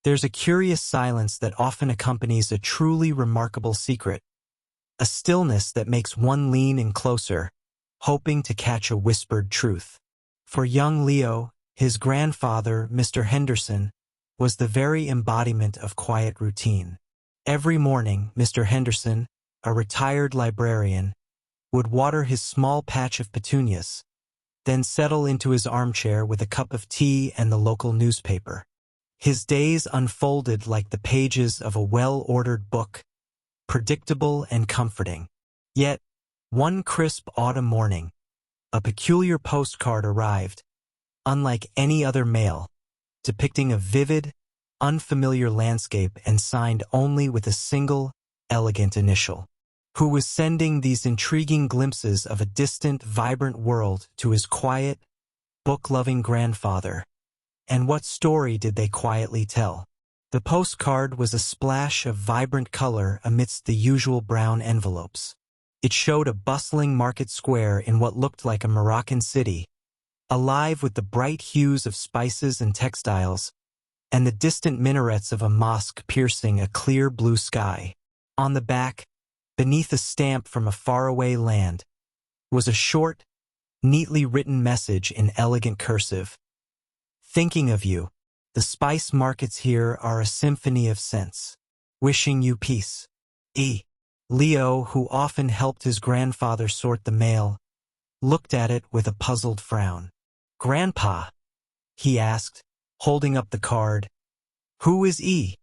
There's a curious silence that often accompanies a truly remarkable secret, a stillness that makes one lean in closer, hoping to catch a whispered truth. For young Leo, his grandfather, Mr. Henderson, was the very embodiment of quiet routine. Every morning, Mr. Henderson, a retired librarian, would water his small patch of petunias, then settle into his armchair with a cup of tea and the local newspaper. His days unfolded like the pages of a well-ordered book, predictable and comforting. Yet, one crisp autumn morning, a peculiar postcard arrived, unlike any other mail, depicting a vivid, unfamiliar landscape and signed only with a single, elegant initial. Who was sending these intriguing glimpses of a distant, vibrant world to his quiet, book-loving grandfather? And what story did they quietly tell? The postcard was a splash of vibrant color amidst the usual brown envelopes. It showed a bustling market square in what looked like a Moroccan city, alive with the bright hues of spices and textiles, and the distant minarets of a mosque piercing a clear blue sky. On the back, beneath a stamp from a faraway land, was a short, neatly written message in elegant cursive. Thinking of you. The spice markets here are a symphony of scents. Wishing you peace. E. Leo, who often helped his grandfather sort the mail, looked at it with a puzzled frown. "Grandpa," he asked, holding up the card. "Who is E?"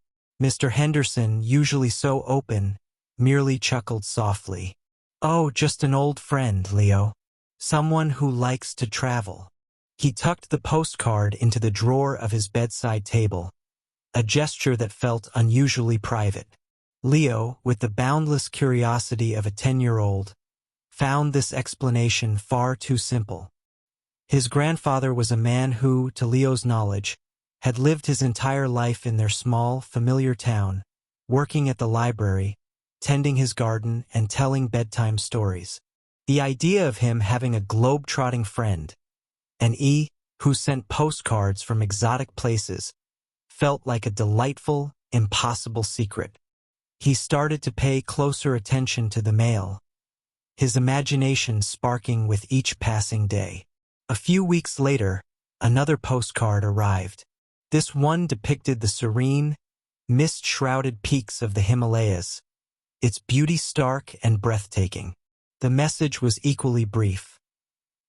Mr. Henderson, usually so open, merely chuckled softly. "Oh, just an old friend, Leo. Someone who likes to travel." He tucked the postcard into the drawer of his bedside table, a gesture that felt unusually private. Leo, with the boundless curiosity of a 10-year-old, found this explanation far too simple. His grandfather was a man who, to Leo's knowledge, had lived his entire life in their small, familiar town, working at the library, tending his garden, and telling bedtime stories. The idea of him having a globe-trotting friend, an E who sent postcards from exotic places, felt like a delightful, impossible secret. He started to pay closer attention to the mail, his imagination sparking with each passing day. A few weeks later, another postcard arrived. This one depicted the serene, mist-shrouded peaks of the Himalayas, its beauty stark and breathtaking. The message was equally brief.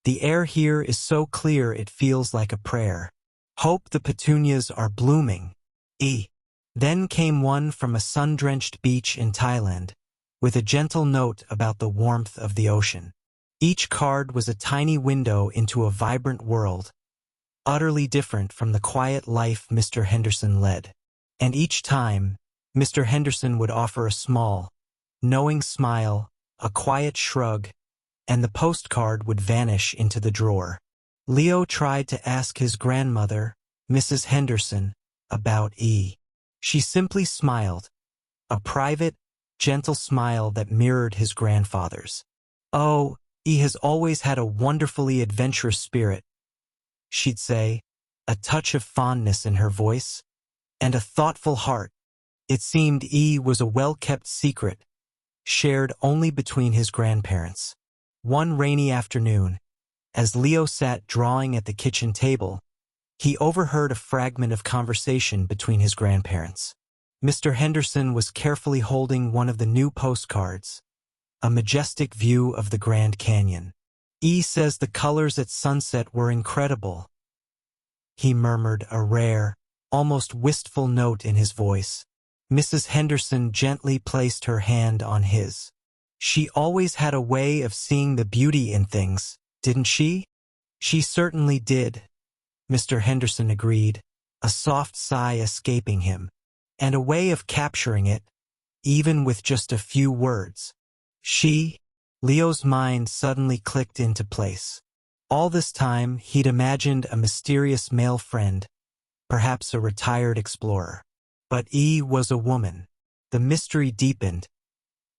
"The air here is so clear it feels like a prayer. Hope the petunias are blooming. E." Then came one from a sun-drenched beach in Thailand, with a gentle note about the warmth of the ocean. Each card was a tiny window into a vibrant world, utterly different from the quiet life Mr. Henderson led. And each time, Mr. Henderson would offer a small, knowing smile, a quiet shrug, and the postcard would vanish into the drawer. Leo tried to ask his grandmother, Mrs. Henderson, about E. She simply smiled, a private, gentle smile that mirrored his grandfather's. "Oh, E has always had a wonderfully adventurous spirit," she'd say, a touch of fondness in her voice, and a thoughtful heart. It seemed E was a well-kept secret, shared only between his grandparents. One rainy afternoon, as Leo sat drawing at the kitchen table, he overheard a fragment of conversation between his grandparents. Mr. Henderson was carefully holding one of the new postcards, a majestic view of the Grand Canyon. "E says the colors at sunset were incredible," he murmured, a rare, almost wistful note in his voice. Mrs. Henderson gently placed her hand on his. "She always had a way of seeing the beauty in things, didn't she?" "She certainly did," Mr. Henderson agreed, a soft sigh escaping him, "and a way of capturing it, even with just a few words." Leo's mind suddenly clicked into place. All this time, he'd imagined a mysterious male friend, perhaps a retired explorer. But E was a woman. The mystery deepened,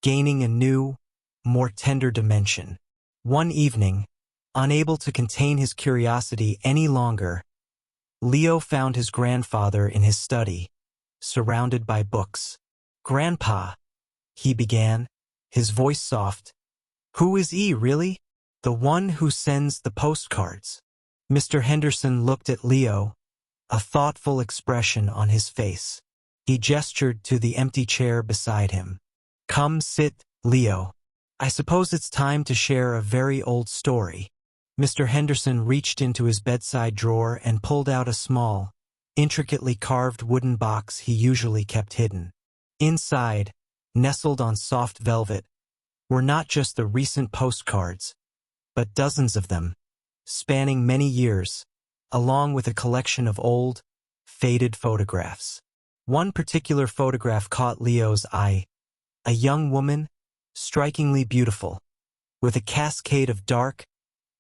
gaining a new, more tender dimension. One evening, unable to contain his curiosity any longer, Leo found his grandfather in his study, surrounded by books. "Grandpa," he began, his voice soft. "Who is he, really?" "The one who sends the postcards." Mr. Henderson looked at Leo, a thoughtful expression on his face. He gestured to the empty chair beside him. "Come sit, Leo. I suppose it's time to share a very old story." Mr. Henderson reached into his bedside drawer and pulled out a small, intricately carved wooden box he usually kept hidden. Inside, nestled on soft velvet, were not just the recent postcards, but dozens of them, spanning many years, along with a collection of old, faded photographs. One particular photograph caught Leo's eye, a young woman, strikingly beautiful, with a cascade of dark,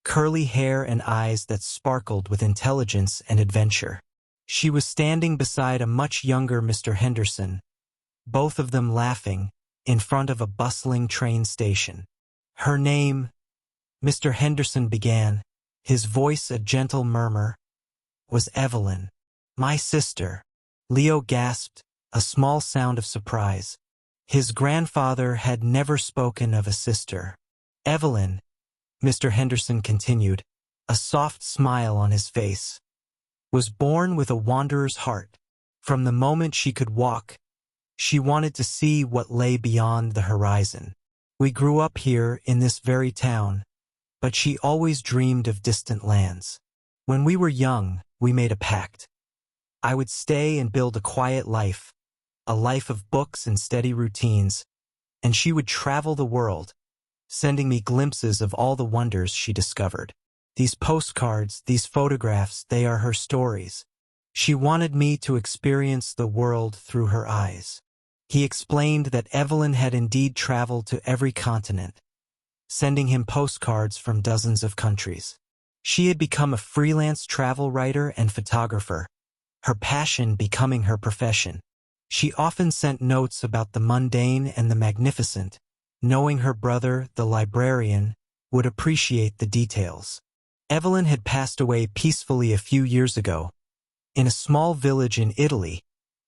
curly hair and eyes that sparkled with intelligence and adventure. She was standing beside a much younger Mr. Henderson, both of them laughing, in front of a bustling train station. "Her name," Mr. Henderson began, his voice a gentle murmur, "was Evelyn. My sister." Leo gasped, a small sound of surprise. His grandfather had never spoken of a sister. "Evelyn," Mr. Henderson continued, a soft smile on his face, "was born with a wanderer's heart. From the moment she could walk, she wanted to see what lay beyond the horizon. We grew up here in this very town, but she always dreamed of distant lands. When we were young, we made a pact. I would stay and build a quiet life, a life of books and steady routines, and she would travel the world, sending me glimpses of all the wonders she discovered. These postcards, these photographs, they are her stories. She wanted me to experience the world through her eyes." He explained that Evelyn had indeed traveled to every continent, sending him postcards from dozens of countries. She had become a freelance travel writer and photographer, her passion becoming her profession. She often sent notes about the mundane and the magnificent, knowing her brother, the librarian, would appreciate the details. Evelyn had passed away peacefully a few years ago, in a small village in Italy,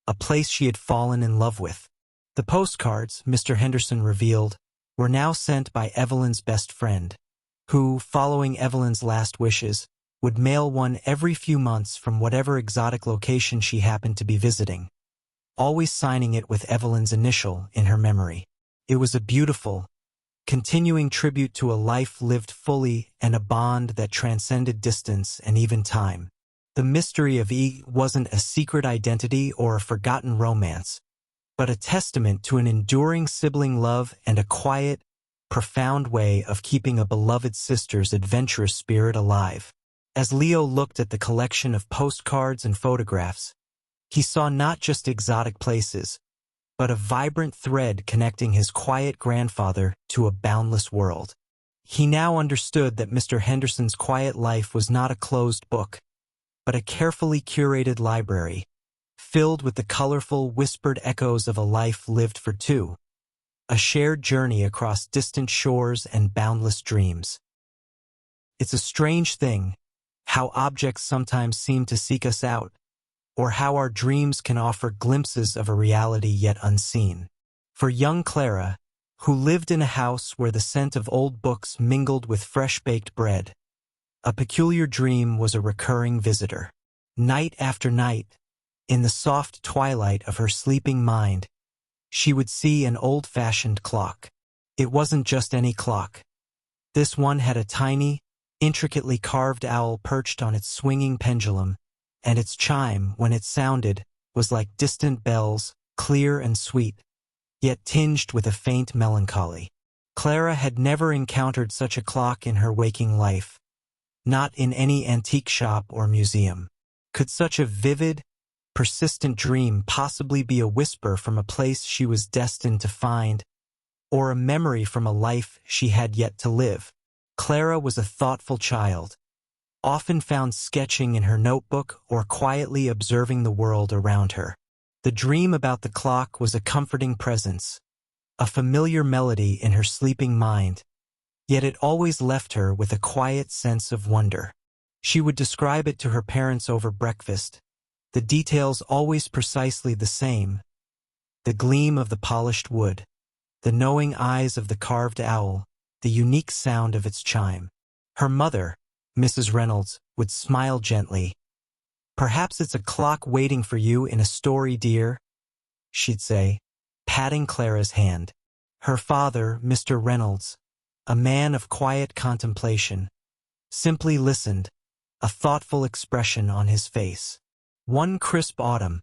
a place she had fallen in love with. The postcards, Mr. Henderson revealed, were now sent by Evelyn's best friend, who, following Evelyn's last wishes, would mail one every few months from whatever exotic location she happened to be visiting, always signing it with Evelyn's initial in her memory. It was a beautiful, continuing tribute to a life lived fully and a bond that transcended distance and even time. The mystery of E wasn't a secret identity or a forgotten romance, but a testament to an enduring sibling love and a quiet, profound way of keeping a beloved sister's adventurous spirit alive. As Leo looked at the collection of postcards and photographs, he saw not just exotic places, but a vibrant thread connecting his quiet grandfather to a boundless world. He now understood that Mr. Henderson's quiet life was not a closed book, but a carefully curated library, filled with the colorful, whispered echoes of a life lived for two, a shared journey across distant shores and boundless dreams. It's a strange thing, how objects sometimes seem to seek us out, or how our dreams can offer glimpses of a reality yet unseen. For young Clara, who lived in a house where the scent of old books mingled with fresh-baked bread, a peculiar dream was a recurring visitor. Night after night, in the soft twilight of her sleeping mind, she would see an old-fashioned clock. It wasn't just any clock. This one had a tiny, intricately carved owl perched on its swinging pendulum, and its chime, when it sounded, was like distant bells, clear and sweet, yet tinged with a faint melancholy. Clara had never encountered such a clock in her waking life, not in any antique shop or museum. Could such a vivid, persistent dream possibly be a whisper from a place she was destined to find, or a memory from a life she had yet to live? Clara was a thoughtful child, often found sketching in her notebook or quietly observing the world around her. The dream about the clock was a comforting presence, a familiar melody in her sleeping mind, yet it always left her with a quiet sense of wonder. She would describe it to her parents over breakfast, the details always precisely the same, the gleam of the polished wood, the knowing eyes of the carved owl, the unique sound of its chime. Her mother, Mrs. Reynolds, would smile gently. "Perhaps it's a clock waiting for you in a story, dear," she'd say, patting Clara's hand. Her father, Mr. Reynolds, a man of quiet contemplation, simply listened, a thoughtful expression on his face. One crisp autumn,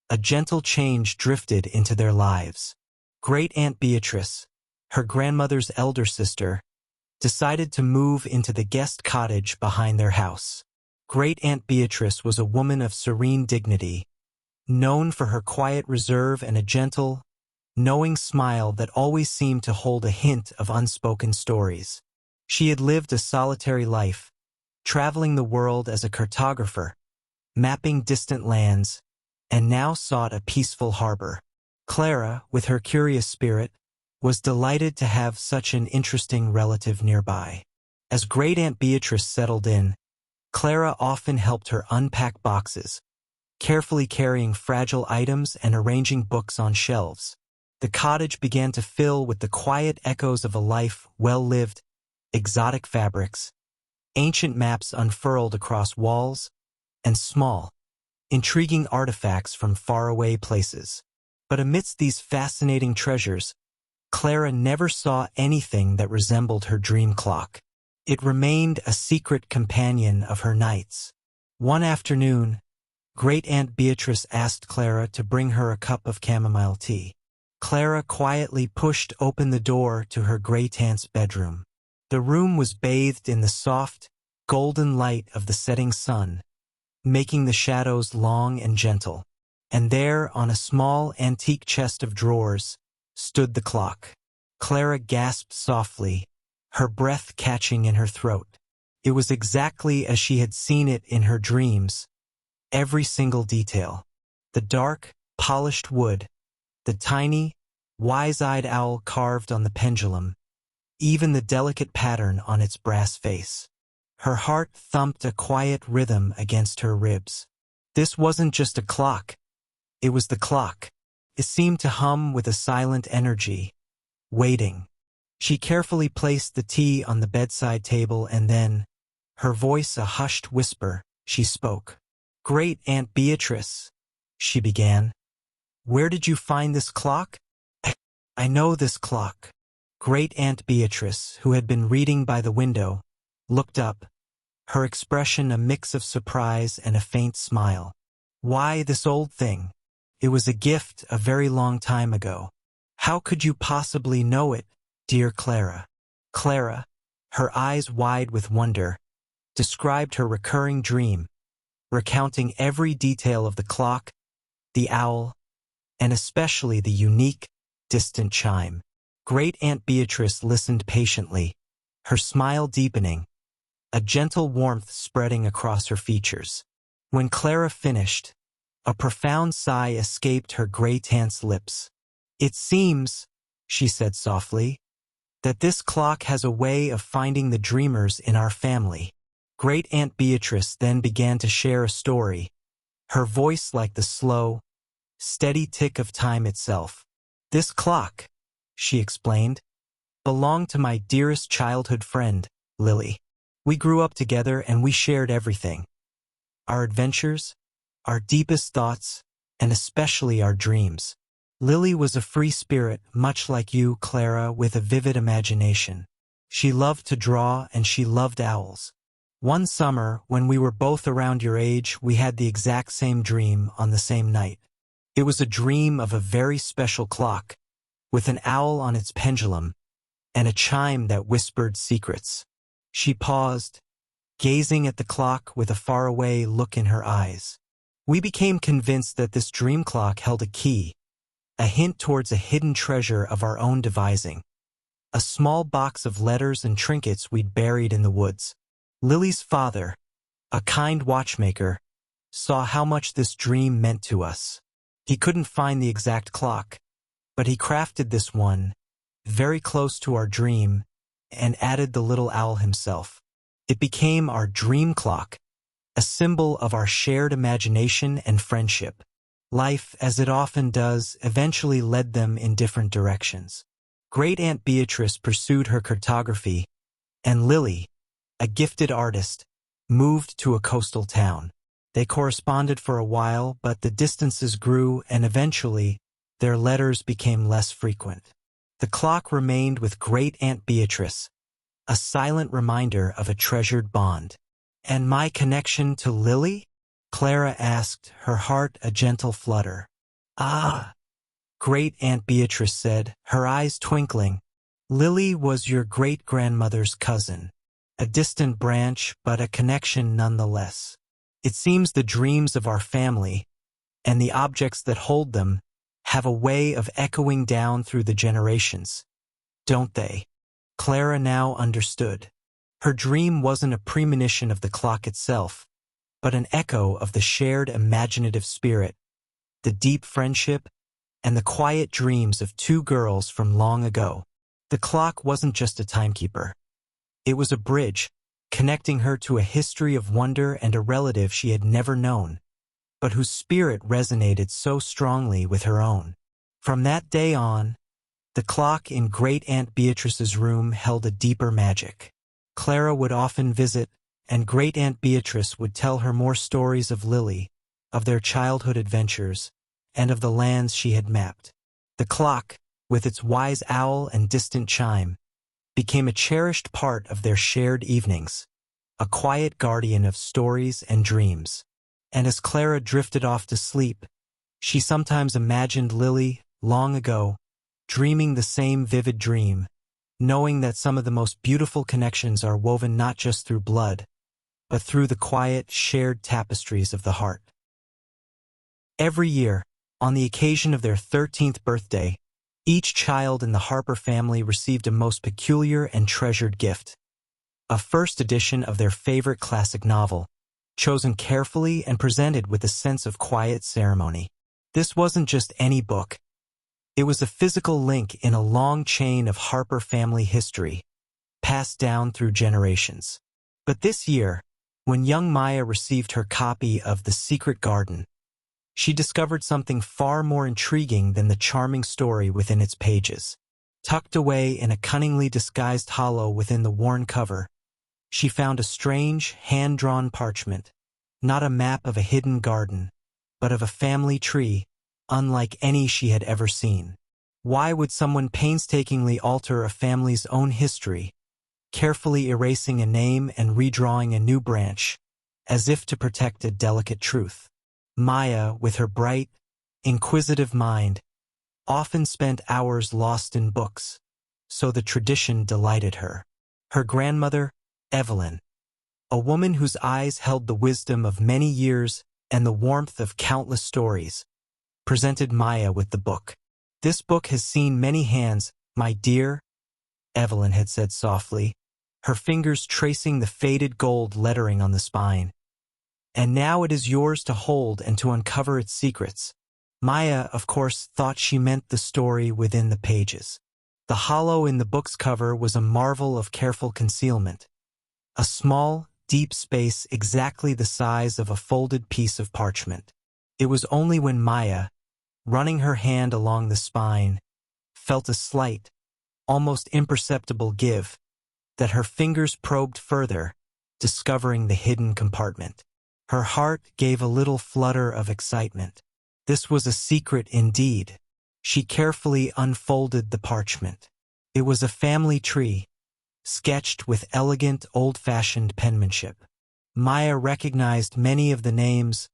a gentle change drifted into their lives. Great-Aunt Beatrice, her grandmother's elder sister, decided to move into the guest cottage behind their house. Great-Aunt Beatrice was a woman of serene dignity, known for her quiet reserve and a gentle, knowing smile that always seemed to hold a hint of unspoken stories. She had lived a solitary life, traveling the world as a cartographer, mapping distant lands, and now sought a peaceful harbor. Clara, with her curious spirit, was delighted to have such an interesting relative nearby. As Great-Aunt Beatrice settled in, Clara often helped her unpack boxes, carefully carrying fragile items and arranging books on shelves. The cottage began to fill with the quiet echoes of a life well lived, exotic fabrics, ancient maps unfurled across walls, and small, intriguing artifacts from faraway places. But amidst these fascinating treasures, Clara never saw anything that resembled her dream clock. It remained a secret companion of her nights. One afternoon, Great-Aunt Beatrice asked Clara to bring her a cup of chamomile tea. Clara quietly pushed open the door to her great-aunt's bedroom. The room was bathed in the soft, golden light of the setting sun, making the shadows long and gentle. And there, on a small antique chest of drawers, stood the clock. Clara gasped softly, her breath catching in her throat. It was exactly as she had seen it in her dreams. Every single detail. The dark, polished wood, the tiny, wise-eyed owl carved on the pendulum, even the delicate pattern on its brass face. Her heart thumped a quiet rhythm against her ribs. This wasn't just a clock. It was the clock. It seemed to hum with a silent energy, waiting. She carefully placed the tea on the bedside table and then, her voice a hushed whisper, she spoke. "Great-Aunt Beatrice," she began. "Where did you find this clock?" "I know this clock." Great-Aunt Beatrice, who had been reading by the window, looked up, her expression a mix of surprise and a faint smile. "Why, this old thing. It was a gift a very long time ago. How could you possibly know it, dear Clara?" Clara, her eyes wide with wonder, described her recurring dream, recounting every detail of the clock, the owl, and especially the unique, distant chime. Great-Aunt Beatrice listened patiently, her smile deepening, a gentle warmth spreading across her features. When Clara finished, a profound sigh escaped her great-aunt's lips. "It seems," she said softly, "that this clock has a way of finding the dreamers in our family." Great-Aunt Beatrice then began to share a story, her voice like the slow, steady tick of time itself. "This clock," she explained, "belonged to my dearest childhood friend, Lily. We grew up together and we shared everything. Our adventures, our deepest thoughts, and especially our dreams. Lily was a free spirit, much like you, Clara, with a vivid imagination. She loved to draw and she loved owls. One summer, when we were both around your age, we had the exact same dream on the same night. It was a dream of a very special clock, with an owl on its pendulum, and a chime that whispered secrets." She paused, gazing at the clock with a faraway look in her eyes. "We became convinced that this dream clock held a key, a hint towards a hidden treasure of our own devising, a small box of letters and trinkets we'd buried in the woods. Lily's father, a kind watchmaker, saw how much this dream meant to us. He couldn't find the exact clock, but he crafted this one, very close to our dream, and added the little owl himself. It became our dream clock, a symbol of our shared imagination and friendship. Life, as it often does, eventually led them in different directions. Great Aunt Beatrice pursued her cartography, and Lily, a gifted artist, moved to a coastal town. They corresponded for a while, but the distances grew and eventually their letters became less frequent. The clock remained with Great Aunt Beatrice, a silent reminder of a treasured bond. "And my connection to Lily?" Clara asked, her heart a gentle flutter. "Ah," Great Aunt Beatrice said, her eyes twinkling. "Lily was your great-grandmother's cousin, a distant branch, but a connection nonetheless. It seems the dreams of our family, and the objects that hold them, have a way of echoing down through the generations, don't they?" Clara now understood. Her dream wasn't a premonition of the clock itself, but an echo of the shared imaginative spirit, the deep friendship, and the quiet dreams of two girls from long ago. The clock wasn't just a timekeeper. It was a bridge, connecting her to a history of wonder and a relative she had never known, but whose spirit resonated so strongly with her own. From that day on, the clock in Great Aunt Beatrice's room held a deeper magic. Clara would often visit, and Great Aunt Beatrice would tell her more stories of Lily, of their childhood adventures, and of the lands she had mapped. The clock, with its wise owl and distant chime, became a cherished part of their shared evenings, a quiet guardian of stories and dreams. And as Clara drifted off to sleep, she sometimes imagined Lily, long ago, dreaming the same vivid dream, knowing that some of the most beautiful connections are woven not just through blood, but through the quiet, shared tapestries of the heart. Every year, on the occasion of their 13th birthday, each child in the Harper family received a most peculiar and treasured gift, a first edition of their favorite classic novel, chosen carefully and presented with a sense of quiet ceremony. This wasn't just any book. It was a physical link in a long chain of Harper family history, passed down through generations. But this year, when young Maya received her copy of The Secret Garden, she discovered something far more intriguing than the charming story within its pages. Tucked away in a cunningly disguised hollow within the worn cover, she found a strange, hand-drawn parchment, not a map of a hidden garden, but of a family tree, unlike any she had ever seen. Why would someone painstakingly alter a family's own history, carefully erasing a name and redrawing a new branch, as if to protect a delicate truth? Maya, with her bright, inquisitive mind, often spent hours lost in books, so the tradition delighted her. Her grandmother, Evelyn, a woman whose eyes held the wisdom of many years and the warmth of countless stories, presented Maya with the book. "This book has seen many hands, my dear," Evelyn had said softly, her fingers tracing the faded gold lettering on the spine. "And now it is yours to hold and to uncover its secrets." Maya, of course, thought she meant the story within the pages. The hollow in the book's cover was a marvel of careful concealment, a small, deep space exactly the size of a folded piece of parchment. It was only when Maya, running her hand along the spine, felt a slight, almost imperceptible give, that her fingers probed further, discovering the hidden compartment. Her heart gave a little flutter of excitement. This was a secret indeed. She carefully unfolded the parchment. It was a family tree, sketched with elegant, old-fashioned penmanship. Maya recognized many of the names,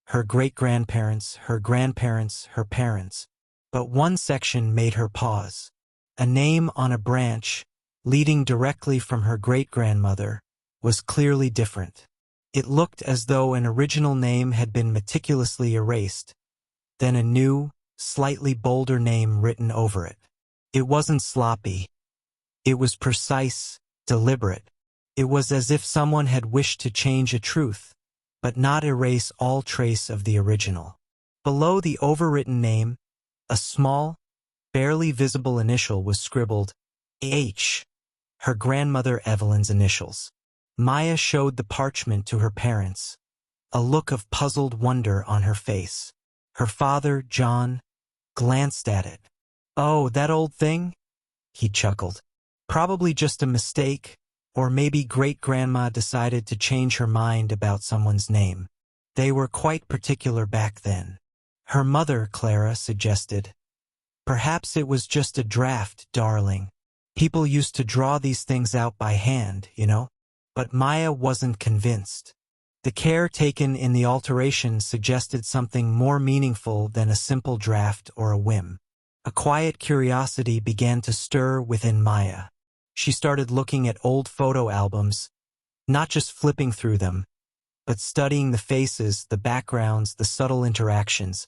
her great-grandparents, her grandparents, her parents. But one section made her pause. A name on a branch, leading directly from her great-grandmother, was clearly different. It looked as though an original name had been meticulously erased, then a new, slightly bolder name written over it. It wasn't sloppy. It was precise, deliberate. It was as if someone had wished to change a truth, but not erase all trace of the original. Below the overwritten name, a small, barely visible initial was scribbled, H, her grandmother Evelyn's initials. Maya showed the parchment to her parents, a look of puzzled wonder on her face. Her father, John, glanced at it. "Oh, that old thing?" he chuckled. "Probably just a mistake, or maybe great-grandma decided to change her mind about someone's name. They were quite particular back then." Her mother, Clara, suggested, "Perhaps it was just a draft, darling. People used to draw these things out by hand, you know." But Maya wasn't convinced. The care taken in the alteration suggested something more meaningful than a simple draft or a whim. A quiet curiosity began to stir within Maya. She started looking at old photo albums, not just flipping through them, but studying the faces, the backgrounds, the subtle interactions.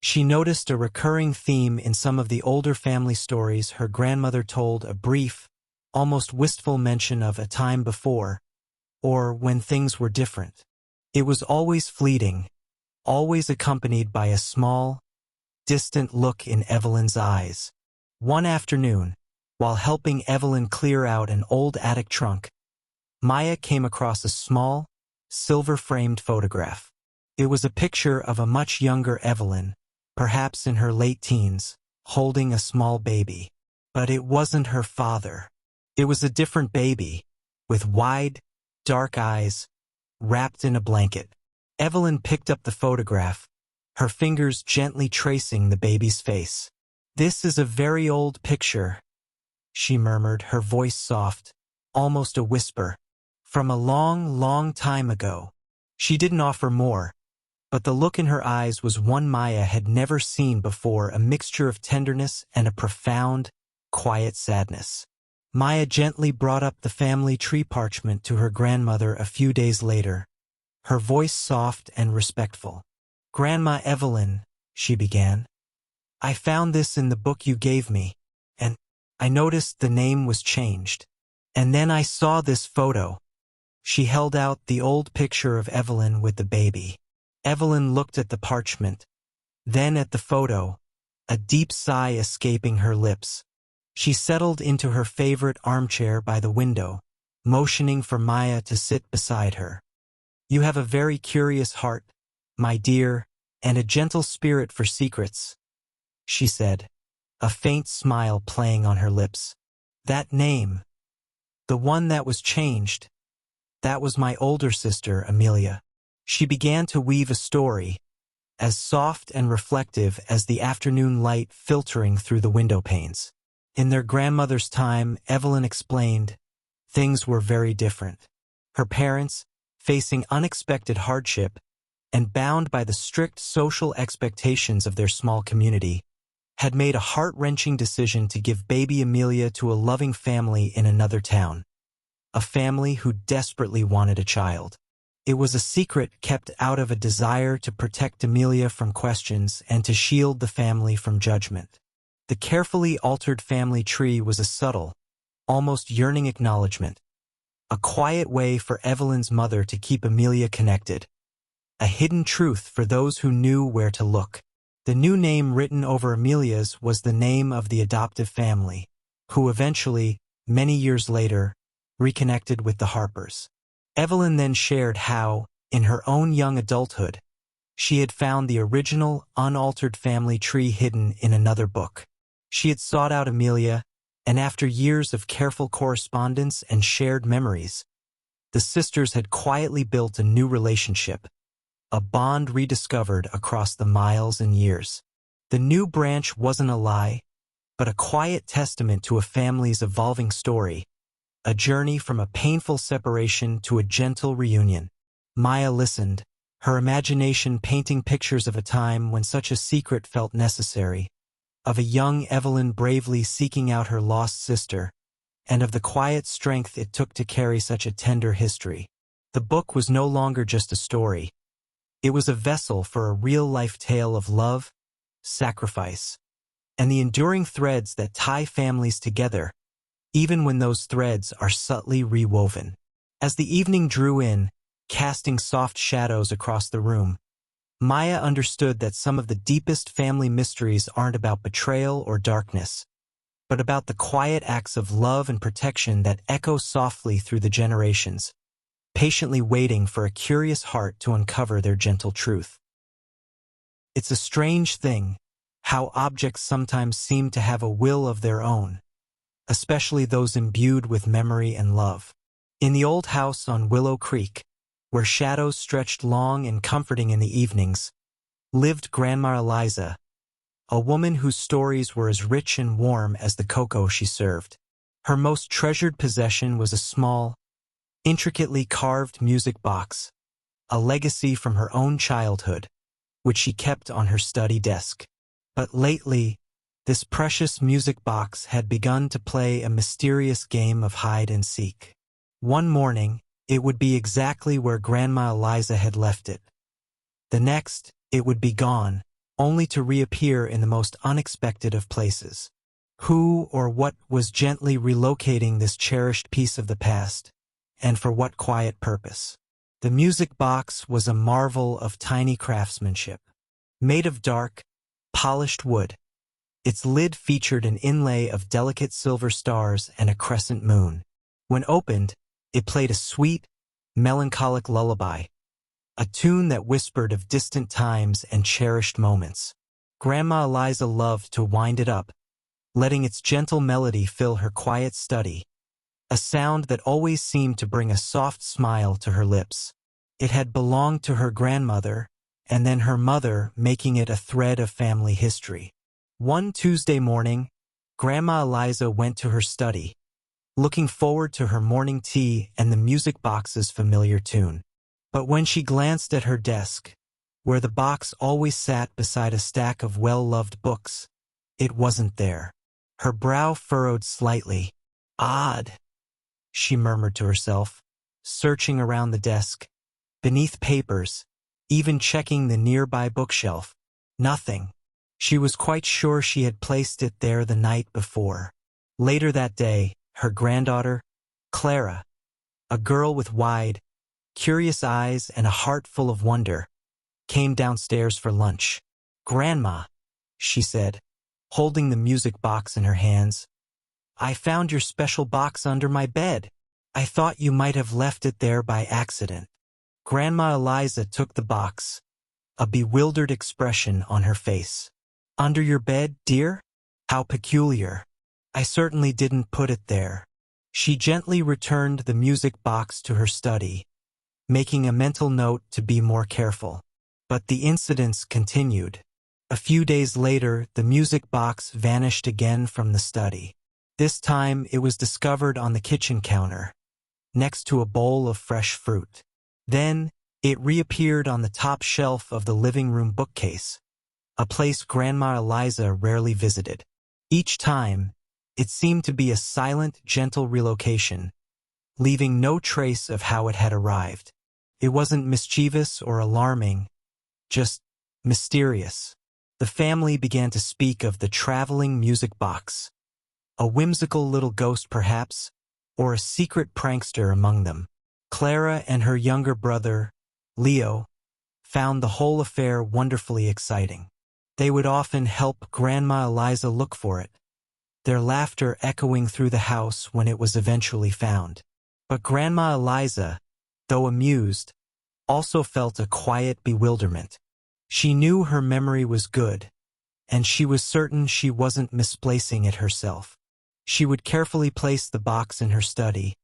She noticed a recurring theme in some of the older family stories. Her grandmother told a brief, almost wistful mention of a time before, or when things were different. It was always fleeting, always accompanied by a small, distant look in Evelyn's eyes. One afternoon, while helping Evelyn clear out an old attic trunk, Maya came across a small, silver-framed photograph. It was a picture of a much younger Evelyn, perhaps in her late teens, holding a small baby. But it wasn't her father. It was a different baby, with wide, dark eyes, wrapped in a blanket. Evelyn picked up the photograph, her fingers gently tracing the baby's face. "This is a very old picture," she murmured, her voice soft, almost a whisper. "From a long, long time ago." She didn't offer more, but the look in her eyes was one Maya had never seen before, a mixture of tenderness and a profound, quiet sadness. Maya gently brought up the family tree parchment to her grandmother a few days later, her voice soft and respectful. "Grandma Evelyn," she began, "I found this in the book you gave me, and I noticed the name was changed. And then I saw this photo." She held out the old picture of Evelyn with the baby. Evelyn looked at the parchment, then at the photo, a deep sigh escaping her lips. She settled into her favorite armchair by the window, motioning for Maya to sit beside her. "You have a very curious heart, my dear, and a gentle spirit for secrets," she said, a faint smile playing on her lips. "That name, the one that was changed, that was my older sister, Amelia." She began to weave a story, as soft and reflective as the afternoon light filtering through the window panes. In their grandmother's time, Evelyn explained, things were very different. Her parents, facing unexpected hardship and bound by the strict social expectations of their small community, had made a heart-wrenching decision to give baby Amelia to a loving family in another town. A family who desperately wanted a child. It was a secret kept out of a desire to protect Amelia from questions and to shield the family from judgment. The carefully altered family tree was a subtle, almost yearning acknowledgement, a quiet way for Evelyn's mother to keep Amelia connected, a hidden truth for those who knew where to look. The new name written over Amelia's was the name of the adoptive family, who eventually, many years later, reconnected with the Harpers. Evelyn then shared how, in her own young adulthood, she had found the original, unaltered family tree hidden in another book. She had sought out Amelia, and after years of careful correspondence and shared memories, the sisters had quietly built a new relationship, a bond rediscovered across the miles and years. The new branch wasn't a lie, but a quiet testament to a family's evolving story, a journey from a painful separation to a gentle reunion. Maya listened, her imagination painting pictures of a time when such a secret felt necessary, of a young Evelyn bravely seeking out her lost sister, and of the quiet strength it took to carry such a tender history. The book was no longer just a story. It was a vessel for a real-life tale of love, sacrifice, and the enduring threads that tie families together, even when those threads are subtly rewoven. As the evening drew in, casting soft shadows across the room, Maya understood that some of the deepest family mysteries aren't about betrayal or darkness, but about the quiet acts of love and protection that echo softly through the generations. patiently waiting for a curious heart to uncover their gentle truth. It's a strange thing, how objects sometimes seem to have a will of their own, especially those imbued with memory and love. In the old house on Willow Creek, where shadows stretched long and comforting in the evenings, lived Grandma Eliza, a woman whose stories were as rich and warm as the cocoa she served. Her most treasured possession was a small, intricately carved music box, a legacy from her own childhood, which she kept on her study desk. But lately, this precious music box had begun to play a mysterious game of hide and seek. One morning, it would be exactly where Grandma Eliza had left it. The next, it would be gone, only to reappear in the most unexpected of places. Who or what was gently relocating this cherished piece of the past, and for what quiet purpose? The music box was a marvel of tiny craftsmanship. Made of dark, polished wood, its lid featured an inlay of delicate silver stars and a crescent moon. When opened, it played a sweet, melancholic lullaby, a tune that whispered of distant times and cherished moments. Grandma Eliza loved to wind it up, letting its gentle melody fill her quiet study, a sound that always seemed to bring a soft smile to her lips. It had belonged to her grandmother, and then her mother, making it a thread of family history. One Tuesday morning, Grandma Eliza went to her study, looking forward to her morning tea and the music box's familiar tune. But when she glanced at her desk, where the box always sat beside a stack of well-loved books, it wasn't there. Her brow furrowed slightly. Odd, she murmured to herself, searching around the desk, beneath papers, even checking the nearby bookshelf. Nothing. She was quite sure she had placed it there the night before. Later that day, her granddaughter, Clara, a girl with wide, curious eyes and a heart full of wonder, came downstairs for lunch. "Grandma," she said, holding the music box in her hands, "I found your special box under my bed. I thought you might have left it there by accident." Grandma Eliza took the box, a bewildered expression on her face. "Under your bed, dear? How peculiar. I certainly didn't put it there." She gently returned the music box to her study, making a mental note to be more careful. But the incidents continued. A few days later, the music box vanished again from the study. This time, it was discovered on the kitchen counter, next to a bowl of fresh fruit. Then, it reappeared on the top shelf of the living room bookcase, a place Grandma Eliza rarely visited. Each time, it seemed to be a silent, gentle relocation, leaving no trace of how it had arrived. It wasn't mischievous or alarming, just mysterious. The family began to speak of the traveling music box, a whimsical little ghost perhaps, or a secret prankster among them. Clara and her younger brother, Leo, found the whole affair wonderfully exciting. They would often help Grandma Eliza look for it, their laughter echoing through the house when it was eventually found. But Grandma Eliza, though amused, also felt a quiet bewilderment. She knew her memory was good, and she was certain she wasn't misplacing it herself. She would carefully place the box in her study,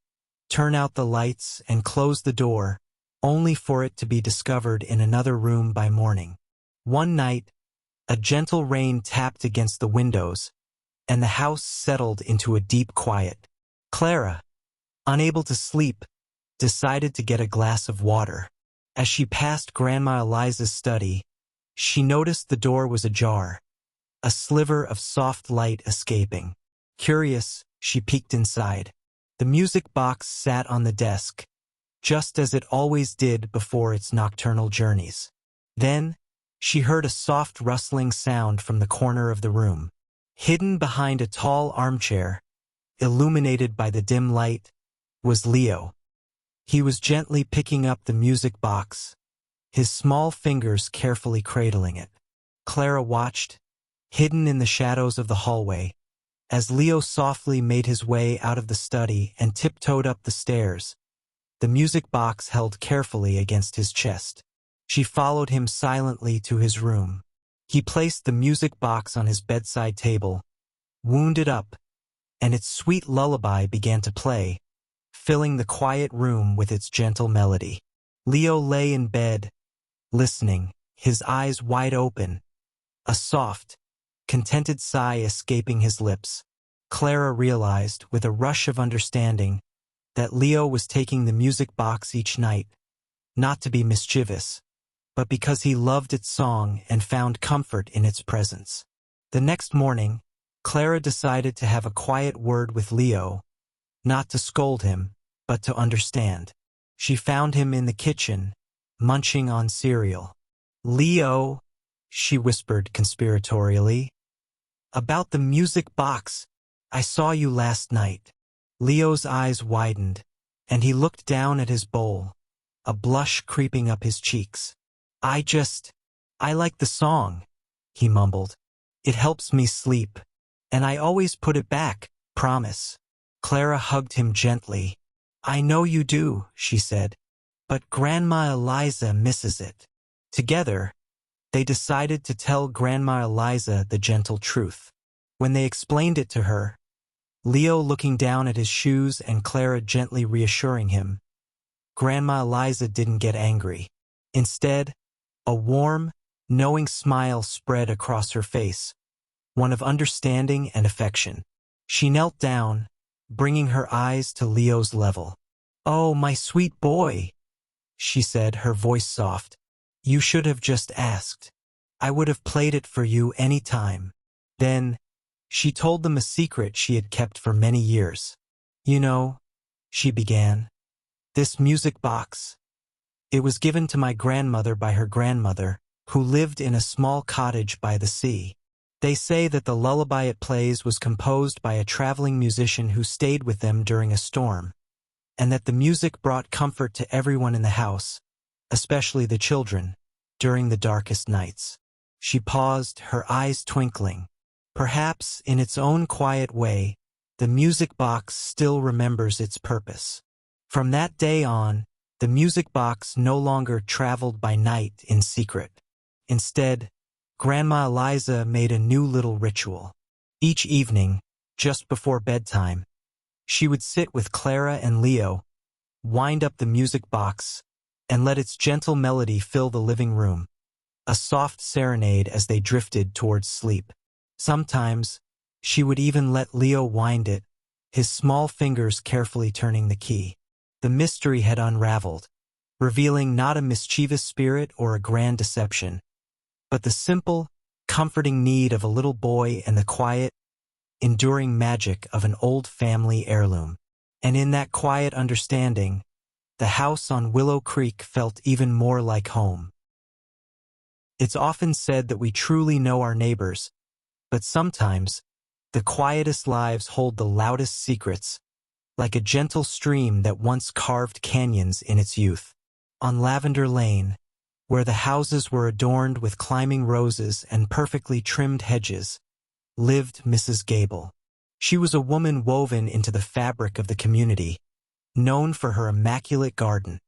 turn out the lights, and close the door, only for it to be discovered in another room by morning. One night, a gentle rain tapped against the windows, and the house settled into a deep quiet. Clara, unable to sleep, decided to get a glass of water. As she passed Grandma Eliza's study, she noticed the door was ajar, a sliver of soft light escaping. Curious, she peeked inside. The music box sat on the desk, just as it always did before its nocturnal journeys. Then, she heard a soft rustling sound from the corner of the room. Hidden behind a tall armchair, illuminated by the dim light, was Leo. He was gently picking up the music box, his small fingers carefully cradling it. Clara watched, hidden in the shadows of the hallway, as Leo softly made his way out of the study and tiptoed up the stairs, the music box held carefully against his chest. She followed him silently to his room. He placed the music box on his bedside table, wound it up, and its sweet lullaby began to play, filling the quiet room with its gentle melody. Leo lay in bed, listening, his eyes wide open, a soft, contented sigh escaping his lips. Clara realized, with a rush of understanding, that Leo was taking the music box each night, not to be mischievous, but because he loved its song and found comfort in its presence. The next morning, Clara decided to have a quiet word with Leo, not to scold him, but to understand. She found him in the kitchen, munching on cereal. "Leo," she whispered conspiratorially, "about the music box. I saw you last night." Leo's eyes widened, and he looked down at his bowl, a blush creeping up his cheeks. I like the song," he mumbled. "It helps me sleep. And I always put it back, promise." Clara hugged him gently. "I know you do," she said, "but Grandma Eliza misses it." Together, they decided to tell Grandma Eliza the gentle truth. When they explained it to her, Leo looking down at his shoes and Clara gently reassuring him, Grandma Eliza didn't get angry. Instead, a warm, knowing smile spread across her face, one of understanding and affection. She knelt down, bringing her eyes to Leo's level. "Oh, my sweet boy," she said, her voice soft. "You should have just asked. I would have played it for you any time." Then, she told them a secret she had kept for many years. "You know," she began, "this music box. It was given to my grandmother by her grandmother, who lived in a small cottage by the sea. They say that the lullaby it plays was composed by a traveling musician who stayed with them during a storm, and that the music brought comfort to everyone in the house, especially the children, during the darkest nights." She paused, her eyes twinkling. Perhaps, in its own quiet way, the music box still remembers its purpose. From that day on, the music box no longer traveled by night in secret. Instead, Grandma Eliza made a new little ritual. Each evening, just before bedtime, she would sit with Clara and Leo, wind up the music box, and let its gentle melody fill the living room, a soft serenade as they drifted towards sleep. Sometimes, she would even let Leo wind it, his small fingers carefully turning the key. The mystery had unraveled, revealing not a mischievous spirit or a grand deception, but the simple, comforting need of a little boy and the quiet, enduring magic of an old family heirloom. And in that quiet understanding, the house on Willow Creek felt even more like home. It's often said that we truly know our neighbors, but sometimes, the quietest lives hold the loudest secrets, like a gentle stream that once carved canyons in its youth. On Lavender Lane, where the houses were adorned with climbing roses and perfectly trimmed hedges, lived Mrs. Gable. She was a woman woven into the fabric of the community, known for her immaculate garden,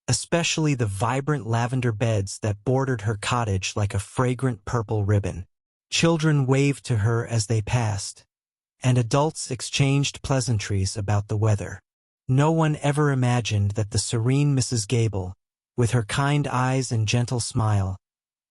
especially the vibrant lavender beds that bordered her cottage like a fragrant purple ribbon. Children waved to her as they passed, and adults exchanged pleasantries about the weather. No one ever imagined that the serene Mrs. Gable, with her kind eyes and gentle smile,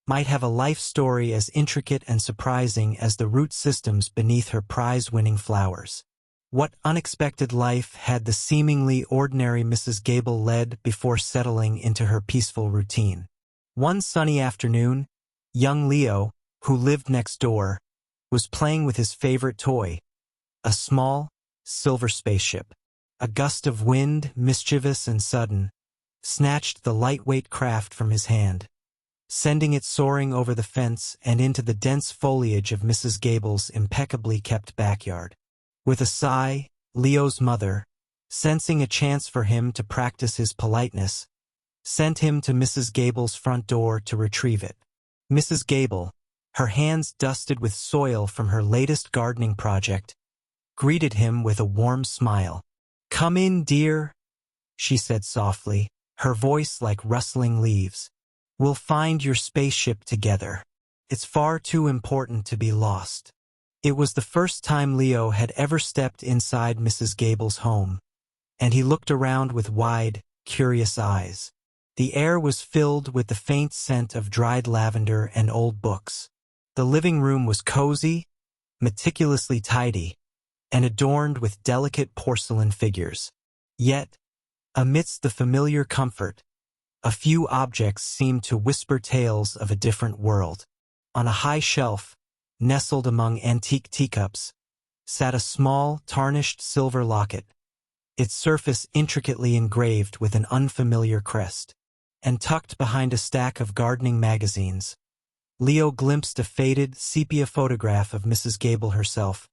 might have a life story as intricate and surprising as the root systems beneath her prize-winning flowers. What unexpected life had the seemingly ordinary Mrs. Gable led before settling into her peaceful routine? One sunny afternoon, young Leo, who lived next door, was playing with his favorite toy, a small, silver spaceship. A gust of wind, mischievous and sudden, snatched the lightweight craft from his hand, sending it soaring over the fence and into the dense foliage of Mrs. Gable's impeccably kept backyard. With a sigh, Leo's mother, sensing a chance for him to practice his politeness, sent him to Mrs. Gable's front door to retrieve it. Mrs. Gable, her hands dusted with soil from her latest gardening project, greeted him with a warm smile. "Come in, dear," she said softly, her voice like rustling leaves. "We'll find your spaceship together. It's far too important to be lost." It was the first time Leo had ever stepped inside Mrs. Gable's home, and he looked around with wide, curious eyes. The air was filled with the faint scent of dried lavender and old books. The living room was cozy, meticulously tidy, and adorned with delicate porcelain figures. Yet, amidst the familiar comfort, a few objects seemed to whisper tales of a different world. On a high shelf, nestled among antique teacups, sat a small, tarnished silver locket, its surface intricately engraved with an unfamiliar crest. And tucked behind a stack of gardening magazines, Leo glimpsed a faded, sepia photograph of Mrs. Gable herself,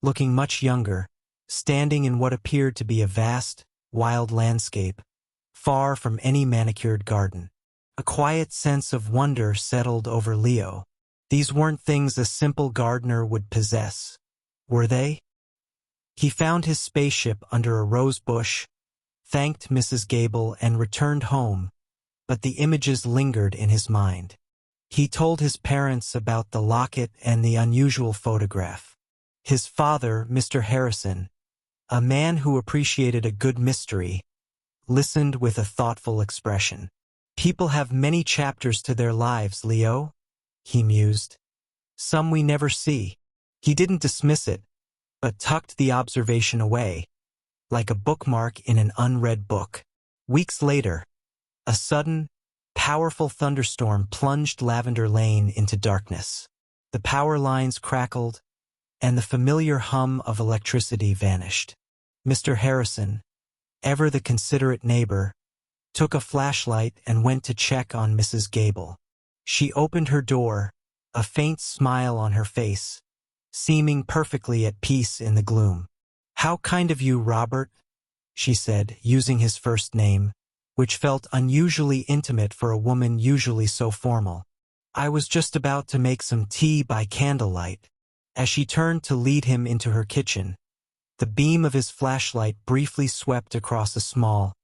looking much younger, standing in what appeared to be a vast, wild landscape, far from any manicured garden. A quiet sense of wonder settled over Leo. These weren't things a simple gardener would possess, were they? He found his spaceship under a rose bush, thanked Mrs. Gable, and returned home, but the images lingered in his mind. He told his parents about the locket and the unusual photograph. His father, Mr. Harrison, a man who appreciated a good mystery, listened with a thoughtful expression. "People have many chapters to their lives, Leo," he mused. "Some we never see." He didn't dismiss it, but tucked the observation away, like a bookmark in an unread book. Weeks later, a sudden, powerful thunderstorm plunged Lavender Lane into darkness. The power lines crackled, and the familiar hum of electricity vanished. Mr. Harrison, ever the considerate neighbor, took a flashlight and went to check on Mrs. Gable. She opened her door, a faint smile on her face, seeming perfectly at peace in the gloom. "How kind of you, Robert," she said, using his first name, which felt unusually intimate for a woman usually so formal. "I was just about to make some tea by candlelight." As she turned to lead him into her kitchen, the beam of his flashlight briefly swept across a small,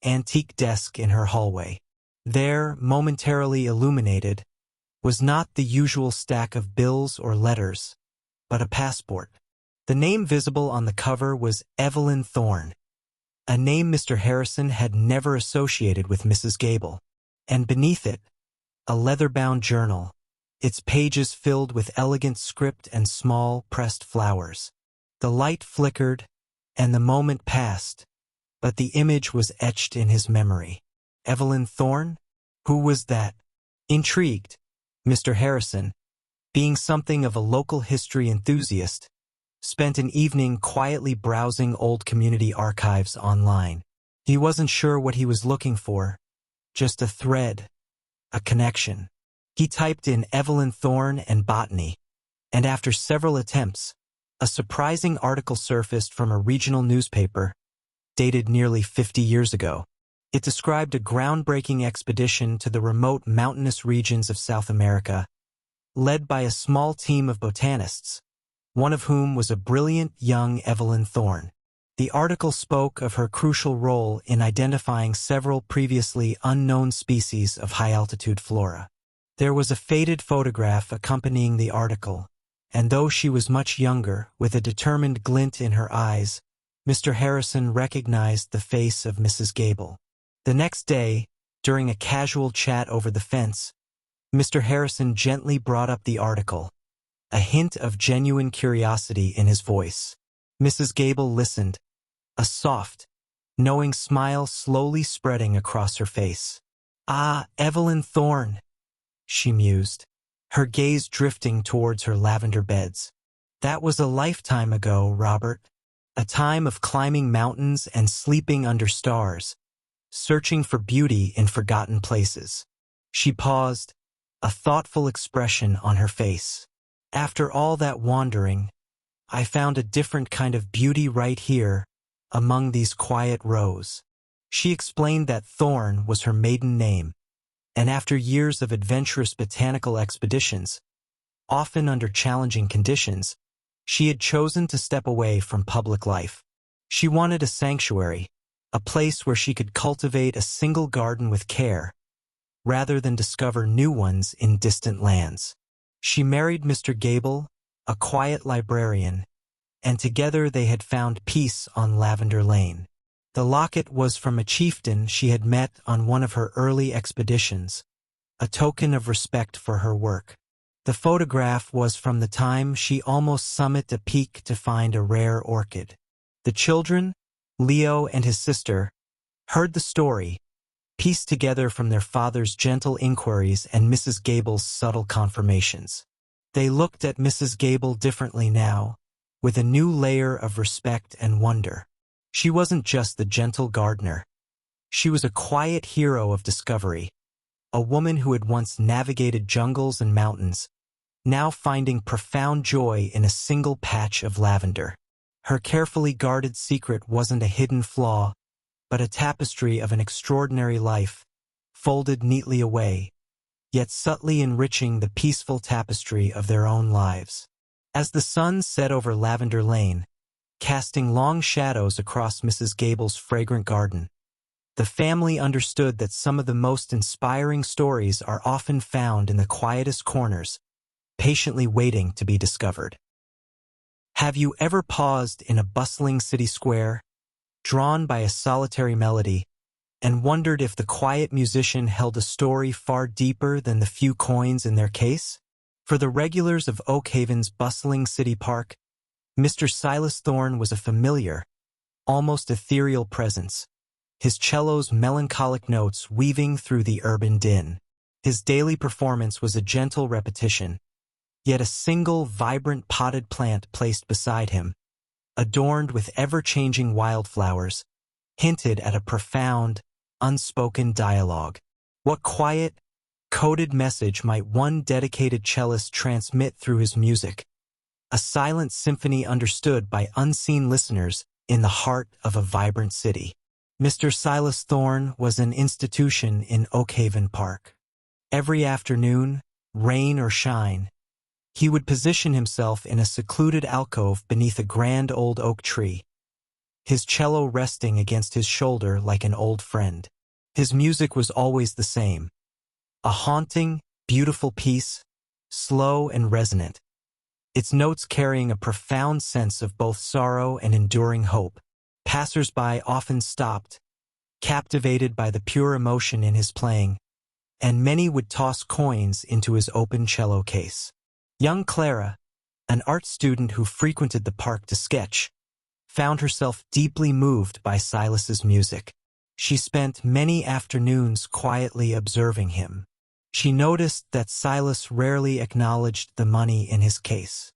antique desk in her hallway. There, momentarily illuminated, was not the usual stack of bills or letters, but a passport. The name visible on the cover was Evelyn Thorne, a name Mr. Harrison had never associated with Mrs. Gable. And beneath it, a leather-bound journal, its pages filled with elegant script and small, pressed flowers. The light flickered, and the moment passed, but the image was etched in his memory. Evelyn Thorne? Who was that? Intrigued, Mr. Harrison, being something of a local history enthusiast, spent an evening quietly browsing old community archives online. He wasn't sure what he was looking for, just a thread, a connection. He typed in Evelyn Thorne and botany, and after several attempts, a surprising article surfaced from a regional newspaper, dated nearly 50 years ago. It described a groundbreaking expedition to the remote mountainous regions of South America, led by a small team of botanists, one of whom was a brilliant young Evelyn Thorne. The article spoke of her crucial role in identifying several previously unknown species of high-altitude flora. There was a faded photograph accompanying the article, and though she was much younger, with a determined glint in her eyes, Mr. Harrison recognized the face of Mrs. Gable. The next day, during a casual chat over the fence, Mr. Harrison gently brought up the article, a hint of genuine curiosity in his voice. Mrs. Gable listened, a soft, knowing smile slowly spreading across her face. "Ah, Evelyn Thorne," she mused, her gaze drifting towards her lavender beds. "That was a lifetime ago, Robert. A time of climbing mountains and sleeping under stars, searching for beauty in forgotten places." She paused, a thoughtful expression on her face. "After all that wandering, I found a different kind of beauty right here, among these quiet rows." She explained that Thorne was her maiden name, and after years of adventurous botanical expeditions, often under challenging conditions, she had chosen to step away from public life. She wanted a sanctuary, a place where she could cultivate a single garden with care, rather than discover new ones in distant lands. She married Mr. Gable, a quiet librarian, and together they had found peace on Lavender Lane. The locket was from a chieftain she had met on one of her early expeditions, a token of respect for her work. The photograph was from the time she almost summited a peak to find a rare orchid. The children, Leo and his sister, heard the story, pieced together from their father's gentle inquiries and Mrs. Gable's subtle confirmations. They looked at Mrs. Gable differently now, with a new layer of respect and wonder. She wasn't just the gentle gardener. She was a quiet hero of discovery, a woman who had once navigated jungles and mountains, now finding profound joy in a single patch of lavender. Her carefully guarded secret wasn't a hidden flaw, but a tapestry of an extraordinary life, folded neatly away, yet subtly enriching the peaceful tapestry of their own lives. As the sun set over Lavender Lane, casting long shadows across Mrs. Gable's fragrant garden, the family understood that some of the most inspiring stories are often found in the quietest corners, patiently waiting to be discovered. Have you ever paused in a bustling city square, drawn by a solitary melody, and wondered if the quiet musician held a story far deeper than the few coins in their case? For the regulars of Oak Haven's bustling city park, Mr. Silas Thorne was a familiar, almost ethereal presence, his cello's melancholic notes weaving through the urban din. His daily performance was a gentle repetition, yet a single vibrant potted plant placed beside him, adorned with ever-changing wildflowers, hinted at a profound, unspoken dialogue. What quiet, coded message might one dedicated cellist transmit through his music? A silent symphony understood by unseen listeners in the heart of a vibrant city. Mr. Silas Thorne was an institution in Oak Haven Park. Every afternoon, rain or shine, he would position himself in a secluded alcove beneath a grand old oak tree, his cello resting against his shoulder like an old friend. His music was always the same, a haunting, beautiful piece, slow and resonant, its notes carrying a profound sense of both sorrow and enduring hope. Passers-by often stopped, captivated by the pure emotion in his playing, and many would toss coins into his open cello case. Young Clara, an art student who frequented the park to sketch, found herself deeply moved by Silas's music. She spent many afternoons quietly observing him. She noticed that Silas rarely acknowledged the money in his case.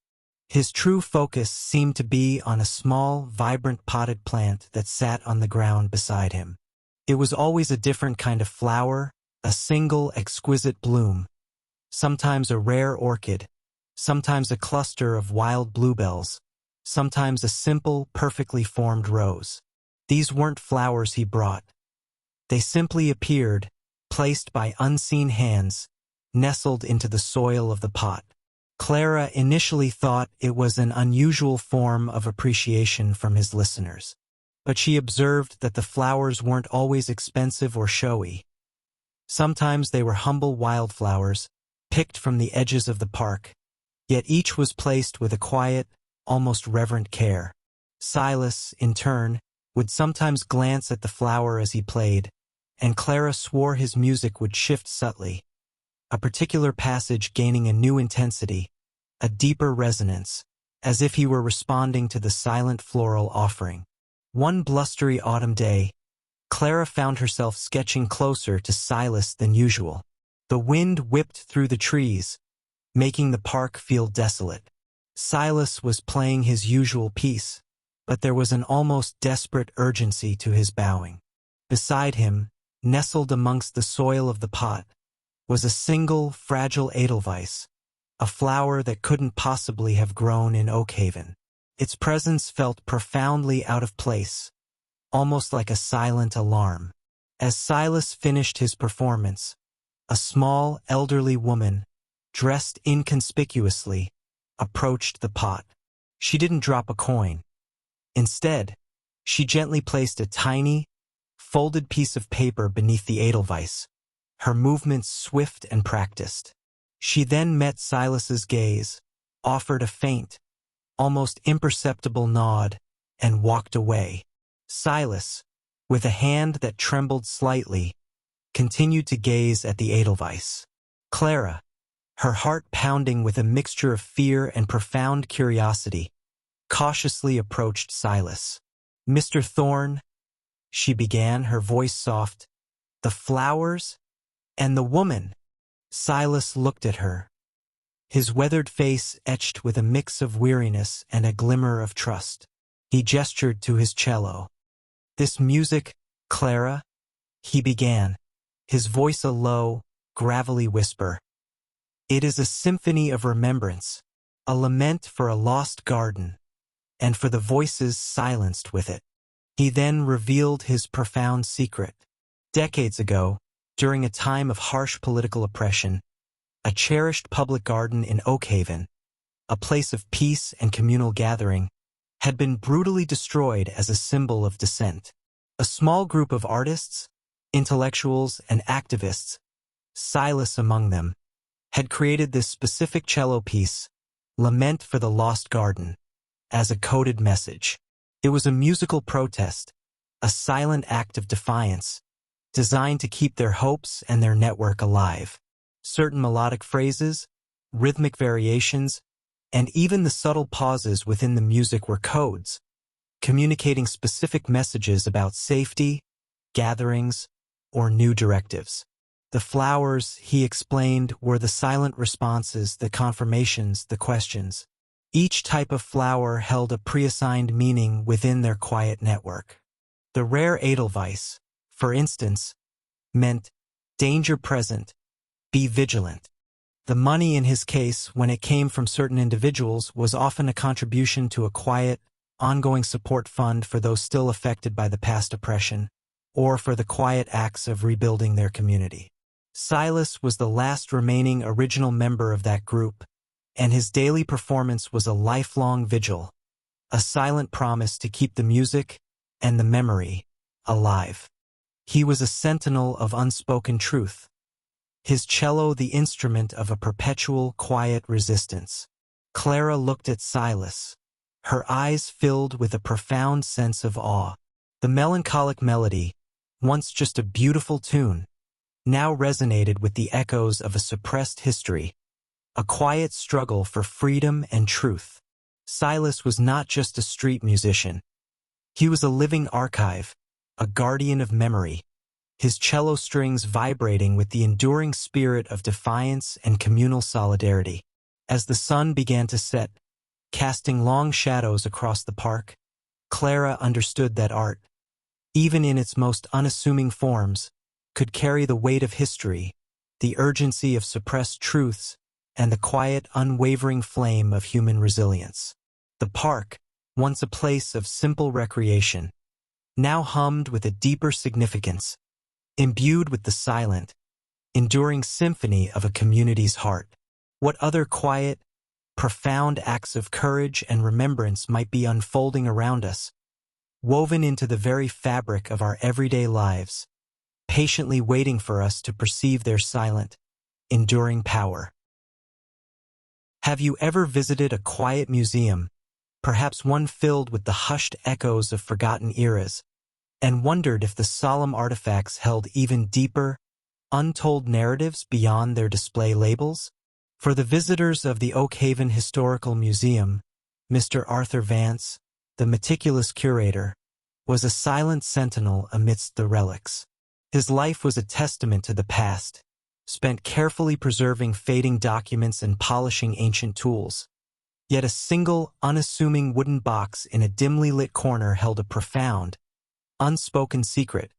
His true focus seemed to be on a small, vibrant potted plant that sat on the ground beside him. It was always a different kind of flower, a single exquisite bloom, sometimes a rare orchid, sometimes a cluster of wild bluebells, sometimes a simple, perfectly formed rose. These weren't flowers he brought. They simply appeared, placed by unseen hands, nestled into the soil of the pot. Clara initially thought it was an unusual form of appreciation from his listeners, but she observed that the flowers weren't always expensive or showy. Sometimes they were humble wildflowers, picked from the edges of the park, yet each was placed with a quiet, almost reverent care. Silas, in turn, would sometimes glance at the flower as he played, and Clara swore his music would shift subtly, a particular passage gaining a new intensity, a deeper resonance, as if he were responding to the silent floral offering. One blustery autumn day, Clara found herself sketching closer to Silas than usual. The wind whipped through the trees, making the park feel desolate. Silas was playing his usual piece, but there was an almost desperate urgency to his bowing. Beside him, nestled amongst the soil of the pot, was a single, fragile edelweiss, a flower that couldn't possibly have grown in Oak Haven. Its presence felt profoundly out of place, almost like a silent alarm. As Silas finished his performance, a small, elderly woman, dressed inconspicuously, approached the pot. She didn't drop a coin. Instead, she gently placed a tiny, folded piece of paper beneath the edelweiss, her movements swift and practiced. She then met Silas's gaze, offered a faint, almost imperceptible nod, and walked away. Silas, with a hand that trembled slightly, continued to gaze at the edelweiss. Clara, her heart pounding with a mixture of fear and profound curiosity, cautiously approached Silas. "Mr. Thorne," she began, her voice soft, "the flowers and the woman." Silas looked at her, his weathered face etched with a mix of weariness and a glimmer of trust. He gestured to his cello. "This music, Clara," he began, his voice a low, gravelly whisper. "It is a symphony of remembrance, a lament for a lost garden, and for the voices silenced with it." He then revealed his profound secret. Decades ago, during a time of harsh political oppression, a cherished public garden in Oakhaven, a place of peace and communal gathering, had been brutally destroyed as a symbol of dissent. A small group of artists, intellectuals, and activists, Silas among them, had created this specific cello piece, Lament for the Lost Garden, as a coded message. It was a musical protest, a silent act of defiance, designed to keep their hopes and their network alive. Certain melodic phrases, rhythmic variations, and even the subtle pauses within the music were codes, communicating specific messages about safety, gatherings, or new directives. The flowers, he explained, were the silent responses, the confirmations, the questions. Each type of flower held a preassigned meaning within their quiet network. The rare edelweiss, for instance, meant danger present, be vigilant. The money in his case, when it came from certain individuals, was often a contribution to a quiet, ongoing support fund for those still affected by the past oppression, or for the quiet acts of rebuilding their community. Silas was the last remaining original member of that group, and his daily performance was a lifelong vigil, a silent promise to keep the music and the memory alive. He was a sentinel of unspoken truth, his cello the instrument of a perpetual quiet resistance. Clara looked at Silas, her eyes filled with a profound sense of awe. The melancholic melody, once just a beautiful tune, now resonated with the echoes of a suppressed history, a quiet struggle for freedom and truth. Silas was not just a street musician. He was a living archive, a guardian of memory, his cello strings vibrating with the enduring spirit of defiance and communal solidarity. As the sun began to set, casting long shadows across the park, Clara understood that art, even in its most unassuming forms, could carry the weight of history, the urgency of suppressed truths, and the quiet, unwavering flame of human resilience. The park, once a place of simple recreation, now hummed with a deeper significance, imbued with the silent, enduring symphony of a community's heart. What other quiet, profound acts of courage and remembrance might be unfolding around us, woven into the very fabric of our everyday lives, patiently waiting for us to perceive their silent, enduring power. Have you ever visited a quiet museum, perhaps one filled with the hushed echoes of forgotten eras, and wondered if the solemn artifacts held even deeper, untold narratives beyond their display labels? For the visitors of the Oakhaven Historical Museum, Mr. Arthur Vance, the meticulous curator, was a silent sentinel amidst the relics. His life was a testament to the past, spent carefully preserving fading documents and polishing ancient tools. Yet a single, unassuming wooden box in a dimly lit corner held a profound, unspoken secret,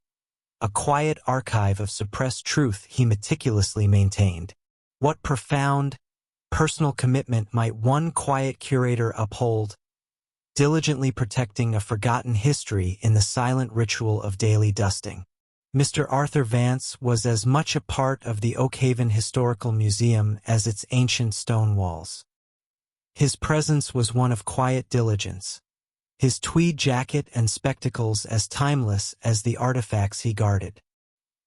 a quiet archive of suppressed truth he meticulously maintained. What profound, personal commitment might one quiet curator uphold, diligently protecting a forgotten history in the silent ritual of daily dusting? Mr. Arthur Vance was as much a part of the Oakhaven Historical Museum as its ancient stone walls. His presence was one of quiet diligence, his tweed jacket and spectacles as timeless as the artifacts he guarded.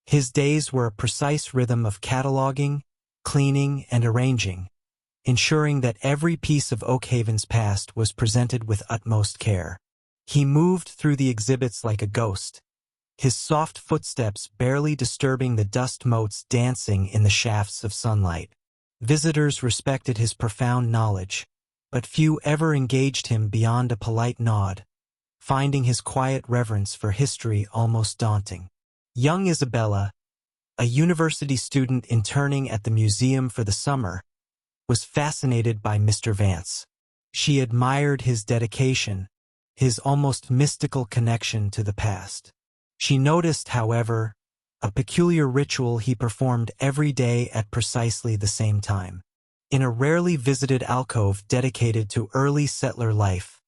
His days were a precise rhythm of cataloging, cleaning, and arranging, ensuring that every piece of Oakhaven's past was presented with utmost care. He moved through the exhibits like a ghost, his soft footsteps barely disturbing the dust motes dancing in the shafts of sunlight. Visitors respected his profound knowledge, but few ever engaged him beyond a polite nod, finding his quiet reverence for history almost daunting. Young Isabella, a university student interning at the museum for the summer, was fascinated by Mr. Vance. She admired his dedication, his almost mystical connection to the past. She noticed, however, a peculiar ritual he performed every day at precisely the same time. In a rarely visited alcove dedicated to early settler life,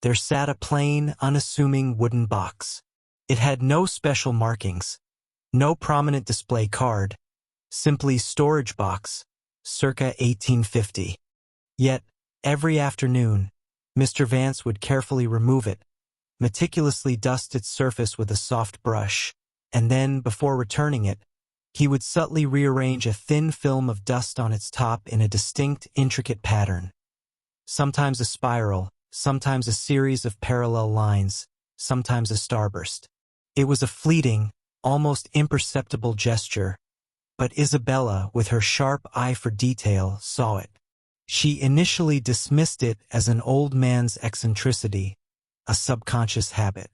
there sat a plain, unassuming wooden box. It had no special markings, no prominent display card, simply storage box, circa 1850. Yet, every afternoon, Mr. Vance would carefully remove it, meticulously dust its surface with a soft brush, and then, before returning it, he would subtly rearrange a thin film of dust on its top in a distinct, intricate pattern. Sometimes a spiral, sometimes a series of parallel lines, sometimes a starburst. It was a fleeting, almost imperceptible gesture, but Isabella, with her sharp eye for detail, saw it. She initially dismissed it as an old man's eccentricity, a subconscious habit.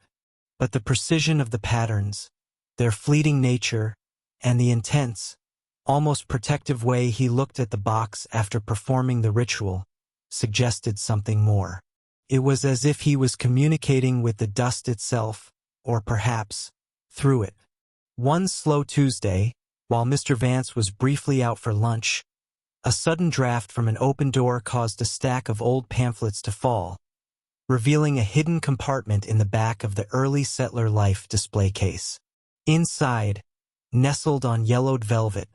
But the precision of the patterns, their fleeting nature, and the intense, almost protective way he looked at the box after performing the ritual suggested something more. It was as if he was communicating with the dust itself, or perhaps through it. One slow Tuesday, while Mr. Vance was briefly out for lunch, a sudden draft from an open door caused a stack of old pamphlets to fall, revealing a hidden compartment in the back of the early settler life display case. Inside, nestled on yellowed velvet,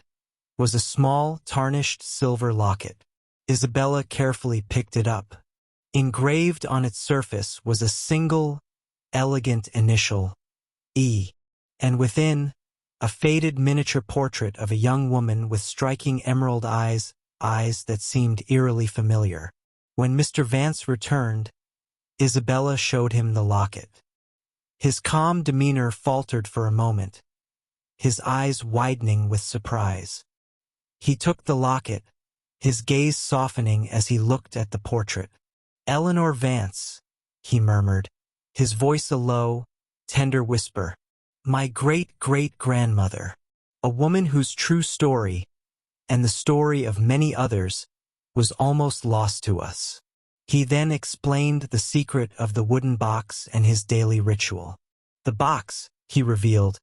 was a small, tarnished silver locket. Isabella carefully picked it up. Engraved on its surface was a single, elegant initial, E, and within, a faded miniature portrait of a young woman with striking emerald eyes that seemed eerily familiar. When Mr. Vance returned, Isabella showed him the locket. His calm demeanor faltered for a moment, his eyes widening with surprise. He took the locket, his gaze softening as he looked at the portrait. "Eleanor Vance," he murmured, his voice a low, tender whisper. "My great-great-grandmother, a woman whose true story, and the story of many others, was almost lost to us." He then explained the secret of the wooden box and his daily ritual. The box, he revealed,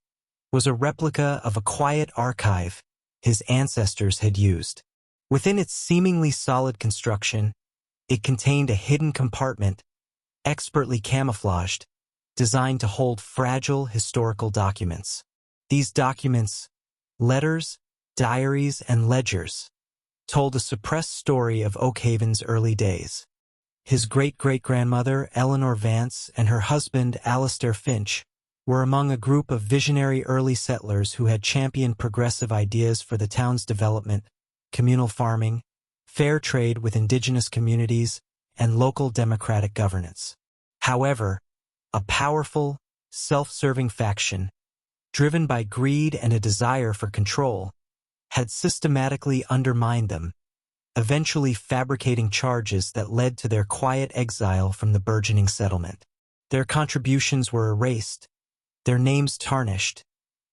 was a replica of a quiet archive his ancestors had used. Within its seemingly solid construction, it contained a hidden compartment, expertly camouflaged, designed to hold fragile historical documents. These documents, letters, diaries, and ledgers, told a suppressed story of Oakhaven's early days. His great-great-grandmother, Eleanor Vance, and her husband, Alistair Finch, were among a group of visionary early settlers who had championed progressive ideas for the town's development, communal farming, fair trade with indigenous communities, and local democratic governance. However, a powerful, self-serving faction, driven by greed and a desire for control, had systematically undermined them, eventually fabricating charges that led to their quiet exile from the burgeoning settlement. Their contributions were erased, their names tarnished,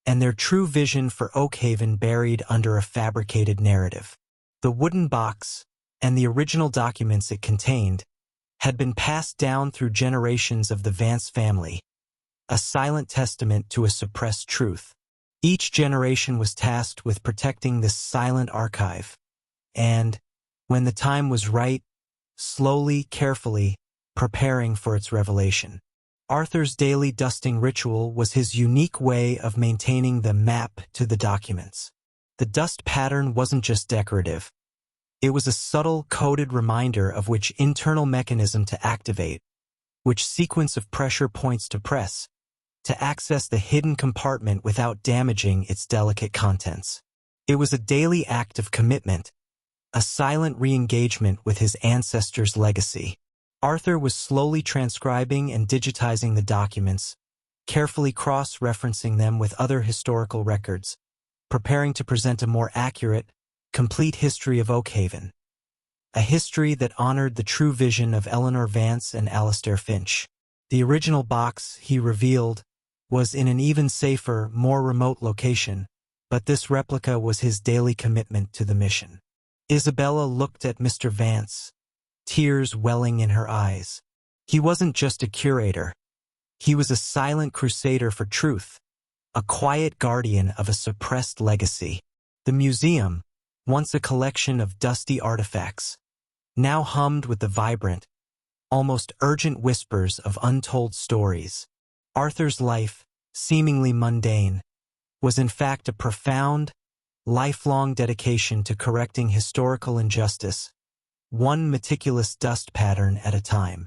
and their true vision for Oakhaven buried under a fabricated narrative. The wooden box, and the original documents it contained, had been passed down through generations of the Vance family, a silent testament to a suppressed truth. Each generation was tasked with protecting this silent archive, and, when the time was right, slowly, carefully, preparing for its revelation. Arthur's daily dusting ritual was his unique way of maintaining the map to the documents. The dust pattern wasn't just decorative. It was a subtle, coded reminder of which internal mechanism to activate, which sequence of pressure points to press, to access the hidden compartment without damaging its delicate contents. It was a daily act of commitment, a silent re-engagement with his ancestors' legacy. Arthur was slowly transcribing and digitizing the documents, carefully cross-referencing them with other historical records, preparing to present a more accurate, complete history of Oakhaven. A history that honored the true vision of Eleanor Vance and Alastair Finch. The original box, he revealed, was in an even safer, more remote location, but this replica was his daily commitment to the mission. Isabella looked at Mr. Vance, tears welling in her eyes. He wasn't just a curator. He was a silent crusader for truth, a quiet guardian of a suppressed legacy. The museum, once a collection of dusty artifacts, now hummed with the vibrant, almost urgent whispers of untold stories. Arthur's life, seemingly mundane, was in fact a profound, lifelong dedication to correcting historical injustice, one meticulous dust pattern at a time.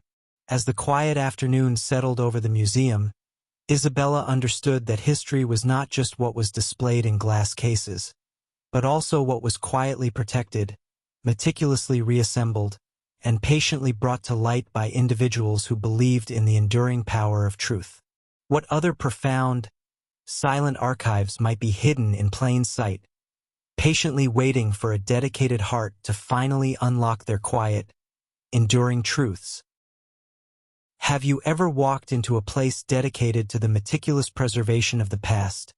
As the quiet afternoon settled over the museum, Isabella understood that history was not just what was displayed in glass cases, but also what was quietly protected, meticulously reassembled, and patiently brought to light by individuals who believed in the enduring power of truth. What other profound, silent archives might be hidden in plain sight, patiently waiting for a dedicated heart to finally unlock their quiet, enduring truths? Have you ever walked into a place dedicated to the meticulous preservation of the past,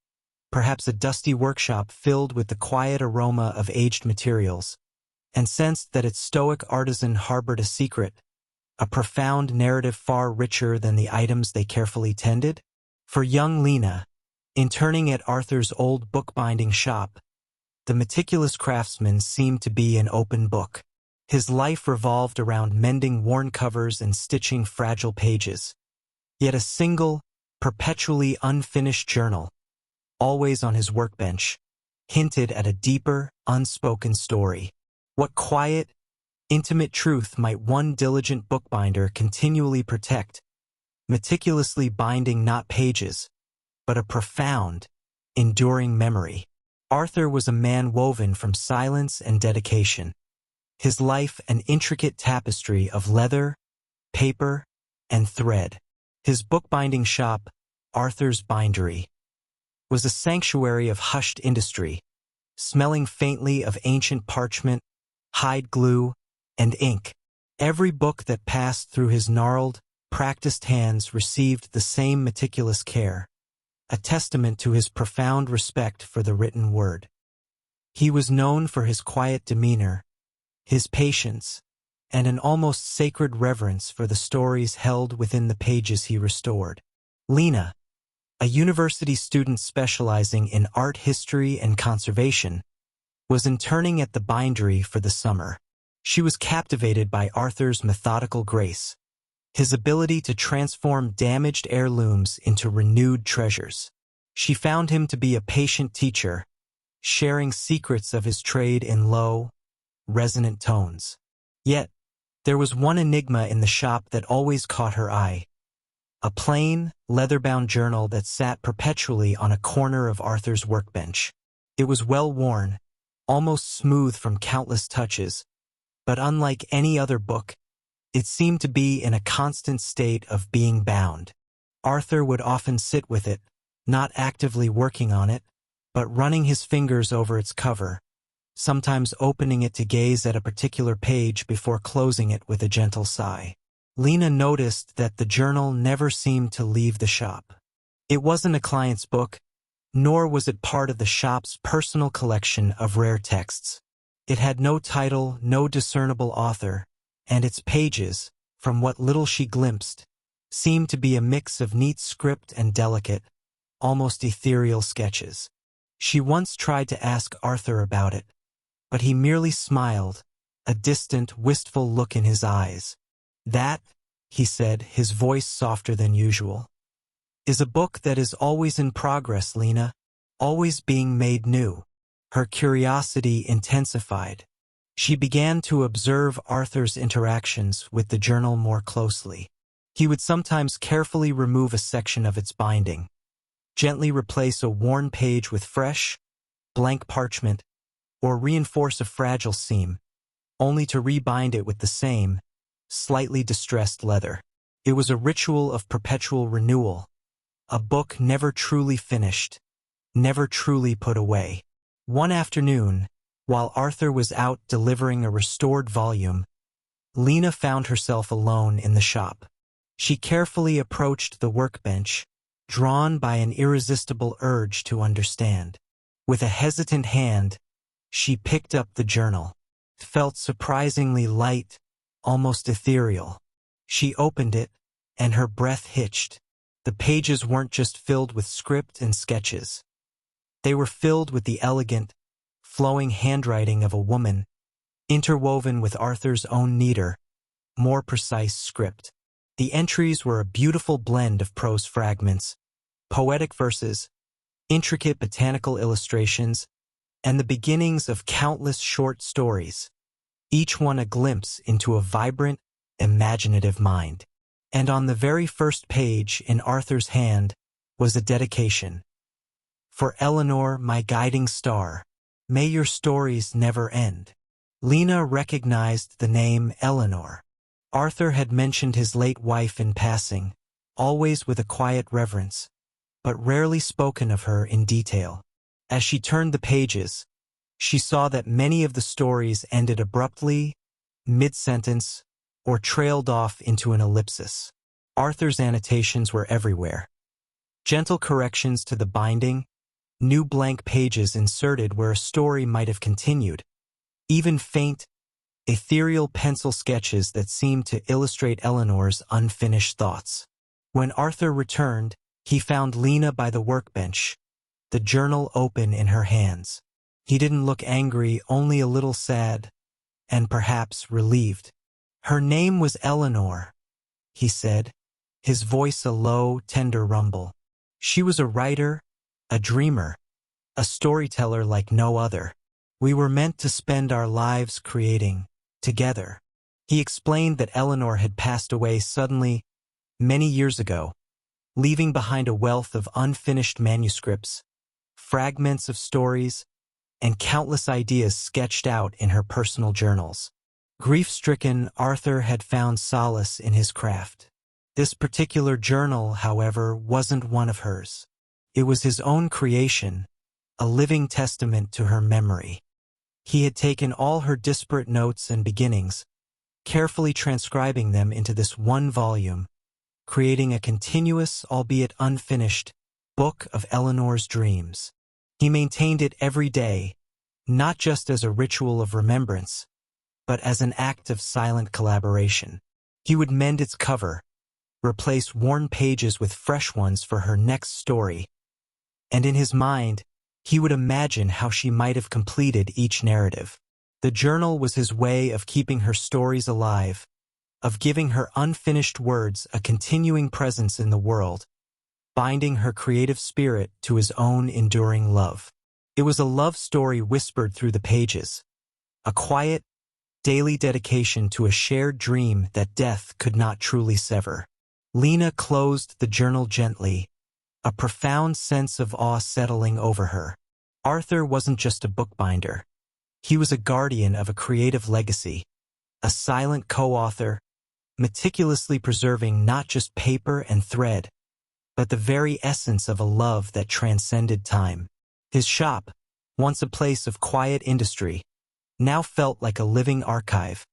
perhaps a dusty workshop filled with the quiet aroma of aged materials, and sensed that its stoic artisan harbored a secret, a profound narrative far richer than the items they carefully tended? For young Lena, interning at Arthur's old bookbinding shop, the meticulous craftsman seemed to be an open book. His life revolved around mending worn covers and stitching fragile pages. Yet a single, perpetually unfinished journal, always on his workbench, hinted at a deeper, unspoken story. What quiet, intimate truth might one diligent bookbinder continually protect, meticulously binding not pages, but a profound, enduring memory? Arthur was a man woven from silence and dedication. His life an intricate tapestry of leather, paper, and thread. His bookbinding shop, Arthur's Bindery, was a sanctuary of hushed industry, smelling faintly of ancient parchment, hide glue, and ink. Every book that passed through his gnarled, practiced hands received the same meticulous care, a testament to his profound respect for the written word. He was known for his quiet demeanor, his patience, and an almost sacred reverence for the stories held within the pages he restored. Lena, a university student specializing in art history and conservation, was interning at the bindery for the summer. She was captivated by Arthur's methodical grace, his ability to transform damaged heirlooms into renewed treasures. She found him to be a patient teacher, sharing secrets of his trade in low, resonant tones. Yet, there was one enigma in the shop that always caught her eye. A plain, leather-bound journal that sat perpetually on a corner of Arthur's workbench. It was well-worn, almost smooth from countless touches, but unlike any other book, it seemed to be in a constant state of being bound. Arthur would often sit with it, not actively working on it, but running his fingers over its cover, sometimes opening it to gaze at a particular page before closing it with a gentle sigh. Lena noticed that the journal never seemed to leave the shop. It wasn't a client's book, nor was it part of the shop's personal collection of rare texts. It had no title, no discernible author, and its pages, from what little she glimpsed, seemed to be a mix of neat script and delicate, almost ethereal sketches. She once tried to ask Arthur about it, but he merely smiled, a distant, wistful look in his eyes. "That," he said, his voice softer than usual, "is a book that is always in progress, Lena, always being made new." Her curiosity intensified. She began to observe Arthur's interactions with the journal more closely. He would sometimes carefully remove a section of its binding, gently replace a worn page with fresh, blank parchment, or reinforce a fragile seam, only to rebind it with the same, slightly distressed leather. It was a ritual of perpetual renewal, a book never truly finished, never truly put away. One afternoon, while Arthur was out delivering a restored volume, Lena found herself alone in the shop. She carefully approached the workbench, drawn by an irresistible urge to understand. With a hesitant hand, she picked up the journal. It felt surprisingly light, almost ethereal. She opened it, and her breath hitched. The pages weren't just filled with script and sketches. They were filled with the elegant, flowing handwriting of a woman, interwoven with Arthur's own neater, more precise script. The entries were a beautiful blend of prose fragments, poetic verses, intricate botanical illustrations, and the beginnings of countless short stories, each one a glimpse into a vibrant, imaginative mind. And on the very first page in Arthur's hand was a dedication. For Eleanor, my guiding star, may your stories never end. Lena recognized the name Eleanor. Arthur had mentioned his late wife in passing, always with a quiet reverence, but rarely spoken of her in detail. As she turned the pages, she saw that many of the stories ended abruptly, mid-sentence, or trailed off into an ellipsis. Arthur's annotations were everywhere. Gentle corrections to the binding, new blank pages inserted where a story might have continued, even faint, ethereal pencil sketches that seemed to illustrate Eleanor's unfinished thoughts. When Arthur returned, he found Lena by the workbench, the journal open in her hands. He didn't look angry, only a little sad, and perhaps relieved. Her name was Eleanor, he said, his voice a low, tender rumble. She was a writer, a dreamer, a storyteller like no other. We were meant to spend our lives creating, together. He explained that Eleanor had passed away suddenly, many years ago, leaving behind a wealth of unfinished manuscripts, fragments of stories, and countless ideas sketched out in her personal journals. Grief-stricken, Arthur had found solace in his craft. This particular journal, however, wasn't one of hers. It was his own creation, a living testament to her memory. He had taken all her disparate notes and beginnings, carefully transcribing them into this one volume, creating a continuous, albeit unfinished, book of Eleanor's dreams. He maintained it every day, not just as a ritual of remembrance, but as an act of silent collaboration. He would mend its cover, replace worn pages with fresh ones for her next story, and in his mind, he would imagine how she might have completed each narrative. The journal was his way of keeping her stories alive, of giving her unfinished words a continuing presence in the world, binding her creative spirit to his own enduring love. It was a love story whispered through the pages, a quiet, daily dedication to a shared dream that death could not truly sever. Lena closed the journal gently, a profound sense of awe settling over her. Arthur wasn't just a bookbinder. He was a guardian of a creative legacy, a silent co-author, meticulously preserving not just paper and thread, but the very essence of a love that transcended time. His shop, once a place of quiet industry, now felt like a living archive,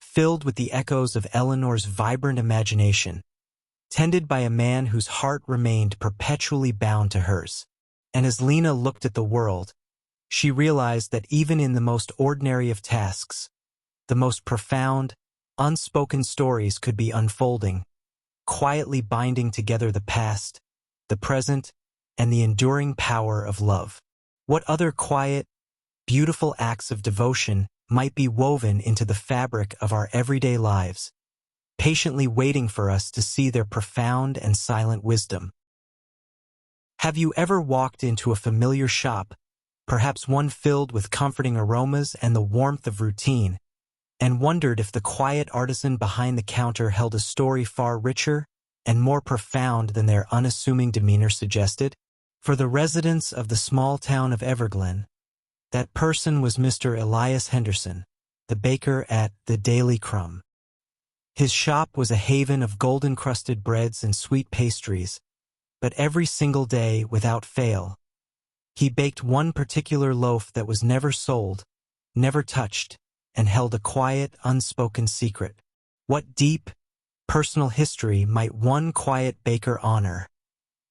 filled with the echoes of Eleanor's vibrant imagination, tended by a man whose heart remained perpetually bound to hers. And as Lena looked at the world, she realized that even in the most ordinary of tasks, the most profound, unspoken stories could be unfolding, quietly binding together the past, the present, and the enduring power of love. What other quiet, beautiful acts of devotion might be woven into the fabric of our everyday lives, patiently waiting for us to see their profound and silent wisdom? Have you ever walked into a familiar shop, perhaps one filled with comforting aromas and the warmth of routine, and wondered if the quiet artisan behind the counter held a story far richer and more profound than their unassuming demeanor suggested. For the residents of the small town of Everglen, that person was Mr. Elias Henderson, the baker at the Daily Crumb. His shop was a haven of golden-crusted breads and sweet pastries, but every single day, without fail, he baked one particular loaf that was never sold, never touched, and held a quiet, unspoken secret. What deep, personal history might one quiet baker honor,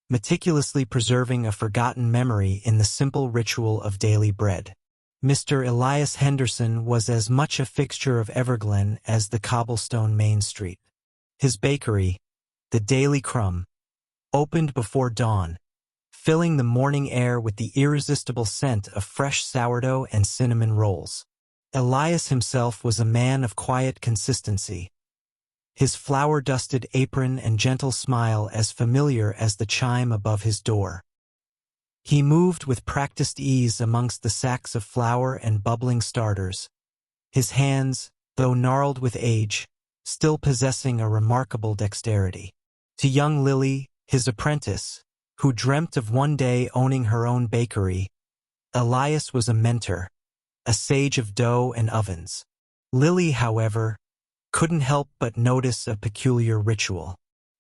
meticulously preserving a forgotten memory in the simple ritual of daily bread? Mr. Elias Henderson was as much a fixture of Everglen as the cobblestone Main Street. His bakery, the Daily Crumb, opened before dawn, filling the morning air with the irresistible scent of fresh sourdough and cinnamon rolls. Elias himself was a man of quiet consistency, his flour-dusted apron and gentle smile as familiar as the chime above his door. He moved with practiced ease amongst the sacks of flour and bubbling starters, his hands, though gnarled with age, still possessing a remarkable dexterity. To young Lily, his apprentice, who dreamt of one day owning her own bakery, Elias was a mentor, a sage of dough and ovens. Lily, however, couldn't help but notice a peculiar ritual.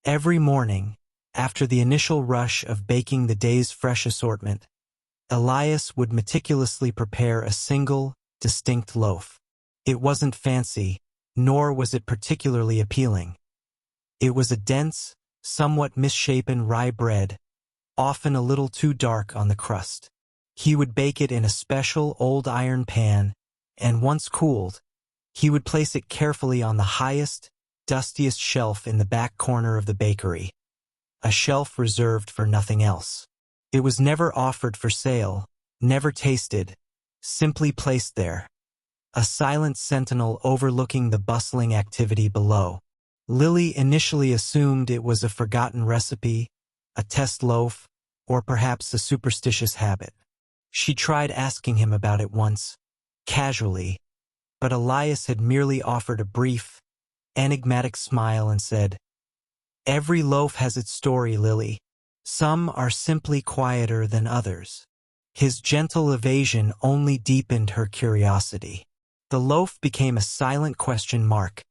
Every morning, after the initial rush of baking the day's fresh assortment, Elias would meticulously prepare a single, distinct loaf. It wasn't fancy, nor was it particularly appealing. It was a dense, somewhat misshapen rye bread, often a little too dark on the crust. He would bake it in a special old iron pan, and once cooled, he would place it carefully on the highest, dustiest shelf in the back corner of the bakery, a shelf reserved for nothing else. It was never offered for sale, never tasted, simply placed there, a silent sentinel overlooking the bustling activity below. Lily initially assumed it was a forgotten recipe, a test loaf, or perhaps a superstitious habit. She tried asking him about it once, casually, but Elias had merely offered a brief, enigmatic smile and said, "Every loaf has its story, Lily. Some are simply quieter than others." His gentle evasion only deepened her curiosity. The loaf became a silent question mark,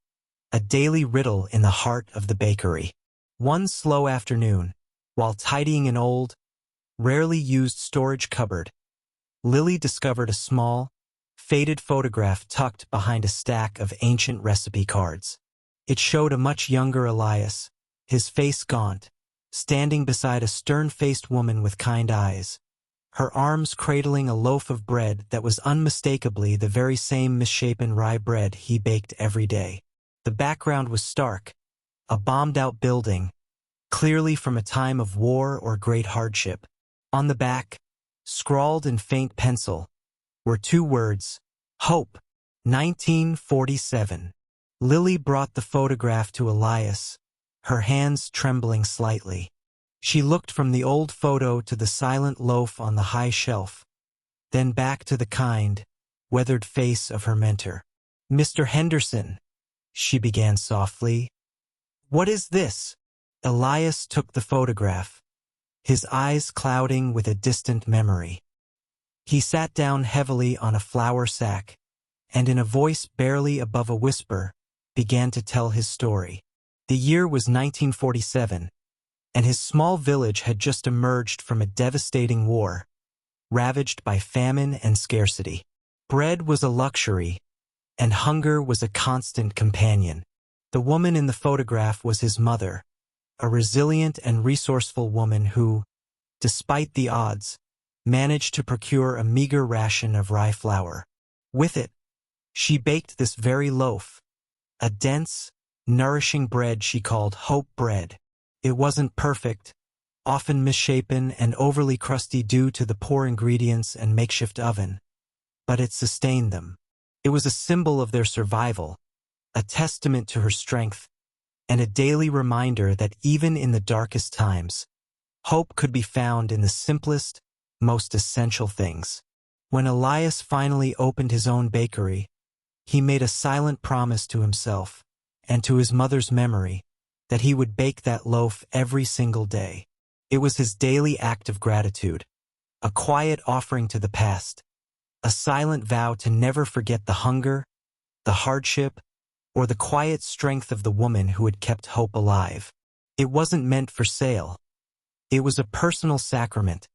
a daily riddle in the heart of the bakery. One slow afternoon, while tidying an old, rarely used storage cupboard, Lily discovered a small, faded photograph tucked behind a stack of ancient recipe cards. It showed a much younger Elias, his face gaunt, standing beside a stern-faced woman with kind eyes, her arms cradling a loaf of bread that was unmistakably the very same misshapen rye bread he baked every day. The background was stark, a bombed-out building, clearly from a time of war or great hardship. On the back, scrawled in faint pencil, were two words, "Hope, 1947. Lily brought the photograph to Elias, her hands trembling slightly. She looked from the old photo to the silent loaf on the high shelf, then back to the kind, weathered face of her mentor. "Mr. Henderson," she began softly. "What is this?" Elias took the photograph, his eyes clouding with a distant memory. He sat down heavily on a flour sack, and in a voice barely above a whisper, began to tell his story. The year was 1947, and his small village had just emerged from a devastating war, ravaged by famine and scarcity. Bread was a luxury, and hunger was a constant companion. The woman in the photograph was his mother, a resilient and resourceful woman who, despite the odds, managed to procure a meager ration of rye flour. With it, she baked this very loaf, a dense, nourishing bread she called hope bread. It wasn't perfect, often misshapen and overly crusty due to the poor ingredients and makeshift oven, but it sustained them. It was a symbol of their survival, a testament to her strength, and a daily reminder that even in the darkest times, hope could be found in the simplest, most essential things. When Elias finally opened his own bakery, He made a silent promise to himself, and to his mother's memory, that he would bake that loaf every single day. It was his daily act of gratitude, a quiet offering to the past, a silent vow to never forget the hunger, the hardship, or the quiet strength of the woman who had kept hope alive. It wasn't meant for sale. It was a personal sacrament,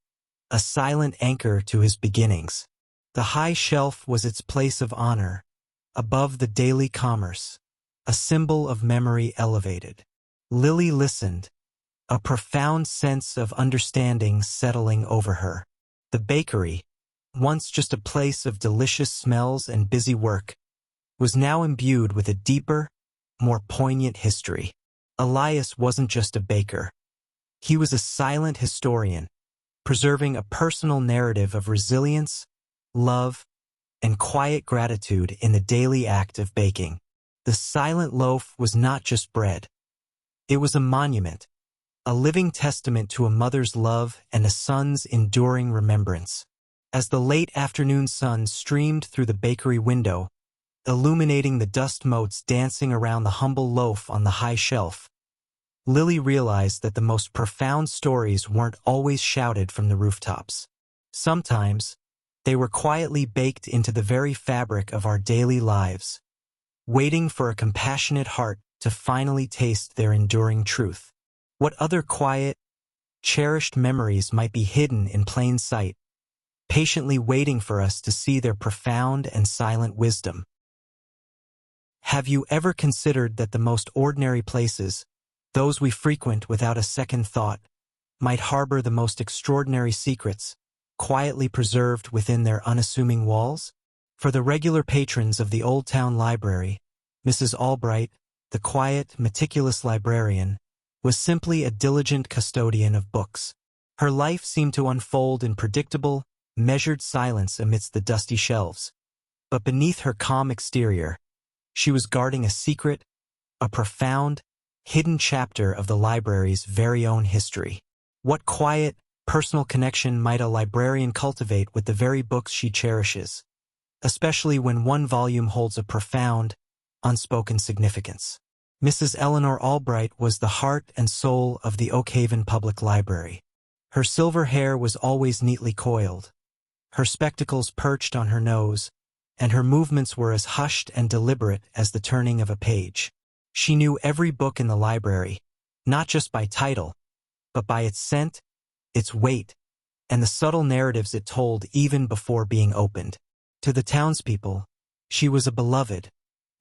a silent anchor to his beginnings. The high shelf was its place of honor, above the daily commerce, a symbol of memory elevated. Lily listened, a profound sense of understanding settling over her. The bakery, once just a place of delicious smells and busy work, was now imbued with a deeper, more poignant history. Elias wasn't just a baker. He was a silent historian, preserving a personal narrative of resilience, love, and quiet gratitude in the daily act of baking. The silent loaf was not just bread. It was a monument, a living testament to a mother's love and a son's enduring remembrance. As the late afternoon sun streamed through the bakery window, illuminating the dust motes dancing around the humble loaf on the high shelf, Lily realized that the most profound stories weren't always shouted from the rooftops. Sometimes, they were quietly baked into the very fabric of our daily lives, waiting for a compassionate heart to finally taste their enduring truth. What other quiet, cherished memories might be hidden in plain sight, patiently waiting for us to see their profound and silent wisdom? Have you ever considered that the most ordinary places, those we frequent without a second thought, might harbor the most extraordinary secrets, quietly preserved within their unassuming walls? For the regular patrons of the Old Town Library, Mrs. Albright, the quiet, meticulous librarian, was simply a diligent custodian of books. Her life seemed to unfold in predictable, measured silence amidst the dusty shelves. But beneath her calm exterior, she was guarding a secret, a profound, hidden chapter of the library's very own history. What quiet, personal connection might a librarian cultivate with the very books she cherishes, especially when one volume holds a profound, unspoken significance? Mrs. Eleanor Albright was the heart and soul of the Oakhaven Public Library. Her silver hair was always neatly coiled, her spectacles perched on her nose, and her movements were as hushed and deliberate as the turning of a page. She knew every book in the library, not just by title, but by its scent, its weight, and the subtle narratives it told even before being opened. To the townspeople, she was a beloved,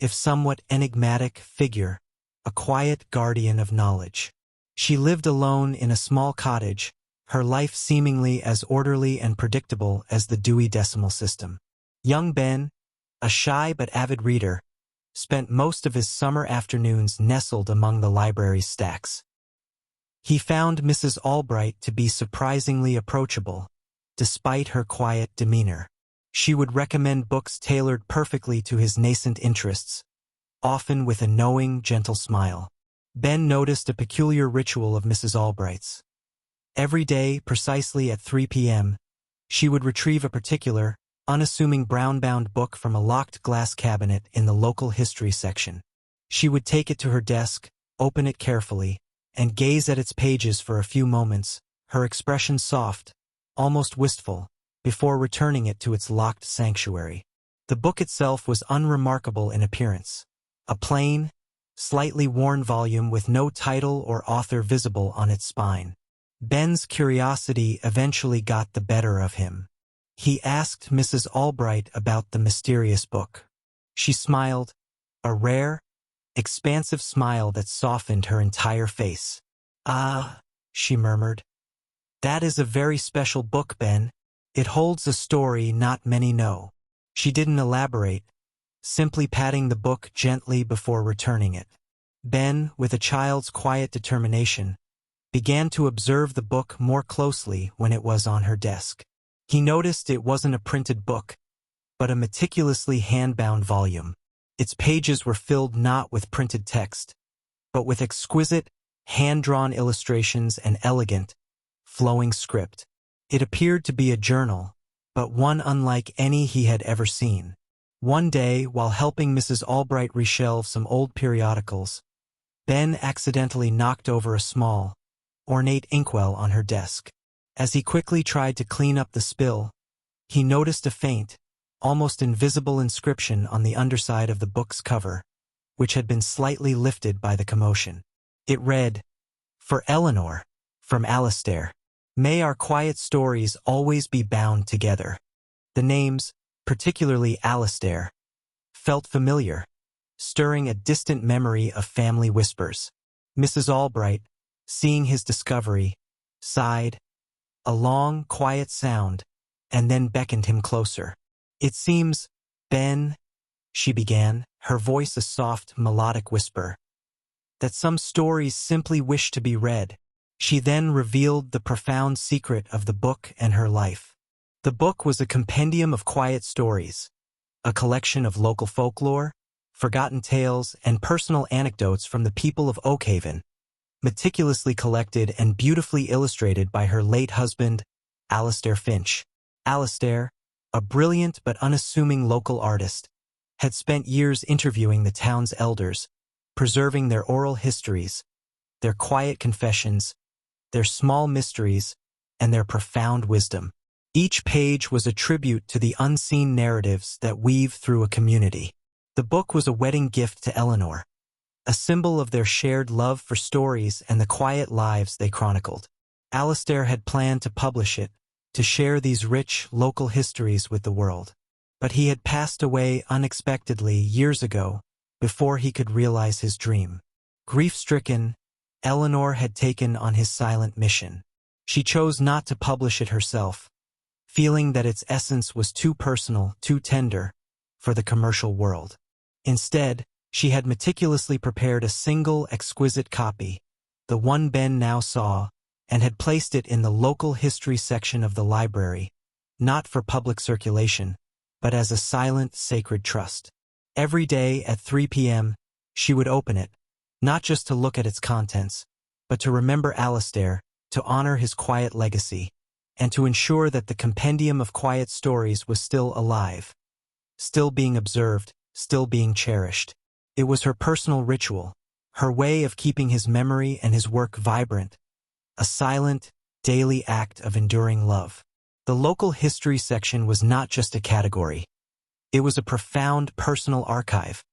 if somewhat enigmatic, figure, a quiet guardian of knowledge. She lived alone in a small cottage, her life seemingly as orderly and predictable as the Dewey Decimal System. Young Ben, a shy but avid reader, spent most of his summer afternoons nestled among the library's stacks. He found Mrs. Albright to be surprisingly approachable, despite her quiet demeanor. She would recommend books tailored perfectly to his nascent interests, often with a knowing, gentle smile. Ben noticed a peculiar ritual of Mrs. Albright's. Every day, precisely at 3 p.m., she would retrieve a particular, unassuming brown-bound book from a locked glass cabinet in the local history section. She would take it to her desk, open it carefully, and gaze at its pages for a few moments, her expression soft, almost wistful, before returning it to its locked sanctuary. The book itself was unremarkable in appearance, a plain, slightly worn volume with no title or author visible on its spine. Ben's curiosity eventually got the better of him. He asked Mrs. Albright about the mysterious book. She smiled, a rare, expansive smile that softened her entire face. "Ah," she murmured. "That is a very special book, Ben. It holds a story not many know." She didn't elaborate, simply patting the book gently before returning it. Ben, with a child's quiet determination, began to observe the book more closely when it was on her desk. He noticed it wasn't a printed book, but a meticulously hand-bound volume. Its pages were filled not with printed text, but with exquisite, hand-drawn illustrations and elegant, flowing script. It appeared to be a journal, but one unlike any he had ever seen. One day, while helping Mrs. Albright reshelve some old periodicals, Ben accidentally knocked over a small, ornate inkwell on her desk. As he quickly tried to clean up the spill, he noticed a faint, almost invisible inscription on the underside of the book's cover, which had been slightly lifted by the commotion. It read, "For Eleanor, from Alastair. May our quiet stories always be bound together." The names, particularly Alastair, felt familiar, stirring a distant memory of family whispers. Mrs. Albright, seeing his discovery, sighed, a long, quiet sound, and then beckoned him closer. "It seems, Ben," she began, her voice a soft, melodic whisper, "that some stories simply wish to be read." She then revealed the profound secret of the book and her life. The book was a compendium of quiet stories, a collection of local folklore, forgotten tales, and personal anecdotes from the people of Oakhaven, meticulously collected and beautifully illustrated by her late husband, Alastair Finch. Alastair, a brilliant but unassuming local artist, had spent years interviewing the town's elders, preserving their oral histories, their quiet confessions, their small mysteries, and their profound wisdom. Each page was a tribute to the unseen narratives that weave through a community. The book was a wedding gift to Eleanor, a symbol of their shared love for stories and the quiet lives they chronicled. Alastair had planned to publish it, to share these rich, local histories with the world. But he had passed away unexpectedly years ago, before he could realize his dream. Grief-stricken, Eleanor had taken on his silent mission. She chose not to publish it herself, feeling that its essence was too personal, too tender, for the commercial world. Instead, she had meticulously prepared a single exquisite copy, the one Ben now saw, and had placed it in the local history section of the library, not for public circulation, but as a silent, sacred trust. Every day at 3 p.m., she would open it, not just to look at its contents, but to remember Alastair, to honor his quiet legacy, and to ensure that the compendium of quiet stories was still alive, still being observed, still being cherished. It was her personal ritual, her way of keeping his memory and his work vibrant, a silent, daily act of enduring love. The local history section was not just a category. It was a profound personal archive,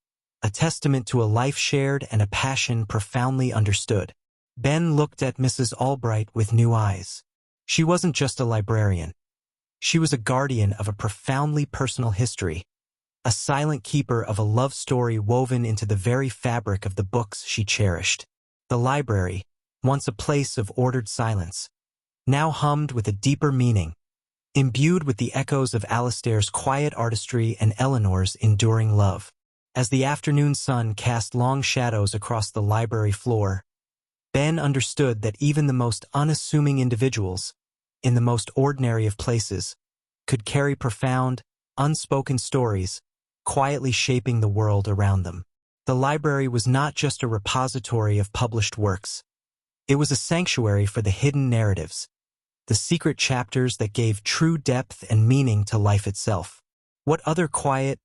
a testament to a life shared and a passion profoundly understood. Ben looked at Mrs. Albright with new eyes. She wasn't just a librarian. She was a guardian of a profoundly personal history, a silent keeper of a love story woven into the very fabric of the books she cherished. The library, once a place of ordered silence, now hummed with a deeper meaning, imbued with the echoes of Alastair's quiet artistry and Eleanor's enduring love. As the afternoon sun cast long shadows across the library floor, Ben understood that even the most unassuming individuals, in the most ordinary of places, could carry profound, unspoken stories, quietly shaping the world around them. The library was not just a repository of published works. It was a sanctuary for the hidden narratives, the secret chapters that gave true depth and meaning to life itself. What other quiet,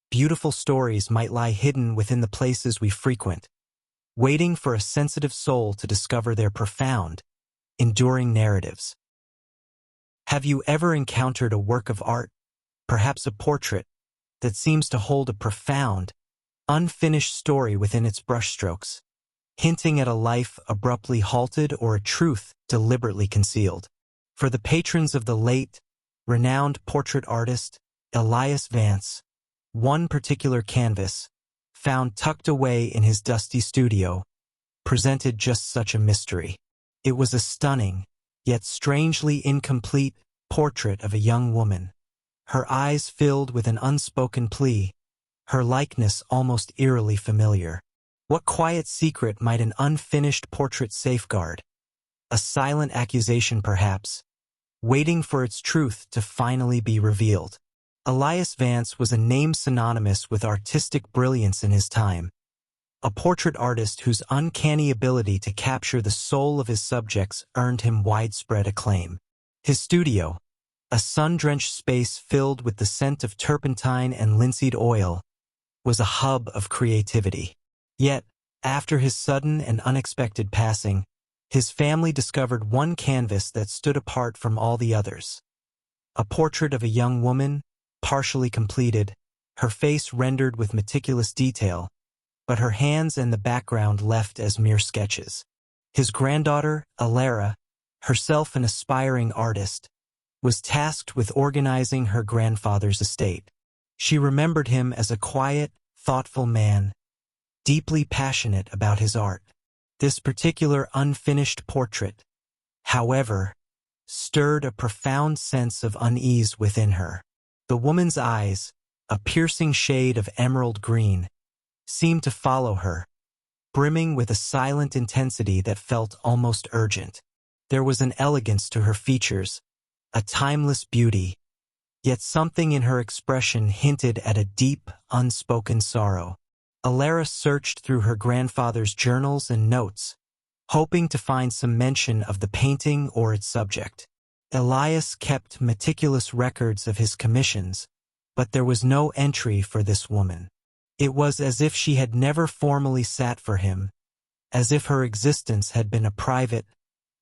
beautiful stories might lie hidden within the places we frequent, waiting for a sensitive soul to discover their profound, enduring narratives? Have you ever encountered a work of art, perhaps a portrait, that seems to hold a profound, unfinished story within its brushstrokes, hinting at a life abruptly halted or a truth deliberately concealed? For the patrons of the late, renowned portrait artist, Elias Vance, one particular canvas, found tucked away in his dusty studio, presented just such a mystery. It was a stunning, yet strangely incomplete, portrait of a young woman, her eyes filled with an unspoken plea, her likeness almost eerily familiar. What quiet secret might an unfinished portrait safeguard? A silent accusation, perhaps, waiting for its truth to finally be revealed. Elias Vance was a name synonymous with artistic brilliance in his time, a portrait artist whose uncanny ability to capture the soul of his subjects earned him widespread acclaim. His studio, A sun-drenched space filled with the scent of turpentine and linseed oil was a hub of creativity. Yet, after his sudden and unexpected passing, his family discovered one canvas that stood apart from all the others. A portrait of a young woman, partially completed, her face rendered with meticulous detail, but her hands and the background left as mere sketches. His granddaughter, Alara, herself an aspiring artist, was tasked with organizing her grandfather's estate. She remembered him as a quiet, thoughtful man, deeply passionate about his art. This particular unfinished portrait, however, stirred a profound sense of unease within her. The woman's eyes, a piercing shade of emerald green, seemed to follow her, brimming with a silent intensity that felt almost urgent. There was an elegance to her features, a timeless beauty, yet something in her expression hinted at a deep, unspoken sorrow. Alara searched through her grandfather's journals and notes, hoping to find some mention of the painting or its subject. Elias kept meticulous records of his commissions, but there was no entry for this woman. It was as if she had never formally sat for him, as if her existence had been a private,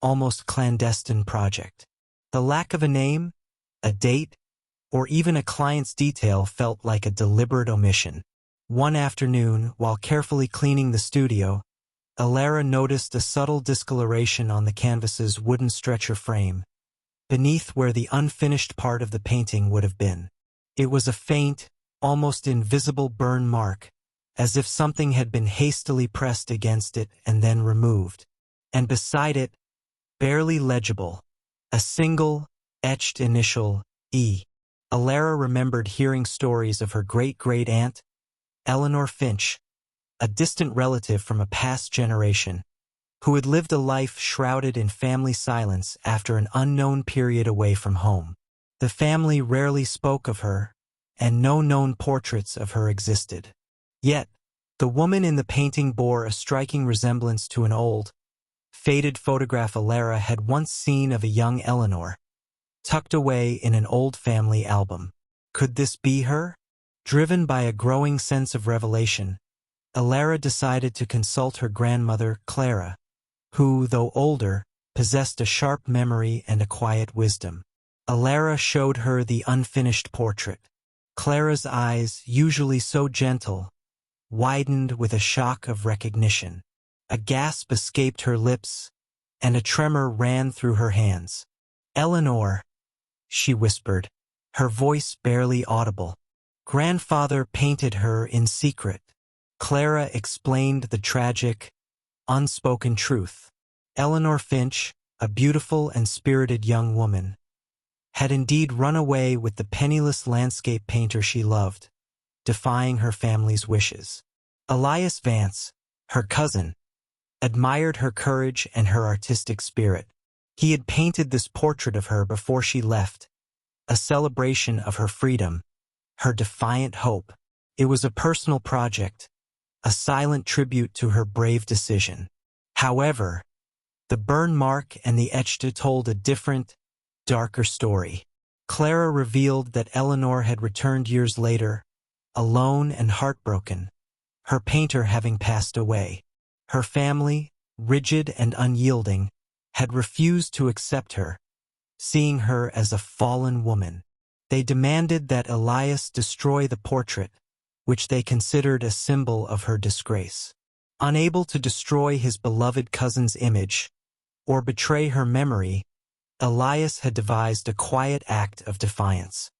almost clandestine project. The lack of a name, a date, or even a client's detail felt like a deliberate omission. One afternoon, while carefully cleaning the studio, Alara noticed a subtle discoloration on the canvas's wooden stretcher frame, beneath where the unfinished part of the painting would have been. It was a faint, almost invisible burn mark, as if something had been hastily pressed against it and then removed. And beside it, barely legible, a single, etched initial, E. Alara remembered hearing stories of her great-great-aunt, Eleanor Finch, a distant relative from a past generation, who had lived a life shrouded in family silence after an unknown period away from home. The family rarely spoke of her, and no known portraits of her existed. Yet, the woman in the painting bore a striking resemblance to an old, faded photograph Alara had once seen of a young Eleanor, tucked away in an old family album. Could this be her? Driven by a growing sense of revelation, Alara decided to consult her grandmother, Clara, who, though older, possessed a sharp memory and a quiet wisdom. Alara showed her the unfinished portrait. Clara's eyes, usually so gentle, widened with a shock of recognition. A gasp escaped her lips, and a tremor ran through her hands. "Eleanor," she whispered, her voice barely audible. "Grandfather painted her in secret." Clara explained the tragic, unspoken truth. Eleanor Finch, a beautiful and spirited young woman, had indeed run away with the penniless landscape painter she loved, defying her family's wishes. Elias Vance, her cousin, admired her courage and her artistic spirit. He had painted this portrait of her before she left, a celebration of her freedom, her defiant hope. It was a personal project, a silent tribute to her brave decision. However, the burn mark and the etchta told a different, darker story. Clara revealed that Eleanor had returned years later, alone and heartbroken, her painter having passed away. Her family, rigid and unyielding, had refused to accept her, seeing her as a fallen woman. They demanded that Elias destroy the portrait, which they considered a symbol of her disgrace. Unable to destroy his beloved cousin's image, or betray her memory, Elias had devised a quiet act of defiance.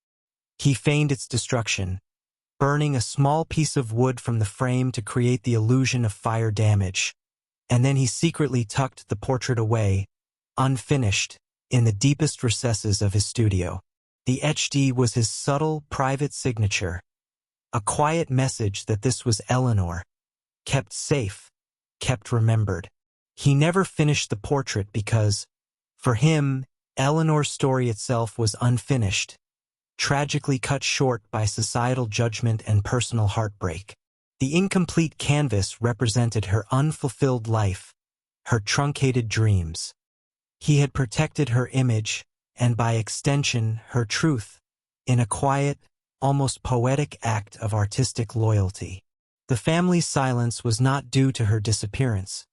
He feigned its destruction, burning a small piece of wood from the frame to create the illusion of fire damage, and then he secretly tucked the portrait away, unfinished, in the deepest recesses of his studio. The etchd was his subtle, private signature, a quiet message that this was Eleanor, kept safe, kept remembered. He never finished the portrait because, for him, Eleanor's story itself was unfinished, tragically cut short by societal judgment and personal heartbreak. The incomplete canvas represented her unfulfilled life, her truncated dreams. He had protected her image, and by extension, her truth, in a quiet, almost poetic act of artistic loyalty. The family's silence was not due to her disappearance,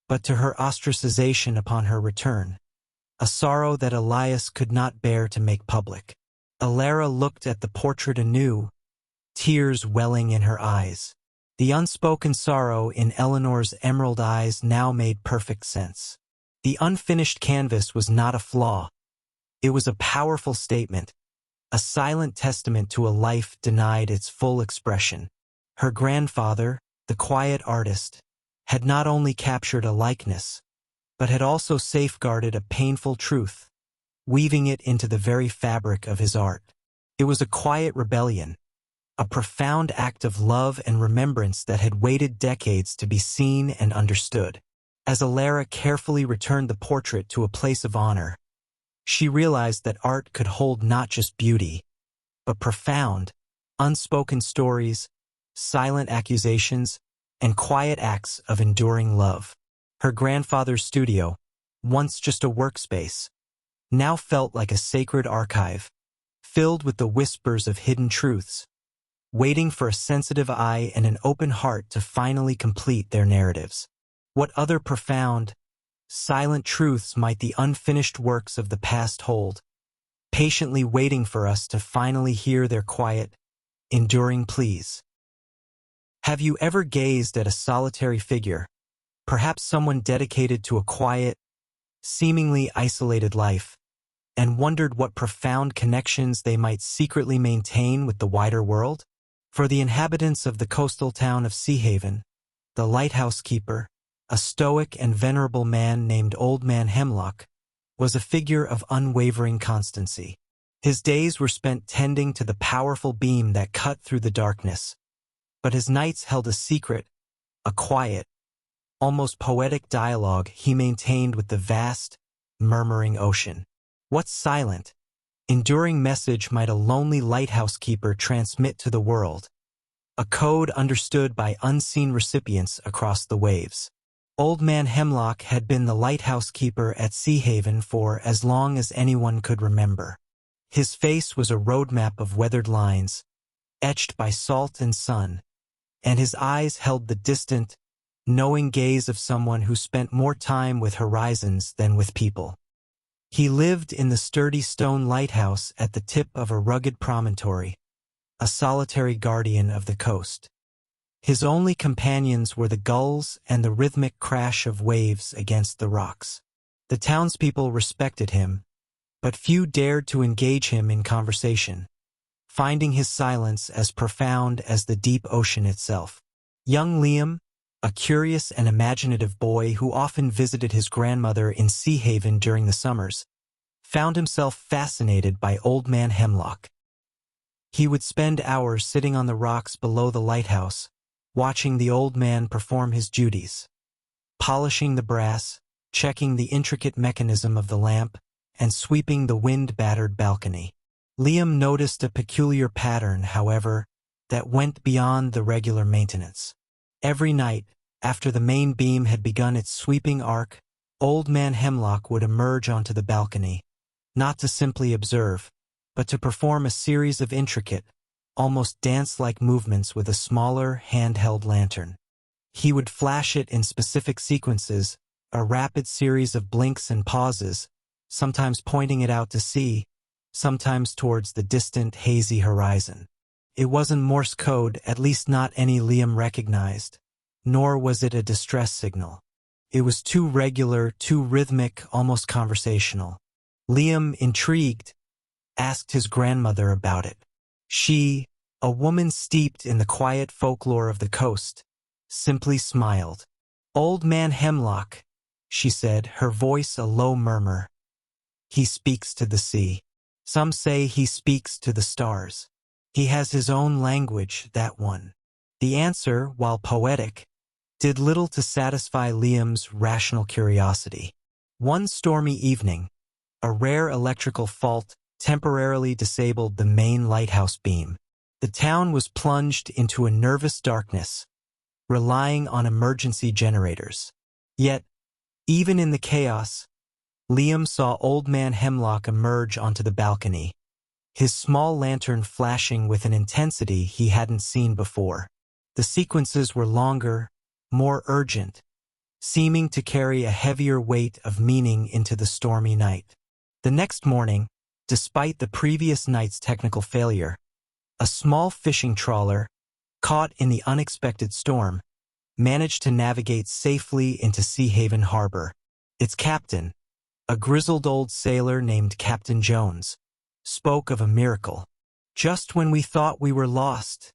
but to her ostracization upon her return, a sorrow that Elias could not bear to make public. Alara looked at the portrait anew, tears welling in her eyes. The unspoken sorrow in Eleanor's emerald eyes now made perfect sense. The unfinished canvas was not a flaw. It was a powerful statement, a silent testament to a life denied its full expression. Her grandfather, the quiet artist, had not only captured a likeness, but had also safeguarded a painful truth, weaving it into the very fabric of his art. It was a quiet rebellion, a profound act of love and remembrance that had waited decades to be seen and understood. As Alara carefully returned the portrait to a place of honor, she realized that art could hold not just beauty, but profound, unspoken stories, silent accusations, and quiet acts of enduring love. Her grandfather's studio, once just a workspace, now felt like a sacred archive, filled with the whispers of hidden truths, waiting for a sensitive eye and an open heart to finally complete their narratives. What other profound, silent truths might the unfinished works of the past hold, patiently waiting for us to finally hear their quiet, enduring pleas? Have you ever gazed at a solitary figure, perhaps someone dedicated to a quiet, seemingly isolated life, and wondered what profound connections they might secretly maintain with the wider world? For the inhabitants of the coastal town of Seahaven, the lighthouse keeper, a stoic and venerable man named Old Man Hemlock, was a figure of unwavering constancy. His days were spent tending to the powerful beam that cut through the darkness, but his nights held a secret, a quiet, almost poetic dialogue he maintained with the vast, murmuring ocean. What silent, enduring message might a lonely lighthouse keeper transmit to the world? A code understood by unseen recipients across the waves. Old Man Hemlock had been the lighthouse keeper at Seahaven for as long as anyone could remember. His face was a roadmap of weathered lines, etched by salt and sun, and his eyes held the distant, knowing gaze of someone who spent more time with horizons than with people. He lived in the sturdy stone lighthouse at the tip of a rugged promontory, a solitary guardian of the coast. His only companions were the gulls and the rhythmic crash of waves against the rocks. The townspeople respected him, but few dared to engage him in conversation, finding his silence as profound as the deep ocean itself. Young Liam, a curious and imaginative boy who often visited his grandmother in Seahaven during the summers, found himself fascinated by Old Man Hemlock. He would spend hours sitting on the rocks below the lighthouse, watching the old man perform his duties, polishing the brass, checking the intricate mechanism of the lamp, and sweeping the wind-battered balcony. Liam noticed a peculiar pattern, however, that went beyond the regular maintenance. Every night, after the main beam had begun its sweeping arc, Old Man Hemlock would emerge onto the balcony, not to simply observe, but to perform a series of intricate, almost dance-like movements with a smaller, handheld lantern. He would flash it in specific sequences, a rapid series of blinks and pauses, sometimes pointing it out to sea, sometimes towards the distant, hazy horizon. It wasn't Morse code, at least not any Liam recognized, nor was it a distress signal. It was too regular, too rhythmic, almost conversational. Liam, intrigued, asked his grandmother about it. She, a woman steeped in the quiet folklore of the coast, simply smiled. "Old Man Hemlock," she said, her voice a low murmur. "He speaks to the sea. Some say he speaks to the stars. He has his own language, that one." The answer, while poetic, did little to satisfy Liam's rational curiosity. One stormy evening, a rare electrical fault temporarily disabled the main lighthouse beam. The town was plunged into a nervous darkness, relying on emergency generators. Yet, even in the chaos, Liam saw Old Man Hemlock emerge onto the balcony, his small lantern flashing with an intensity he hadn't seen before. The sequences were longer, more urgent, seeming to carry a heavier weight of meaning into the stormy night. The next morning, despite the previous night's technical failure, a small fishing trawler, caught in the unexpected storm, managed to navigate safely into Sea Haven Harbor. Its captain, a grizzled old sailor named Captain Jones, spoke of a miracle. "Just when we thought we were lost,"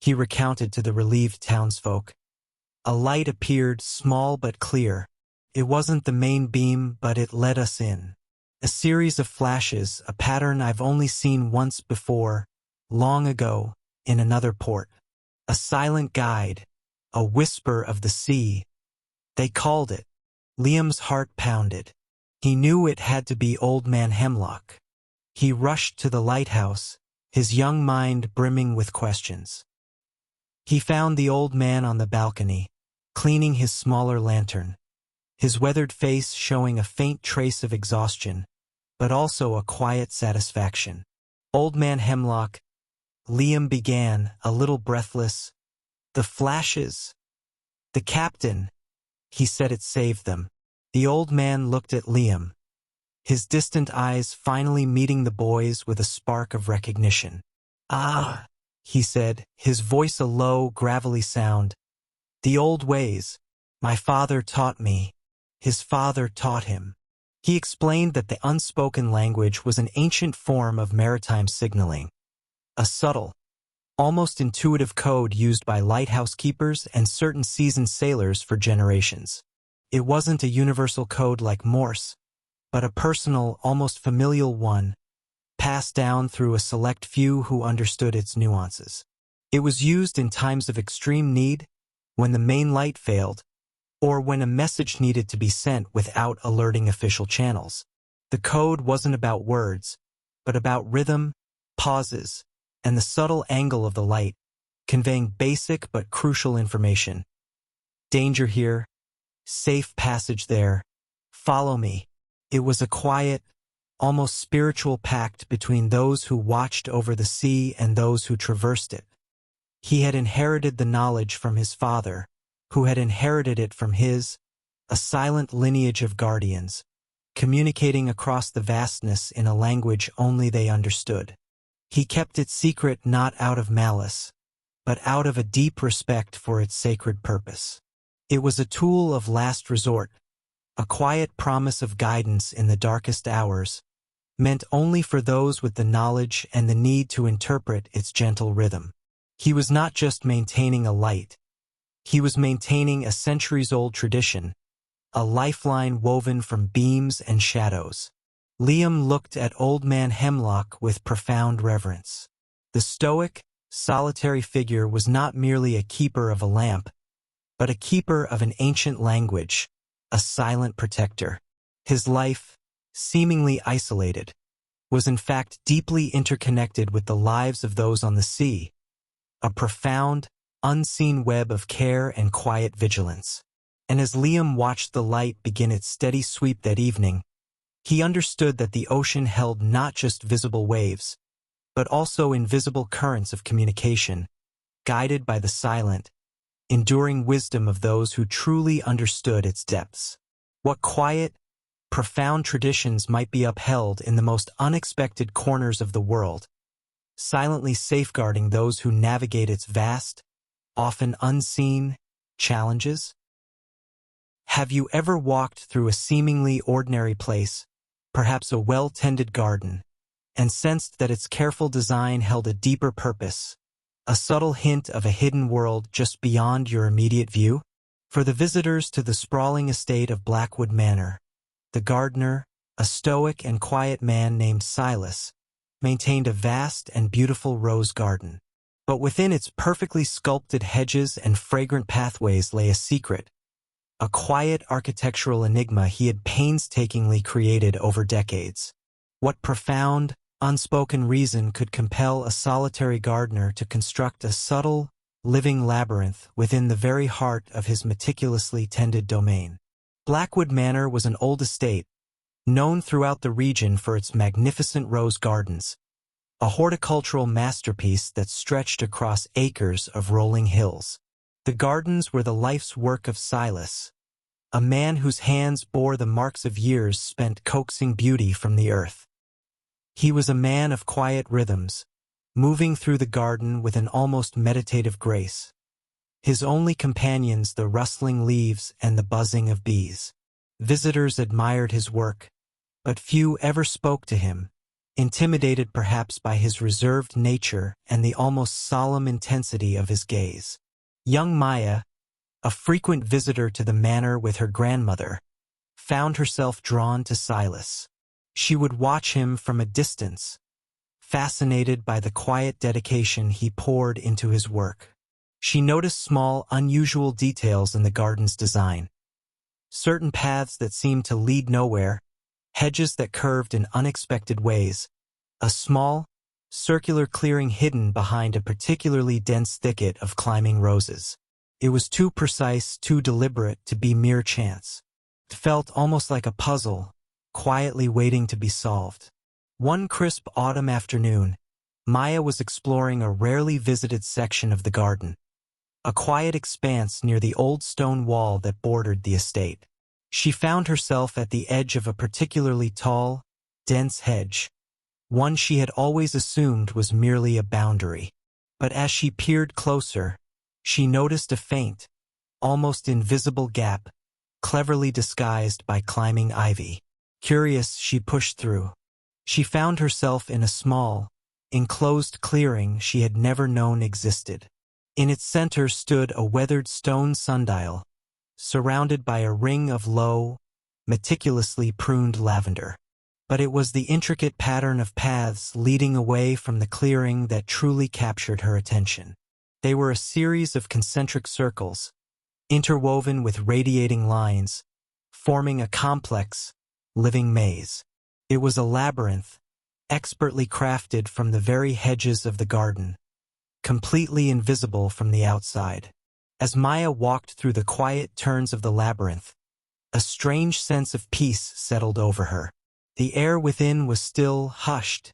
he recounted to the relieved townsfolk, "a light appeared, small but clear. It wasn't the main beam, but it let us in. A series of flashes, a pattern I've only seen once before, long ago, in another port. A silent guide, a whisper of the sea. They called it." Liam's heart pounded. He knew it had to be Old Man Hemlock. He rushed to the lighthouse, his young mind brimming with questions. He found the old man on the balcony, cleaning his smaller lantern, his weathered face showing a faint trace of exhaustion, but also a quiet satisfaction. "Old Man Hemlock," Liam began, a little breathless. "The flashes. The captain. He said it saved them." The old man looked at Liam, his distant eyes finally meeting the boy's with a spark of recognition. "Ah," he said, his voice a low, gravelly sound. "The old ways. My father taught me. His father taught him." He explained that the unspoken language was an ancient form of maritime signaling, a subtle, almost intuitive code used by lighthouse keepers and certain seasoned sailors for generations. It wasn't a universal code like Morse, but a personal, almost familial one, passed down through a select few who understood its nuances. It was used in times of extreme need, when the main light failed, or when a message needed to be sent without alerting official channels. The code wasn't about words, but about rhythm, pauses, and the subtle angle of the light, conveying basic but crucial information. "Danger here. Safe passage there. Follow me." It was a quiet, almost spiritual pact between those who watched over the sea and those who traversed it. He had inherited the knowledge from his father, who had inherited it from his, a silent lineage of guardians, communicating across the vastness in a language only they understood. He kept it secret not out of malice, but out of a deep respect for its sacred purpose. It was a tool of last resort, a quiet promise of guidance in the darkest hours, meant only for those with the knowledge and the need to interpret its gentle rhythm. He was not just maintaining a light. He was maintaining a centuries-old tradition, a lifeline woven from beams and shadows. Liam looked at Old Man Hemlock with profound reverence. The stoic, solitary figure was not merely a keeper of a lamp, but a keeper of an ancient language, a silent protector. His life, seemingly isolated, was in fact deeply interconnected with the lives of those on the sea, a profound, unseen web of care and quiet vigilance. And as Liam watched the light begin its steady sweep that evening, he understood that the ocean held not just visible waves, but also invisible currents of communication, guided by the silent, enduring wisdom of those who truly understood its depths. What quiet, profound traditions might be upheld in the most unexpected corners of the world, silently safeguarding those who navigate its vast, often unseen, challenges? Have you ever walked through a seemingly ordinary place, perhaps a well-tended garden, and sensed that its careful design held a deeper purpose, a subtle hint of a hidden world just beyond your immediate view? For the visitors to the sprawling estate of Blackwood Manor, the gardener, a stoic and quiet man named Silas, maintained a vast and beautiful rose garden. But within its perfectly sculpted hedges and fragrant pathways lay a secret, a quiet architectural enigma he had painstakingly created over decades. What profound, unspoken reason could compel a solitary gardener to construct a subtle, living labyrinth within the very heart of his meticulously tended domain? Blackwood Manor was an old estate, known throughout the region for its magnificent rose gardens, a horticultural masterpiece that stretched across acres of rolling hills. The gardens were the life's work of Silas, a man whose hands bore the marks of years spent coaxing beauty from the earth. He was a man of quiet rhythms, moving through the garden with an almost meditative grace. His only companions the rustling leaves and the buzzing of bees. Visitors admired his work, but few ever spoke to him, intimidated perhaps by his reserved nature and the almost solemn intensity of his gaze. Young Maya, a frequent visitor to the manor with her grandmother, found herself drawn to Silas. She would watch him from a distance, fascinated by the quiet dedication he poured into his work. She noticed small, unusual details in the garden's design. Certain paths that seemed to lead nowhere, hedges that curved in unexpected ways, a small, circular clearing hidden behind a particularly dense thicket of climbing roses. It was too precise, too deliberate to be mere chance. It felt almost like a puzzle, quietly waiting to be solved. One crisp autumn afternoon, Maya was exploring a rarely visited section of the garden, a quiet expanse near the old stone wall that bordered the estate. She found herself at the edge of a particularly tall, dense hedge, one she had always assumed was merely a boundary. But as she peered closer, she noticed a faint, almost invisible gap, cleverly disguised by climbing ivy. Curious, she pushed through. She found herself in a small, enclosed clearing she had never known existed. In its center stood a weathered stone sundial, surrounded by a ring of low, meticulously pruned lavender. But it was the intricate pattern of paths leading away from the clearing that truly captured her attention. They were a series of concentric circles, interwoven with radiating lines, forming a complex, living maze. It was a labyrinth, expertly crafted from the very hedges of the garden, completely invisible from the outside. As Maya walked through the quiet turns of the labyrinth, a strange sense of peace settled over her. The air within was still, hushed,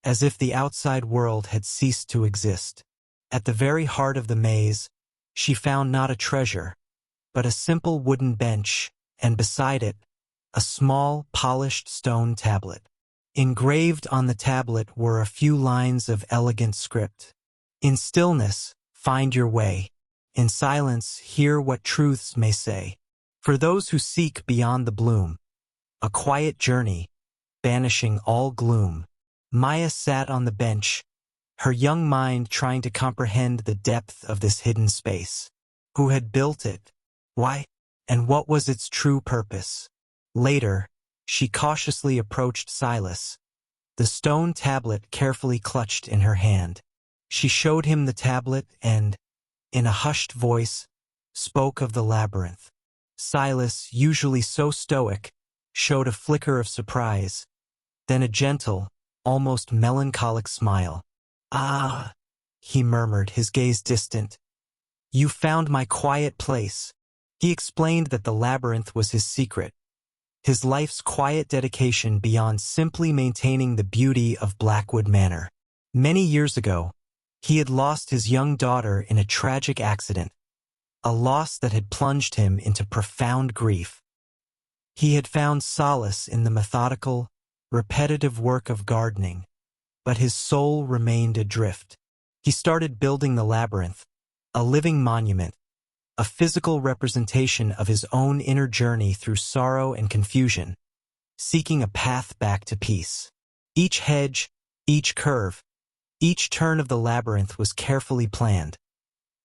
as if the outside world had ceased to exist. At the very heart of the maze, she found not a treasure, but a simple wooden bench, and beside it, a small, polished stone tablet. Engraved on the tablet were a few lines of elegant script. In stillness, find your way. In silence, hear what truths may say. For those who seek beyond the bloom, a quiet journey, banishing all gloom. Maya sat on the bench, her young mind trying to comprehend the depth of this hidden space. Who had built it? Why? And what was its true purpose? Later, she cautiously approached Silas, the stone tablet carefully clutched in her hand. She showed him the tablet and, in a hushed voice, spoke of the labyrinth. Silas, usually so stoic, showed a flicker of surprise, then a gentle, almost melancholic smile. "Ah," he murmured, his gaze distant. "You found my quiet place." He explained that the labyrinth was his secret, his life's quiet dedication beyond simply maintaining the beauty of Blackwood Manor. Many years ago, he had lost his young daughter in a tragic accident, a loss that had plunged him into profound grief. He had found solace in the methodical, repetitive work of gardening, but his soul remained adrift. He started building the labyrinth, a living monument, a physical representation of his own inner journey through sorrow and confusion, seeking a path back to peace. Each hedge, each curve, each turn of the labyrinth was carefully planned,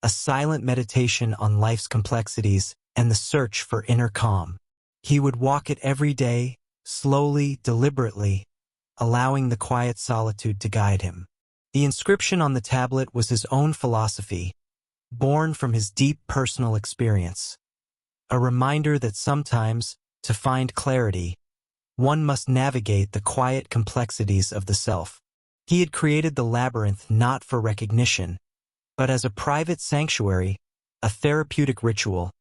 a silent meditation on life's complexities and the search for inner calm. He would walk it every day, slowly, deliberately, allowing the quiet solitude to guide him. The inscription on the tablet was his own philosophy, born from his deep personal experience. A reminder that sometimes, to find clarity, one must navigate the quiet complexities of the self. He had created the labyrinth not for recognition, but as a private sanctuary, a therapeutic ritual,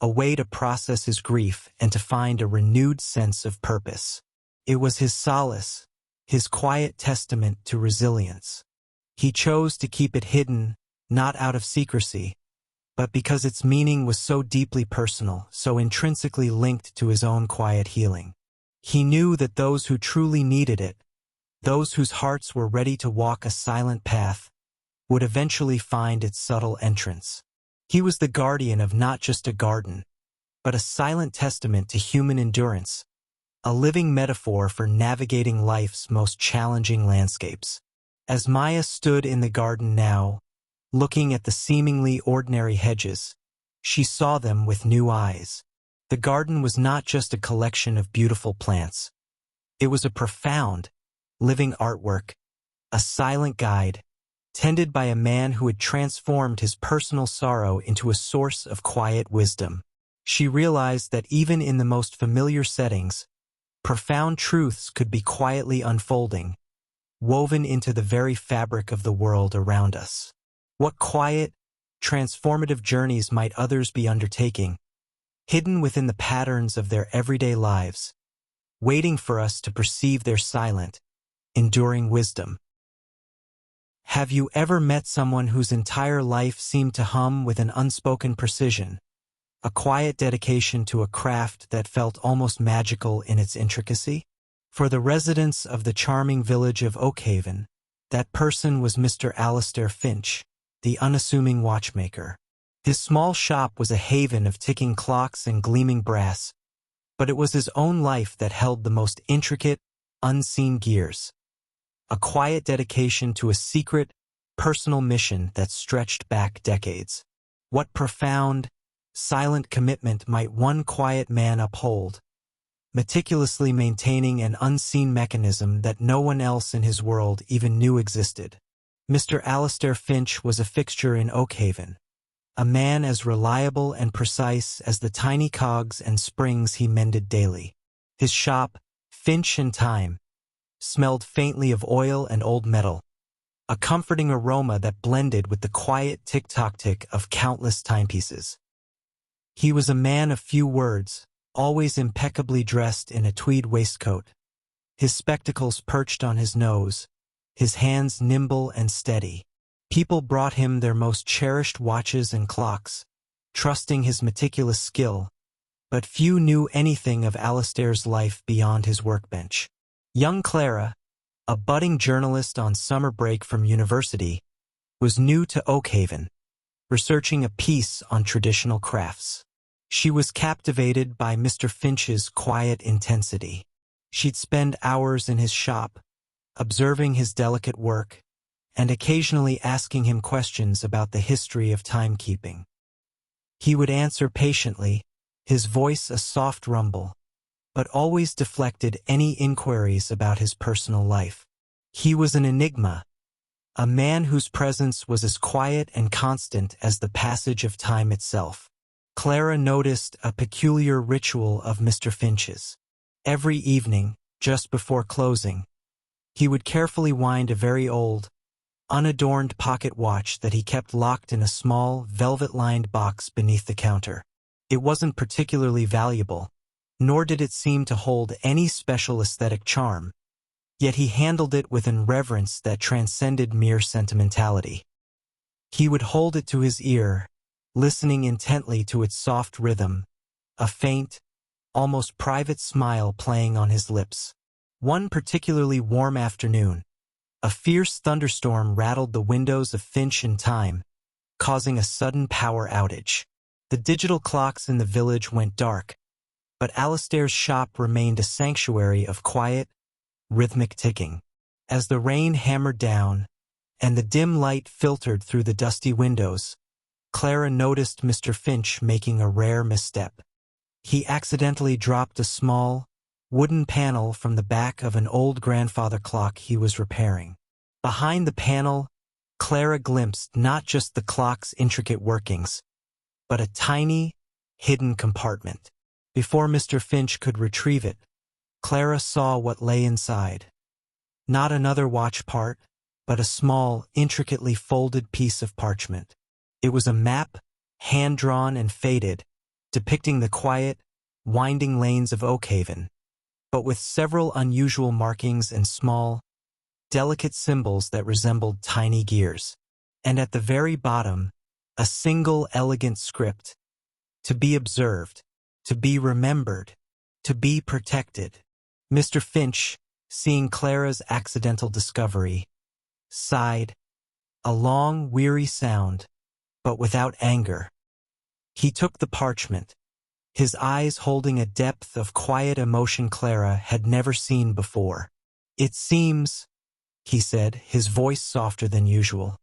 a way to process his grief and to find a renewed sense of purpose. It was his solace, his quiet testament to resilience. He chose to keep it hidden, not out of secrecy, but because its meaning was so deeply personal, so intrinsically linked to his own quiet healing. He knew that those who truly needed it, those whose hearts were ready to walk a silent path, would eventually find its subtle entrance. He was the guardian of not just a garden, but a silent testament to human endurance, a living metaphor for navigating life's most challenging landscapes. As Maya stood in the garden now, looking at the seemingly ordinary hedges, she saw them with new eyes. The garden was not just a collection of beautiful plants. It was a profound, living artwork, a silent guide, tended by a man who had transformed his personal sorrow into a source of quiet wisdom. She realized that even in the most familiar settings, profound truths could be quietly unfolding, woven into the very fabric of the world around us. What quiet, transformative journeys might others be undertaking, hidden within the patterns of their everyday lives, waiting for us to perceive their silent, enduring wisdom? Have you ever met someone whose entire life seemed to hum with an unspoken precision, a quiet dedication to a craft that felt almost magical in its intricacy? For the residents of the charming village of Oakhaven, that person was Mr. Alastair Finch, the unassuming watchmaker. His small shop was a haven of ticking clocks and gleaming brass, but it was his own life that held the most intricate, unseen gears. A quiet dedication to a secret, personal mission that stretched back decades. What profound, silent commitment might one quiet man uphold, meticulously maintaining an unseen mechanism that no one else in his world even knew existed? Mr. Alastair Finch was a fixture in Oakhaven, a man as reliable and precise as the tiny cogs and springs he mended daily. His shop, Finch and Time, smelled faintly of oil and old metal, a comforting aroma that blended with the quiet tick-tock-tick of countless timepieces. He was a man of few words, always impeccably dressed in a tweed waistcoat, his spectacles perched on his nose, his hands nimble and steady. People brought him their most cherished watches and clocks, trusting his meticulous skill, but few knew anything of Alastair's life beyond his workbench. Young Clara, a budding journalist on summer break from university, was new to Oakhaven, researching a piece on traditional crafts. She was captivated by Mr. Finch's quiet intensity. She'd spend hours in his shop, observing his delicate work, and occasionally asking him questions about the history of timekeeping. He would answer patiently, his voice a soft rumble, but always deflected any inquiries about his personal life. He was an enigma, a man whose presence was as quiet and constant as the passage of time itself. Clara noticed a peculiar ritual of Mr. Finch's. Every evening, just before closing, he would carefully wind a very old, unadorned pocket watch that he kept locked in a small, velvet-lined box beneath the counter. It wasn't particularly valuable, nor did it seem to hold any special aesthetic charm, yet he handled it with an reverence that transcended mere sentimentality. He would hold it to his ear, listening intently to its soft rhythm, a faint, almost private smile playing on his lips. One particularly warm afternoon, a fierce thunderstorm rattled the windows of Finch and Time, causing a sudden power outage. The digital clocks in the village went dark, but Alastair's shop remained a sanctuary of quiet, rhythmic ticking. As the rain hammered down, and the dim light filtered through the dusty windows, Clara noticed Mr. Finch making a rare misstep. He accidentally dropped a small, wooden panel from the back of an old grandfather clock he was repairing. Behind the panel, Clara glimpsed not just the clock's intricate workings, but a tiny, hidden compartment. Before Mr. Finch could retrieve it, Clara saw what lay inside. Not another watch part, but a small, intricately folded piece of parchment. It was a map, hand-drawn and faded, depicting the quiet, winding lanes of Oakhaven, but with several unusual markings and small, delicate symbols that resembled tiny gears. And at the very bottom, a single elegant script: to be observed, to be remembered, to be protected. Mr. Finch, seeing Clara's accidental discovery, sighed, a long, weary sound, but without anger. He took the parchment, his eyes holding a depth of quiet emotion Clara had never seen before. "It seems," he said, his voice softer than usual,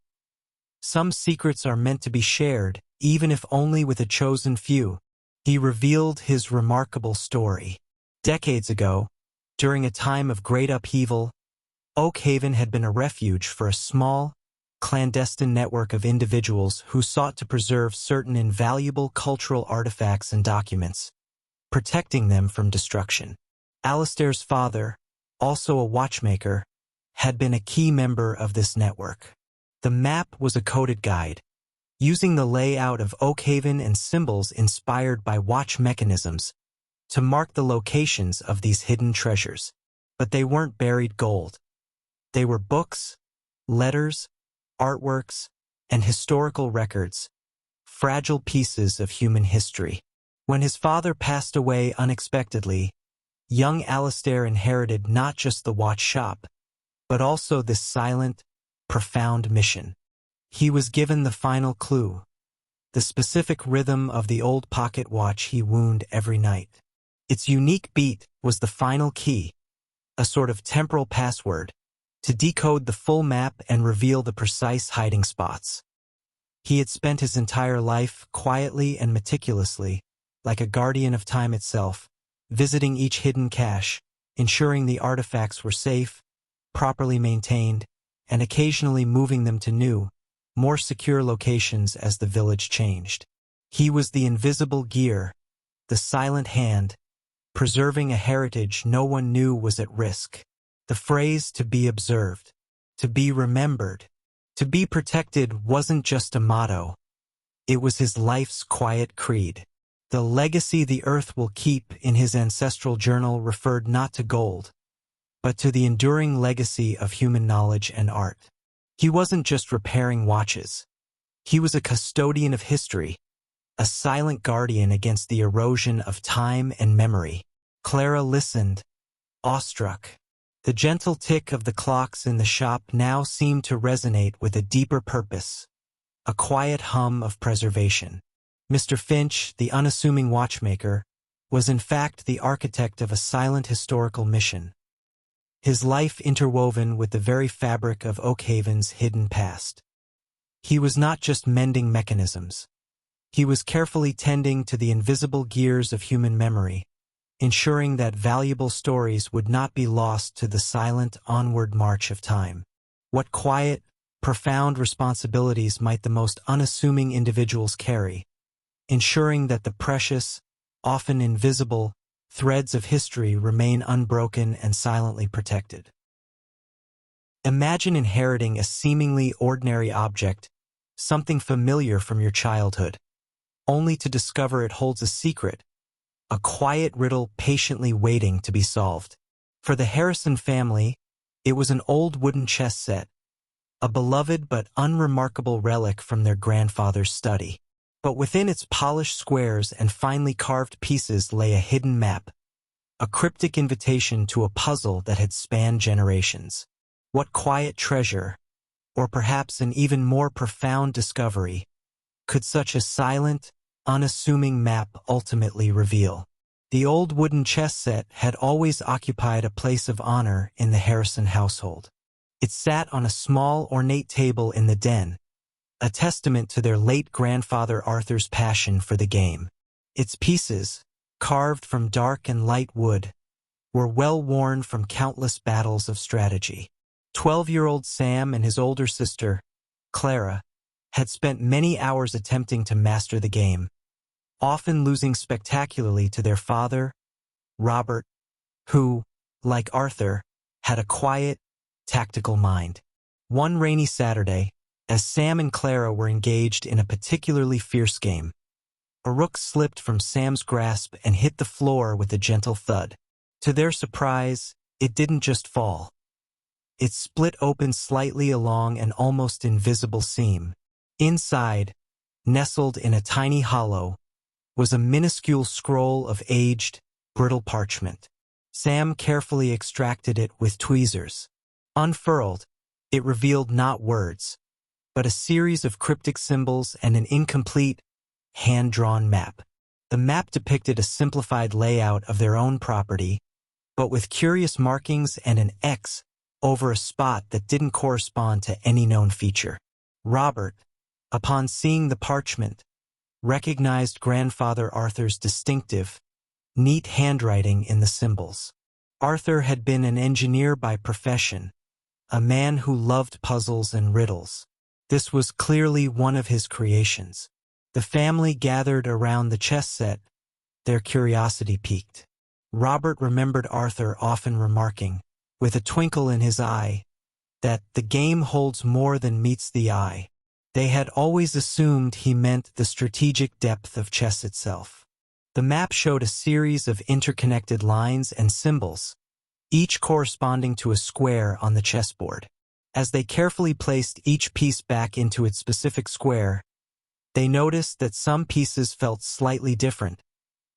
"some secrets are meant to be shared, even if only with a chosen few." He revealed his remarkable story. Decades ago, during a time of great upheaval, Oakhaven had been a refuge for a small, clandestine network of individuals who sought to preserve certain invaluable cultural artifacts and documents, protecting them from destruction. Alistair's father, also a watchmaker, had been a key member of this network. The map was a coded guide, using the layout of Oakhaven and symbols inspired by watch mechanisms to mark the locations of these hidden treasures. But they weren't buried gold. They were books, letters, artworks, and historical records, fragile pieces of human history. When his father passed away unexpectedly, young Alistair inherited not just the watch shop, but also this silent, profound mission. He was given the final clue, the specific rhythm of the old pocket watch he wound every night. Its unique beat was the final key, a sort of temporal password, to decode the full map and reveal the precise hiding spots. He had spent his entire life quietly and meticulously, like a guardian of time itself, visiting each hidden cache, ensuring the artifacts were safe, properly maintained, and occasionally moving them to new, more secure locations as the village changed. He was the invisible gear, the silent hand, preserving a heritage no one knew was at risk. The phrase "to be observed," "to be remembered," "to be protected" wasn't just a motto. It was his life's quiet creed. The legacy the earth will keep in his ancestral journal referred not to gold, but to the enduring legacy of human knowledge and art. He wasn't just repairing watches. He was a custodian of history, a silent guardian against the erosion of time and memory. Clara listened, awestruck. The gentle tick of the clocks in the shop now seemed to resonate with a deeper purpose, a quiet hum of preservation. Mr. Finch, the unassuming watchmaker, was in fact the architect of a silent historical mission, his life interwoven with the very fabric of Oakhaven's hidden past. He was not just mending mechanisms. He was carefully tending to the invisible gears of human memory, ensuring that valuable stories would not be lost to the silent onward march of time. What quiet, profound responsibilities might the most unassuming individuals carry, ensuring that the precious, often invisible, threads of history remain unbroken and silently protected. Imagine inheriting a seemingly ordinary object, something familiar from your childhood, only to discover it holds a secret, a quiet riddle patiently waiting to be solved. For the Harrison family, it was an old wooden chess set, a beloved but unremarkable relic from their grandfather's study. But within its polished squares and finely carved pieces lay a hidden map, a cryptic invitation to a puzzle that had spanned generations. What quiet treasure, or perhaps an even more profound discovery, could such a silent, unassuming map ultimately reveal? The old wooden chess set had always occupied a place of honor in the Harrison household. It sat on a small, ornate table in the den, a testament to their late grandfather Arthur's passion for the game. Its pieces, carved from dark and light wood, were well worn from countless battles of strategy. 12-year-old Sam and his older sister, Clara, had spent many hours attempting to master the game, often losing spectacularly to their father, Robert, who, like Arthur, had a quiet, tactical mind. One rainy Saturday, as Sam and Clara were engaged in a particularly fierce game, a rook slipped from Sam's grasp and hit the floor with a gentle thud. To their surprise, it didn't just fall. It split open slightly along an almost invisible seam. Inside, nestled in a tiny hollow, was a minuscule scroll of aged, brittle parchment. Sam carefully extracted it with tweezers. Unfurled, it revealed not words, but a series of cryptic symbols and an incomplete, hand-drawn map. The map depicted a simplified layout of their own property, but with curious markings and an X over a spot that didn't correspond to any known feature. Robert, upon seeing the parchment, recognized grandfather Arthur's distinctive, neat handwriting in the symbols. Arthur had been an engineer by profession, a man who loved puzzles and riddles. This was clearly one of his creations. The family gathered around the chess set, their curiosity piqued. Robert remembered Arthur often remarking, with a twinkle in his eye, that the game holds more than meets the eye. They had always assumed he meant the strategic depth of chess itself. The map showed a series of interconnected lines and symbols, each corresponding to a square on the chessboard. As they carefully placed each piece back into its specific square, they noticed that some pieces felt slightly different,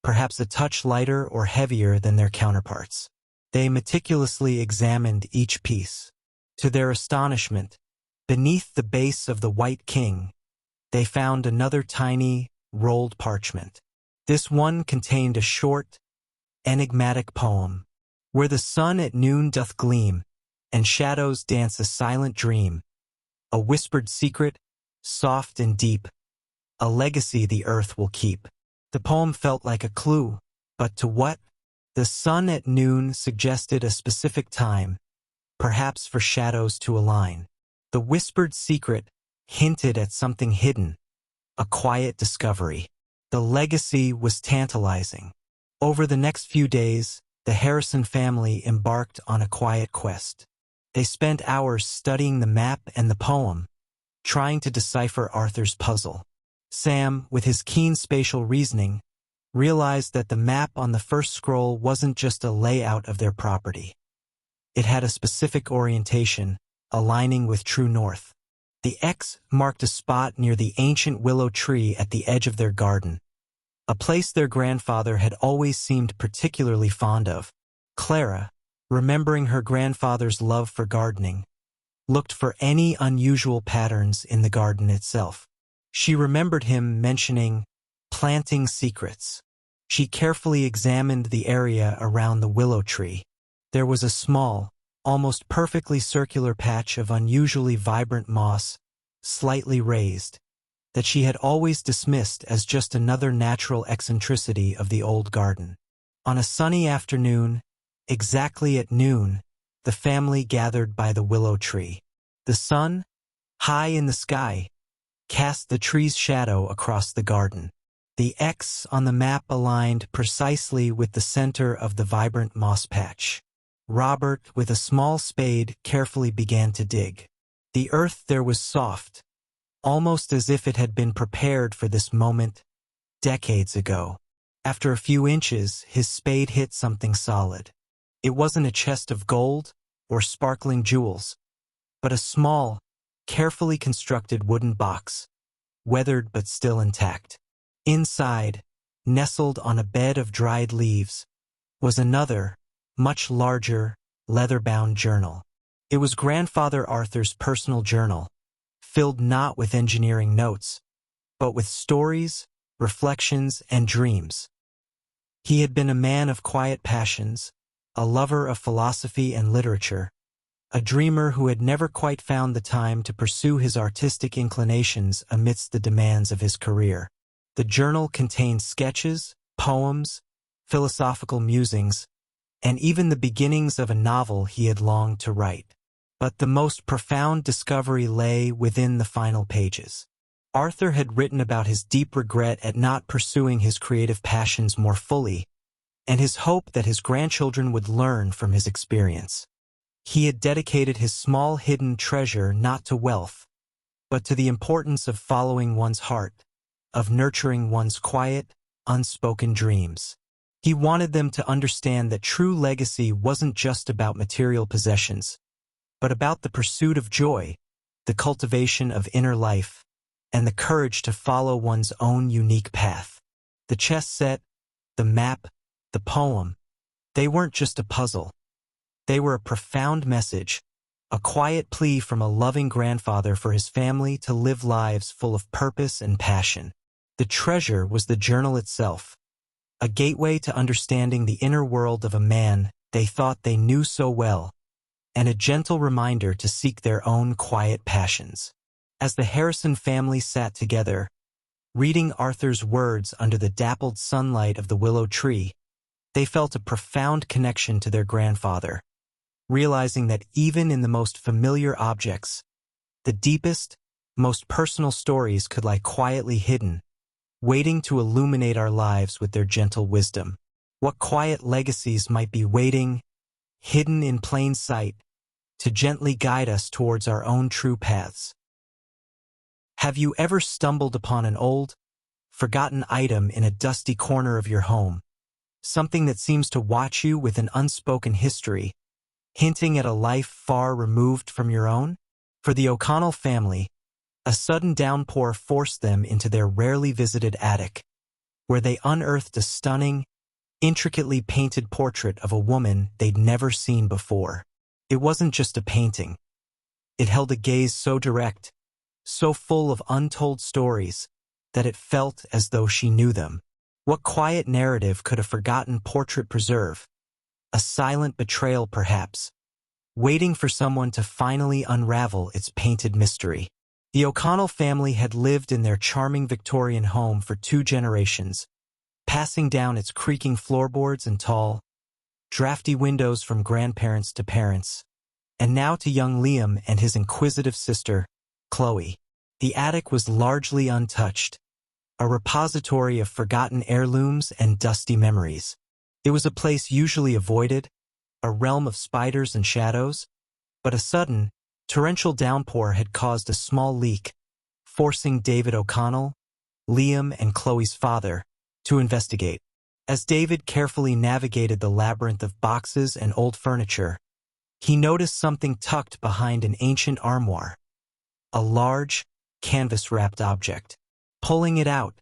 perhaps a touch lighter or heavier than their counterparts. They meticulously examined each piece. To their astonishment, beneath the base of the White King, they found another tiny, rolled parchment. This one contained a short, enigmatic poem, "Where the sun at noon doth gleam, and shadows dance a silent dream, a whispered secret, soft and deep, a legacy the earth will keep." The poem felt like a clue, but to what? The sun at noon suggested a specific time, perhaps for shadows to align. The whispered secret hinted at something hidden, a quiet discovery. The legacy was tantalizing. Over the next few days, the Harrison family embarked on a quiet quest. They spent hours studying the map and the poem, trying to decipher Arthur's puzzle. Sam, with his keen spatial reasoning, realized that the map on the first scroll wasn't just a layout of their property. It had a specific orientation, aligning with true north. The X marked a spot near the ancient willow tree at the edge of their garden, a place their grandfather had always seemed particularly fond of. Clara, remembering her grandfather's love for gardening, looked for any unusual patterns in the garden itself. She remembered him mentioning planting secrets. She carefully examined the area around the willow tree. There was a small, almost perfectly circular patch of unusually vibrant moss, slightly raised, that she had always dismissed as just another natural eccentricity of the old garden. On a sunny afternoon, exactly at noon, the family gathered by the willow tree. The sun, high in the sky, cast the tree's shadow across the garden. The X on the map aligned precisely with the center of the vibrant moss patch. Robert, with a small spade, carefully began to dig. The earth there was soft, almost as if it had been prepared for this moment decades ago. After a few inches, his spade hit something solid. It wasn't a chest of gold or sparkling jewels, but a small, carefully constructed wooden box, weathered but still intact. Inside, nestled on a bed of dried leaves, was another, much larger, leather-bound journal. It was Grandfather Arthur's personal journal, filled not with engineering notes, but with stories, reflections, and dreams. He had been a man of quiet passions, a lover of philosophy and literature, a dreamer who had never quite found the time to pursue his artistic inclinations amidst the demands of his career. The journal contained sketches, poems, philosophical musings, and even the beginnings of a novel he had longed to write. But the most profound discovery lay within the final pages. Arthur had written about his deep regret at not pursuing his creative passions more fully, and his hope that his grandchildren would learn from his experience. He had dedicated his small hidden treasure not to wealth, but to the importance of following one's heart, of nurturing one's quiet, unspoken dreams. He wanted them to understand that true legacy wasn't just about material possessions, but about the pursuit of joy, the cultivation of inner life, and the courage to follow one's own unique path. The chess set, the map, the poem, they weren't just a puzzle. They were a profound message, a quiet plea from a loving grandfather for his family to live lives full of purpose and passion. The treasure was the journal itself, a gateway to understanding the inner world of a man they thought they knew so well, and a gentle reminder to seek their own quiet passions. As the Harrison family sat together, reading Arthur's words under the dappled sunlight of the willow tree, they felt a profound connection to their grandfather, realizing that even in the most familiar objects, the deepest, most personal stories could lie quietly hidden, waiting to illuminate our lives with their gentle wisdom. What quiet legacies might be waiting, hidden in plain sight, to gently guide us towards our own true paths? Have you ever stumbled upon an old, forgotten item in a dusty corner of your home, something that seems to watch you with an unspoken history, hinting at a life far removed from your own? For the O'Connell family, a sudden downpour forced them into their rarely visited attic, where they unearthed a stunning, intricately painted portrait of a woman they'd never seen before. It wasn't just a painting. It held a gaze so direct, so full of untold stories, that it felt as though she knew them. What quiet narrative could a forgotten portrait preserve? A silent betrayal, perhaps, waiting for someone to finally unravel its painted mystery. The O'Connell family had lived in their charming Victorian home for 2 generations, passing down its creaking floorboards and tall, drafty windows from grandparents to parents, and now to young Liam and his inquisitive sister, Chloe. The attic was largely untouched, a repository of forgotten heirlooms and dusty memories. It was a place usually avoided, a realm of spiders and shadows, but a sudden, torrential downpour had caused a small leak, forcing David O'Connell, Liam and Chloe's father, to investigate. As David carefully navigated the labyrinth of boxes and old furniture, he noticed something tucked behind an ancient armoire, a large, canvas-wrapped object. Pulling it out,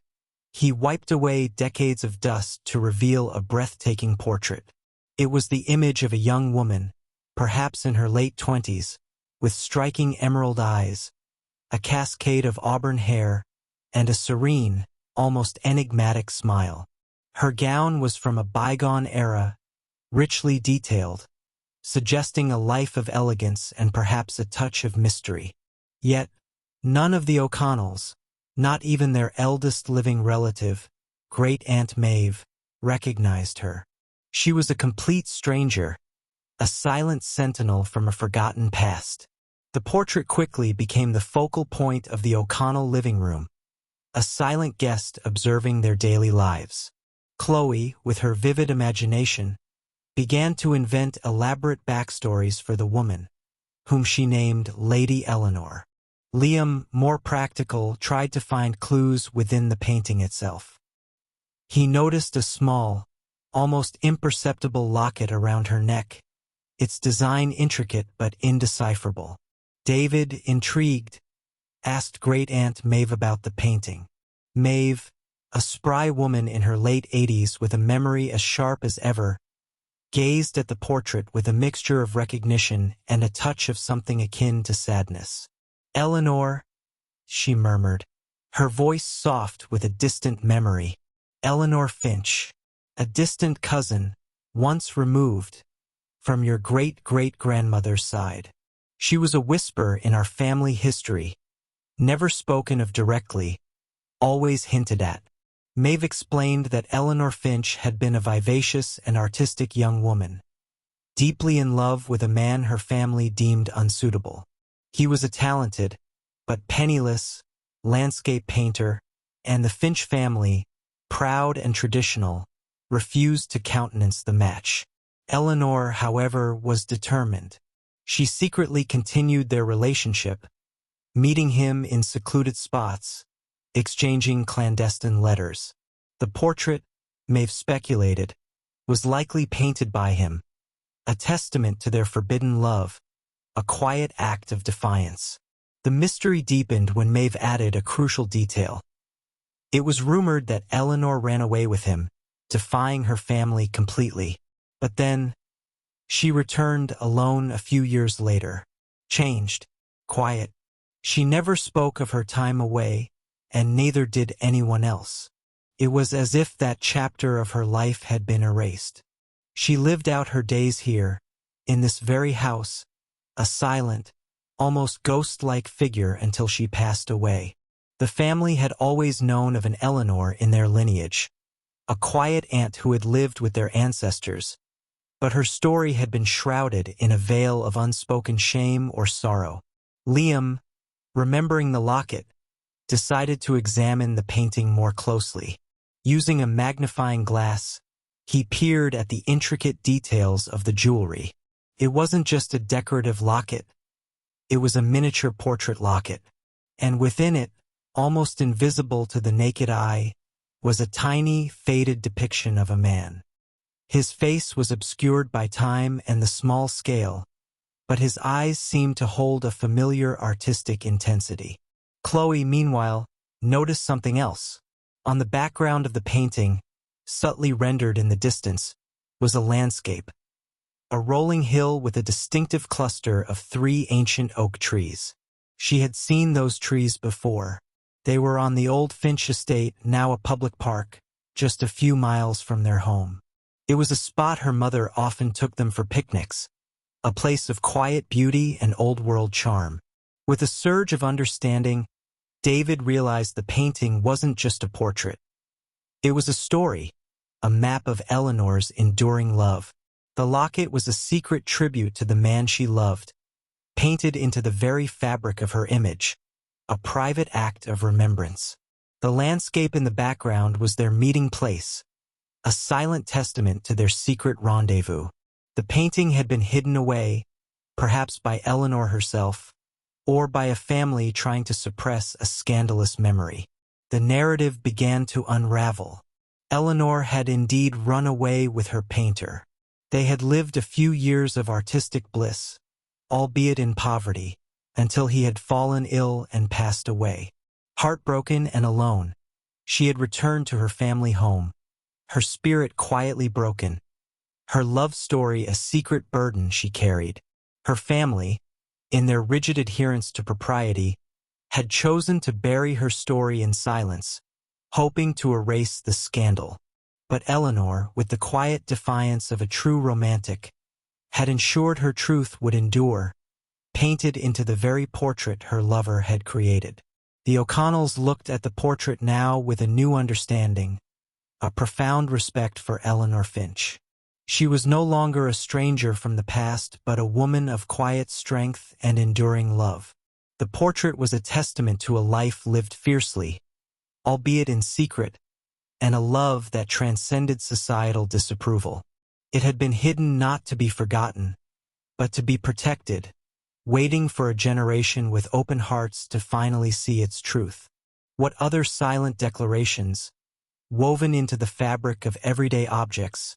he wiped away decades of dust to reveal a breathtaking portrait. It was the image of a young woman, perhaps in her late 20s, with striking emerald eyes, a cascade of auburn hair, and a serene, almost enigmatic smile. Her gown was from a bygone era, richly detailed, suggesting a life of elegance and perhaps a touch of mystery. Yet, none of the O'Connells, not even their eldest living relative, Great-Aunt Maeve, recognized her. She was a complete stranger, a silent sentinel from a forgotten past. The portrait quickly became the focal point of the O'Connell living room, a silent guest observing their daily lives. Chloe, with her vivid imagination, began to invent elaborate backstories for the woman, whom she named Lady Eleanor. Liam, more practical, tried to find clues within the painting itself. He noticed a small, almost imperceptible locket around her neck, its design intricate but indecipherable. David, intrigued, asked Great-Aunt Maeve about the painting. Maeve, a spry woman in her late 80s with a memory as sharp as ever, gazed at the portrait with a mixture of recognition and a touch of something akin to sadness. "Eleanor," she murmured, her voice soft with a distant memory. "Eleanor Finch, a distant cousin, once removed from your great-great-grandmother's side. She was a whisper in our family history, never spoken of directly, always hinted at." Maeve explained that Eleanor Finch had been a vivacious and artistic young woman, deeply in love with a man her family deemed unsuitable. He was a talented, but penniless, landscape painter, and the Finch family, proud and traditional, refused to countenance the match. Eleanor, however, was determined. She secretly continued their relationship, meeting him in secluded spots, exchanging clandestine letters. The portrait, Maeve speculated, was likely painted by him, a testament to their forbidden love, a quiet act of defiance. The mystery deepened when Maeve added a crucial detail. It was rumored that Eleanor ran away with him, defying her family completely. But then, she returned alone a few years later, changed, quiet. She never spoke of her time away, and neither did anyone else. It was as if that chapter of her life had been erased. She lived out her days here, in this very house, a silent, almost ghost-like figure until she passed away. The family had always known of an Eleanor in their lineage, a quiet aunt who had lived with their ancestors, but her story had been shrouded in a veil of unspoken shame or sorrow. Liam, remembering the locket, decided to examine the painting more closely. Using a magnifying glass, he peered at the intricate details of the jewelry. It wasn't just a decorative locket. It was a miniature portrait locket, and within it, almost invisible to the naked eye, was a tiny, faded depiction of a man. His face was obscured by time and the small scale, but his eyes seemed to hold a familiar artistic intensity. Chloe, meanwhile, noticed something else. On the background of the painting, subtly rendered in the distance, was a landscape. A rolling hill with a distinctive cluster of 3 ancient oak trees. She had seen those trees before. They were on the old Finch estate, now a public park, just a few miles from their home. It was a spot her mother often took them for picnics, a place of quiet beauty and old-world charm. With a surge of understanding, David realized the painting wasn't just a portrait. It was a story, a map of Eleanor's enduring love. The locket was a secret tribute to the man she loved, painted into the very fabric of her image, a private act of remembrance. The landscape in the background was their meeting place, a silent testament to their secret rendezvous. The painting had been hidden away, perhaps by Eleanor herself, or by a family trying to suppress a scandalous memory. The narrative began to unravel. Eleanor had indeed run away with her painter. They had lived a few years of artistic bliss, albeit in poverty, until he had fallen ill and passed away. Heartbroken and alone, she had returned to her family home, her spirit quietly broken, her love story a secret burden she carried. Her family, in their rigid adherence to propriety, had chosen to bury her story in silence, hoping to erase the scandal. But Eleanor, with the quiet defiance of a true romantic, had ensured her truth would endure, painted into the very portrait her lover had created. The O'Connells looked at the portrait now with a new understanding, a profound respect for Eleanor Finch. She was no longer a stranger from the past, but a woman of quiet strength and enduring love. The portrait was a testament to a life lived fiercely, albeit in secret, and a love that transcended societal disapproval. It had been hidden not to be forgotten, but to be protected, waiting for a generation with open hearts to finally see its truth. What other silent declarations, woven into the fabric of everyday objects,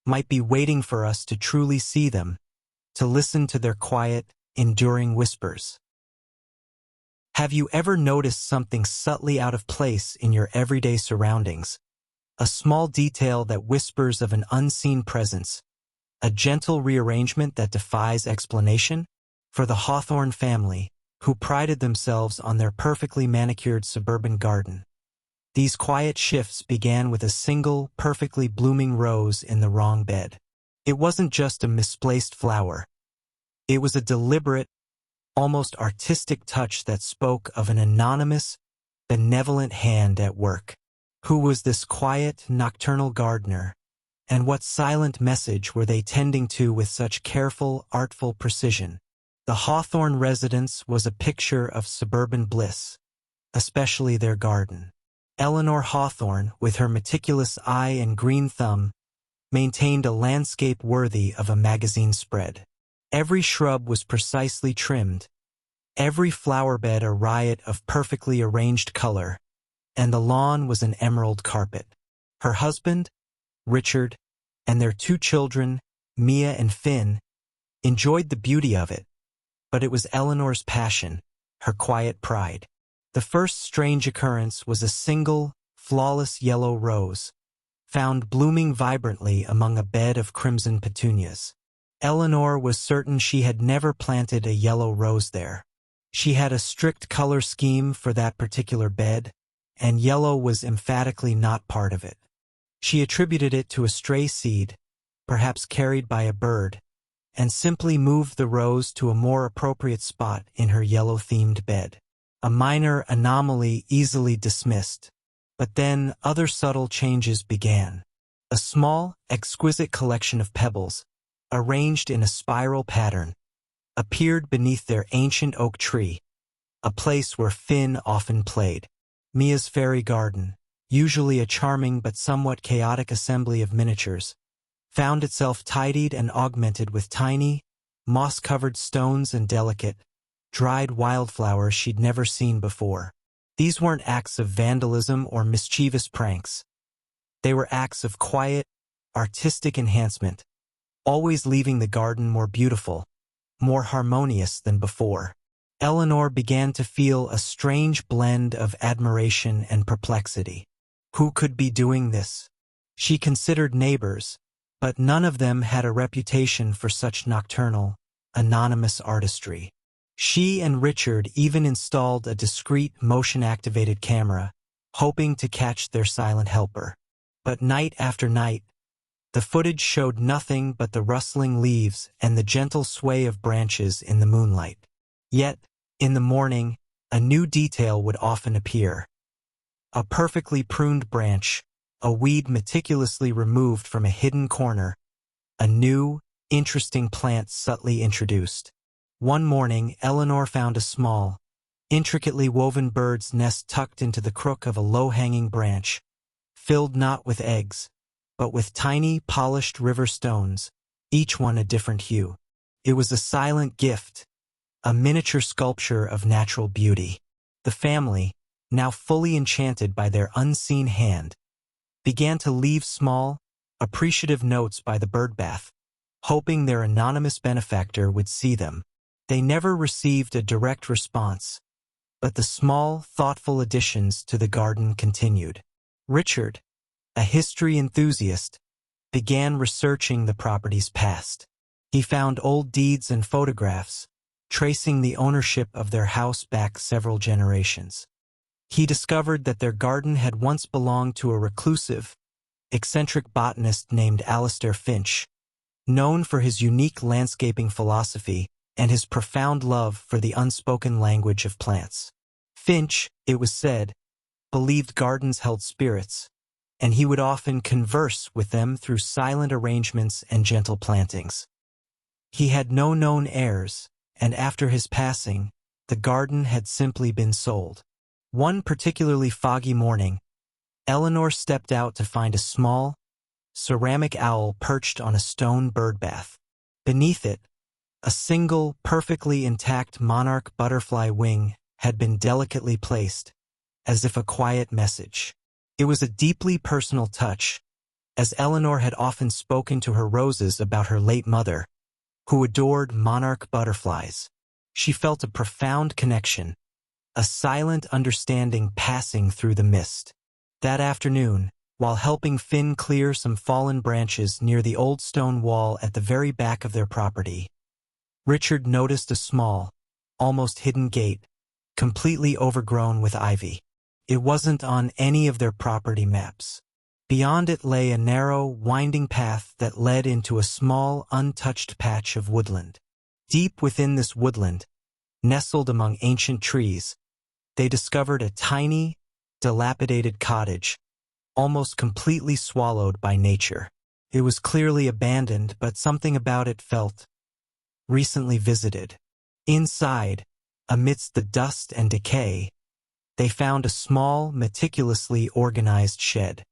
might be waiting for us to truly see them, to listen to their quiet, enduring whispers? Have you ever noticed something subtly out of place in your everyday surroundings? A small detail that whispers of an unseen presence, a gentle rearrangement that defies explanation? For the Hawthorne family, who prided themselves on their perfectly manicured suburban garden, these quiet shifts began with a single, perfectly blooming rose in the wrong bed. It wasn't just a misplaced flower. It was a deliberate, almost artistic touch that spoke of an anonymous, benevolent hand at work. Who was this quiet, nocturnal gardener, and what silent message were they tending to with such careful, artful precision? The Hawthorne residence was a picture of suburban bliss, especially their garden. Eleanor Hawthorne, with her meticulous eye and green thumb, maintained a landscape worthy of a magazine spread. Every shrub was precisely trimmed, every flower bed a riot of perfectly arranged color, and the lawn was an emerald carpet. Her husband, Richard, and their two children, Mia and Finn, enjoyed the beauty of it. But it was Eleanor's passion, her quiet pride. The first strange occurrence was a single, flawless yellow rose, found blooming vibrantly among a bed of crimson petunias. Eleanor was certain she had never planted a yellow rose there. She had a strict color scheme for that particular bed, and yellow was emphatically not part of it. She attributed it to a stray seed, perhaps carried by a bird, and simply moved the rose to a more appropriate spot in her yellow-themed bed. A minor anomaly easily dismissed, but then other subtle changes began. A small, exquisite collection of pebbles, arranged in a spiral pattern, appeared beneath their ancient oak tree, a place where Finn often played. Mia's fairy garden, usually a charming but somewhat chaotic assembly of miniatures, found itself tidied and augmented with tiny, moss-covered stones and delicate, dried wildflowers she'd never seen before. These weren't acts of vandalism or mischievous pranks. They were acts of quiet, artistic enhancement, always leaving the garden more beautiful, more harmonious than before. Eleanor began to feel a strange blend of admiration and perplexity. Who could be doing this? She considered neighbors, but none of them had a reputation for such nocturnal, anonymous artistry. She and Richard even installed a discreet motion-activated camera, hoping to catch their silent helper. But night after night, the footage showed nothing but the rustling leaves and the gentle sway of branches in the moonlight. Yet, in the morning, a new detail would often appear. A perfectly pruned branch, a weed meticulously removed from a hidden corner, a new, interesting plant subtly introduced. One morning, Eleanor found a small, intricately woven bird's nest tucked into the crook of a low-hanging branch, filled not with eggs, but with tiny, polished river stones, each one a different hue. It was a silent gift, a miniature sculpture of natural beauty. The family, now fully enchanted by their unseen hand, began to leave small, appreciative notes by the birdbath, hoping their anonymous benefactor would see them. They never received a direct response, but the small, thoughtful additions to the garden continued. Richard, a history enthusiast, began researching the property's past. He found old deeds and photographs, tracing the ownership of their house back several generations. He discovered that their garden had once belonged to a reclusive, eccentric botanist named Alastair Finch, known for his unique landscaping philosophy and his profound love for the unspoken language of plants. Finch, it was said, believed gardens held spirits, and he would often converse with them through silent arrangements and gentle plantings. He had no known heirs, and after his passing, the garden had simply been sold. One particularly foggy morning, Eleanor stepped out to find a small, ceramic owl perched on a stone birdbath. Beneath it, a single, perfectly intact monarch butterfly wing had been delicately placed, as if a quiet message. It was a deeply personal touch, as Eleanor had often spoken to her roses about her late mother, who adored monarch butterflies. She felt a profound connection, a silent understanding passing through the mist. That afternoon, while helping Finn clear some fallen branches near the old stone wall at the very back of their property, Richard noticed a small, almost hidden gate, completely overgrown with ivy. It wasn't on any of their property maps. Beyond it lay a narrow, winding path that led into a small, untouched patch of woodland. Deep within this woodland, nestled among ancient trees, they discovered a tiny, dilapidated cottage, almost completely swallowed by nature. It was clearly abandoned, but something about it felt recently visited. Inside, amidst the dust and decay, they found a small, meticulously organized shed.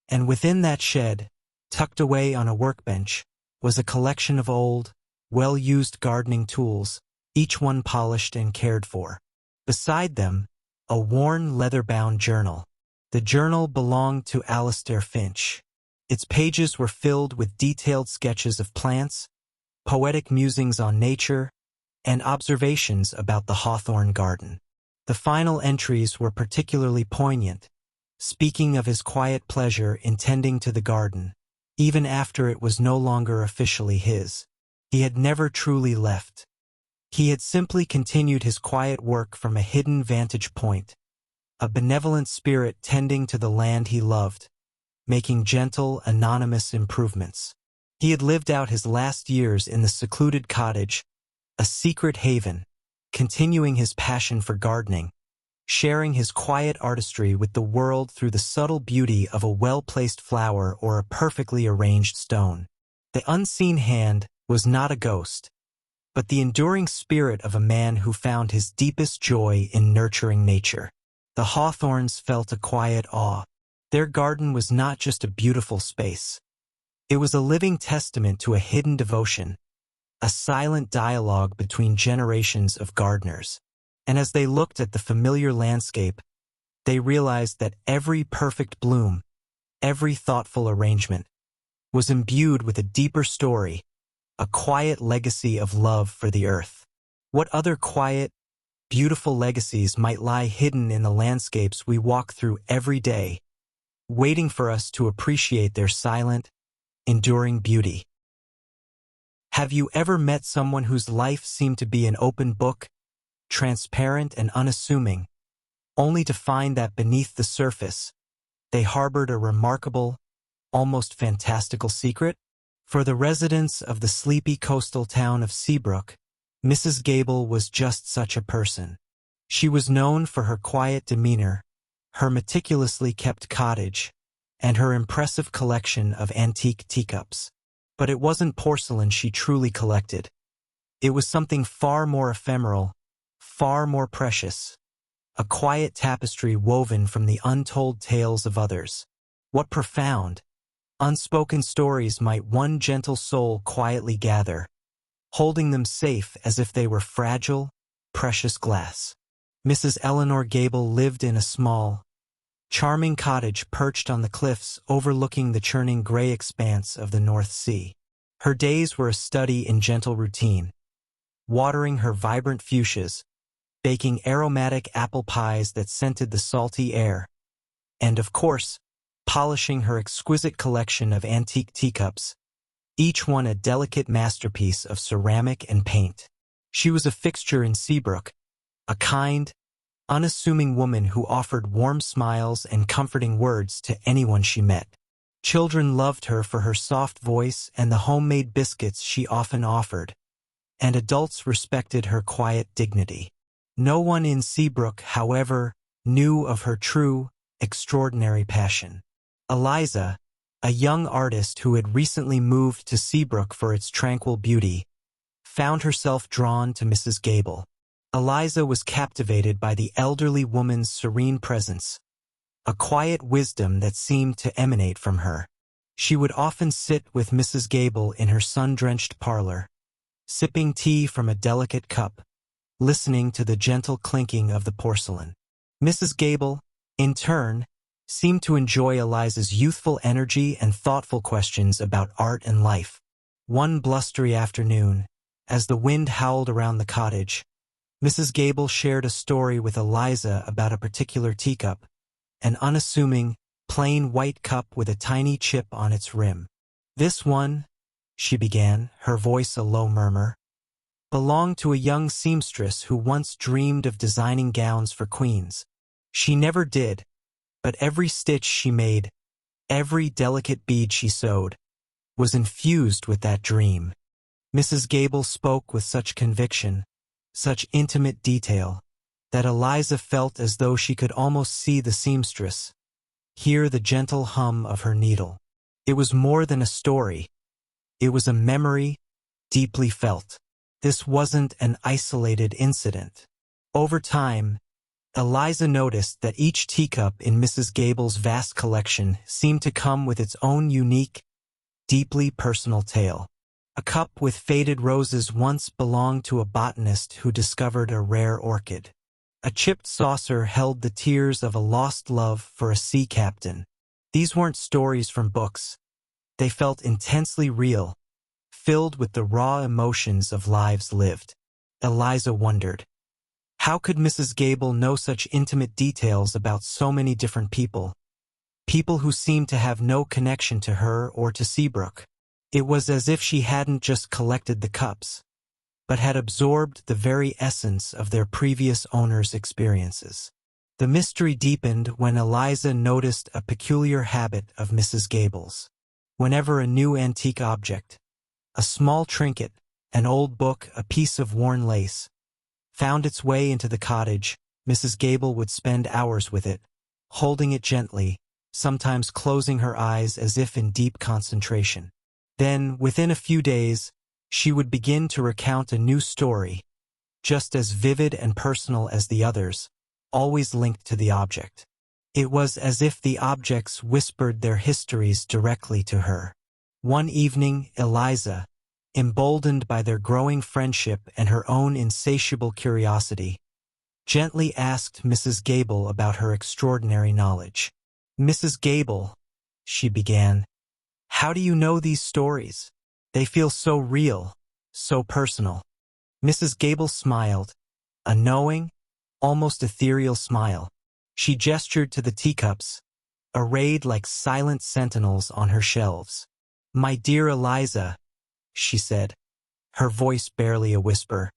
And within that shed, tucked away on a workbench, was a collection of old, well-used gardening tools, each one polished and cared for. Beside them, a worn leather-bound journal. The journal belonged to Alastair Finch. Its pages were filled with detailed sketches of plants, poetic musings on nature, and observations about the hawthorn garden. The final entries were particularly poignant, speaking of his quiet pleasure in tending to the garden, even after it was no longer officially his. He had never truly left. He had simply continued his quiet work from a hidden vantage point, a benevolent spirit tending to the land he loved, making gentle, anonymous improvements. He had lived out his last years in the secluded cottage, a secret haven, continuing his passion for gardening, sharing his quiet artistry with the world through the subtle beauty of a well-placed flower or a perfectly arranged stone. The unseen hand was not a ghost, but the enduring spirit of a man who found his deepest joy in nurturing nature. The hawthorns felt a quiet awe. Their garden was not just a beautiful space. It was a living testament to a hidden devotion, a silent dialogue between generations of gardeners. And as they looked at the familiar landscape, they realized that every perfect bloom, every thoughtful arrangement, was imbued with a deeper story, a quiet legacy of love for the earth. What other quiet, beautiful legacies might lie hidden in the landscapes we walk through every day, waiting for us to appreciate their silent, enduring beauty? Have you ever met someone whose life seemed to be an open book, transparent and unassuming, only to find that beneath the surface, they harbored a remarkable, almost fantastical secret? For the residents of the sleepy coastal town of Seabrook, Mrs. Gable was just such a person. She was known for her quiet demeanor, her meticulously kept cottage, and her impressive collection of antique teacups. But it wasn't porcelain she truly collected. It was something far more ephemeral, far more precious, a quiet tapestry woven from the untold tales of others. What profound, unspoken stories might one gentle soul quietly gather, holding them safe as if they were fragile, precious glass. Mrs. Eleanor Gable lived in a small, charming cottage perched on the cliffs overlooking the churning gray expanse of the North Sea. Her days were a study in gentle routine, watering her vibrant fuchsias, baking aromatic apple pies that scented the salty air, and, of course, polishing her exquisite collection of antique teacups, each one a delicate masterpiece of ceramic and paint. She was a fixture in Seabrook, a kind, unassuming woman who offered warm smiles and comforting words to anyone she met. Children loved her for her soft voice and the homemade biscuits she often offered, and adults respected her quiet dignity. No one in Seabrook, however, knew of her true, extraordinary passion. Eliza, a young artist who had recently moved to Seabrook for its tranquil beauty, found herself drawn to Mrs. Gable. Eliza was captivated by the elderly woman's serene presence, a quiet wisdom that seemed to emanate from her. She would often sit with Mrs. Gable in her sun-drenched parlor, sipping tea from a delicate cup, listening to the gentle clinking of the porcelain. Mrs. Gable, in turn, seemed to enjoy Eliza's youthful energy and thoughtful questions about art and life. One blustery afternoon, as the wind howled around the cottage, Mrs. Gable shared a story with Eliza about a particular teacup, an unassuming, plain white cup with a tiny chip on its rim. "This one," she began, her voice a low murmur, "belonged to a young seamstress who once dreamed of designing gowns for queens. She never did, but every stitch she made, every delicate bead she sewed, was infused with that dream." Mrs. Gable spoke with such conviction, such intimate detail, that Eliza felt as though she could almost see the seamstress, hear the gentle hum of her needle. It was more than a story. It was a memory, deeply felt. This wasn't an isolated incident. Over time, Eliza noticed that each teacup in Mrs. Gable's vast collection seemed to come with its own unique, deeply personal tale. A cup with faded roses once belonged to a botanist who discovered a rare orchid. A chipped saucer held the tears of a lost love for a sea captain. These weren't stories from books. They felt intensely real, filled with the raw emotions of lives lived. Eliza wondered, how could Mrs. Gable know such intimate details about so many different people? People who seemed to have no connection to her or to Seabrook. It was as if she hadn't just collected the cups, but had absorbed the very essence of their previous owner's experiences. The mystery deepened when Eliza noticed a peculiar habit of Mrs. Gable's. Whenever a new antique object, a small trinket, an old book, a piece of worn lace, found its way into the cottage, Mrs. Gable would spend hours with it, holding it gently, sometimes closing her eyes as if in deep concentration. Then, within a few days, she would begin to recount a new story, just as vivid and personal as the others, always linked to the object. It was as if the objects whispered their histories directly to her. One evening, Eliza, emboldened by their growing friendship and her own insatiable curiosity, gently asked Mrs. Gable about her extraordinary knowledge. "Mrs. Gable," she began, "how do you know these stories? They feel so real, so personal." Mrs. Gable smiled, a knowing, almost ethereal smile. She gestured to the teacups, arrayed like silent sentinels on her shelves. "My dear Eliza," she said, her voice barely a whisper,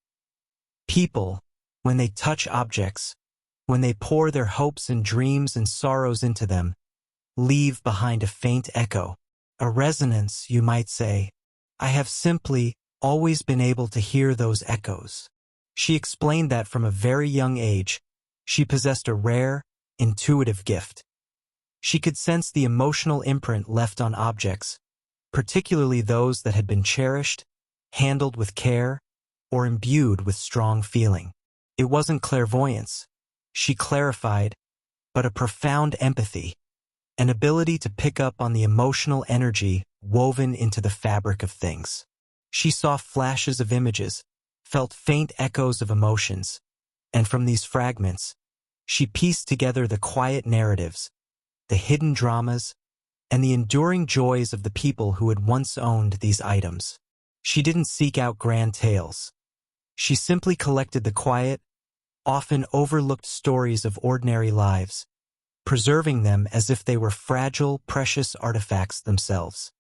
"people, when they touch objects, when they pour their hopes and dreams and sorrows into them, leave behind a faint echo, a resonance, you might say. I have simply always been able to hear those echoes." She explained that from a very young age, she possessed a rare, intuitive gift. She could sense the emotional imprint left on objects, particularly those that had been cherished, handled with care, or imbued with strong feeling. It wasn't clairvoyance, she clarified, but a profound empathy, an ability to pick up on the emotional energy woven into the fabric of things. She saw flashes of images, felt faint echoes of emotions, and from these fragments, she pieced together the quiet narratives, the hidden dramas, and the enduring joys of the people who had once owned these items. She didn't seek out grand tales. She simply collected the quiet, often overlooked stories of ordinary lives, preserving them as if they were fragile, precious artifacts themselves.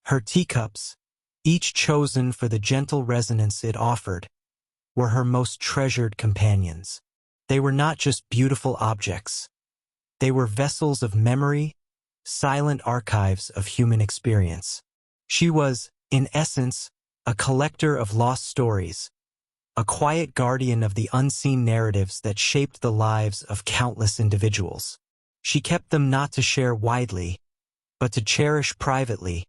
Her teacups, each chosen for the gentle resonance it offered, were her most treasured companions. They were not just beautiful objects. They were vessels of memory, silent archives of human experience. She was, in essence, a collector of lost stories, a quiet guardian of the unseen narratives that shaped the lives of countless individuals. She kept them not to share widely, but to cherish privately,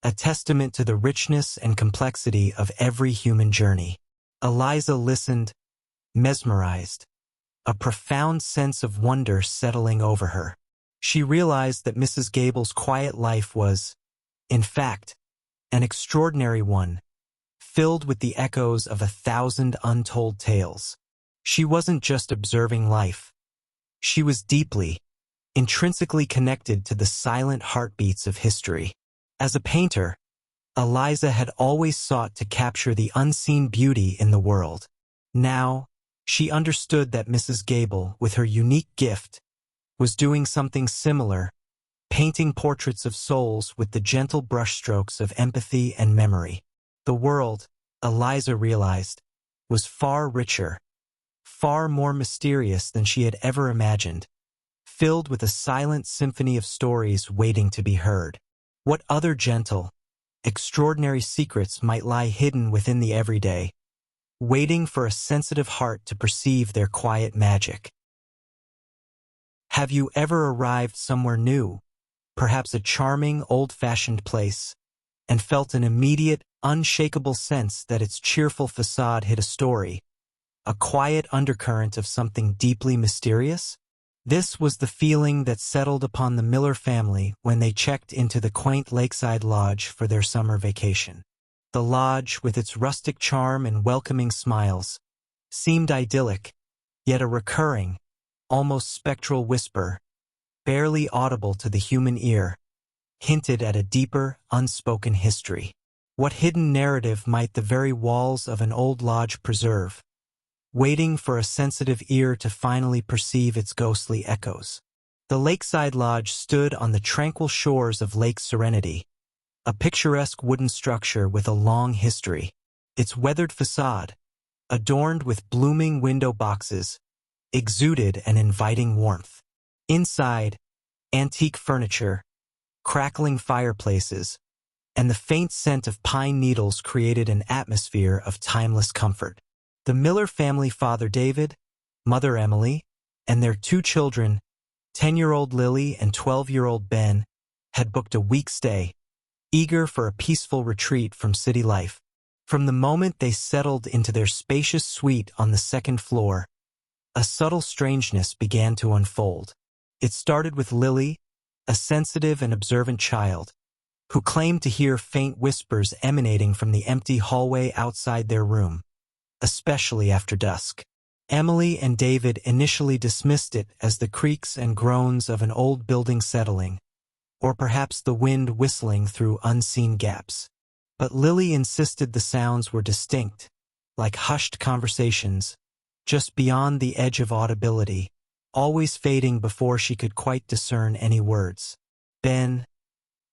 a testament to the richness and complexity of every human journey. Eliza listened, mesmerized, a profound sense of wonder settling over her. She realized that Mrs. Gable's quiet life was, in fact, an extraordinary one, filled with the echoes of 1,000 untold tales. She wasn't just observing life. She was deeply, intrinsically connected to the silent heartbeats of history. As a painter, Eliza had always sought to capture the unseen beauty in the world. Now, she understood that Mrs. Gable, with her unique gift, was doing something similar, painting portraits of souls with the gentle brushstrokes of empathy and memory. The world, Eliza realized, was far richer, far more mysterious than she had ever imagined, filled with a silent symphony of stories waiting to be heard. What other gentle, extraordinary secrets might lie hidden within the everyday, waiting for a sensitive heart to perceive their quiet magic? Have you ever arrived somewhere new, perhaps a charming, old-fashioned place, and felt an immediate, unshakable sense that its cheerful facade hid a story, a quiet undercurrent of something deeply mysterious? This was the feeling that settled upon the Miller family when they checked into the quaint lakeside lodge for their summer vacation. The lodge, with its rustic charm and welcoming smiles, seemed idyllic, yet a recurring, almost spectral whisper, barely audible to the human ear, hinted at a deeper, unspoken history. What hidden narrative might the very walls of an old lodge preserve, waiting for a sensitive ear to finally perceive its ghostly echoes? The lakeside lodge stood on the tranquil shores of Lake Serenity, a picturesque wooden structure with a long history. Its weathered facade, adorned with blooming window boxes, exuded an inviting warmth. Inside, antique furniture, crackling fireplaces, and the faint scent of pine needles created an atmosphere of timeless comfort. The Miller family, father David, mother Emily, and their two children, 10-year-old Lily and 12-year-old Ben, had booked a week stay, eager for a peaceful retreat from city life. From the moment they settled into their spacious suite on the second floor, a subtle strangeness began to unfold. It started with Lily, a sensitive and observant child, who claimed to hear faint whispers emanating from the empty hallway outside their room, especially after dusk. Emily and David initially dismissed it as the creaks and groans of an old building settling, or perhaps the wind whistling through unseen gaps. But Lily insisted the sounds were distinct, like hushed conversations, just beyond the edge of audibility, always fading before she could quite discern any words. Ben,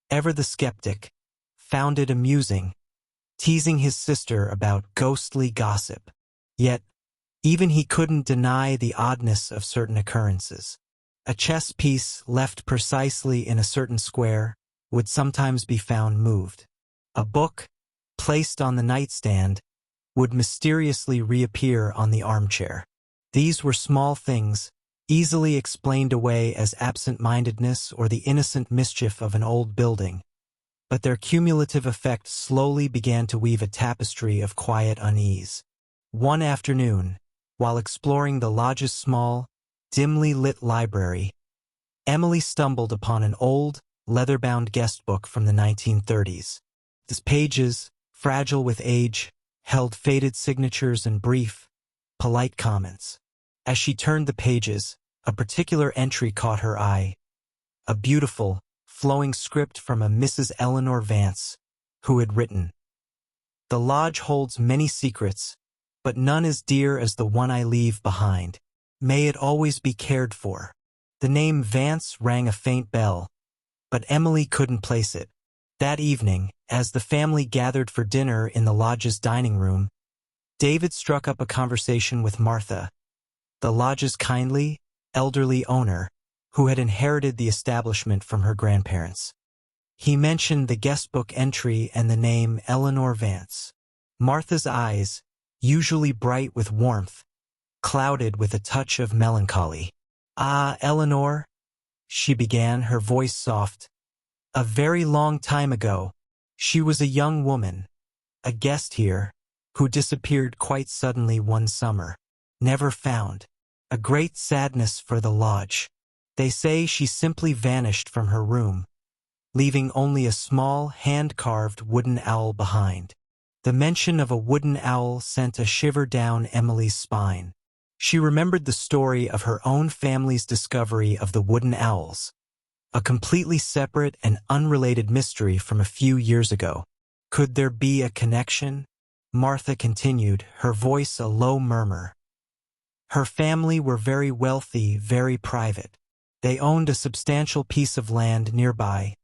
ever the skeptic, found it amusing, teasing his sister about ghostly gossip. Yet, even he couldn't deny the oddness of certain occurrences. A chess piece left precisely in a certain square would sometimes be found moved. A book, placed on the nightstand, would mysteriously reappear on the armchair. These were small things, easily explained away as absent-mindedness or the innocent mischief of an old building, but their cumulative effect slowly began to weave a tapestry of quiet unease. One afternoon, while exploring the lodge's small, dimly lit library, Emily stumbled upon an old, leather-bound guest book from the 1930s. Its pages, fragile with age, held faded signatures and brief, polite comments. As she turned the pages, a particular entry caught her eye. A beautiful, flowing script from a Mrs. Eleanor Vance, who had written, "The lodge holds many secrets, but none as dear as the one I leave behind. May it always be cared for." The name Vance rang a faint bell, but Emily couldn't place it. That evening, as the family gathered for dinner in the lodge's dining room, David struck up a conversation with Martha, the lodge's kindly, elderly owner, who had inherited the establishment from her grandparents. He mentioned the guestbook entry and the name Eleanor Vance. Martha's eyes, usually bright with warmth, clouded with a touch of melancholy. "Ah, Eleanor," she began, her voice soft. "A very long time ago, she was a young woman, a guest here, who disappeared quite suddenly one summer. Never found. A great sadness for the lodge. They say she simply vanished from her room, leaving only a small, hand-carved wooden owl behind." The mention of a wooden owl sent a shiver down Emily's spine. She remembered the story of her own family's discovery of the wooden owls, a completely separate and unrelated mystery from a few years ago. Could there be a connection? Martha continued, her voice a low murmur. Her family were very wealthy, very private. They owned a substantial piece of land nearby,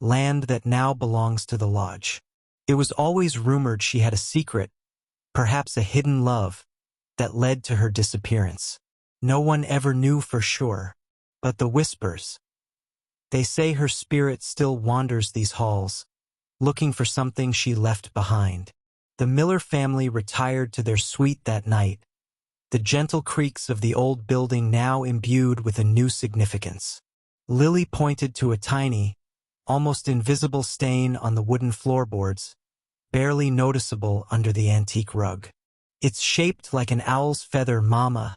land that now belongs to the lodge. It was always rumored she had a secret, perhaps a hidden love, that led to her disappearance. No one ever knew for sure, but the whispers. They say her spirit still wanders these halls, looking for something she left behind. The Miller family retired to their suite that night, the gentle creaks of the old building now imbued with a new significance. Lily pointed to a tiny, almost invisible stain on the wooden floorboards, barely noticeable under the antique rug. "It's shaped like an owl's feather, Mama,"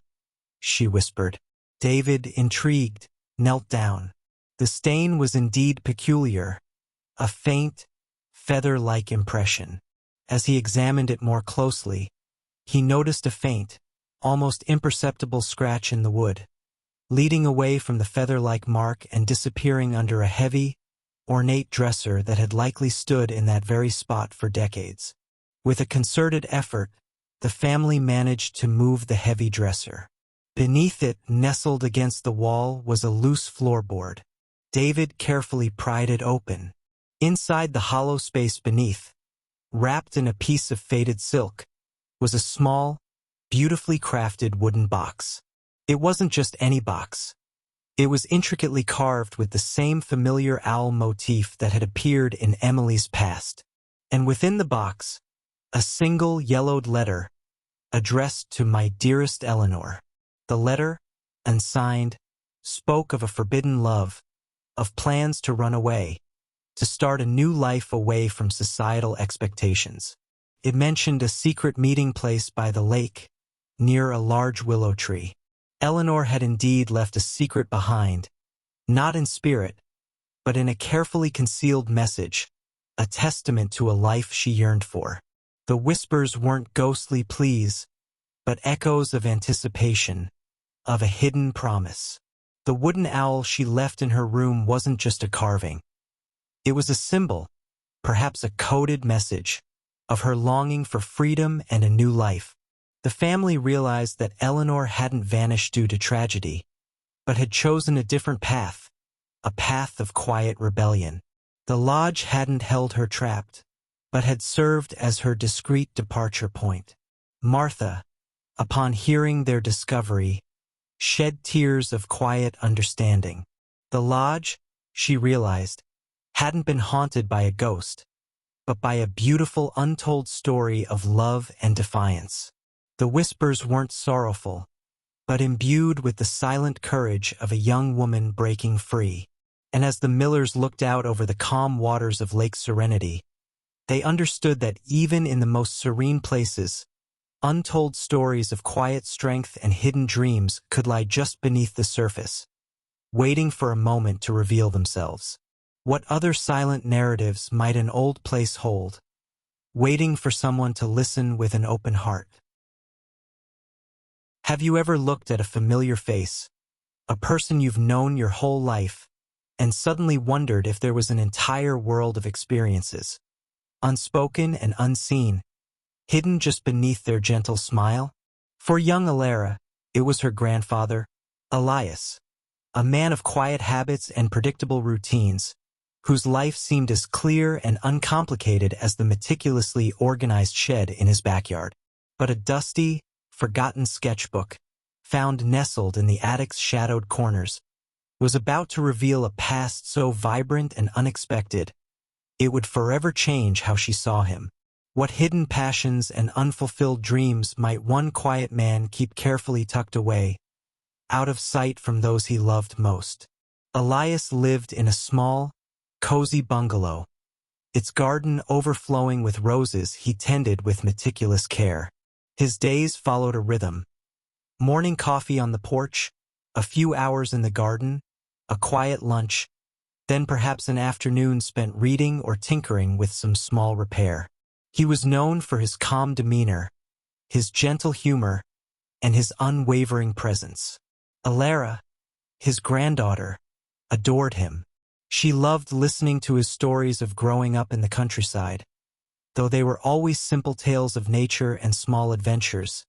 she whispered. David, intrigued, knelt down. The stain was indeed peculiar, a faint, feather-like impression. As he examined it more closely, he noticed a faint, almost imperceptible scratch in the wood, leading away from the feather-like mark and disappearing under a heavy, ornate dresser that had likely stood in that very spot for decades. With a concerted effort, the family managed to move the heavy dresser. Beneath it, nestled against the wall, was a loose floorboard. David carefully pried it open. Inside the hollow space beneath, wrapped in a piece of faded silk, was a small, beautifully crafted wooden box. It wasn't just any box. It was intricately carved with the same familiar owl motif that had appeared in Emily's past. And within the box, a single yellowed letter, addressed to "My dearest Eleanor." The letter, unsigned, spoke of a forbidden love, of plans to run away, to start a new life away from societal expectations. It mentioned a secret meeting place by the lake, near a large willow tree. Eleanor had indeed left a secret behind, not in spirit, but in a carefully concealed message, a testament to a life she yearned for. The whispers weren't ghostly pleas, but echoes of anticipation, of a hidden promise. The wooden owl she left in her room wasn't just a carving. It was a symbol, perhaps a coded message, of her longing for freedom and a new life. The family realized that Eleanor hadn't vanished due to tragedy, but had chosen a different path, a path of quiet rebellion. The lodge hadn't held her trapped, but had served as her discreet departure point. Martha, upon hearing their discovery, shed tears of quiet understanding. The lodge, she realized, hadn't been haunted by a ghost, but by a beautiful untold story of love and defiance. The whispers weren't sorrowful, but imbued with the silent courage of a young woman breaking free. And as the Millers looked out over the calm waters of Lake Serenity, they understood that even in the most serene places, untold stories of quiet strength and hidden dreams could lie just beneath the surface, waiting for a moment to reveal themselves. What other silent narratives might an old place hold, waiting for someone to listen with an open heart? Have you ever looked at a familiar face, a person you've known your whole life, and suddenly wondered if there was an entire world of experiences, unspoken and unseen, hidden just beneath their gentle smile? For young Alara, it was her grandfather, Elias, a man of quiet habits and predictable routines, whose life seemed as clear and uncomplicated as the meticulously organized shed in his backyard. But a dusty, forgotten sketchbook, found nestled in the attic's shadowed corners, was about to reveal a past so vibrant and unexpected, it would forever change how she saw him. What hidden passions and unfulfilled dreams might one quiet man keep carefully tucked away, out of sight from those he loved most? Elias lived in a small, cozy bungalow, its garden overflowing with roses he tended with meticulous care. His days followed a rhythm. Morning coffee on the porch, a few hours in the garden, a quiet lunch, then perhaps an afternoon spent reading or tinkering with some small repair. He was known for his calm demeanor, his gentle humor, and his unwavering presence. Alara, his granddaughter, adored him. She loved listening to his stories of growing up in the countryside, though they were always simple tales of nature and small adventures,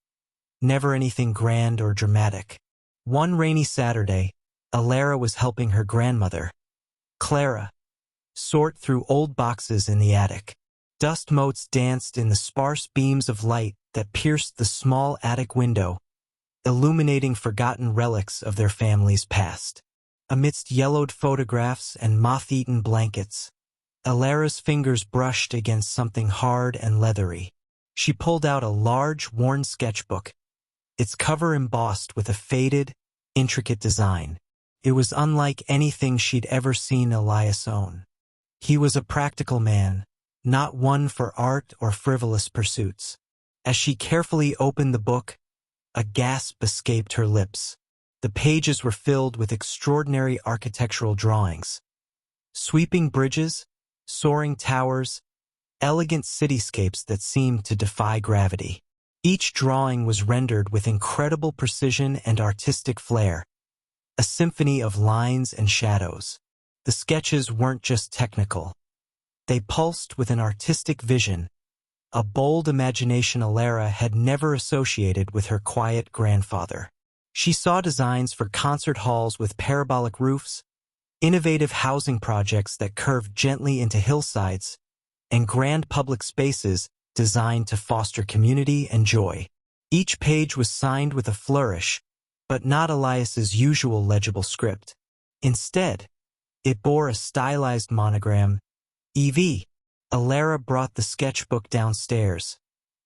never anything grand or dramatic. One rainy Saturday, Alara was helping her grandmother, Clara, sort through old boxes in the attic. Dust motes danced in the sparse beams of light that pierced the small attic window, illuminating forgotten relics of their family's past. Amidst yellowed photographs and moth-eaten blankets, Alara's fingers brushed against something hard and leathery. She pulled out a large, worn sketchbook, its cover embossed with a faded, intricate design. It was unlike anything she'd ever seen Elias own. He was a practical man, not one for art or frivolous pursuits. As she carefully opened the book, a gasp escaped her lips. The pages were filled with extraordinary architectural drawings. Sweeping bridges, soaring towers, elegant cityscapes that seemed to defy gravity. Each drawing was rendered with incredible precision and artistic flair, a symphony of lines and shadows. The sketches weren't just technical. They pulsed with an artistic vision, a bold imagination Alara had never associated with her quiet grandfather. She saw designs for concert halls with parabolic roofs, innovative housing projects that curved gently into hillsides, and grand public spaces designed to foster community and joy. Each page was signed with a flourish, but not Elias's usual legible script. Instead, it bore a stylized monogram, EV. Alara brought the sketchbook downstairs,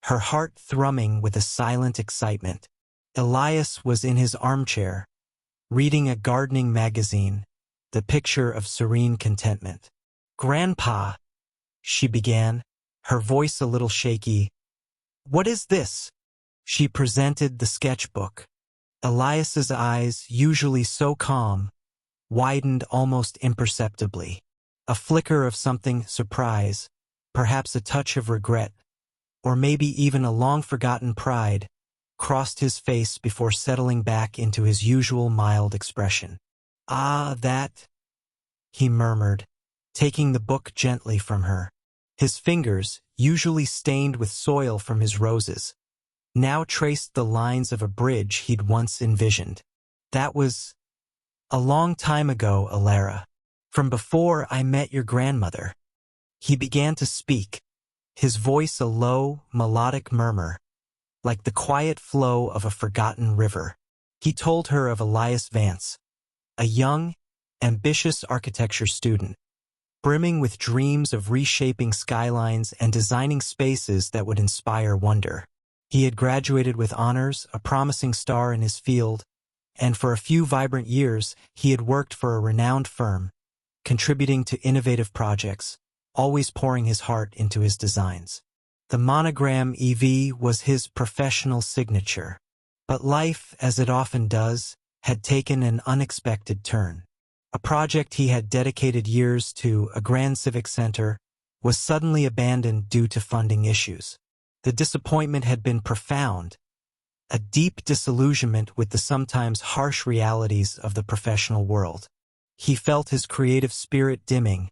her heart thrumming with a silent excitement. Elias was in his armchair, reading a gardening magazine, the picture of serene contentment. "Grandpa," she began, her voice a little shaky. "What is this?" She presented the sketchbook. Elias's eyes, usually so calm, widened almost imperceptibly. A flicker of something, surprise, perhaps a touch of regret, or maybe even a long-forgotten pride, crossed his face before settling back into his usual mild expression. "Ah, that," he murmured, taking the book gently from her. His fingers, usually stained with soil from his roses, now traced the lines of a bridge he'd once envisioned. "That was a long time ago, Alara. From before I met your grandmother." He began to speak, his voice a low, melodic murmur, like the quiet flow of a forgotten river. He told her of Elias Vance, a young, ambitious architecture student, brimming with dreams of reshaping skylines and designing spaces that would inspire wonder. He had graduated with honors, a promising star in his field, and for a few vibrant years he had worked for a renowned firm, contributing to innovative projects, always pouring his heart into his designs. The monogram EV was his professional signature. But life, as it often does, had taken an unexpected turn. A project he had dedicated years to, a grand civic center, was suddenly abandoned due to funding issues. The disappointment had been profound, a deep disillusionment with the sometimes harsh realities of the professional world. He felt his creative spirit dimming,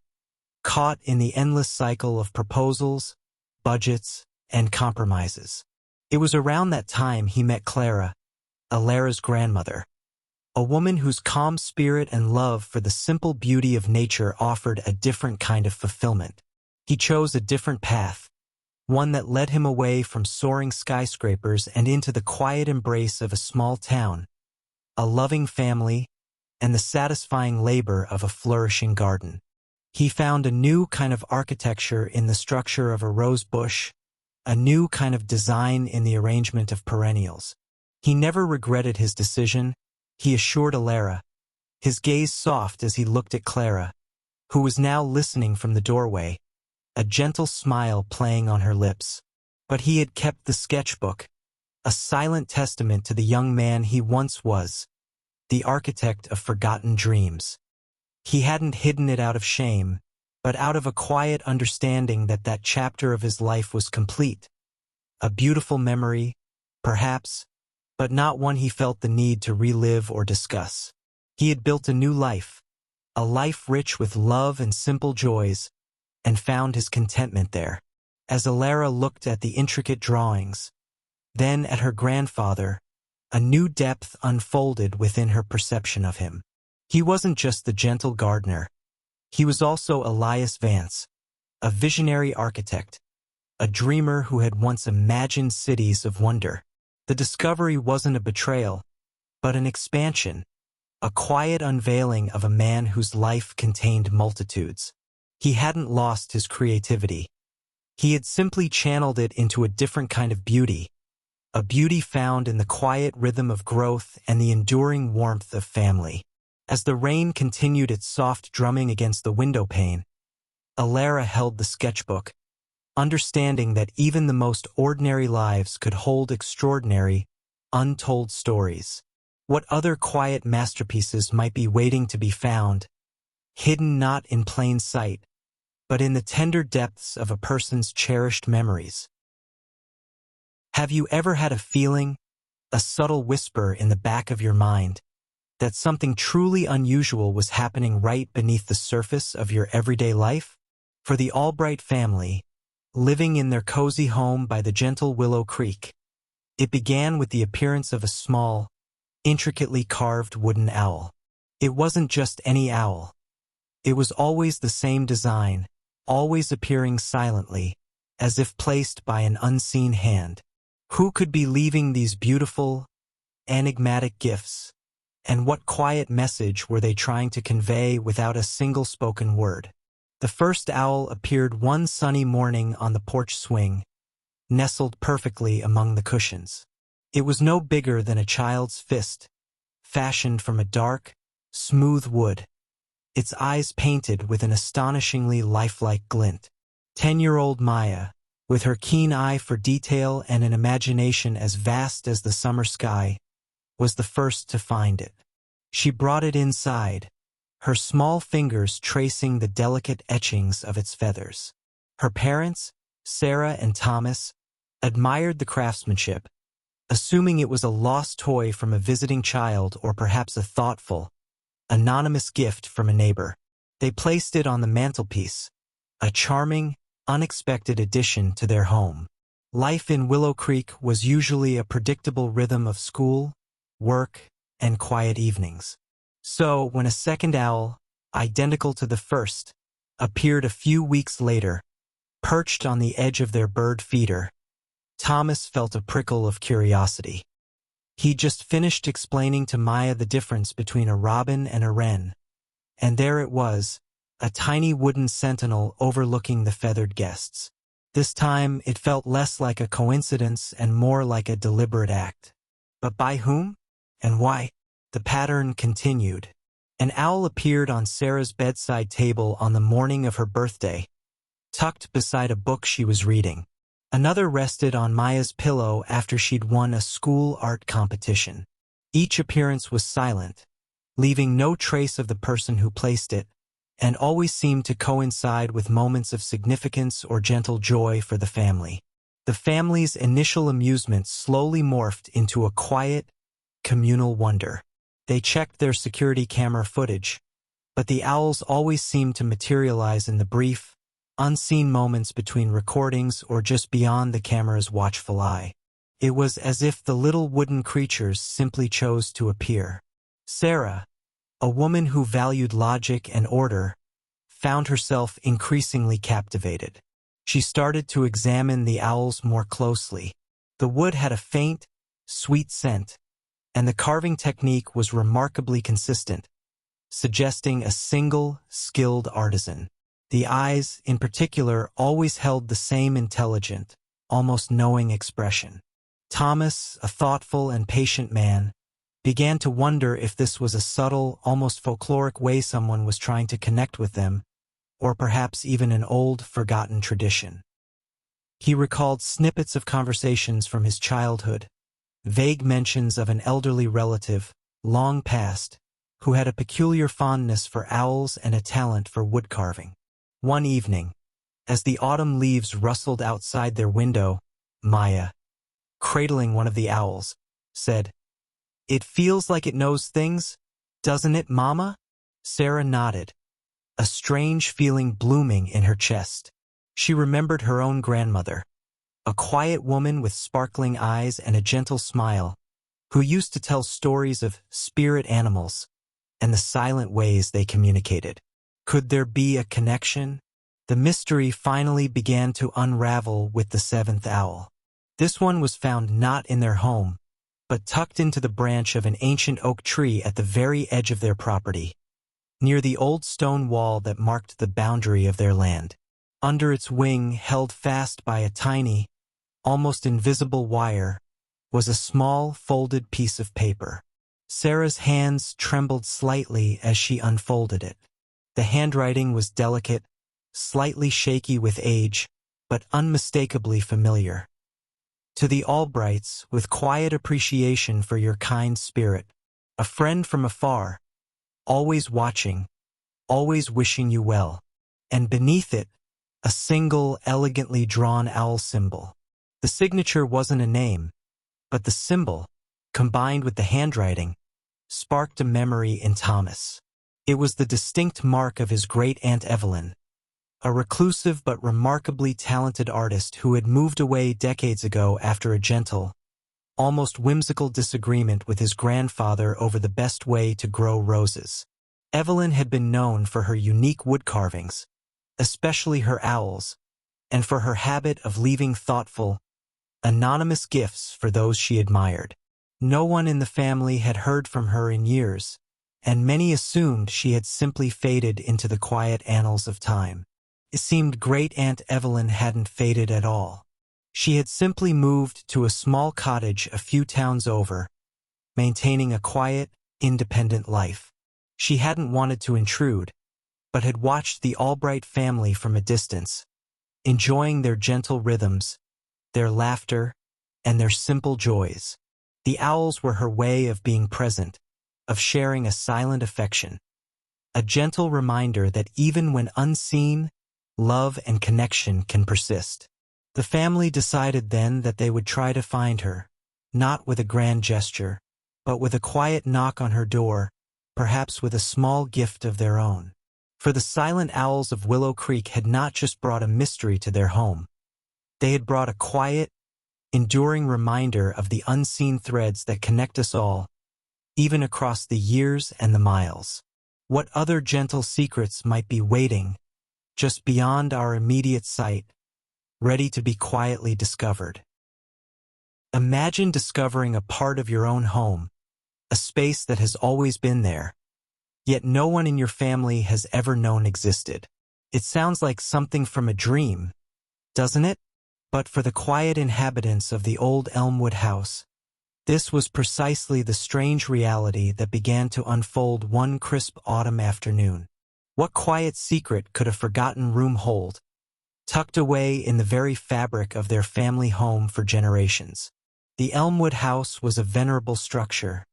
caught in the endless cycle of proposals, budgets, and compromises. It was around that time he met Clara, Alara's grandmother, a woman whose calm spirit and love for the simple beauty of nature offered a different kind of fulfillment. He chose a different path, one that led him away from soaring skyscrapers and into the quiet embrace of a small town, a loving family, and the satisfying labor of a flourishing garden. He found a new kind of architecture in the structure of a rose bush, a new kind of design in the arrangement of perennials. He never regretted his decision, he assured Alara, his gaze soft as he looked at Clara, who was now listening from the doorway, a gentle smile playing on her lips. But he had kept the sketchbook, a silent testament to the young man he once was, the architect of forgotten dreams. He hadn't hidden it out of shame, but out of a quiet understanding that that chapter of his life was complete. A beautiful memory, perhaps, but not one he felt the need to relive or discuss. He had built a new life, a life rich with love and simple joys, and found his contentment there. As Alara looked at the intricate drawings, then at her grandfather, a new depth unfolded within her perception of him. He wasn't just the gentle gardener. He was also Elias Vance, a visionary architect, a dreamer who had once imagined cities of wonder. The discovery wasn't a betrayal, but an expansion, a quiet unveiling of a man whose life contained multitudes. He hadn't lost his creativity. He had simply channeled it into a different kind of beauty, a beauty found in the quiet rhythm of growth and the enduring warmth of family. As the rain continued its soft drumming against the window pane, Alara held the sketchbook, understanding that even the most ordinary lives could hold extraordinary, untold stories. What other quiet masterpieces might be waiting to be found, hidden not in plain sight, but in the tender depths of a person's cherished memories? Have you ever had a feeling, a subtle whisper in the back of your mind, that something truly unusual was happening right beneath the surface of your everyday life? For the Albright family, living in their cozy home by the gentle Willow Creek, it began with the appearance of a small, intricately carved wooden owl. It wasn't just any owl. It was always the same design, always appearing silently, as if placed by an unseen hand. Who could be leaving these beautiful, enigmatic gifts? And what quiet message were they trying to convey without a single spoken word? The first owl appeared one sunny morning on the porch swing, nestled perfectly among the cushions. It was no bigger than a child's fist, fashioned from a dark, smooth wood, its eyes painted with an astonishingly lifelike glint. 10-year-old Maya, with her keen eye for detail and an imagination as vast as the summer sky, was the first to find it. She brought it inside, her small fingers tracing the delicate etchings of its feathers. Her parents, Sarah and Thomas, admired the craftsmanship, assuming it was a lost toy from a visiting child or perhaps a thoughtful, anonymous gift from a neighbor. They placed it on the mantelpiece, a charming, unexpected addition to their home. Life in Willow Creek was usually a predictable rhythm of school, work, and quiet evenings. So, when a second owl, identical to the first, appeared a few weeks later, perched on the edge of their bird feeder, Thomas felt a prickle of curiosity. He'd just finished explaining to Maya the difference between a robin and a wren, and there it was, a tiny wooden sentinel overlooking the feathered guests. This time, it felt less like a coincidence and more like a deliberate act. But by whom? And why? The pattern continued. An owl appeared on Sarah's bedside table on the morning of her birthday, tucked beside a book she was reading. Another rested on Maya's pillow after she'd won a school art competition. Each appearance was silent, leaving no trace of the person who placed it, and always seemed to coincide with moments of significance or gentle joy for the family. The family's initial amusement slowly morphed into a quiet, communal wonder. They checked their security camera footage, but the owls always seemed to materialize in the brief, unseen moments between recordings or just beyond the camera's watchful eye. It was as if the little wooden creatures simply chose to appear. Sarah, a woman who valued logic and order, found herself increasingly captivated. She started to examine the owls more closely. The wood had a faint, sweet scent, and the carving technique was remarkably consistent, suggesting a single, skilled artisan. The eyes, in particular, always held the same intelligent, almost knowing expression. Thomas, a thoughtful and patient man, began to wonder if this was a subtle, almost folkloric way someone was trying to connect with them, or perhaps even an old, forgotten tradition. He recalled snippets of conversations from his childhood, vague mentions of an elderly relative, long past, who had a peculiar fondness for owls and a talent for wood carving. One evening, as the autumn leaves rustled outside their window, Maya, cradling one of the owls, said, "It feels like it knows things, doesn't it, Mama?" Sarah nodded, a strange feeling blooming in her chest. She remembered her own grandmother, a quiet woman with sparkling eyes and a gentle smile, who used to tell stories of spirit animals and the silent ways they communicated. Could there be a connection? The mystery finally began to unravel with the seventh owl. This one was found not in their home, but tucked into the branch of an ancient oak tree at the very edge of their property, near the old stone wall that marked the boundary of their land. Under its wing, held fast by a tiny, almost invisible wire, was a small, folded piece of paper. Sarah's hands trembled slightly as she unfolded it. The handwriting was delicate, slightly shaky with age, but unmistakably familiar. To the Albrights, with quiet appreciation for your kind spirit, a friend from afar, always watching, always wishing you well, and beneath it, a single, elegantly drawn owl symbol. The signature wasn't a name, but the symbol, combined with the handwriting, sparked a memory in Thomas. It was the distinct mark of his great-aunt Evelyn, a reclusive but remarkably talented artist who had moved away decades ago after a gentle, almost whimsical disagreement with his grandfather over the best way to grow roses. Evelyn had been known for her unique wood carvings, especially her owls, and for her habit of leaving thoughtful, anonymous gifts for those she admired. No one in the family had heard from her in years, and many assumed she had simply faded into the quiet annals of time. It seemed Great-Aunt Evelyn hadn't faded at all. She had simply moved to a small cottage a few towns over, maintaining a quiet, independent life. She hadn't wanted to intrude, but had watched the Albright family from a distance, enjoying their gentle rhythms, their laughter, and their simple joys. The owls were her way of being present, of sharing a silent affection, a gentle reminder that even when unseen, love and connection can persist. The family decided then that they would try to find her, not with a grand gesture, but with a quiet knock on her door, perhaps with a small gift of their own. For the silent owls of Willow Creek had not just brought a mystery to their home. They had brought a quiet, enduring reminder of the unseen threads that connect us all, even across the years and the miles. What other gentle secrets might be waiting, just beyond our immediate sight, ready to be quietly discovered? Imagine discovering a part of your own home, a space that has always been there, yet no one in your family has ever known existed. It sounds like something from a dream, doesn't it? But for the quiet inhabitants of the old Elmwood house, this was precisely the strange reality that began to unfold one crisp autumn afternoon. What quiet secret could a forgotten room hold, tucked away in the very fabric of their family home for generations? The Elmwood house was a venerable structure,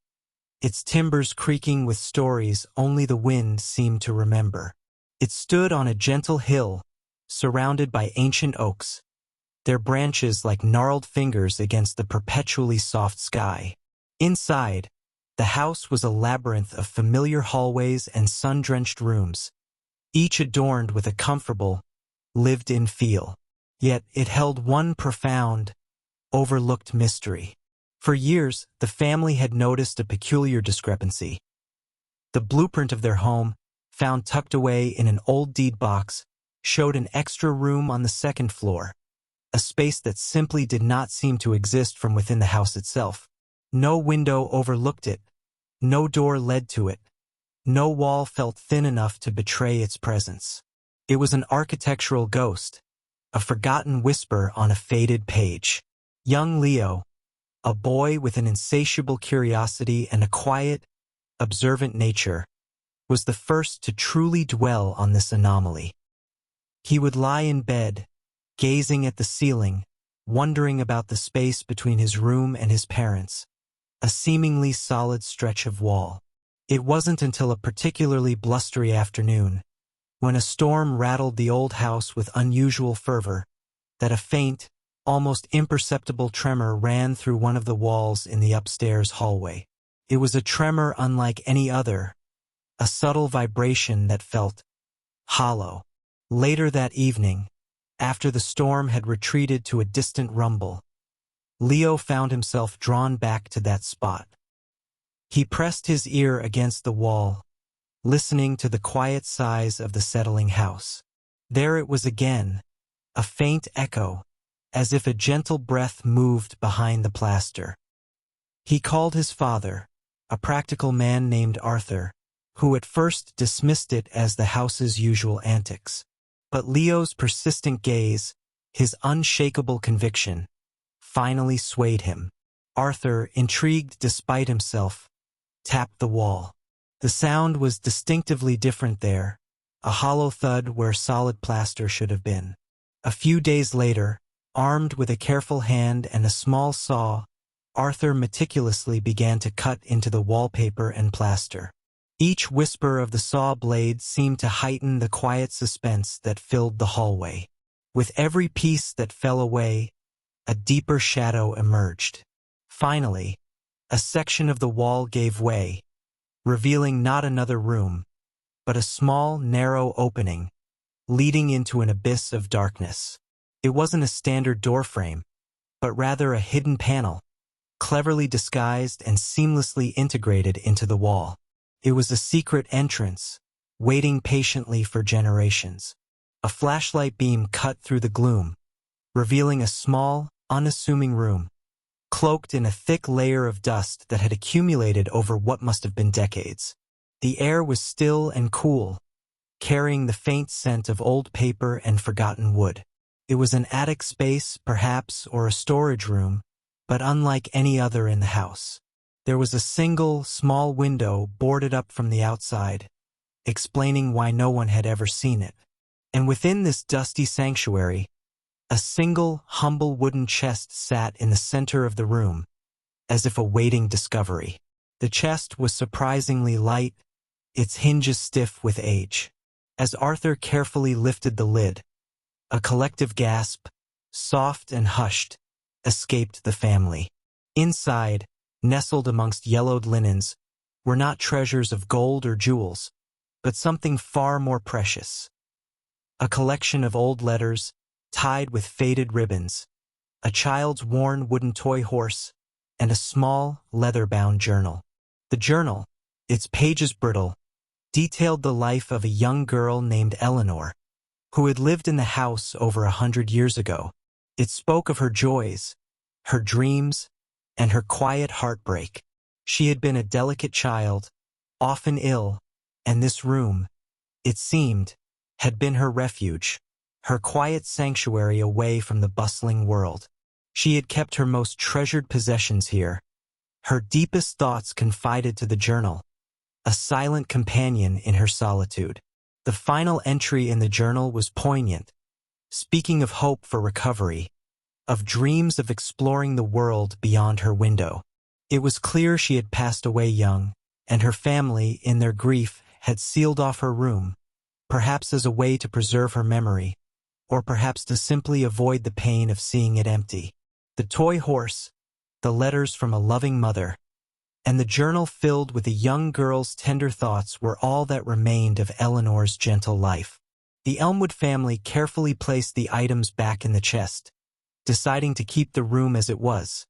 its timbers creaking with stories only the wind seemed to remember. It stood on a gentle hill, surrounded by ancient oaks, their branches like gnarled fingers against the perpetually soft sky. Inside, the house was a labyrinth of familiar hallways and sun-drenched rooms, each adorned with a comfortable, lived-in feel. Yet it held one profound, overlooked mystery. For years, the family had noticed a peculiar discrepancy. The blueprint of their home, found tucked away in an old deed box, showed an extra room on the second floor, a space that simply did not seem to exist from within the house itself. No window overlooked it, no door led to it, no wall felt thin enough to betray its presence. It was an architectural ghost, a forgotten whisper on a faded page. Young Leo, a boy with an insatiable curiosity and a quiet, observant nature, was the first to truly dwell on this anomaly. He would lie in bed, gazing at the ceiling, wondering about the space between his room and his parents', a seemingly solid stretch of wall. It wasn't until a particularly blustery afternoon, when a storm rattled the old house with unusual fervor, that a faint, almost imperceptible tremor ran through one of the walls in the upstairs hallway. It was a tremor unlike any other, a subtle vibration that felt hollow. Later that evening, after the storm had retreated to a distant rumble, Leo found himself drawn back to that spot. He pressed his ear against the wall, listening to the quiet sighs of the settling house. There it was again, a faint echo, as if a gentle breath moved behind the plaster. He called his father, a practical man named Arthur, who at first dismissed it as the house's usual antics. But Leo's persistent gaze, his unshakable conviction, finally swayed him. Arthur, intrigued despite himself, tapped the wall. The sound was distinctively different there, a hollow thud where solid plaster should have been. A few days later, armed with a careful hand and a small saw, Arthur meticulously began to cut into the wallpaper and plaster. Each whisper of the saw blade seemed to heighten the quiet suspense that filled the hallway. With every piece that fell away, a deeper shadow emerged. Finally, a section of the wall gave way, revealing not another room, but a small, narrow opening leading into an abyss of darkness. It wasn't a standard doorframe, but rather a hidden panel, cleverly disguised and seamlessly integrated into the wall. It was a secret entrance, waiting patiently for generations. A flashlight beam cut through the gloom, revealing a small, unassuming room, cloaked in a thick layer of dust that had accumulated over what must have been decades. The air was still and cool, carrying the faint scent of old paper and forgotten wood. It was an attic space, perhaps, or a storage room, but unlike any other in the house. There was a single, small window boarded up from the outside, explaining why no one had ever seen it. And within this dusty sanctuary, a single, humble wooden chest sat in the center of the room, as if awaiting discovery. The chest was surprisingly light, its hinges stiff with age. As Arthur carefully lifted the lid, a collective gasp, soft and hushed, escaped the family. Inside, nestled amongst yellowed linens, were not treasures of gold or jewels, but something far more precious. A collection of old letters, tied with faded ribbons, a child's worn wooden toy horse, and a small, leather-bound journal. The journal, its pages brittle, detailed the life of a young girl named Eleanor, who had lived in the house over 100 years ago. It spoke of her joys, her dreams, and her quiet heartbreak. She had been a delicate child, often ill, and this room, it seemed, had been her refuge, her quiet sanctuary away from the bustling world. She had kept her most treasured possessions here, her deepest thoughts confided to the journal, a silent companion in her solitude. The final entry in the journal was poignant, speaking of hope for recovery, of dreams of exploring the world beyond her window. It was clear she had passed away young, and her family, in their grief, had sealed off her room, perhaps as a way to preserve her memory, or perhaps to simply avoid the pain of seeing it empty. The toy horse, the letters from a loving mother, and the journal filled with a young girl's tender thoughts were all that remained of Eleanor's gentle life. The Elmwood family carefully placed the items back in the chest, deciding to keep the room as it was,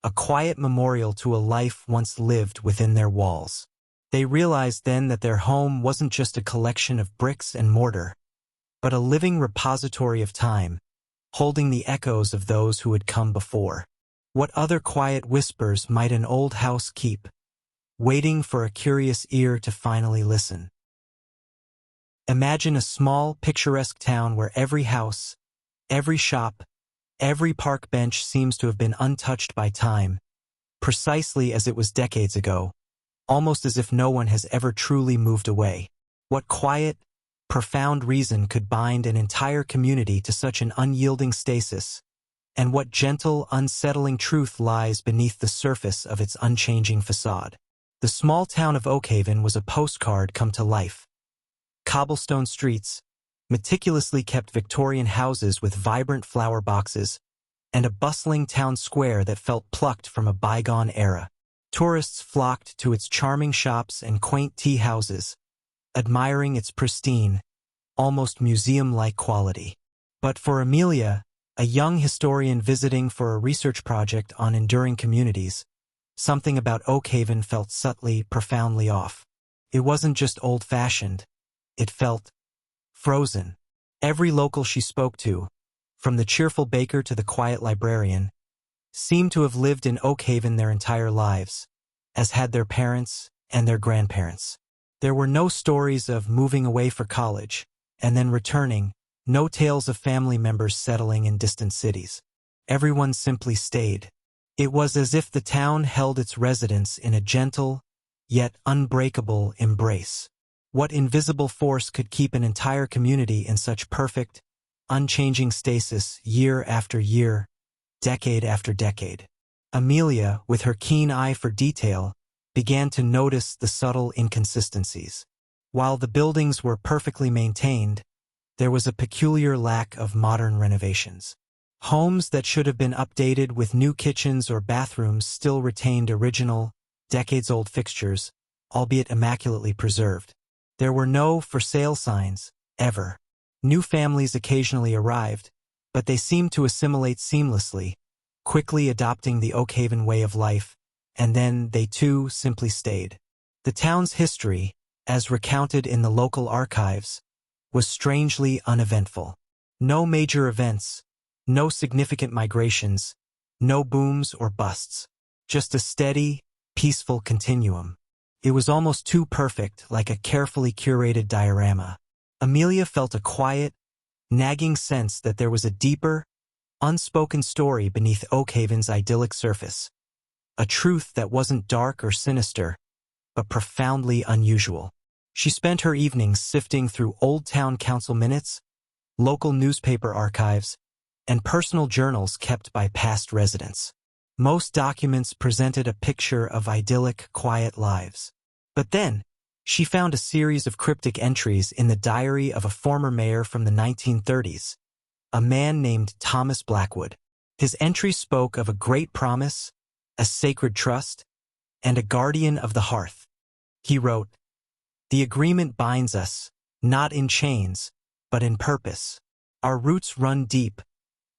a quiet memorial to a life once lived within their walls. They realized then that their home wasn't just a collection of bricks and mortar, but a living repository of time, holding the echoes of those who had come before. What other quiet whispers might an old house keep, waiting for a curious ear to finally listen? Imagine a small, picturesque town where every house, every shop, every park bench seems to have been untouched by time, precisely as it was decades ago, almost as if no one has ever truly moved away. What quiet, profound reason could bind an entire community to such an unyielding stasis? And what gentle, unsettling truth lies beneath the surface of its unchanging facade? The small town of Oakhaven was a postcard come to life. Cobblestone streets, meticulously kept Victorian houses with vibrant flower boxes, and a bustling town square that felt plucked from a bygone era. Tourists flocked to its charming shops and quaint tea houses, admiring its pristine, almost museum-like quality. But for Amelia, a young historian visiting for a research project on enduring communities, something about Oakhaven felt subtly, profoundly off. It wasn't just old-fashioned. It felt frozen. Every local she spoke to, from the cheerful baker to the quiet librarian, seemed to have lived in Oakhaven their entire lives, as had their parents and their grandparents. There were no stories of moving away for college and then returning, no tales of family members settling in distant cities. Everyone simply stayed. It was as if the town held its residents in a gentle, yet unbreakable embrace. What invisible force could keep an entire community in such perfect, unchanging stasis year after year, decade after decade? Amelia, with her keen eye for detail, began to notice the subtle inconsistencies. While the buildings were perfectly maintained, there was a peculiar lack of modern renovations. Homes that should have been updated with new kitchens or bathrooms still retained original, decades-old fixtures, albeit immaculately preserved. There were no for sale signs, ever. New families occasionally arrived, but they seemed to assimilate seamlessly, quickly adopting the Oakhaven way of life, and then they too simply stayed. The town's history, as recounted in the local archives, was strangely uneventful. No major events, no significant migrations, no booms or busts, just a steady, peaceful continuum. It was almost too perfect, like a carefully curated diorama. Amelia felt a quiet, nagging sense that there was a deeper, unspoken story beneath Oakhaven's idyllic surface. A truth that wasn't dark or sinister, but profoundly unusual. She spent her evenings sifting through old town council minutes, local newspaper archives, and personal journals kept by past residents. Most documents presented a picture of idyllic, quiet lives. But then, she found a series of cryptic entries in the diary of a former mayor from the 1930s, a man named Thomas Blackwood. His entry spoke of a great promise, a sacred trust, and a guardian of the hearth. He wrote, "The agreement binds us, not in chains, but in purpose. Our roots run deep,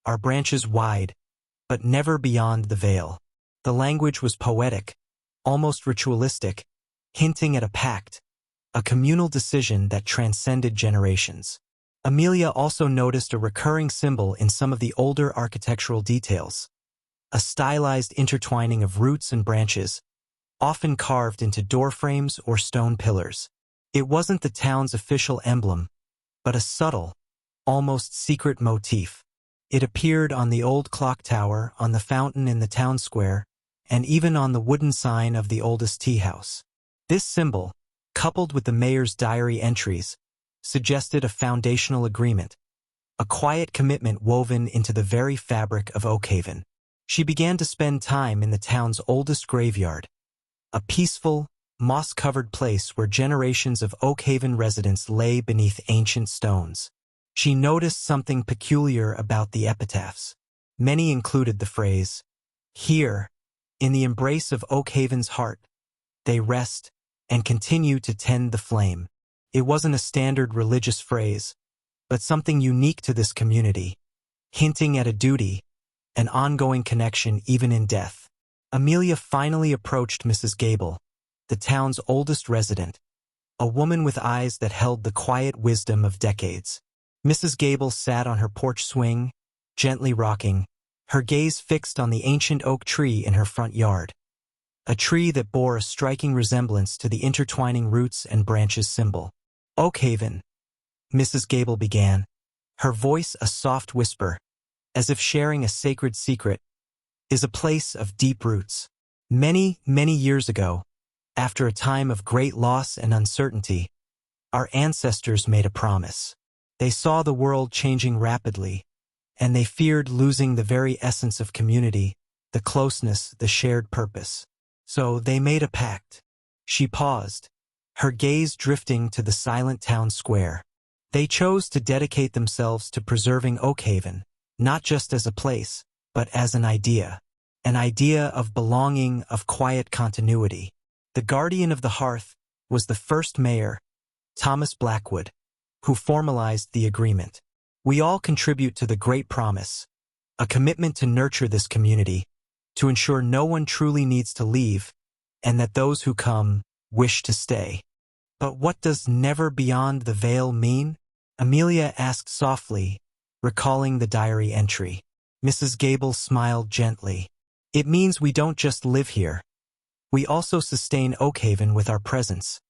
our branches wide, but never beyond the veil." The language was poetic, almost ritualistic, hinting at a pact, a communal decision that transcended generations. Amelia also noticed a recurring symbol in some of the older architectural details, a stylized intertwining of roots and branches, often carved into doorframes or stone pillars. It wasn't the town's official emblem, but a subtle, almost secret motif. It appeared on the old clock tower, on the fountain in the town square, and even on the wooden sign of the oldest tea house. This symbol, coupled with the mayor's diary entries, suggested a foundational agreement, a quiet commitment woven into the very fabric of Oakhaven. She began to spend time in the town's oldest graveyard, a peaceful, moss-covered place where generations of Oakhaven residents lay beneath ancient stones. She noticed something peculiar about the epitaphs. Many included the phrase, "Here, in the embrace of Oakhaven's heart, they rest and continue to tend the flame." It wasn't a standard religious phrase, but something unique to this community, hinting at a duty, an ongoing connection even in death. Amelia finally approached Mrs. Gable, the town's oldest resident, a woman with eyes that held the quiet wisdom of decades. Mrs. Gable sat on her porch swing, gently rocking, her gaze fixed on the ancient oak tree in her front yard, a tree that bore a striking resemblance to the intertwining roots and branches symbol. "Oakhaven," Mrs. Gable began, her voice a soft whisper, as if sharing a sacred secret, "is a place of deep roots. Many, many years ago, after a time of great loss and uncertainty, our ancestors made a promise. They saw the world changing rapidly, and they feared losing the very essence of community, the closeness, the shared purpose. So they made a pact." She paused, her gaze drifting to the silent town square. "They chose to dedicate themselves to preserving Oakhaven, not just as a place, but as an idea of belonging, of quiet continuity. The guardian of the hearth was the first mayor, Thomas Blackwood, who formalized the agreement. We all contribute to the great promise, a commitment to nurture this community, to ensure no one truly needs to leave, and that those who come wish to stay." "But what does never beyond the veil mean?" Amelia asked softly, recalling the diary entry. Mrs. Gable smiled gently. "It means we don't just live here. We also sustain Oakhaven with our presence,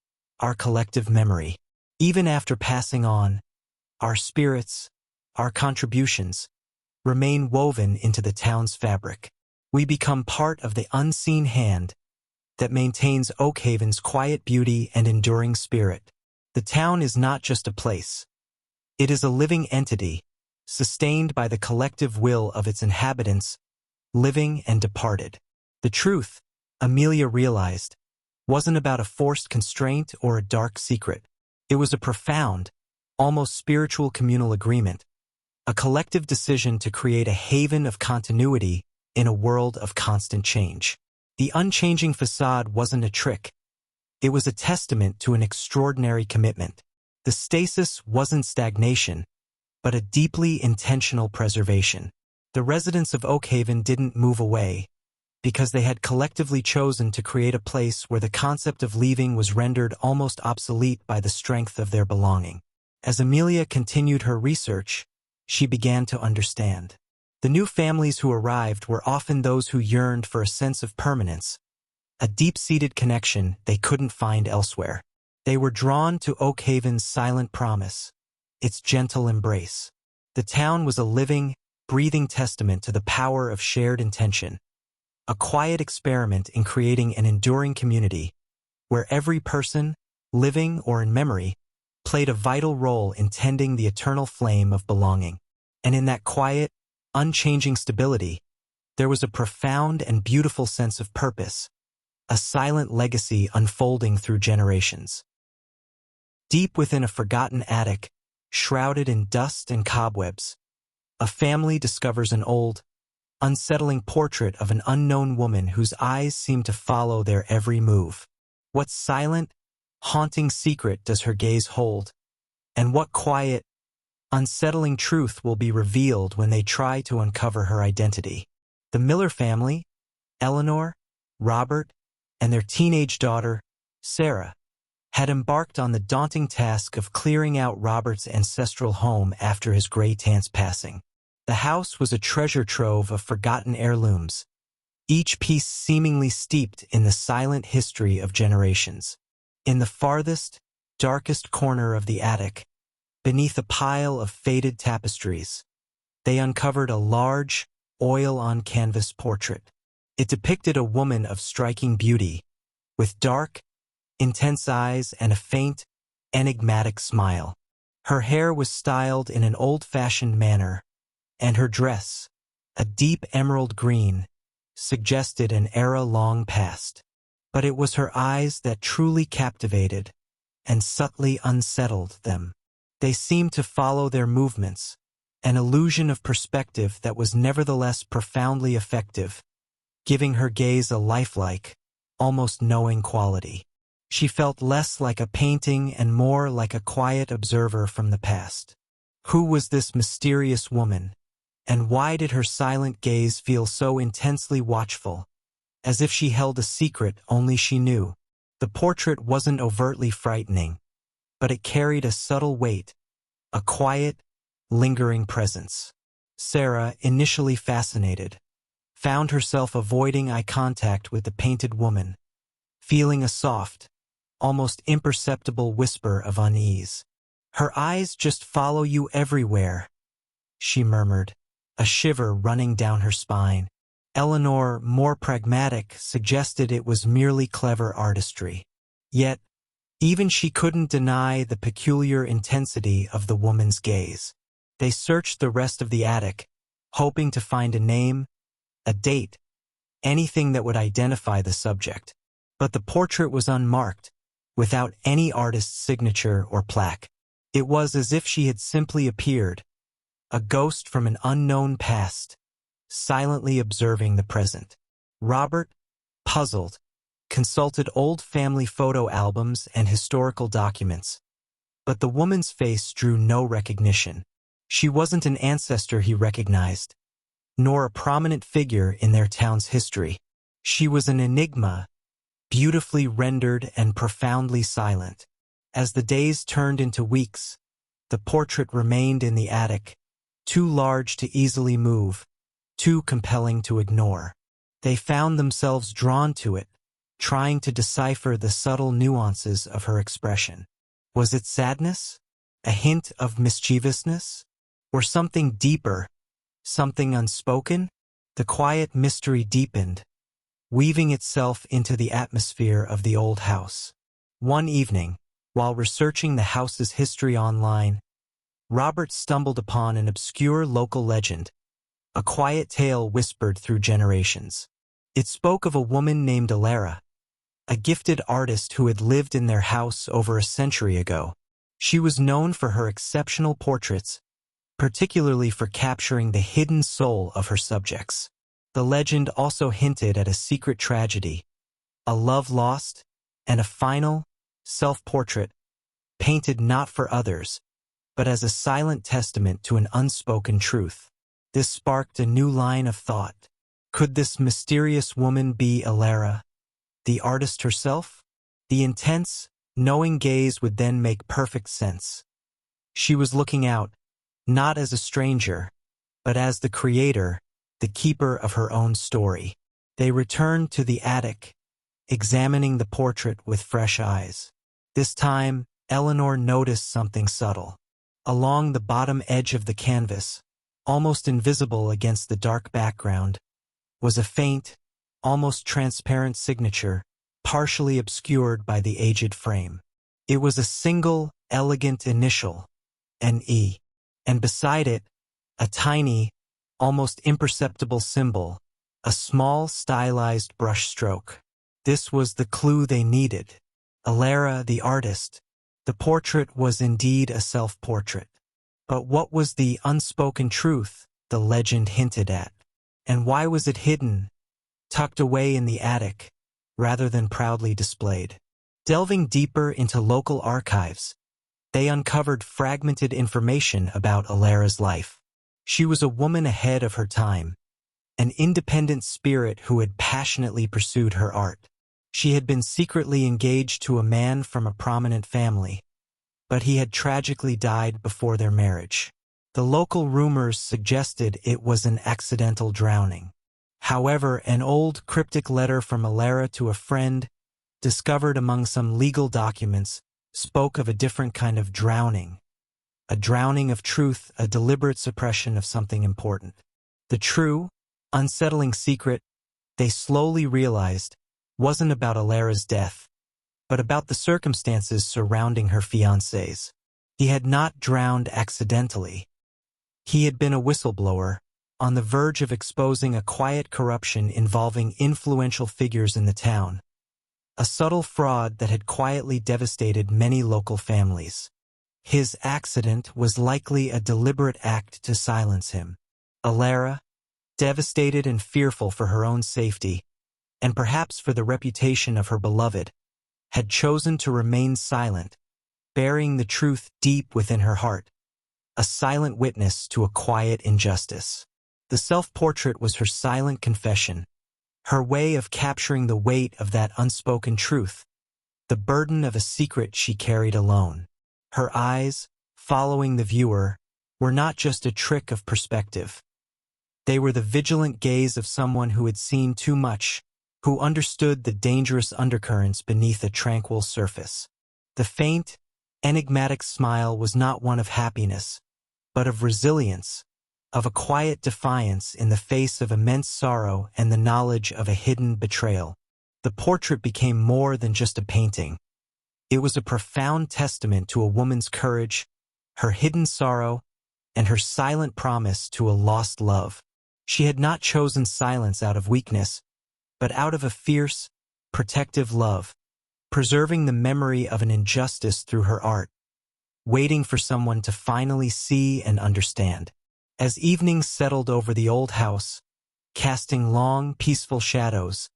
our collective memory. Even after passing on, our spirits, our contributions, remain woven into the town's fabric. We become part of the unseen hand that maintains Oakhaven's quiet beauty and enduring spirit. The town is not just a place. It is a living entity, sustained by the collective will of its inhabitants, living and departed." The truth, Amelia realized, wasn't about a forced constraint or a dark secret. It was a profound, almost spiritual communal agreement, a collective decision to create a haven of continuity in a world of constant change. The unchanging facade wasn't a trick. It was a testament to an extraordinary commitment. The stasis wasn't stagnation, but a deeply intentional preservation. The residents of Oakhaven didn't move away, because they had collectively chosen to create a place where the concept of leaving was rendered almost obsolete by the strength of their belonging. As Amelia continued her research, she began to understand. The new families who arrived were often those who yearned for a sense of permanence, a deep-seated connection they couldn't find elsewhere. They were drawn to Oakhaven's silent promise, its gentle embrace. The town was a living, breathing testament to the power of shared intention, a quiet experiment in creating an enduring community where every person, living or in memory, played a vital role in tending the eternal flame of belonging. And in that quiet, unchanging stability, there was a profound and beautiful sense of purpose, a silent legacy unfolding through generations. Deep within a forgotten attic, shrouded in dust and cobwebs, a family discovers an old, unsettling portrait of an unknown woman whose eyes seem to follow their every move. What silent, haunting secret does her gaze hold? And what quiet, unsettling truth will be revealed when they try to uncover her identity? The Miller family, Eleanor, Robert, and their teenage daughter, Sarah, had embarked on the daunting task of clearing out Robert's ancestral home after his great-aunt's passing. The house was a treasure trove of forgotten heirlooms, each piece seemingly steeped in the silent history of generations. In the farthest, darkest corner of the attic, beneath a pile of faded tapestries, they uncovered a large, oil-on-canvas portrait. It depicted a woman of striking beauty, with dark, intense eyes and a faint, enigmatic smile. Her hair was styled in an old-fashioned manner, and her dress, a deep emerald green, suggested an era long past. But it was her eyes that truly captivated and subtly unsettled them. They seemed to follow their movements, an illusion of perspective that was nevertheless profoundly effective, giving her gaze a lifelike, almost knowing quality. She felt less like a painting and more like a quiet observer from the past. Who was this mysterious woman? And why did her silent gaze feel so intensely watchful, as if she held a secret only she knew? The portrait wasn't overtly frightening, but it carried a subtle weight, a quiet, lingering presence. Sarah, initially fascinated, found herself avoiding eye contact with the painted woman, feeling a soft, almost imperceptible whisper of unease. "Her eyes just follow you everywhere," she murmured, a shiver running down her spine. Eleanor, more pragmatic, suggested it was merely clever artistry. Yet, even she couldn't deny the peculiar intensity of the woman's gaze. They searched the rest of the attic, hoping to find a name, a date, anything that would identify the subject. But the portrait was unmarked, without any artist's signature or plaque. It was as if she had simply appeared, a ghost from an unknown past, silently observing the present. Robert, puzzled, consulted old family photo albums and historical documents. But the woman's face drew no recognition. She wasn't an ancestor he recognized, nor a prominent figure in their town's history. She was an enigma, beautifully rendered and profoundly silent. As the days turned into weeks, the portrait remained in the attic, too large to easily move, too compelling to ignore. They found themselves drawn to it, trying to decipher the subtle nuances of her expression. Was it sadness? A hint of mischievousness? Or something deeper, something unspoken? The quiet mystery deepened, weaving itself into the atmosphere of the old house. One evening, while researching the house's history online, Robert stumbled upon an obscure local legend, a quiet tale whispered through generations. It spoke of a woman named Alara, a gifted artist who had lived in their house over a century ago. She was known for her exceptional portraits, particularly for capturing the hidden soul of her subjects. The legend also hinted at a secret tragedy, a love lost, and a final, self-portrait, painted not for others, but as a silent testament to an unspoken truth. This sparked a new line of thought. Could this mysterious woman be Alara, the artist herself? The intense, knowing gaze would then make perfect sense. She was looking out, not as a stranger, but as the creator, the keeper of her own story. They returned to the attic, examining the portrait with fresh eyes. This time, Eleanor noticed something subtle. Along the bottom edge of the canvas, almost invisible against the dark background, was a faint, almost transparent signature, partially obscured by the aged frame. It was a single, elegant initial, an E, and beside it, a tiny, almost imperceptible symbol, a small stylized brush stroke. This was the clue they needed. Alara, the artist. The portrait was indeed a self-portrait. But what was the unspoken truth the legend hinted at? And why was it hidden, tucked away in the attic, rather than proudly displayed? Delving deeper into local archives, they uncovered fragmented information about Alara's life. She was a woman ahead of her time, an independent spirit who had passionately pursued her art. She had been secretly engaged to a man from a prominent family, but he had tragically died before their marriage. The local rumors suggested it was an accidental drowning. However, an old cryptic letter from Alara to a friend, discovered among some legal documents, spoke of a different kind of drowning. A drowning of truth, a deliberate suppression of something important. The true, unsettling secret, they slowly realized, wasn't about Alara's death, but about the circumstances surrounding her fiancés. He had not drowned accidentally. He had been a whistleblower, on the verge of exposing a quiet corruption involving influential figures in the town. A subtle fraud that had quietly devastated many local families. His accident was likely a deliberate act to silence him. Alara, devastated and fearful for her own safety, and perhaps for the reputation of her beloved, had chosen to remain silent, burying the truth deep within her heart, a silent witness to a quiet injustice. The self-portrait was her silent confession, her way of capturing the weight of that unspoken truth, the burden of a secret she carried alone. Her eyes, following the viewer, were not just a trick of perspective. They were the vigilant gaze of someone who had seen too much, who understood the dangerous undercurrents beneath a tranquil surface. The faint, enigmatic smile was not one of happiness, but of resilience, of a quiet defiance in the face of immense sorrow and the knowledge of a hidden betrayal. The portrait became more than just a painting. It was a profound testament to a woman's courage, her hidden sorrow, and her silent promise to a lost love. She had not chosen silence out of weakness, but out of a fierce, protective love, preserving the memory of an injustice through her art, waiting for someone to finally see and understand. As evening settled over the old house, casting long, peaceful shadows,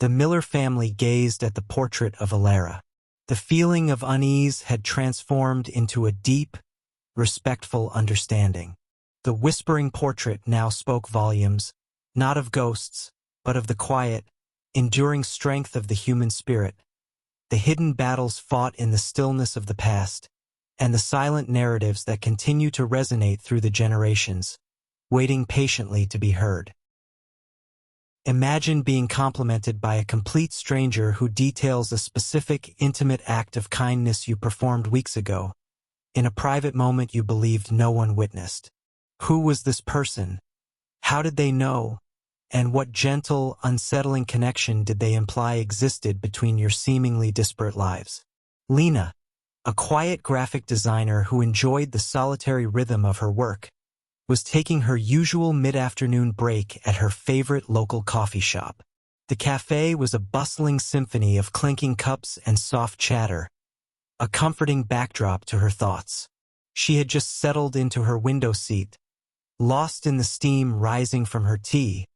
the Miller family gazed at the portrait of Alara. The feeling of unease had transformed into a deep, respectful understanding. The whispering portrait now spoke volumes, not of ghosts, but of the quiet, enduring strength of the human spirit, the hidden battles fought in the stillness of the past, and the silent narratives that continue to resonate through the generations, waiting patiently to be heard. Imagine being complimented by a complete stranger who details a specific, intimate act of kindness you performed weeks ago, in a private moment you believed no one witnessed. Who was this person? How did they know? And what gentle, unsettling connection did they imply existed between your seemingly disparate lives? Lena, a quiet graphic designer who enjoyed the solitary rhythm of her work, was taking her usual mid-afternoon break at her favorite local coffee shop. The cafe was a bustling symphony of clinking cups and soft chatter, a comforting backdrop to her thoughts. She had just settled into her window seat, lost in the steam rising from her tea,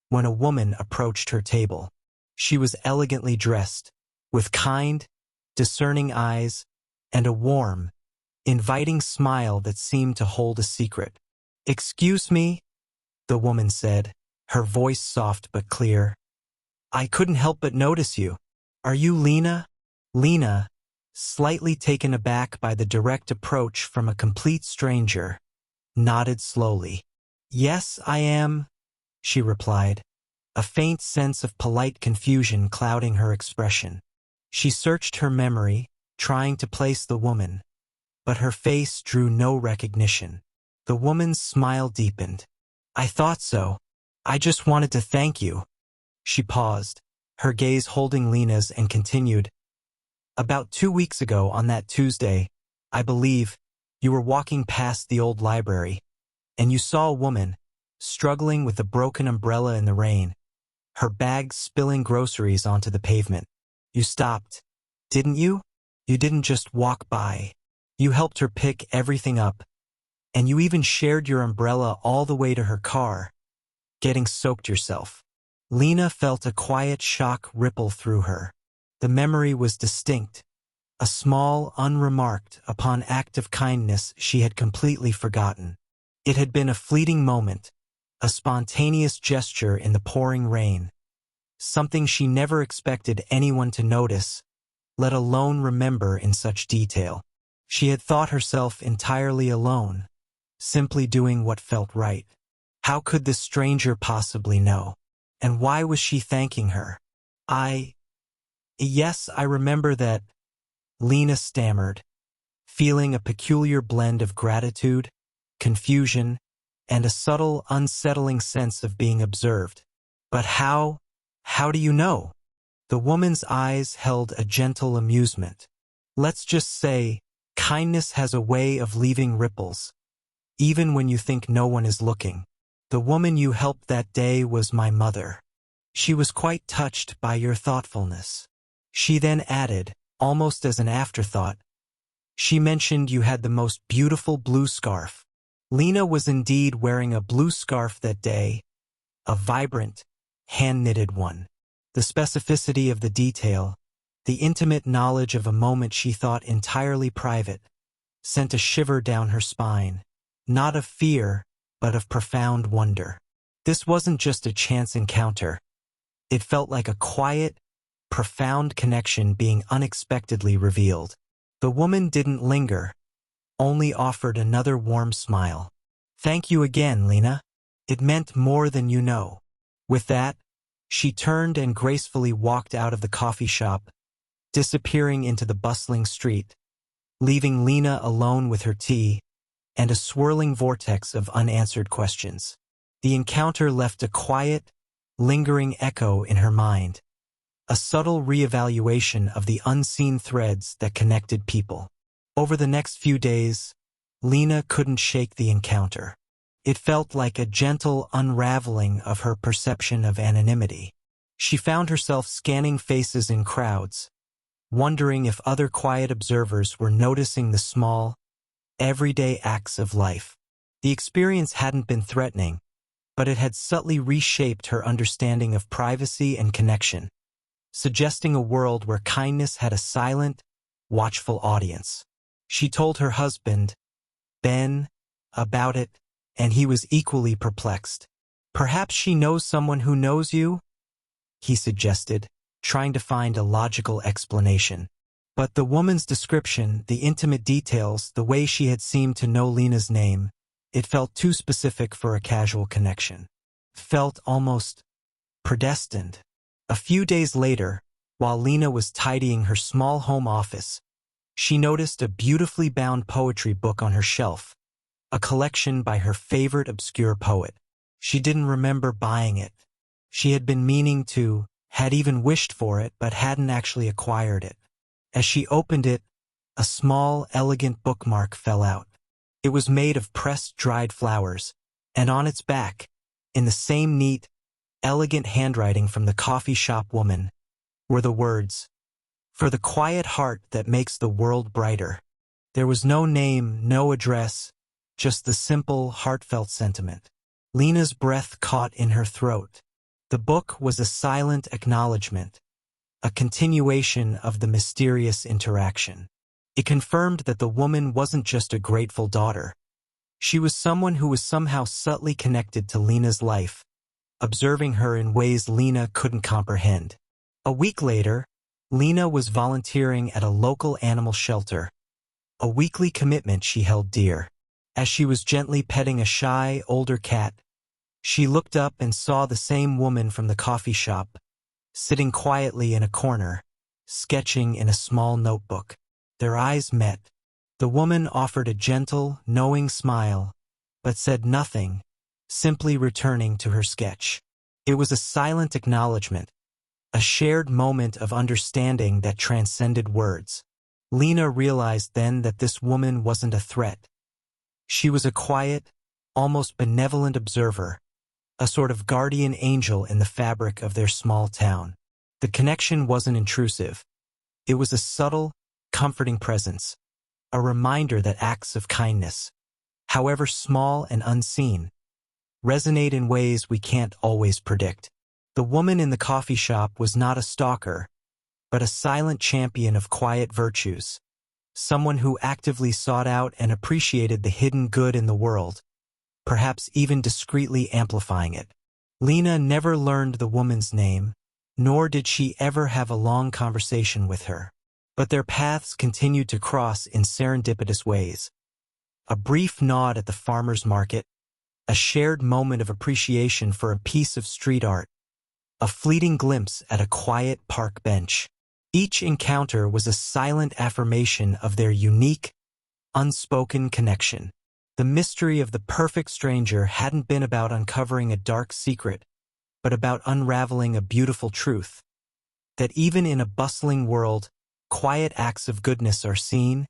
when a woman approached her table. She was elegantly dressed, with kind, discerning eyes and a warm, inviting smile that seemed to hold a secret. "Excuse me," the woman said, her voice soft but clear. "I couldn't help but notice you. Are you Lena?" Lena, slightly taken aback by the direct approach from a complete stranger, nodded slowly. "Yes, I am," she replied, a faint sense of polite confusion clouding her expression. She searched her memory, trying to place the woman, but her face drew no recognition. The woman's smile deepened. "I thought so. I just wanted to thank you." She paused, her gaze holding Lena's, and continued. "About 2 weeks ago on that Tuesday, I believe, you were walking past the old library, and you saw a woman, struggling with a broken umbrella in the rain, her bag spilling groceries onto the pavement. You stopped, didn't you? You didn't just walk by. You helped her pick everything up, and you even shared your umbrella all the way to her car, getting soaked yourself." Lena felt a quiet shock ripple through her. The memory was distinct, a small, unremarked upon act of kindness she had completely forgotten. It had been a fleeting moment, a spontaneous gesture in the pouring rain, something she never expected anyone to notice, let alone remember in such detail. She had thought herself entirely alone, simply doing what felt right. How could this stranger possibly know? And why was she thanking her? Yes, I remember that," Lena stammered, feeling a peculiar blend of gratitude, confusion, and a subtle, unsettling sense of being observed. "But how do you know?" The woman's eyes held a gentle amusement. "Let's just say, kindness has a way of leaving ripples, even when you think no one is looking. The woman you helped that day was my mother. She was quite touched by your thoughtfulness." She then added, almost as an afterthought, "She mentioned you had the most beautiful blue scarf." Lena was indeed wearing a blue scarf that day, a vibrant, hand-knitted one. The specificity of the detail, the intimate knowledge of a moment she thought entirely private, sent a shiver down her spine, not of fear, but of profound wonder. This wasn't just a chance encounter. It felt like a quiet, profound connection being unexpectedly revealed. The woman didn't linger, only offered another warm smile. "Thank you again, Lena. It meant more than you know." With that, she turned and gracefully walked out of the coffee shop, disappearing into the bustling street, leaving Lena alone with her tea and a swirling vortex of unanswered questions. The encounter left a quiet, lingering echo in her mind, a subtle reevaluation of the unseen threads that connected people. Over the next few days, Lena couldn't shake the encounter. It felt like a gentle unraveling of her perception of anonymity. She found herself scanning faces in crowds, wondering if other quiet observers were noticing the small, everyday acts of life. The experience hadn't been threatening, but it had subtly reshaped her understanding of privacy and connection, suggesting a world where kindness had a silent, watchful audience. She told her husband, Ben, about it, and he was equally perplexed. "Perhaps she knows someone who knows you?" he suggested, trying to find a logical explanation. But the woman's description, the intimate details, the way she had seemed to know Lena's name, it felt too specific for a casual connection. Felt almost predestined. A few days later, while Lena was tidying her small home office, she noticed a beautifully bound poetry book on her shelf, a collection by her favorite obscure poet. She didn't remember buying it. She had been meaning to, had even wished for it, but hadn't actually acquired it. As she opened it, a small, elegant bookmark fell out. It was made of pressed dried flowers, and on its back, in the same neat, elegant handwriting from the coffee shop woman, were the words, "For the quiet heart that makes the world brighter." There was no name, no address, just the simple, heartfelt sentiment. Lena's breath caught in her throat. The book was a silent acknowledgement, a continuation of the mysterious interaction. It confirmed that the woman wasn't just a grateful daughter. She was someone who was somehow subtly connected to Lena's life, observing her in ways Lena couldn't comprehend. A week later, Lena was volunteering at a local animal shelter, a weekly commitment she held dear. As she was gently petting a shy, older cat, she looked up and saw the same woman from the coffee shop, sitting quietly in a corner, sketching in a small notebook. Their eyes met. The woman offered a gentle, knowing smile, but said nothing, simply returning to her sketch. It was a silent acknowledgement, a shared moment of understanding that transcended words. Lena realized then that this woman wasn't a threat. She was a quiet, almost benevolent observer, a sort of guardian angel in the fabric of their small town. The connection wasn't intrusive. It was a subtle, comforting presence, a reminder that acts of kindness, however small and unseen, resonate in ways we can't always predict. The woman in the coffee shop was not a stalker, but a silent champion of quiet virtues, someone who actively sought out and appreciated the hidden good in the world, perhaps even discreetly amplifying it. Lena never learned the woman's name, nor did she ever have a long conversation with her. But their paths continued to cross in serendipitous ways. A brief nod at the farmer's market, a shared moment of appreciation for a piece of street art, a fleeting glimpse at a quiet park bench. Each encounter was a silent affirmation of their unique, unspoken connection. The mystery of the perfect stranger hadn't been about uncovering a dark secret, but about unraveling a beautiful truth. That even in a bustling world, quiet acts of goodness are seen,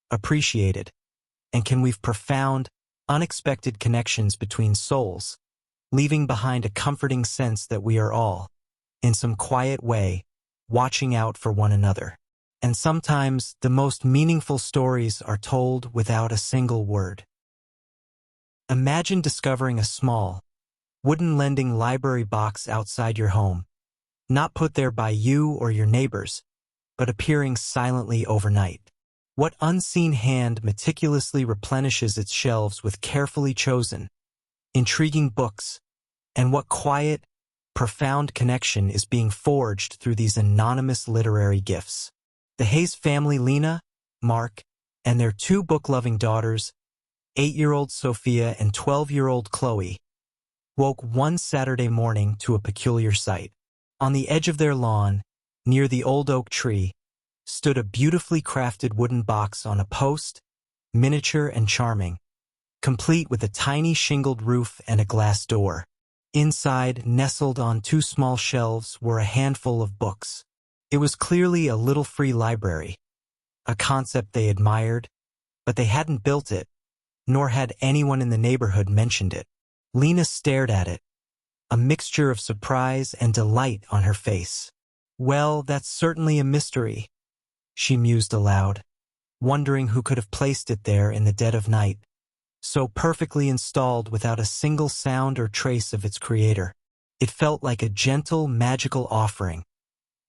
appreciated, and can weave profound, unexpected connections between souls, leaving behind a comforting sense that we are all, in some quiet way, watching out for one another. And sometimes the most meaningful stories are told without a single word. Imagine discovering a small, wooden lending library box outside your home, not put there by you or your neighbors, but appearing silently overnight. What unseen hand meticulously replenishes its shelves with carefully chosen, intriguing books, and what quiet, profound connection is being forged through these anonymous literary gifts. The Hayes family, Lena, Mark, and their two book-loving daughters, 8-year-old Sophia and 12-year-old Chloe, woke one Saturday morning to a peculiar sight. On the edge of their lawn, near the old oak tree, stood a beautifully crafted wooden box on a post, miniature and charming, complete with a tiny shingled roof and a glass door. Inside, nestled on two small shelves, were a handful of books. It was clearly a little free library, a concept they admired, but they hadn't built it, nor had anyone in the neighborhood mentioned it. Lena stared at it, a mixture of surprise and delight on her face. "Well, that's certainly a mystery," she mused aloud, wondering who could have placed it there in the dead of night, so perfectly installed without a single sound or trace of its creator. It felt like a gentle, magical offering,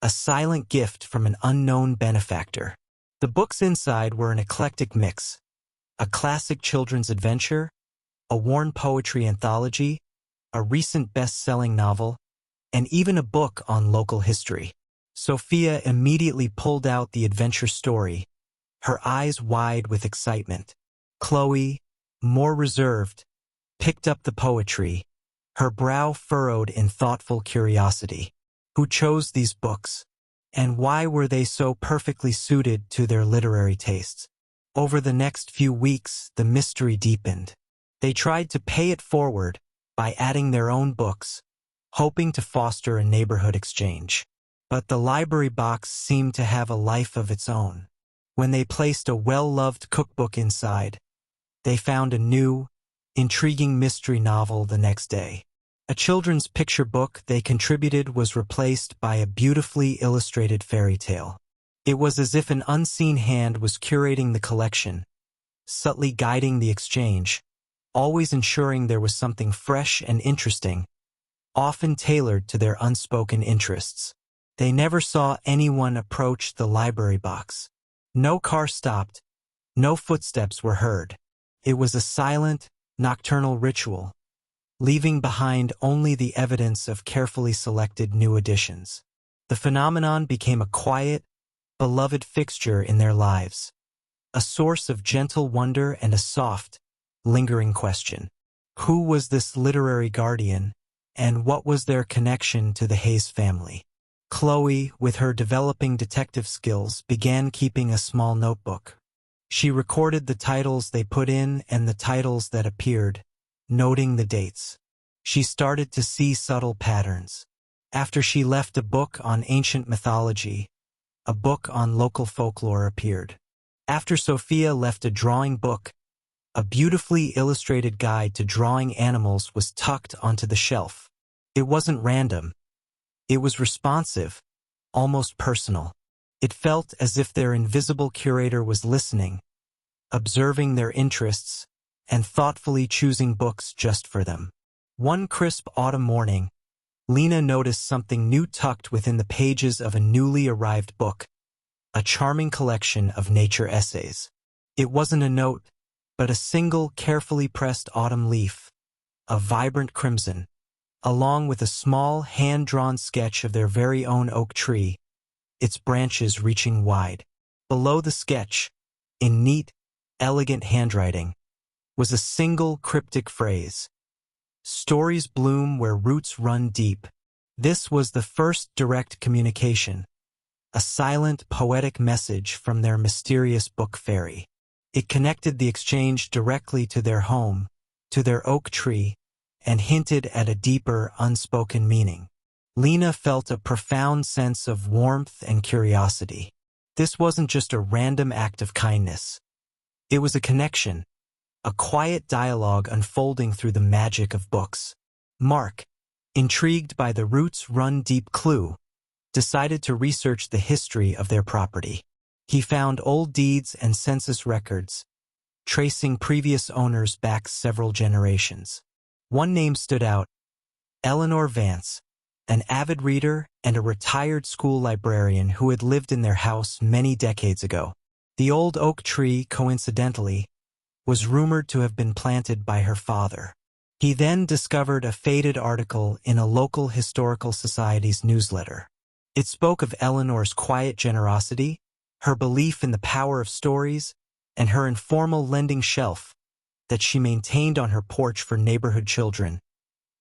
a silent gift from an unknown benefactor. The books inside were an eclectic mix: a classic children's adventure, a worn poetry anthology, a recent best-selling novel, and even a book on local history. Sophia immediately pulled out the adventure story, her eyes wide with excitement. Chloe, more reserved, picked up the poetry, her brow furrowed in thoughtful curiosity. Who chose these books? And why were they so perfectly suited to their literary tastes? Over the next few weeks, the mystery deepened. They tried to pay it forward by adding their own books, hoping to foster a neighborhood exchange. But the library box seemed to have a life of its own. When they placed a well-loved cookbook inside, they found a new, intriguing mystery novel the next day. A children's picture book they contributed was replaced by a beautifully illustrated fairy tale. It was as if an unseen hand was curating the collection, subtly guiding the exchange, always ensuring there was something fresh and interesting, often tailored to their unspoken interests. They never saw anyone approach the library box. No car stopped, no footsteps were heard. It was a silent, nocturnal ritual, leaving behind only the evidence of carefully selected new additions. The phenomenon became a quiet, beloved fixture in their lives, a source of gentle wonder and a soft, lingering question. Who was this literary guardian, and what was their connection to the Hayes family? Chloe, with her developing detective skills, began keeping a small notebook. She recorded the titles they put in and the titles that appeared, noting the dates. She started to see subtle patterns. After she left a book on ancient mythology, a book on local folklore appeared. After Sophia left a drawing book, a beautifully illustrated guide to drawing animals was tucked onto the shelf. It wasn't random. It was responsive, almost personal. It felt as if their invisible curator was listening, observing their interests, and thoughtfully choosing books just for them. One crisp autumn morning, Lena noticed something new tucked within the pages of a newly arrived book, a charming collection of nature essays. It wasn't a note, but a single carefully pressed autumn leaf, a vibrant crimson, along with a small hand-drawn sketch of their very own oak tree, its branches reaching wide. Below the sketch, in neat, elegant handwriting, was a single cryptic phrase: "Stories bloom where roots run deep." This was the first direct communication, a silent, poetic message from their mysterious book fairy. It connected the exchange directly to their home, to their oak tree, and hinted at a deeper, unspoken meaning. Lena felt a profound sense of warmth and curiosity. This wasn't just a random act of kindness. It was a connection, a quiet dialogue unfolding through the magic of books. Mark, intrigued by the roots run deep clue, decided to research the history of their property. He found old deeds and census records, tracing previous owners back several generations. One name stood out: Eleanor Vance, an avid reader and a retired school librarian who had lived in their house many decades ago. The old oak tree, coincidentally, was rumored to have been planted by her father. He then discovered a faded article in a local historical society's newsletter. It spoke of Eleanor's quiet generosity, her belief in the power of stories, and her informal lending shelf that she maintained on her porch for neighborhood children,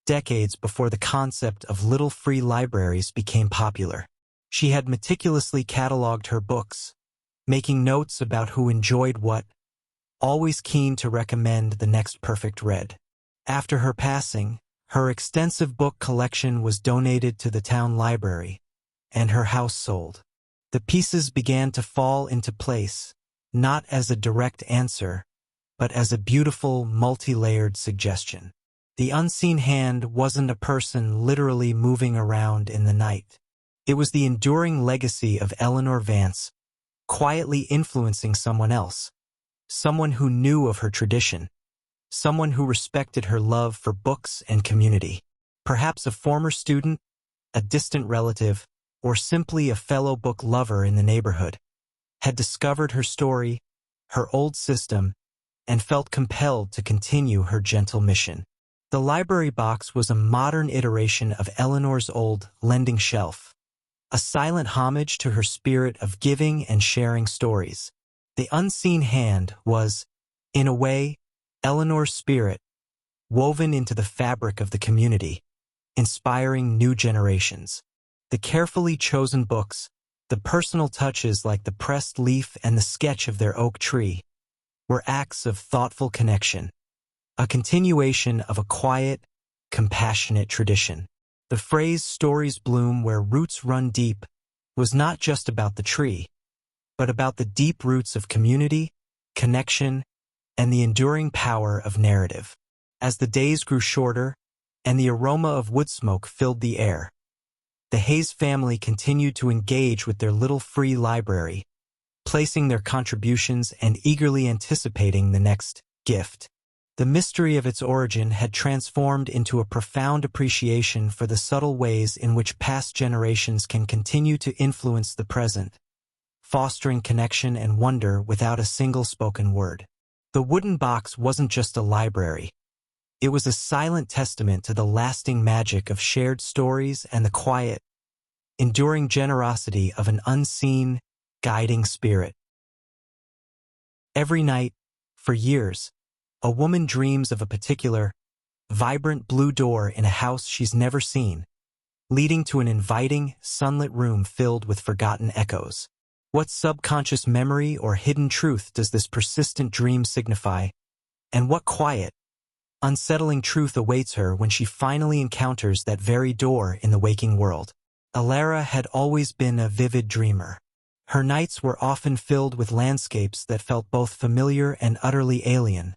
decades before the concept of little free libraries became popular. She had meticulously cataloged her books, making notes about who enjoyed what, always keen to recommend the next perfect read. After her passing, her extensive book collection was donated to the town library, and her house sold. The pieces began to fall into place, not as a direct answer, but as a beautiful, multi-layered suggestion. The unseen hand wasn't a person literally moving around in the night. It was the enduring legacy of Eleanor Vance, quietly influencing someone else, someone who knew of her tradition, someone who respected her love for books and community. Perhaps a former student, a distant relative, or simply a fellow book lover in the neighborhood, had discovered her story, her old system, and felt compelled to continue her gentle mission. The library box was a modern iteration of Eleanor's old lending shelf, a silent homage to her spirit of giving and sharing stories. The unseen hand was, in a way, Eleanor's spirit, woven into the fabric of the community, inspiring new generations. The carefully chosen books, the personal touches like the pressed leaf and the sketch of their oak tree, were acts of thoughtful connection, a continuation of a quiet, compassionate tradition. The phrase "stories bloom where roots run deep" was not just about the tree, but about the deep roots of community, connection, and the enduring power of narrative. As the days grew shorter and the aroma of wood smoke filled the air, the Hayes family continued to engage with their little free library, placing their contributions and eagerly anticipating the next gift. The mystery of its origin had transformed into a profound appreciation for the subtle ways in which past generations can continue to influence the present, fostering connection and wonder without a single spoken word. The wooden box wasn't just a library. It was a silent testament to the lasting magic of shared stories and the quiet, enduring generosity of an unseen, guiding spirit. Every night, for years, a woman dreams of a particular, vibrant blue door in a house she's never seen, leading to an inviting, sunlit room filled with forgotten echoes. What subconscious memory or hidden truth does this persistent dream signify? And what quiet, unsettling truth awaits her when she finally encounters that very door in the waking world? Alara had always been a vivid dreamer. Her nights were often filled with landscapes that felt both familiar and utterly alien,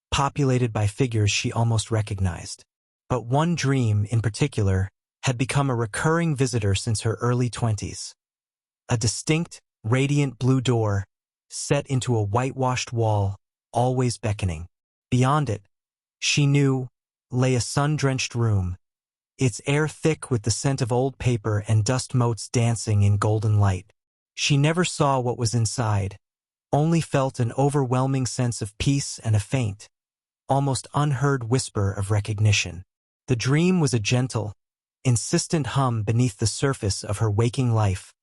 populated by figures she almost recognized. But one dream, in particular, had become a recurring visitor since her early 20s. A distinct, radiant blue door, set into a whitewashed wall, always beckoning. Beyond it, she knew, lay a sun-drenched room, its air thick with the scent of old paper and dust motes dancing in golden light. She never saw what was inside, only felt an overwhelming sense of peace and a faint, almost unheard whisper of recognition. The dream was a gentle, insistent hum beneath the surface of her waking life,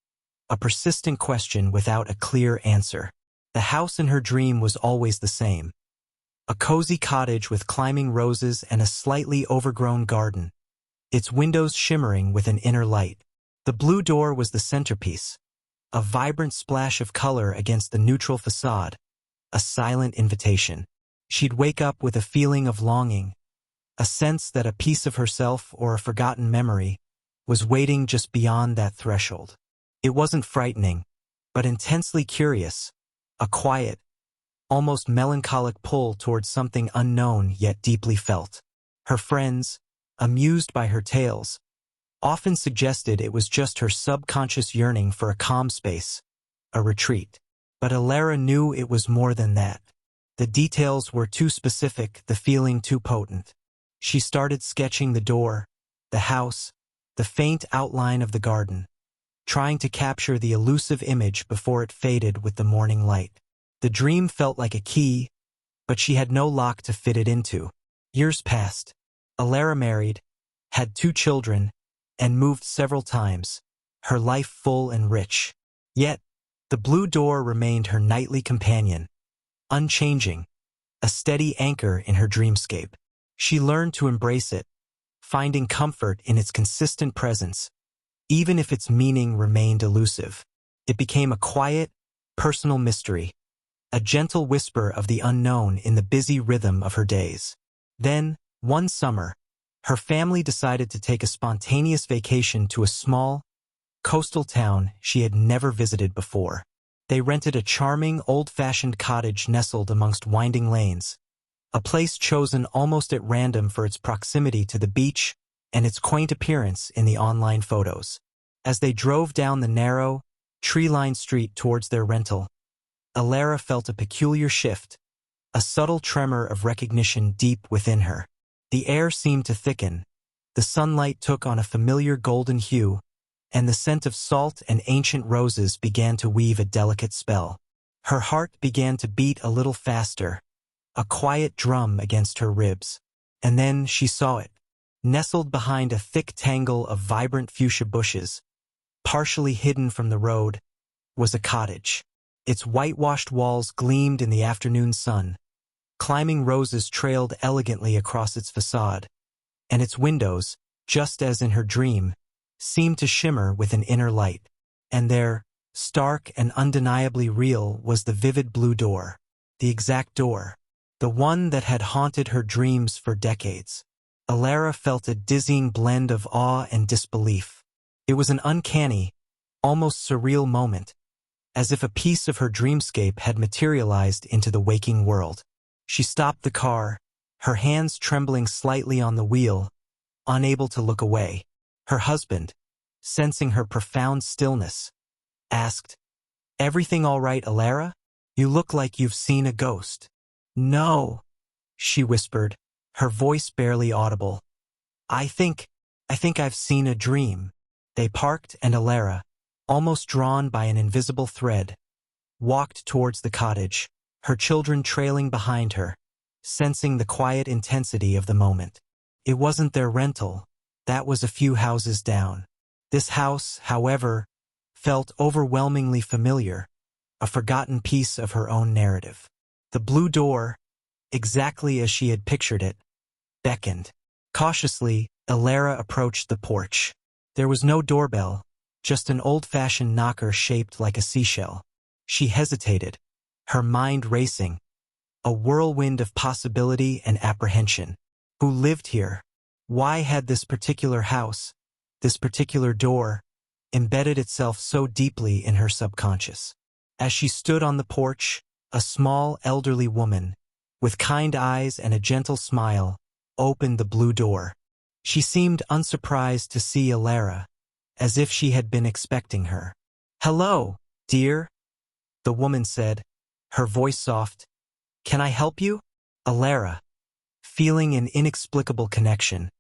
a persistent question without a clear answer. The house in her dream was always the same. A cozy cottage with climbing roses and a slightly overgrown garden, its windows shimmering with an inner light. The blue door was the centerpiece, a vibrant splash of color against the neutral facade, a silent invitation. She'd wake up with a feeling of longing, a sense that a piece of herself or a forgotten memory was waiting just beyond that threshold. It wasn't frightening, but intensely curious, a quiet, almost melancholic pull towards something unknown yet deeply felt. Her friends, amused by her tales, often suggested it was just her subconscious yearning for a calm space, a retreat. But Alara knew it was more than that. The details were too specific, the feeling too potent. She started sketching the door, the house, the faint outline of the garden, trying to capture the elusive image before it faded with the morning light. The dream felt like a key, but she had no lock to fit it into. Years passed. Alara married, had 2 children, and moved several times, her life full and rich. Yet, the blue door remained her nightly companion, unchanging, a steady anchor in her dreamscape. She learned to embrace it, finding comfort in its consistent presence, even if its meaning remained elusive. It became a quiet, personal mystery, a gentle whisper of the unknown in the busy rhythm of her days. Then, one summer, her family decided to take a spontaneous vacation to a small, coastal town she had never visited before. They rented a charming, old-fashioned cottage nestled amongst winding lanes, a place chosen almost at random for its proximity to the beach and its quaint appearance in the online photos. As they drove down the narrow, tree-lined street towards their rental, Alara felt a peculiar shift, a subtle tremor of recognition deep within her. The air seemed to thicken, the sunlight took on a familiar golden hue, and the scent of salt and ancient roses began to weave a delicate spell. Her heart began to beat a little faster, a quiet drum against her ribs. And then she saw it. Nestled behind a thick tangle of vibrant fuchsia bushes, partially hidden from the road, was a cottage. Its whitewashed walls gleamed in the afternoon sun. Climbing roses trailed elegantly across its facade, and its windows, just as in her dream, seemed to shimmer with an inner light. And there, stark and undeniably real, was the vivid blue door, the exact door, the one that had haunted her dreams for decades. Alara felt a dizzying blend of awe and disbelief. It was an uncanny, almost surreal moment, as if a piece of her dreamscape had materialized into the waking world. She stopped the car, her hands trembling slightly on the wheel, unable to look away. Her husband, sensing her profound stillness, asked, "Everything all right, Alara? You look like you've seen a ghost." "No," she whispered, her voice barely audible. I think I've seen a dream. They parked and Alara, almost drawn by an invisible thread, walked towards the cottage, her children trailing behind her, sensing the quiet intensity of the moment. It wasn't their rental, that was a few houses down. This house, however, felt overwhelmingly familiar, a forgotten piece of her own narrative. The blue door, exactly as she had pictured it, beckoned. Cautiously, Alara approached the porch. There was no doorbell, just an old-fashioned knocker shaped like a seashell. She hesitated, her mind racing, a whirlwind of possibility and apprehension. Who lived here? Why had this particular house, this particular door, embedded itself so deeply in her subconscious? As she stood on the porch, a small, elderly woman, with kind eyes and a gentle smile, opened the blue door. She seemed unsurprised to see Alara, as if she had been expecting her. "Hello, dear," the woman said, her voice soft. "Can I help you?" Alara, feeling an inexplicable connection,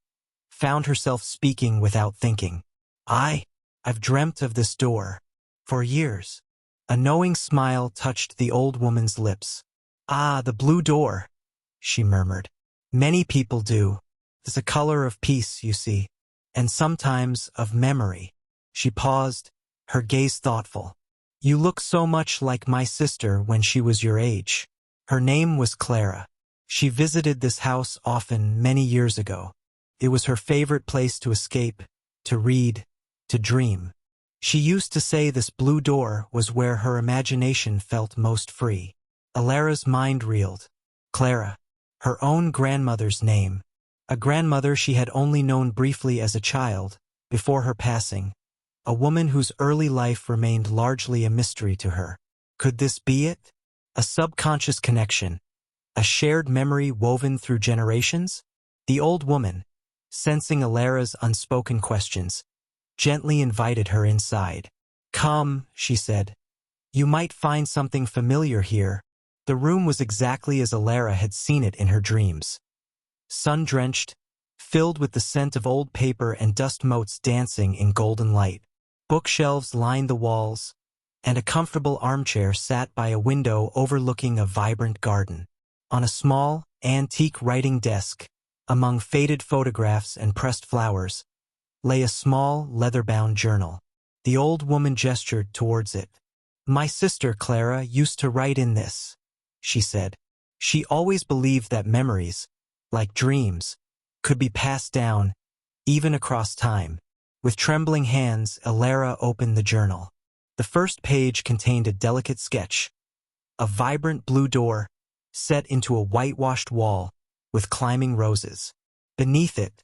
found herself speaking without thinking. I've dreamt of this door. For years." A knowing smile touched the old woman's lips. "Ah, the blue door," she murmured. "Many people do. It's a color of peace, you see, and sometimes of memory." She paused, her gaze thoughtful. "You look so much like my sister when she was your age." Her name was Clara. She visited this house often many years ago. It was her favorite place to escape, to read, to dream. She used to say this blue door was where her imagination felt most free. Alara's mind reeled. Clara, her own grandmother's name, a grandmother she had only known briefly as a child, before her passing, a woman whose early life remained largely a mystery to her. Could this be it? A subconscious connection, a shared memory woven through generations? The old woman, sensing Alara's unspoken questions, gently invited her inside. "Come," she said. "You might find something familiar here." The room was exactly as Alara had seen it in her dreams. Sun-drenched, filled with the scent of old paper and dust motes dancing in golden light. Bookshelves lined the walls, and a comfortable armchair sat by a window overlooking a vibrant garden. On a small, antique writing desk, among faded photographs and pressed flowers, lay a small, leather-bound journal. The old woman gestured towards it. "My sister Clara used to write in this," she said. She always believed that memories, like dreams, could be passed down, even across time. With trembling hands, Alara opened the journal. The first page contained a delicate sketch, a vibrant blue door, set into a whitewashed wall, with climbing roses. Beneath it,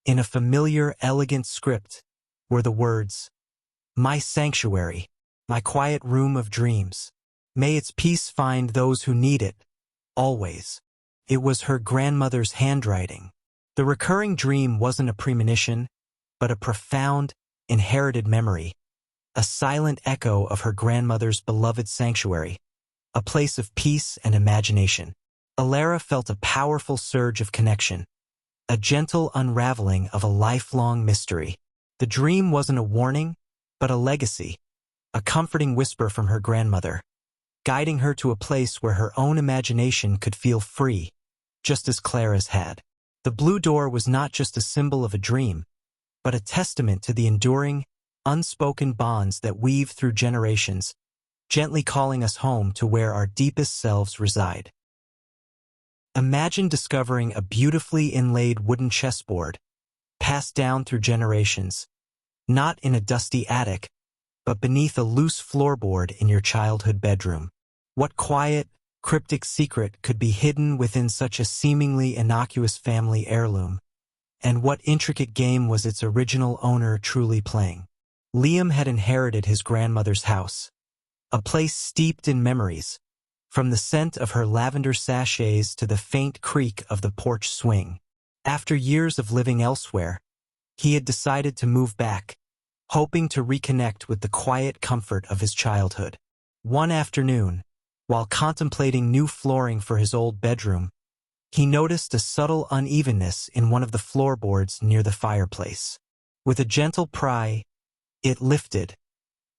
in a familiar, elegant script, were the words, "My sanctuary, my quiet room of dreams. May its peace find those who need it, always." It was her grandmother's handwriting. The recurring dream wasn't a premonition, but a profound, inherited memory, a silent echo of her grandmother's beloved sanctuary, a place of peace and imagination. Alara felt a powerful surge of connection, a gentle unraveling of a lifelong mystery. The dream wasn't a warning, but a legacy, a comforting whisper from her grandmother, guiding her to a place where her own imagination could feel free, just as Clara's had. The blue door was not just a symbol of a dream, but a testament to the enduring, unspoken bonds that weave through generations, gently calling us home to where our deepest selves reside. Imagine discovering a beautifully inlaid wooden chessboard, passed down through generations, not in a dusty attic, but beneath a loose floorboard in your childhood bedroom. What quiet, cryptic secret could be hidden within such a seemingly innocuous family heirloom? And what intricate game was its original owner truly playing? Liam had inherited his grandmother's house, a place steeped in memories, from the scent of her lavender sachets to the faint creak of the porch swing. After years of living elsewhere, he had decided to move back, hoping to reconnect with the quiet comfort of his childhood. One afternoon, while contemplating new flooring for his old bedroom, he noticed a subtle unevenness in one of the floorboards near the fireplace. With a gentle pry, it lifted,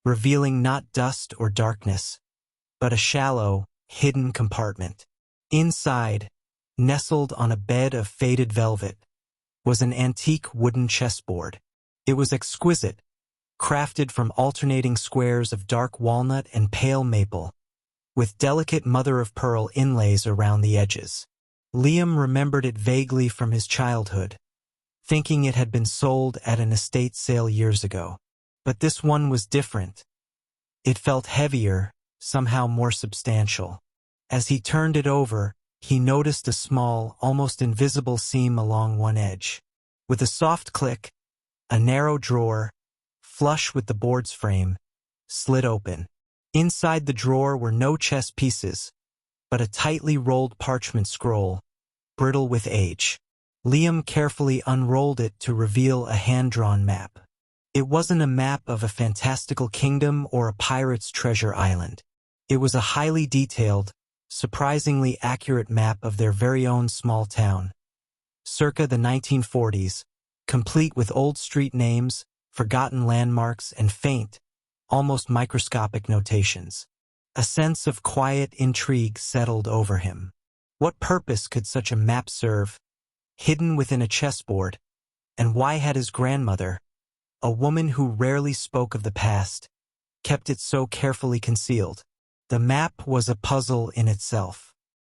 revealing not dust or darkness, but a shallow, hidden compartment. Inside, nestled on a bed of faded velvet, was an antique wooden chessboard. It was exquisite, crafted from alternating squares of dark walnut and pale maple, with delicate mother-of-pearl inlays around the edges. Liam remembered it vaguely from his childhood, thinking it had been sold at an estate sale years ago. But this one was different. It felt heavier, somehow more substantial. As he turned it over, he noticed a small, almost invisible seam along one edge. With a soft click, a narrow drawer, flush with the board's frame, slid open. Inside the drawer were no chess pieces, but a tightly rolled parchment scroll, brittle with age. Liam carefully unrolled it to reveal a hand-drawn map. It wasn't a map of a fantastical kingdom or a pirate's treasure island. It was a highly detailed, surprisingly accurate map of their very own small town. Circa the 1940s, complete with old street names, forgotten landmarks, and faint, almost microscopic notations. A sense of quiet intrigue settled over him. What purpose could such a map serve, hidden within a chessboard, and why had his grandmother, a woman who rarely spoke of the past, kept it so carefully concealed? The map was a puzzle in itself.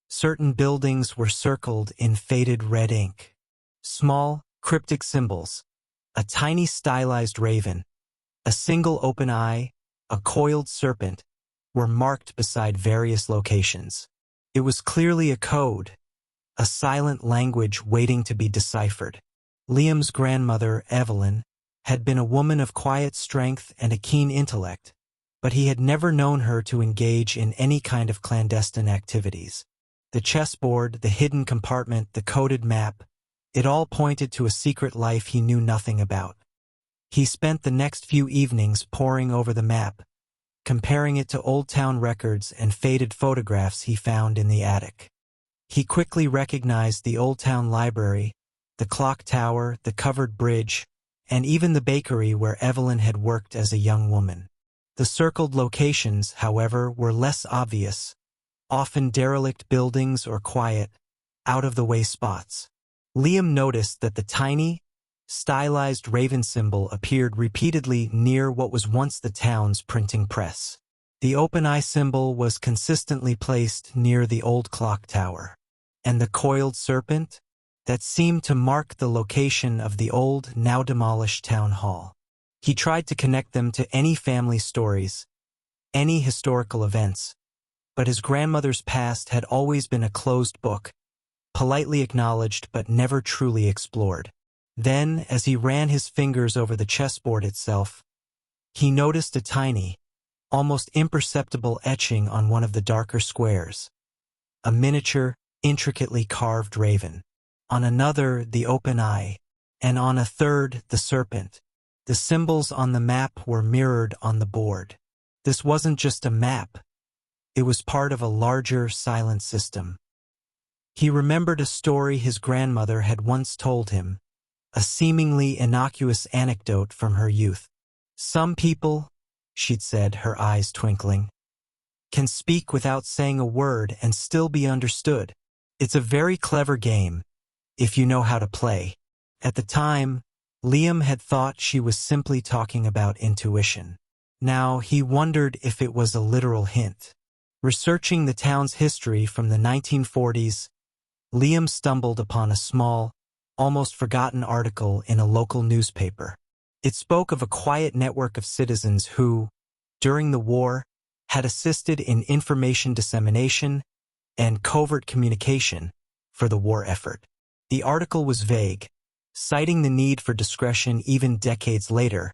Certain buildings were circled in faded red ink. Small, cryptic symbols, a tiny stylized raven, a single open eye, a coiled serpent, were marked beside various locations. It was clearly a code, a silent language waiting to be deciphered. Liam's grandmother, Evelyn, had been a woman of quiet strength and a keen intellect, but he had never known her to engage in any kind of clandestine activities. The chessboard, the hidden compartment, the coded map, it all pointed to a secret life he knew nothing about. He spent the next few evenings poring over the map, comparing it to old town records and faded photographs he found in the attic. He quickly recognized the old town library, the clock tower, the covered bridge, and even the bakery where Evelyn had worked as a young woman. The circled locations, however, were less obvious, often derelict buildings or quiet, out-of-the-way spots. Liam noticed that the tiny, stylized raven symbol appeared repeatedly near what was once the town's printing press. The open eye symbol was consistently placed near the old clock tower. And the coiled serpent? That seemed to mark the location of the old, now demolished town hall. He tried to connect them to any family stories, any historical events, but his grandmother's past had always been a closed book, politely acknowledged but never truly explored. Then, as he ran his fingers over the chessboard itself, he noticed a tiny, almost imperceptible etching on one of the darker squares. A miniature, intricately carved raven. On another, the open eye, and on a third, the serpent. The symbols on the map were mirrored on the board. This wasn't just a map. It was part of a larger, silent system. He remembered a story his grandmother had once told him, a seemingly innocuous anecdote from her youth. Some people, she'd said, her eyes twinkling, can speak without saying a word and still be understood. It's a very clever game, if you know how to play. At the time, Liam had thought she was simply talking about intuition. Now he wondered if it was a literal hint. Researching the town's history from the 1940s, Liam stumbled upon a small, almost forgotten article in a local newspaper. It spoke of a quiet network of citizens who, during the war, had assisted in information dissemination and covert communication for the war effort. The article was vague, citing the need for discretion even decades later,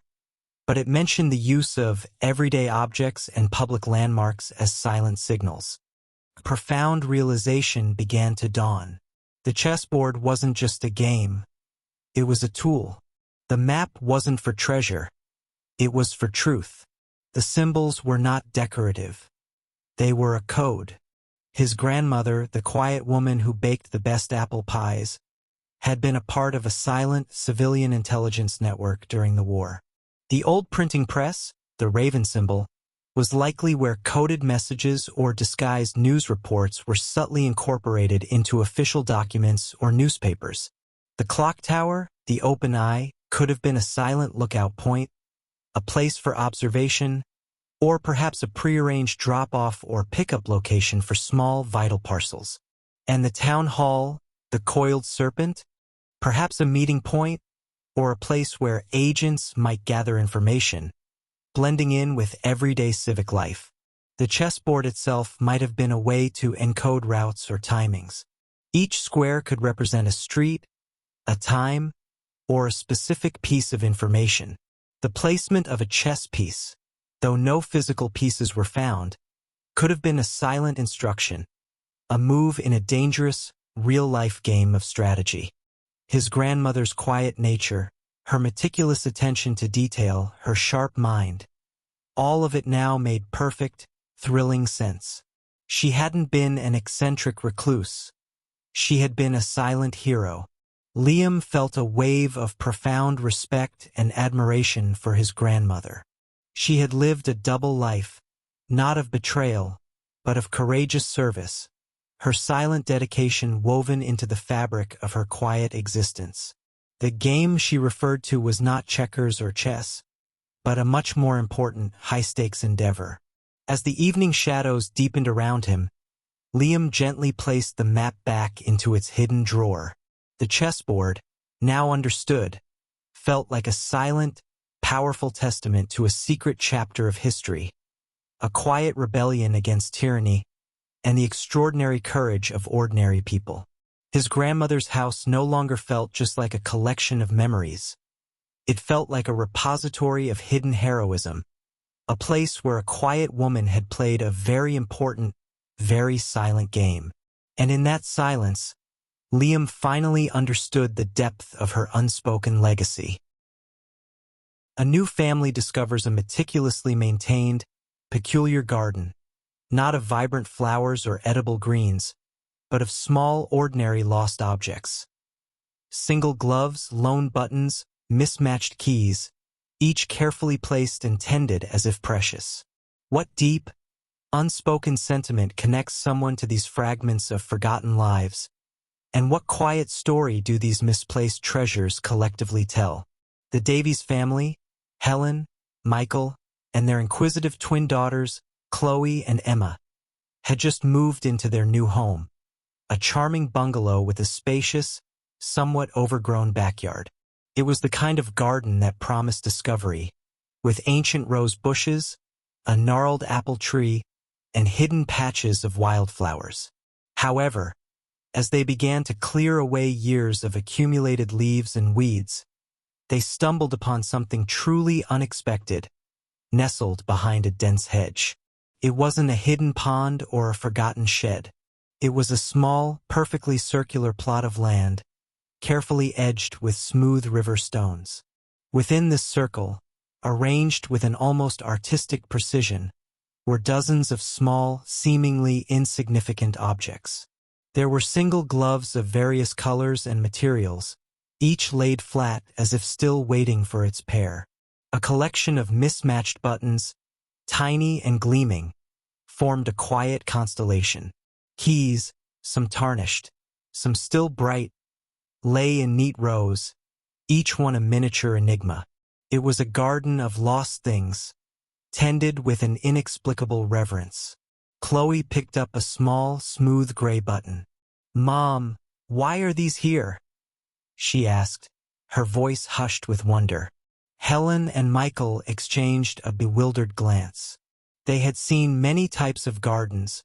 but it mentioned the use of everyday objects and public landmarks as silent signals. A profound realization began to dawn. The chessboard wasn't just a game, it was a tool. The map wasn't for treasure, it was for truth. The symbols were not decorative. They were a code. His grandmother, the quiet woman who baked the best apple pies, had been a part of a silent civilian intelligence network during the war. The old printing press, the raven symbol, was likely where coded messages or disguised news reports were subtly incorporated into official documents or newspapers. The clock tower, the open eye, could have been a silent lookout point, a place for observation, or perhaps a prearranged drop-off or pickup location for small, vital parcels. And the town hall, the coiled serpent, perhaps a meeting point, or a place where agents might gather information, blending in with everyday civic life. The chessboard itself might have been a way to encode routes or timings. Each square could represent a street, a time, or a specific piece of information. The placement of a chess piece, though no physical pieces were found, could have been a silent instruction, a move in a dangerous, real-life game of strategy. His grandmother's quiet nature, her meticulous attention to detail, her sharp mind, all of it now made perfect, thrilling sense. She hadn't been an eccentric recluse. She had been a silent hero. Liam felt a wave of profound respect and admiration for his grandmother. She had lived a double life, not of betrayal, but of courageous service, her silent dedication woven into the fabric of her quiet existence. The game she referred to was not checkers or chess, but a much more important, high-stakes endeavor. As the evening shadows deepened around him, Liam gently placed the map back into its hidden drawer. The chessboard, now understood, felt like a silent, powerful testament to a secret chapter of history, a quiet rebellion against tyranny, and the extraordinary courage of ordinary people. His grandmother's house no longer felt just like a collection of memories. It felt like a repository of hidden heroism, a place where a quiet woman had played a very important, very silent game. And in that silence, Liam finally understood the depth of her unspoken legacy. A new family discovers a meticulously maintained, peculiar garden, not of vibrant flowers or edible greens, but of small, ordinary lost objects. Single gloves, lone buttons, mismatched keys, each carefully placed and tended as if precious. What deep, unspoken sentiment connects someone to these fragments of forgotten lives? And what quiet story do these misplaced treasures collectively tell? The Davies family, Helen, Michael, and their inquisitive twin daughters, Chloe and Emma, had just moved into their new home, a charming bungalow with a spacious, somewhat overgrown backyard. It was the kind of garden that promised discovery, with ancient rose bushes, a gnarled apple tree, and hidden patches of wildflowers. However, as they began to clear away years of accumulated leaves and weeds, they stumbled upon something truly unexpected, nestled behind a dense hedge. It wasn't a hidden pond or a forgotten shed. It was a small, perfectly circular plot of land, carefully edged with smooth river stones. Within this circle, arranged with an almost artistic precision, were dozens of small, seemingly insignificant objects. There were single gloves of various colors and materials, each laid flat as if still waiting for its pair. A collection of mismatched buttons, tiny and gleaming, formed a quiet constellation. Keys, some tarnished, some still bright, lay in neat rows, each one a miniature enigma. It was a garden of lost things, tended with an inexplicable reverence. Chloe picked up a small, smooth gray button. "Mom, why are these here?" she asked, her voice hushed with wonder. Helen and Michael exchanged a bewildered glance. They had seen many types of gardens,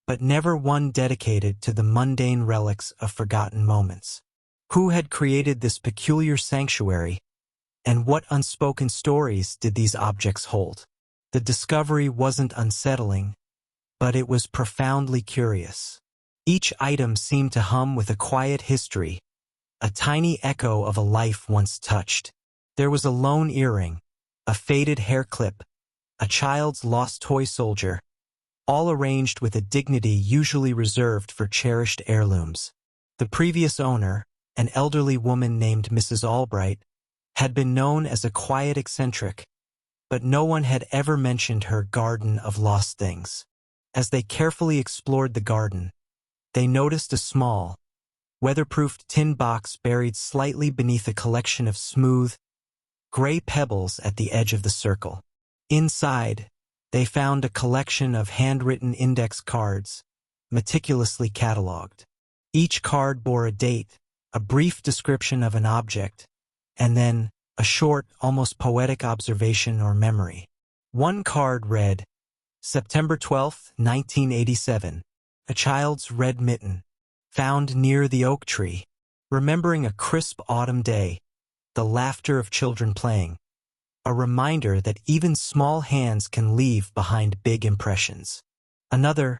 but never one dedicated to the mundane relics of forgotten moments. Who had created this peculiar sanctuary, and what unspoken stories did these objects hold? The discovery wasn't unsettling, but it was profoundly curious. Each item seemed to hum with a quiet history, a tiny echo of a life once touched. There was a lone earring, a faded hair clip, a child's lost toy soldier, all arranged with a dignity usually reserved for cherished heirlooms. The previous owner, an elderly woman named Mrs. Albright, had been known as a quiet eccentric, but no one had ever mentioned her garden of lost things. As they carefully explored the garden, they noticed a small, weatherproofed tin box buried slightly beneath a collection of smooth, gray pebbles at the edge of the circle. Inside, they found a collection of handwritten index cards, meticulously catalogued. Each card bore a date, a brief description of an object, and then a short, almost poetic observation or memory. One card read, September 12, 1987, a child's red mitten, found near the oak tree, remembering a crisp autumn day, the laughter of children playing, a reminder that even small hands can leave behind big impressions. Another,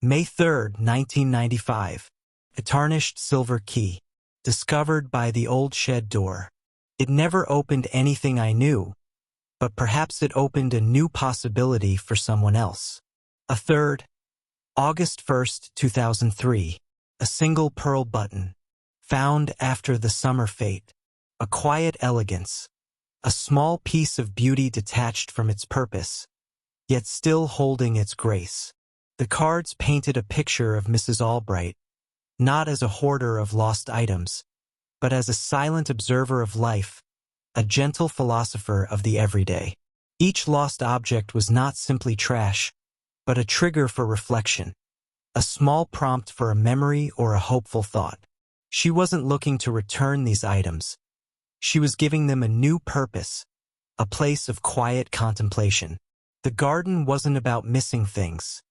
May 3, 1995, a tarnished silver key, discovered by the old shed door. It never opened anything I knew, but perhaps it opened a new possibility for someone else. A third, August 1, 2003, a single pearl button, found after the summer fete, a quiet elegance, a small piece of beauty detached from its purpose, yet still holding its grace. The cards painted a picture of Mrs. Albright, not as a hoarder of lost items, but as a silent observer of life, a gentle philosopher of the everyday. Each lost object was not simply trash, but a trigger for reflection, a small prompt for a memory or a hopeful thought. She wasn't looking to return these items. She was giving them a new purpose, a place of quiet contemplation. The garden wasn't about missing things.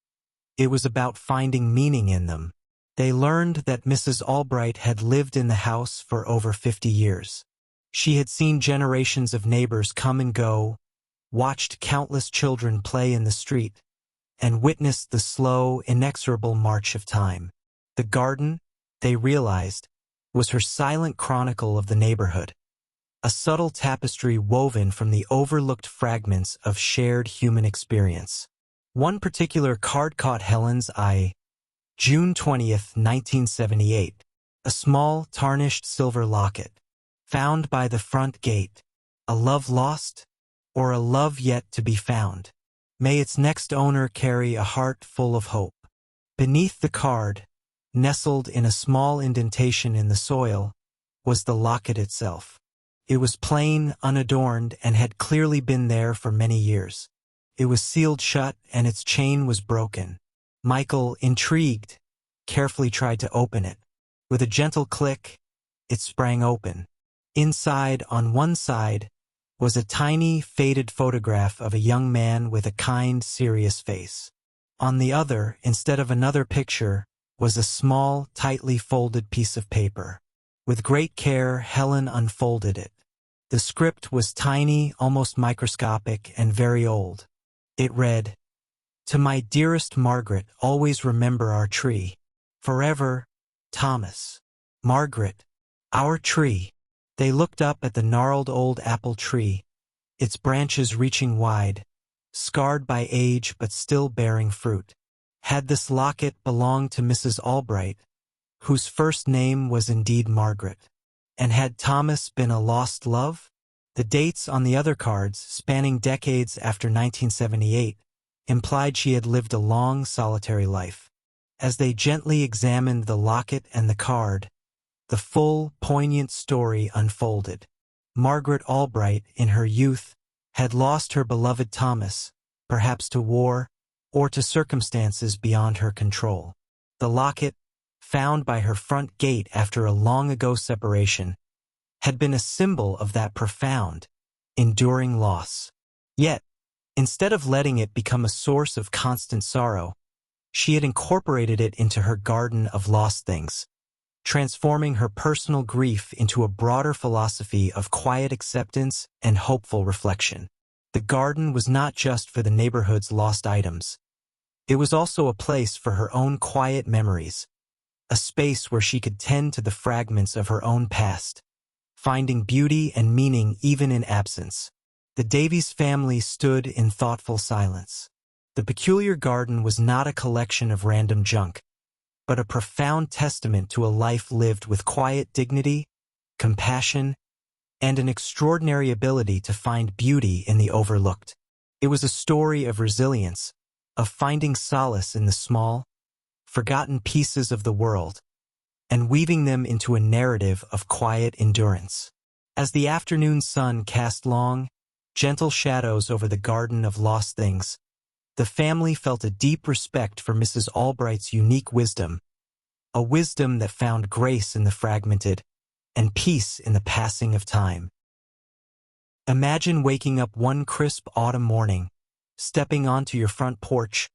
It was about finding meaning in them. They learned that Mrs. Albright had lived in the house for over 50 years. She had seen generations of neighbors come and go, watched countless children play in the street, and witnessed the slow, inexorable march of time. The garden, they realized, was her silent chronicle of the neighborhood, a subtle tapestry woven from the overlooked fragments of shared human experience. One particular card caught Helen's eye. June 20th, 1978, a small, tarnished silver locket, found by the front gate, a love lost, or a love yet to be found. May its next owner carry a heart full of hope. Beneath the card, nestled in a small indentation in the soil, was the locket itself. It was plain, unadorned, and had clearly been there for many years. It was sealed shut, and its chain was broken. Michael, intrigued, carefully tried to open it. With a gentle click, it sprang open. Inside, on one side, was a tiny, faded photograph of a young man with a kind, serious face. On the other, instead of another picture, was a small, tightly folded piece of paper. With great care, Helen unfolded it. The script was tiny, almost microscopic, and very old. It read, "To my dearest Margaret, always remember our tree. Forever, Thomas." Margaret, our tree. They looked up at the gnarled old apple tree, its branches reaching wide, scarred by age but still bearing fruit. Had this locket belonged to Mrs. Albright, whose first name was indeed Margaret? And had Thomas been a lost love? The dates on the other cards, spanning decades after 1978, implied she had lived a long, solitary life. As they gently examined the locket and the card, the full, poignant story unfolded. Margaret Albright, in her youth, had lost her beloved Thomas, perhaps to war, or to circumstances beyond her control. The locket, found by her front gate after a long-ago separation, had been a symbol of that profound, enduring loss. Yet, instead of letting it become a source of constant sorrow, she had incorporated it into her garden of lost things, transforming her personal grief into a broader philosophy of quiet acceptance and hopeful reflection. The garden was not just for the neighborhood's lost items. It was also a place for her own quiet memories, a space where she could tend to the fragments of her own past, finding beauty and meaning even in absence. The Davies family stood in thoughtful silence. The peculiar garden was not a collection of random junk, but a profound testament to a life lived with quiet dignity, compassion, and an extraordinary ability to find beauty in the overlooked. It was a story of resilience, of finding solace in the small, forgotten pieces of the world, and weaving them into a narrative of quiet endurance. As the afternoon sun cast long, gentle shadows over the garden of lost things, the family felt a deep respect for Mrs. Albright's unique wisdom, a wisdom that found grace in the fragmented and peace in the passing of time. Imagine waking up one crisp autumn morning, stepping onto your front porch,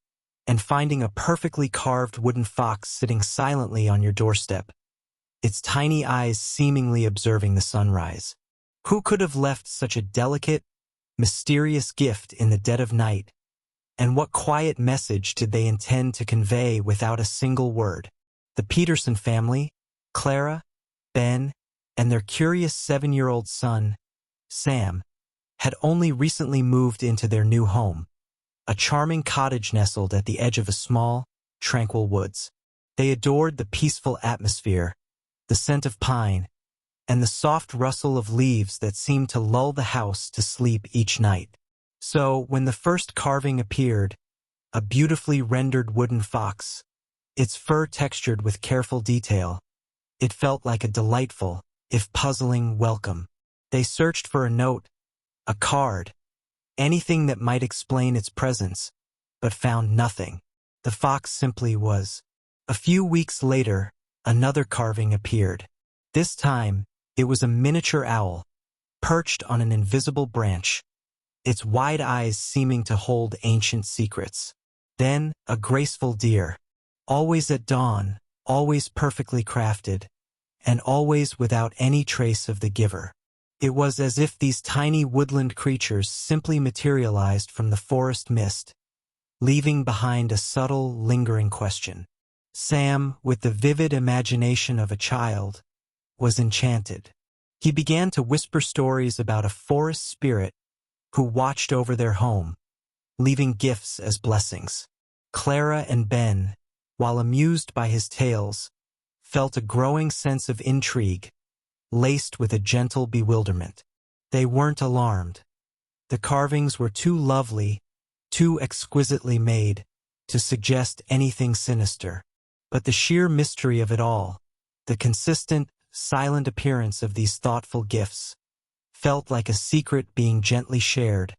and finding a perfectly carved wooden fox sitting silently on your doorstep, its tiny eyes seemingly observing the sunrise. Who could have left such a delicate, mysterious gift in the dead of night? And what quiet message did they intend to convey without a single word? The Peterson family, Clara, Ben, and their curious 7-year-old son, Sam, had only recently moved into their new home, a charming cottage nestled at the edge of a small, tranquil woods. They adored the peaceful atmosphere, the scent of pine, and the soft rustle of leaves that seemed to lull the house to sleep each night. So, when the first carving appeared, a beautifully rendered wooden fox, its fur textured with careful detail, it felt like a delightful, if puzzling, welcome. They searched for a note, a card, anything that might explain its presence, but found nothing. The fox simply was. A few weeks later, another carving appeared. This time, it was a miniature owl, perched on an invisible branch, its wide eyes seeming to hold ancient secrets. Then, a graceful deer, always at dawn, always perfectly crafted, and always without any trace of the giver. It was as if these tiny woodland creatures simply materialized from the forest mist, leaving behind a subtle, lingering question. Sam, with the vivid imagination of a child, was enchanted. He began to whisper stories about a forest spirit who watched over their home, leaving gifts as blessings. Clara and Ben, while amused by his tales, felt a growing sense of intrigue, laced with a gentle bewilderment. They weren't alarmed. The carvings were too lovely, too exquisitely made, to suggest anything sinister. But the sheer mystery of it all, the consistent, silent appearance of these thoughtful gifts, felt like a secret being gently shared,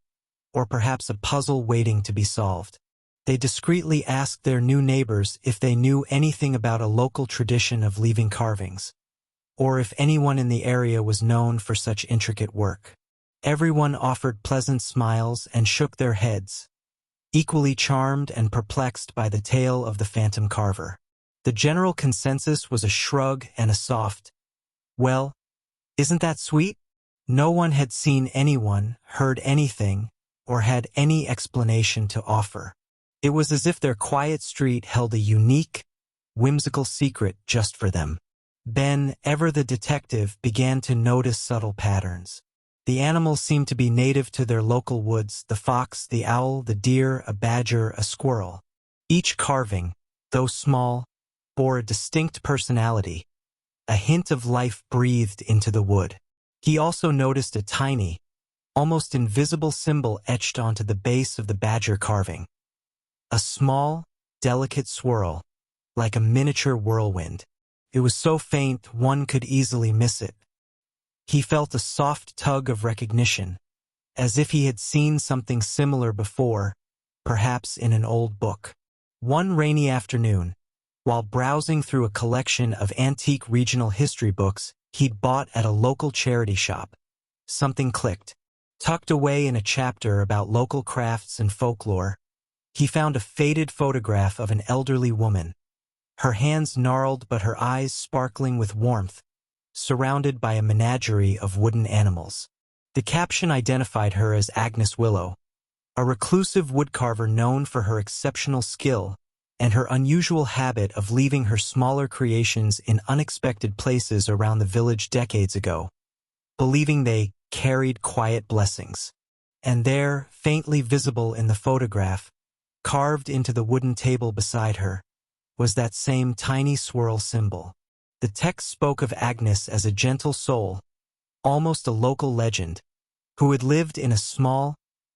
or perhaps a puzzle waiting to be solved. They discreetly asked their new neighbors if they knew anything about a local tradition of leaving carvings, or if anyone in the area was known for such intricate work. Everyone offered pleasant smiles and shook their heads, equally charmed and perplexed by the tale of the phantom carver. The general consensus was a shrug and a soft, "Well, isn't that sweet?" No one had seen anyone, heard anything, or had any explanation to offer. It was as if their quiet street held a unique, whimsical secret just for them. Ben, ever the detective, began to notice subtle patterns. The animals seemed to be native to their local woods: the fox, the owl, the deer, a badger, a squirrel. Each carving, though small, bore a distinct personality, a hint of life breathed into the wood. He also noticed a tiny, almost invisible symbol etched onto the base of the badger carving. A small, delicate swirl, like a miniature whirlwind. It was so faint one could easily miss it. He felt a soft tug of recognition, as if he had seen something similar before, perhaps in an old book. One rainy afternoon, while browsing through a collection of antique regional history books he'd bought at a local charity shop, something clicked. Tucked away in a chapter about local crafts and folklore, he found a faded photograph of an elderly woman, her hands gnarled but her eyes sparkling with warmth, surrounded by a menagerie of wooden animals. The caption identified her as Agnes Willow, a reclusive woodcarver known for her exceptional skill and her unusual habit of leaving her smaller creations in unexpected places around the village decades ago, believing they carried quiet blessings. And there, faintly visible in the photograph, Carved into the wooden table beside her was that same tiny swirl symbol. The text spoke of Agnes as a gentle soul, almost a local legend, who had lived in a small,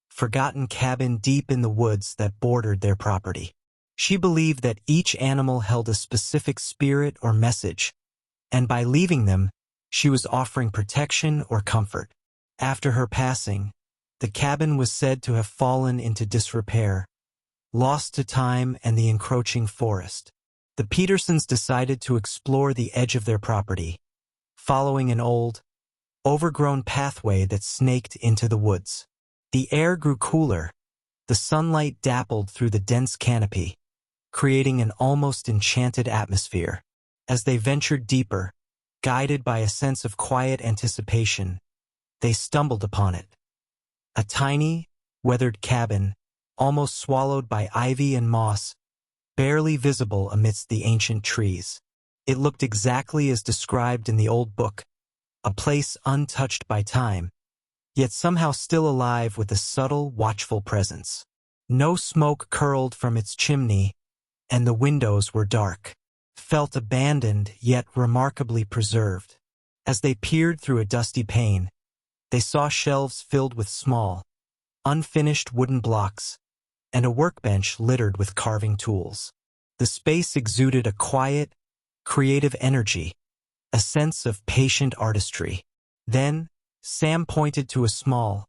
forgotten cabin deep in the woods that bordered their property. She believed that each animal held a specific spirit or message, and by leaving them, she was offering protection or comfort. After her passing, the cabin was said to have fallen into disrepair, lost to time and the encroaching forest. The Petersons decided to explore the edge of their property, following an old, overgrown pathway that snaked into the woods. The air grew cooler, the sunlight dappled through the dense canopy, creating an almost enchanted atmosphere. As they ventured deeper, guided by a sense of quiet anticipation, they stumbled upon it. A tiny, weathered cabin, almost swallowed by ivy and moss, barely visible amidst the ancient trees. It looked exactly as described in the old book, a place untouched by time, yet somehow still alive with a subtle, watchful presence. No smoke curled from its chimney, and the windows were dark, felt abandoned yet remarkably preserved. As they peered through a dusty pane, they saw shelves filled with small, unfinished wooden blocks, and a workbench littered with carving tools. The space exuded a quiet, creative energy, a sense of patient artistry. Then, Sam pointed to a small,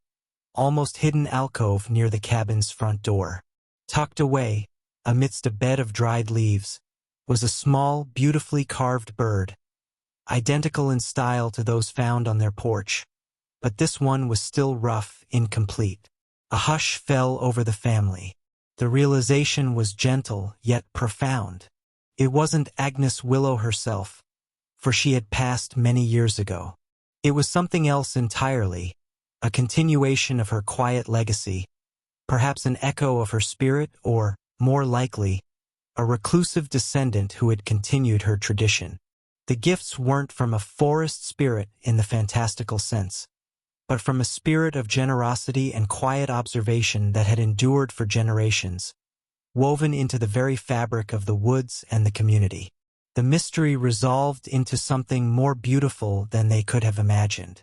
almost hidden alcove near the cabin's front door. Tucked away, amidst a bed of dried leaves, was a small, beautifully carved bird, identical in style to those found on their porch, but this one was still rough, incomplete. A hush fell over the family. The realization was gentle yet profound. It wasn't Agnes Willow herself, for she had passed many years ago. It was something else entirely, a continuation of her quiet legacy, perhaps an echo of her spirit or, more likely, a reclusive descendant who had continued her tradition. The gifts weren't from a forest spirit in the fantastical sense, but from a spirit of generosity and quiet observation that had endured for generations, woven into the very fabric of the woods and the community. The mystery resolved into something more beautiful than they could have imagined.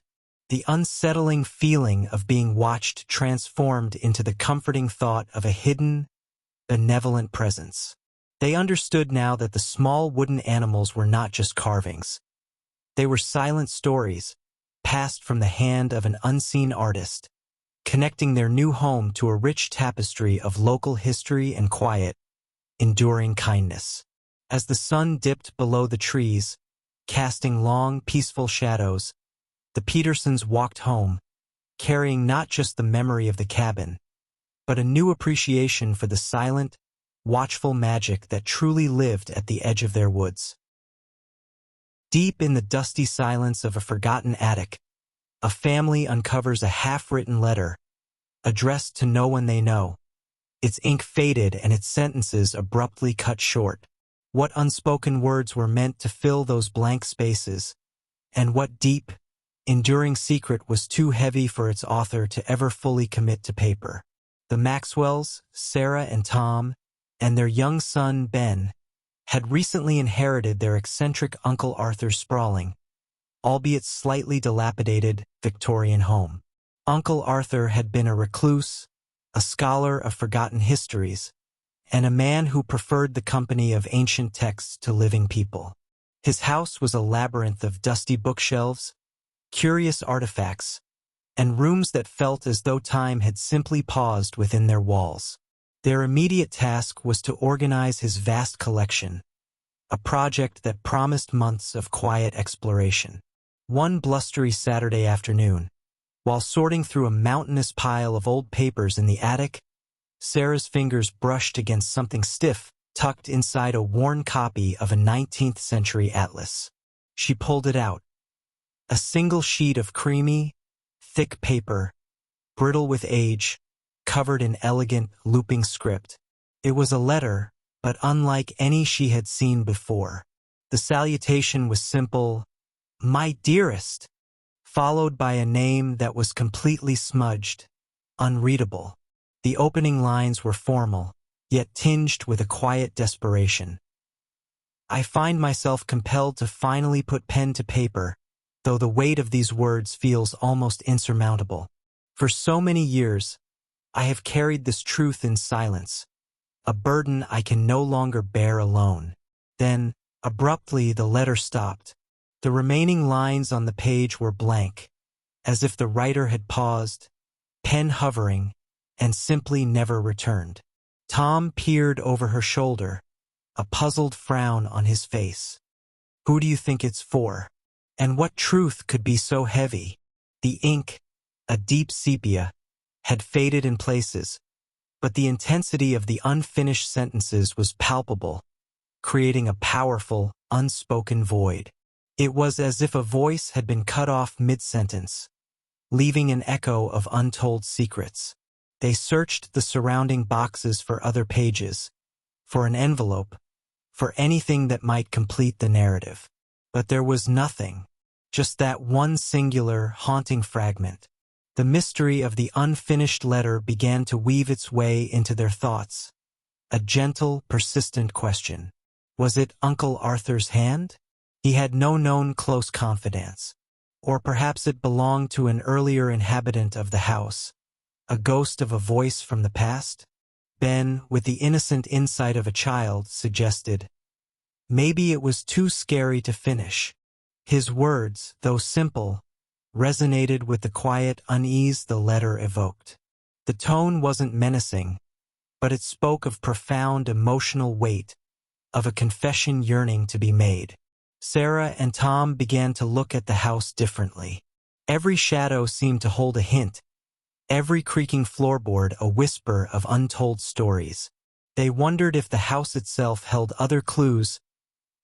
The unsettling feeling of being watched transformed into the comforting thought of a hidden, benevolent presence. They understood now that the small wooden animals were not just carvings. They were silent stories, passed from the hand of an unseen artist, connecting their new home to a rich tapestry of local history and quiet, enduring kindness. As the sun dipped below the trees, casting long, peaceful shadows, the Petersons walked home, carrying not just the memory of the cabin, but a new appreciation for the silent, watchful magic that truly lived at the edge of their woods. Deep in the dusty silence of a forgotten attic, a family uncovers a half-written letter, addressed to no one they know. Its ink faded and its sentences abruptly cut short. What unspoken words were meant to fill those blank spaces, and what deep, enduring secret was too heavy for its author to ever fully commit to paper. The Maxwells, Sarah and Tom, and their young son, Ben, had recently inherited their eccentric Uncle Arthur's sprawling, albeit slightly dilapidated, Victorian home. Uncle Arthur had been a recluse, a scholar of forgotten histories, and a man who preferred the company of ancient texts to living people. His house was a labyrinth of dusty bookshelves, curious artifacts, and rooms that felt as though time had simply paused within their walls. Their immediate task was to organize his vast collection, a project that promised months of quiet exploration. One blustery Saturday afternoon, while sorting through a mountainous pile of old papers in the attic, Sarah's fingers brushed against something stiff tucked inside a worn copy of a 19th century atlas. She pulled it out. A single sheet of creamy, thick paper, brittle with age, covered in elegant, looping script. It was a letter, but unlike any she had seen before. The salutation was simple, "My dearest," followed by a name that was completely smudged, unreadable. The opening lines were formal, yet tinged with a quiet desperation. I find myself compelled to finally put pen to paper, though the weight of these words feels almost insurmountable. For so many years, I have carried this truth in silence, a burden I can no longer bear alone. Then, abruptly, the letter stopped. The remaining lines on the page were blank, as if the writer had paused, pen hovering, and simply never returned. Tom peered over her shoulder, a puzzled frown on his face. Who do you think it's for? And what truth could be so heavy? The ink, a deep sepia, had faded in places, but the intensity of the unfinished sentences was palpable, creating a powerful, unspoken void. It was as if a voice had been cut off mid-sentence, leaving an echo of untold secrets. They searched the surrounding boxes for other pages, for an envelope, for anything that might complete the narrative. But there was nothing, just that one singular, haunting fragment. The mystery of the unfinished letter began to weave its way into their thoughts. A gentle, persistent question. Was it Uncle Arthur's hand? He had no known close confidants. Or perhaps it belonged to an earlier inhabitant of the house, a ghost of a voice from the past? Ben, with the innocent insight of a child, suggested, maybe it was too scary to finish. His words, though simple, resonated with the quiet unease the letter evoked. The tone wasn't menacing, but it spoke of profound emotional weight, of a confession yearning to be made. Sarah and Tom began to look at the house differently. Every shadow seemed to hold a hint, every creaking floorboard a whisper of untold stories. They wondered if the house itself held other clues,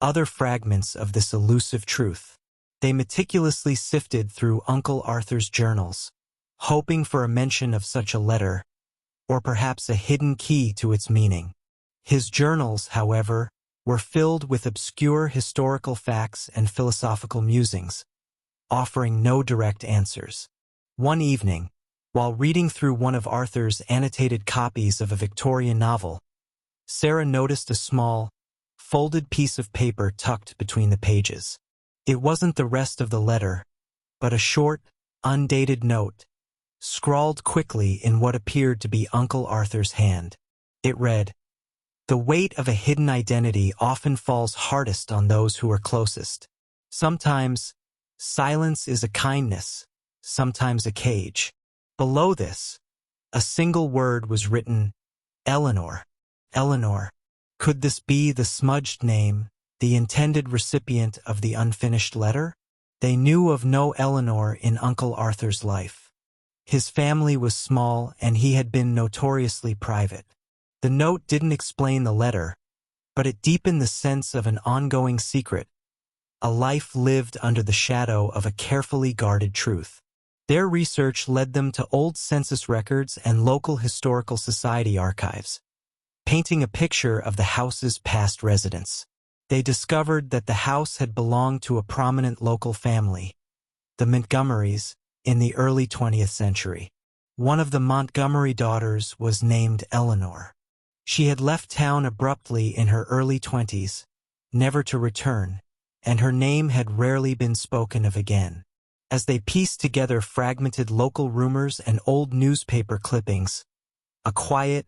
other fragments of this elusive truth. They meticulously sifted through Uncle Arthur's journals, hoping for a mention of such a letter, or perhaps a hidden key to its meaning. His journals, however, were filled with obscure historical facts and philosophical musings, offering no direct answers. One evening, while reading through one of Arthur's annotated copies of a Victorian novel, Sarah noticed a small, folded piece of paper tucked between the pages. It wasn't the rest of the letter, but a short, undated note, scrawled quickly in what appeared to be Uncle Arthur's hand. It read, "The weight of a hidden identity often falls hardest on those who are closest. Sometimes, silence is a kindness, sometimes a cage." Below this, a single word was written, Eleanor. Eleanor. Could this be the smudged name, the intended recipient of the unfinished letter? They knew of no Eleanor in Uncle Arthur's life. His family was small and he had been notoriously private. The note didn't explain the letter, but it deepened the sense of an ongoing secret, a life lived under the shadow of a carefully guarded truth. Their research led them to old census records and local historical society archives, painting a picture of the house's past residents. They discovered that the house had belonged to a prominent local family, the Montgomerys, in the early 20th century. One of the Montgomery daughters was named Eleanor. She had left town abruptly in her early 20s, never to return, and her name had rarely been spoken of again. As they pieced together fragmented local rumors and old newspaper clippings, a quiet,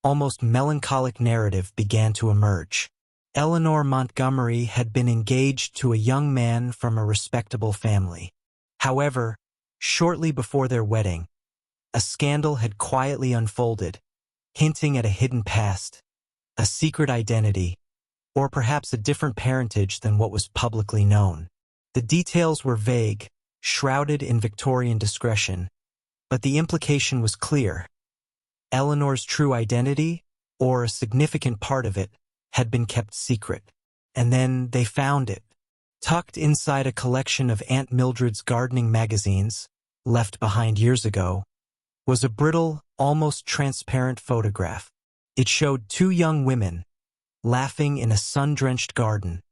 almost melancholic narrative began to emerge. Eleanor Montgomery had been engaged to a young man from a respectable family. However, shortly before their wedding, a scandal had quietly unfolded, hinting at a hidden past, a secret identity, or perhaps a different parentage than what was publicly known. The details were vague, shrouded in Victorian discretion, but the implication was clear. Eleanor's true identity, or a significant part of it, had been kept secret. And then they found it, tucked inside a collection of Aunt Mildred's gardening magazines, left behind years ago, was a brittle, almost transparent photograph. It showed two young women, laughing in a sun-drenched garden,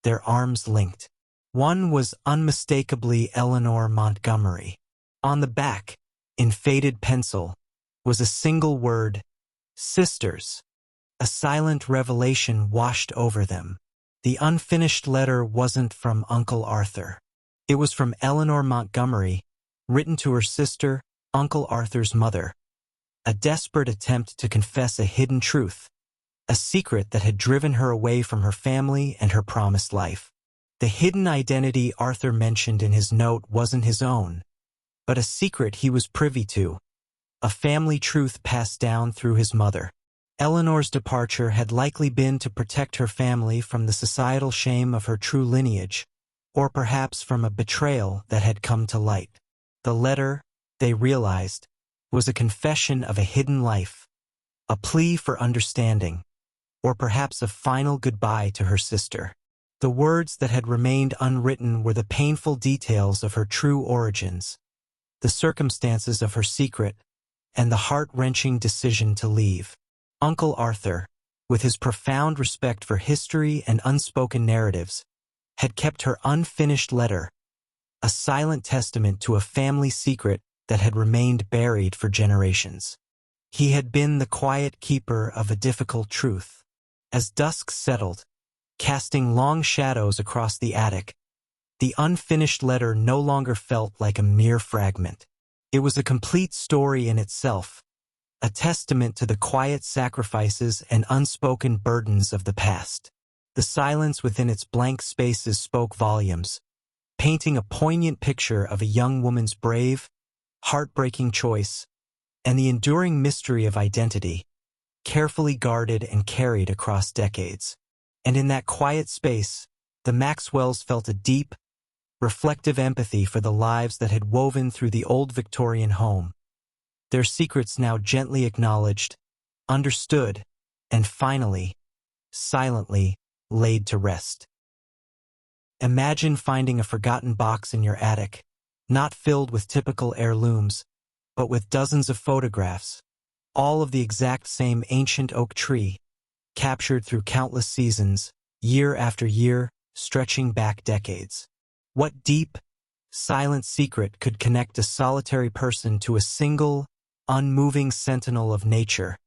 their arms linked. One was unmistakably Eleanor Montgomery. On the back, in faded pencil, was a single word, sisters. A silent revelation washed over them. The unfinished letter wasn't from Uncle Arthur. It was from Eleanor Montgomery, written to her sister, Uncle Arthur's mother. A desperate attempt to confess a hidden truth, a secret that had driven her away from her family and her promised life. The hidden identity Arthur mentioned in his note wasn't his own, but a secret he was privy to, a family truth passed down through his mother. Eleanor's departure had likely been to protect her family from the societal shame of her true lineage, or perhaps from a betrayal that had come to light. The letter, they realized, was a confession of a hidden life, a plea for understanding, or perhaps a final goodbye to her sister. The words that had remained unwritten were the painful details of her true origins, the circumstances of her secret, and the heart-wrenching decision to leave. Uncle Arthur, with his profound respect for history and unspoken narratives, had kept her unfinished letter, a silent testament to a family secret that had remained buried for generations. He had been the quiet keeper of a difficult truth. As dusk settled, casting long shadows across the attic, the unfinished letter no longer felt like a mere fragment. It was a complete story in itself, a testament to the quiet sacrifices and unspoken burdens of the past. The silence within its blank spaces spoke volumes, painting a poignant picture of a young woman's brave, heartbreaking choice, and the enduring mystery of identity, carefully guarded and carried across decades. And in that quiet space, the Maxwells felt a deep, reflective empathy for the lives that had woven through the old Victorian home. Their secrets now gently acknowledged, understood, and finally, silently, laid to rest. Imagine finding a forgotten box in your attic, not filled with typical heirlooms, but with dozens of photographs, all of the exact same ancient oak tree, captured through countless seasons, year after year, stretching back decades. What deep, silent secret could connect a solitary person to a single, unmoving sentinel of nature?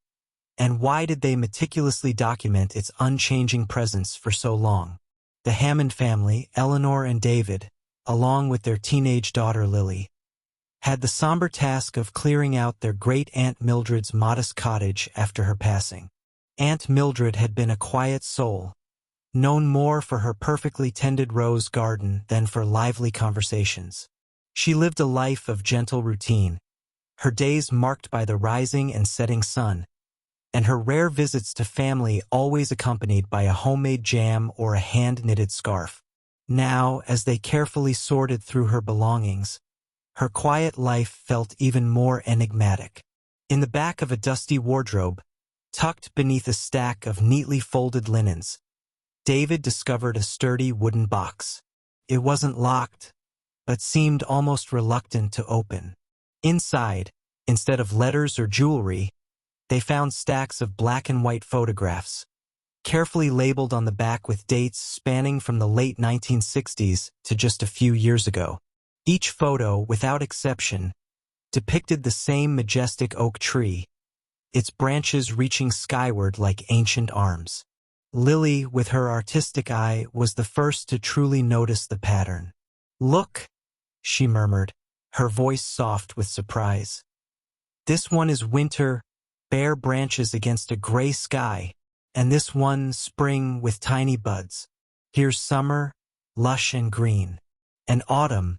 And why did they meticulously document its unchanging presence for so long? The Hammond family, Eleanor and David, along with their teenage daughter Lily, had the somber task of clearing out their great-aunt Mildred's modest cottage after her passing. Aunt Mildred had been a quiet soul, known more for her perfectly tended rose garden than for lively conversations. She lived a life of gentle routine, her days marked by the rising and setting sun, and her rare visits to family always accompanied by a homemade jam or a hand-knitted scarf. Now, as they carefully sorted through her belongings, her quiet life felt even more enigmatic. In the back of a dusty wardrobe, tucked beneath a stack of neatly folded linens, David discovered a sturdy wooden box. It wasn't locked, but seemed almost reluctant to open. Inside, instead of letters or jewelry, they found stacks of black and white photographs, carefully labeled on the back with dates spanning from the late 1960s to just a few years ago. Each photo, without exception, depicted the same majestic oak tree, its branches reaching skyward like ancient arms. Lily, with her artistic eye, was the first to truly notice the pattern. "Look," she murmured, her voice soft with surprise. "This one is winter, bare branches against a gray sky, and this one spring with tiny buds. Here's summer, lush and green, and autumn,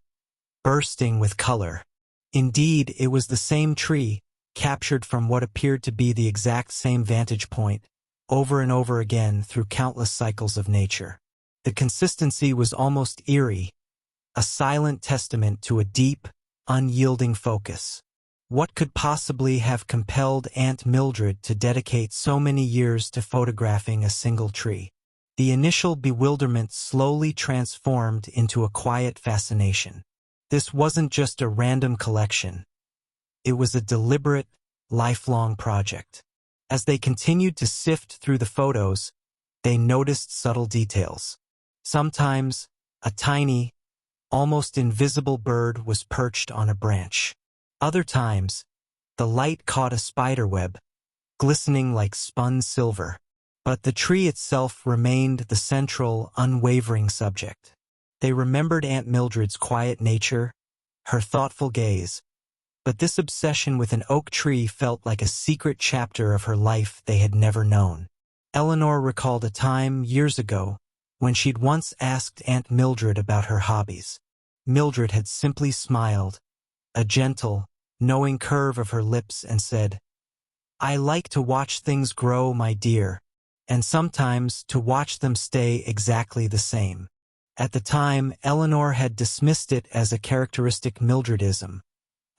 bursting with color." Indeed, it was the same tree, captured from what appeared to be the exact same vantage point, over and over again through countless cycles of nature. The consistency was almost eerie, a silent testament to a deep, unyielding focus. What could possibly have compelled Aunt Mildred to dedicate so many years to photographing a single tree? The initial bewilderment slowly transformed into a quiet fascination. This wasn't just a random collection. It was a deliberate, lifelong project. As they continued to sift through the photos, they noticed subtle details. Sometimes, a tiny, almost invisible bird was perched on a branch. Other times, the light caught a spiderweb, glistening like spun silver. But the tree itself remained the central, unwavering subject. They remembered Aunt Mildred's quiet nature, her thoughtful gaze, but this obsession with an oak tree felt like a secret chapter of her life they had never known. Eleanor recalled a time years ago when she'd once asked Aunt Mildred about her hobbies. Mildred had simply smiled, a gentle, knowing curve of her lips, and said, "I like to watch things grow, my dear, and sometimes to watch them stay exactly the same." At the time, Eleanor had dismissed it as a characteristic Mildredism,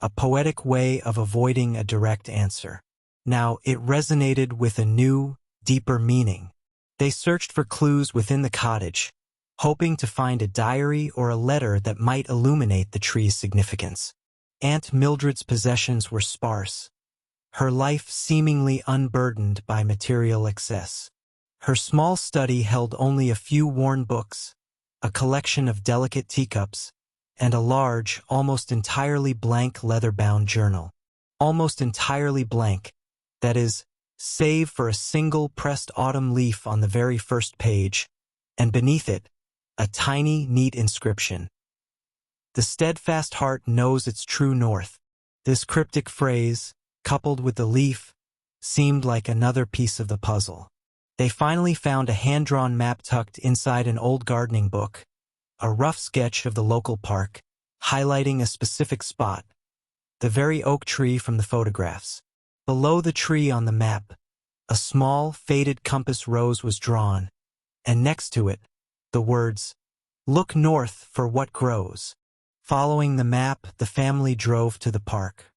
a poetic way of avoiding a direct answer. Now it resonated with a new, deeper meaning. They searched for clues within the cottage, hoping to find a diary or a letter that might illuminate the tree's significance. Aunt Mildred's possessions were sparse, her life seemingly unburdened by material excess. Her small study held only a few worn books, a collection of delicate teacups, and a large, almost entirely blank leather-bound journal. Almost entirely blank, that is, save for a single pressed autumn leaf on the very first page, and beneath it, a tiny, neat inscription. "The steadfast heart knows its true north." This cryptic phrase, coupled with the leaf, seemed like another piece of the puzzle. They finally found a hand-drawn map tucked inside an old gardening book, a rough sketch of the local park, highlighting a specific spot, the very oak tree from the photographs. Below the tree on the map, a small, faded compass rose was drawn, and next to it, the words, "Look north for what grows." Following the map, the family drove to the park.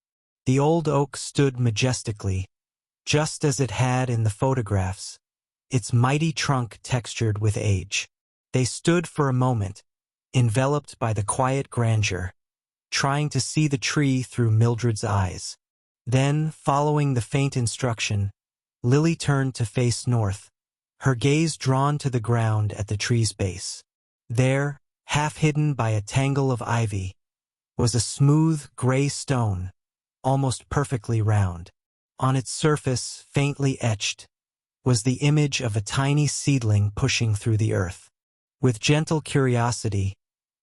The old oak stood majestically, just as it had in the photographs, its mighty trunk textured with age. They stood for a moment, enveloped by the quiet grandeur, trying to see the tree through Mildred's eyes. Then, following the faint instruction, Lily turned to face north, her gaze drawn to the ground at the tree's base. There, half hidden by a tangle of ivy, was a smooth, gray stone, almost perfectly round. On its surface, faintly etched, was the image of a tiny seedling pushing through the earth. With gentle curiosity,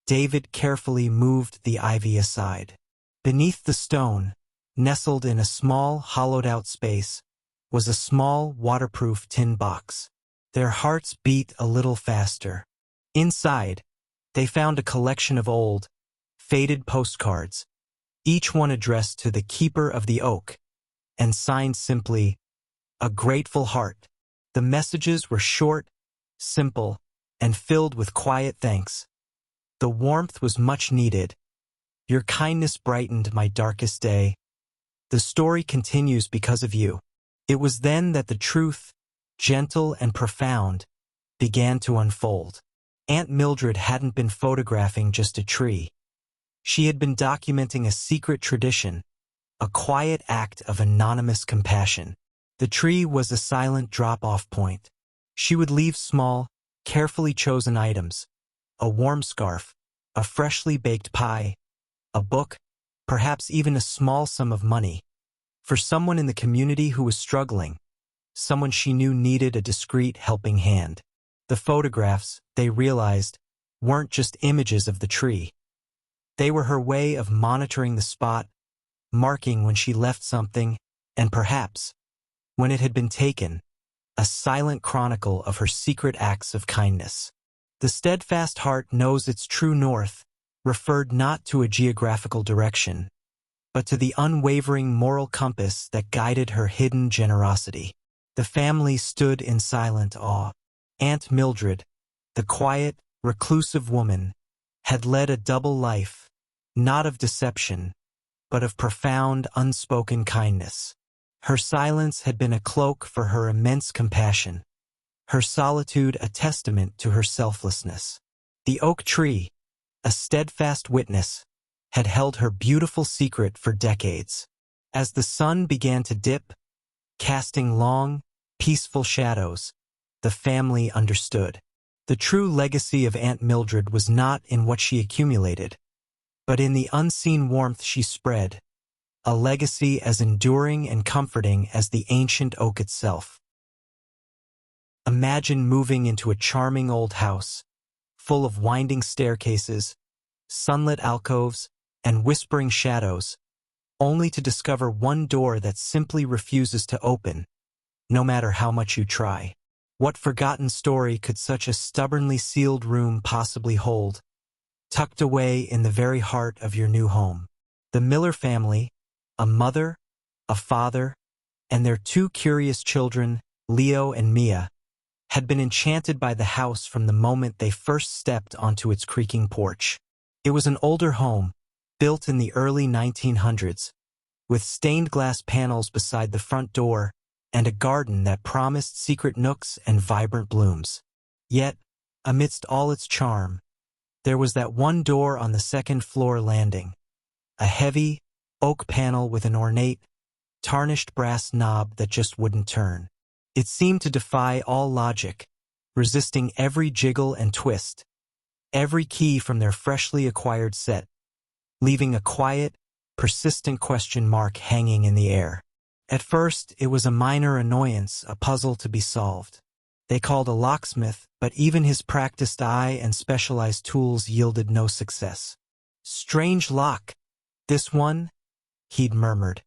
David carefully moved the ivy aside. Beneath the stone, nestled in a small, hollowed-out space, was a small, waterproof tin box. Their hearts beat a little faster. Inside, they found a collection of old, faded postcards, each one addressed to the keeper of the oak, and signed simply, "A Grateful Heart." The messages were short, simple, and filled with quiet thanks. The warmth was much needed. "Your kindness brightened my darkest day. The story continues because of you." It was then that the truth, gentle and profound, began to unfold. Aunt Mildred hadn't been photographing just a tree. She had been documenting a secret tradition, a quiet act of anonymous compassion. The tree was a silent drop-off point. She would leave small, carefully chosen items, a warm scarf, a freshly baked pie, a book, perhaps even a small sum of money, for someone in the community who was struggling, someone she knew needed a discreet helping hand. The photographs, they realized, weren't just images of the tree. They were her way of monitoring the spot, marking when she left something, and perhaps, when it had been taken, a silent chronicle of her secret acts of kindness. "The steadfast heart knows its true north" referred not to a geographical direction, but to the unwavering moral compass that guided her hidden generosity. The family stood in silent awe. Aunt Mildred, the quiet, reclusive woman, had led a double life, not of deception, but of profound, unspoken kindness. Her silence had been a cloak for her immense compassion, her solitude a testament to her selflessness. The oak tree, a steadfast witness, had held her beautiful secret for decades. As the sun began to dip, casting long, peaceful shadows, the family understood. The true legacy of Aunt Mildred was not in what she accumulated, but in the unseen warmth she spread, a legacy as enduring and comforting as the ancient oak itself. Imagine moving into a charming old house, full of winding staircases, sunlit alcoves, and whispering shadows, only to discover one door that simply refuses to open, no matter how much you try. What forgotten story could such a stubbornly sealed room possibly hold, tucked away in the very heart of your new home? The Miller family, a mother, a father, and their two curious children, Leo and Mia, had been enchanted by the house from the moment they first stepped onto its creaking porch. It was an older home, built in the early 1900s, with stained glass panels beside the front door and a garden that promised secret nooks and vibrant blooms. Yet, amidst all its charm, there was that one door on the second-floor landing, a heavy, oak panel with an ornate, tarnished brass knob that just wouldn't turn. It seemed to defy all logic, resisting every jiggle and twist, every key from their freshly acquired set, leaving a quiet, persistent question mark hanging in the air. At first, it was a minor annoyance, a puzzle to be solved. They called a locksmith, but even his practiced eye and specialized tools yielded no success. "Strange lock, this one," he'd murmured,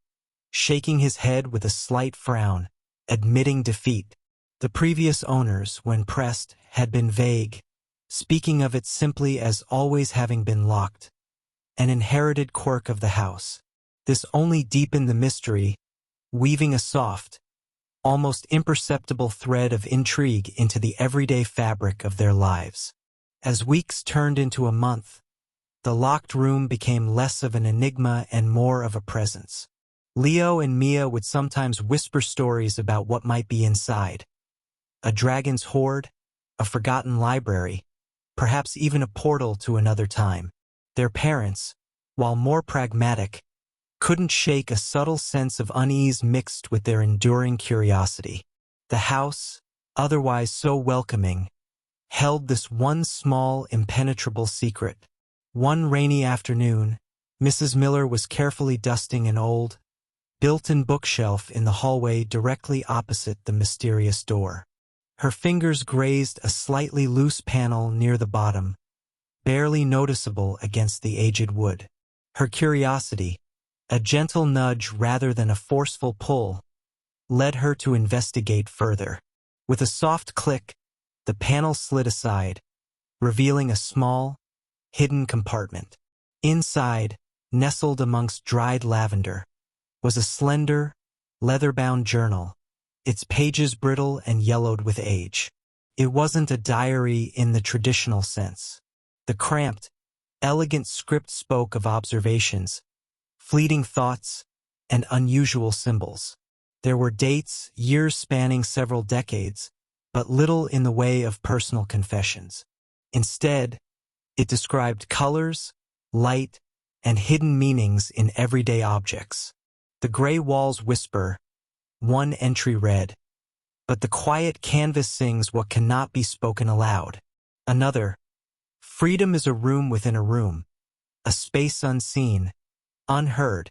shaking his head with a slight frown, admitting defeat. The previous owners, when pressed, had been vague, speaking of it simply as always having been locked, an inherited quirk of the house. This only deepened the mystery, weaving a soft, almost imperceptible thread of intrigue into the everyday fabric of their lives. As weeks turned into a month, the locked room became less of an enigma and more of a presence. Leo and Mia would sometimes whisper stories about what might be inside. A dragon's hoard, a forgotten library, perhaps even a portal to another time. Their parents, while more pragmatic, couldn't shake a subtle sense of unease mixed with their enduring curiosity. The house, otherwise so welcoming, held this one small, impenetrable secret. One rainy afternoon, Mrs. Miller was carefully dusting an old, built-in bookshelf in the hallway directly opposite the mysterious door. Her fingers grazed a slightly loose panel near the bottom, barely noticeable against the aged wood. Her curiosity, a gentle nudge rather than a forceful pull, led her to investigate further. With a soft click, the panel slid aside, revealing a small, hidden compartment. Inside, nestled amongst dried lavender, was a slender, leather-bound journal, its pages brittle and yellowed with age. It wasn't a diary in the traditional sense. The cramped, elegant script spoke of observations, fleeting thoughts, and unusual symbols. There were dates, years spanning several decades, but little in the way of personal confessions. Instead, it described colors, light, and hidden meanings in everyday objects. The gray walls whisper, one entry read, "But the quiet canvas sings what cannot be spoken aloud." Another, "Freedom is a room within a room, a space unseen, unheard,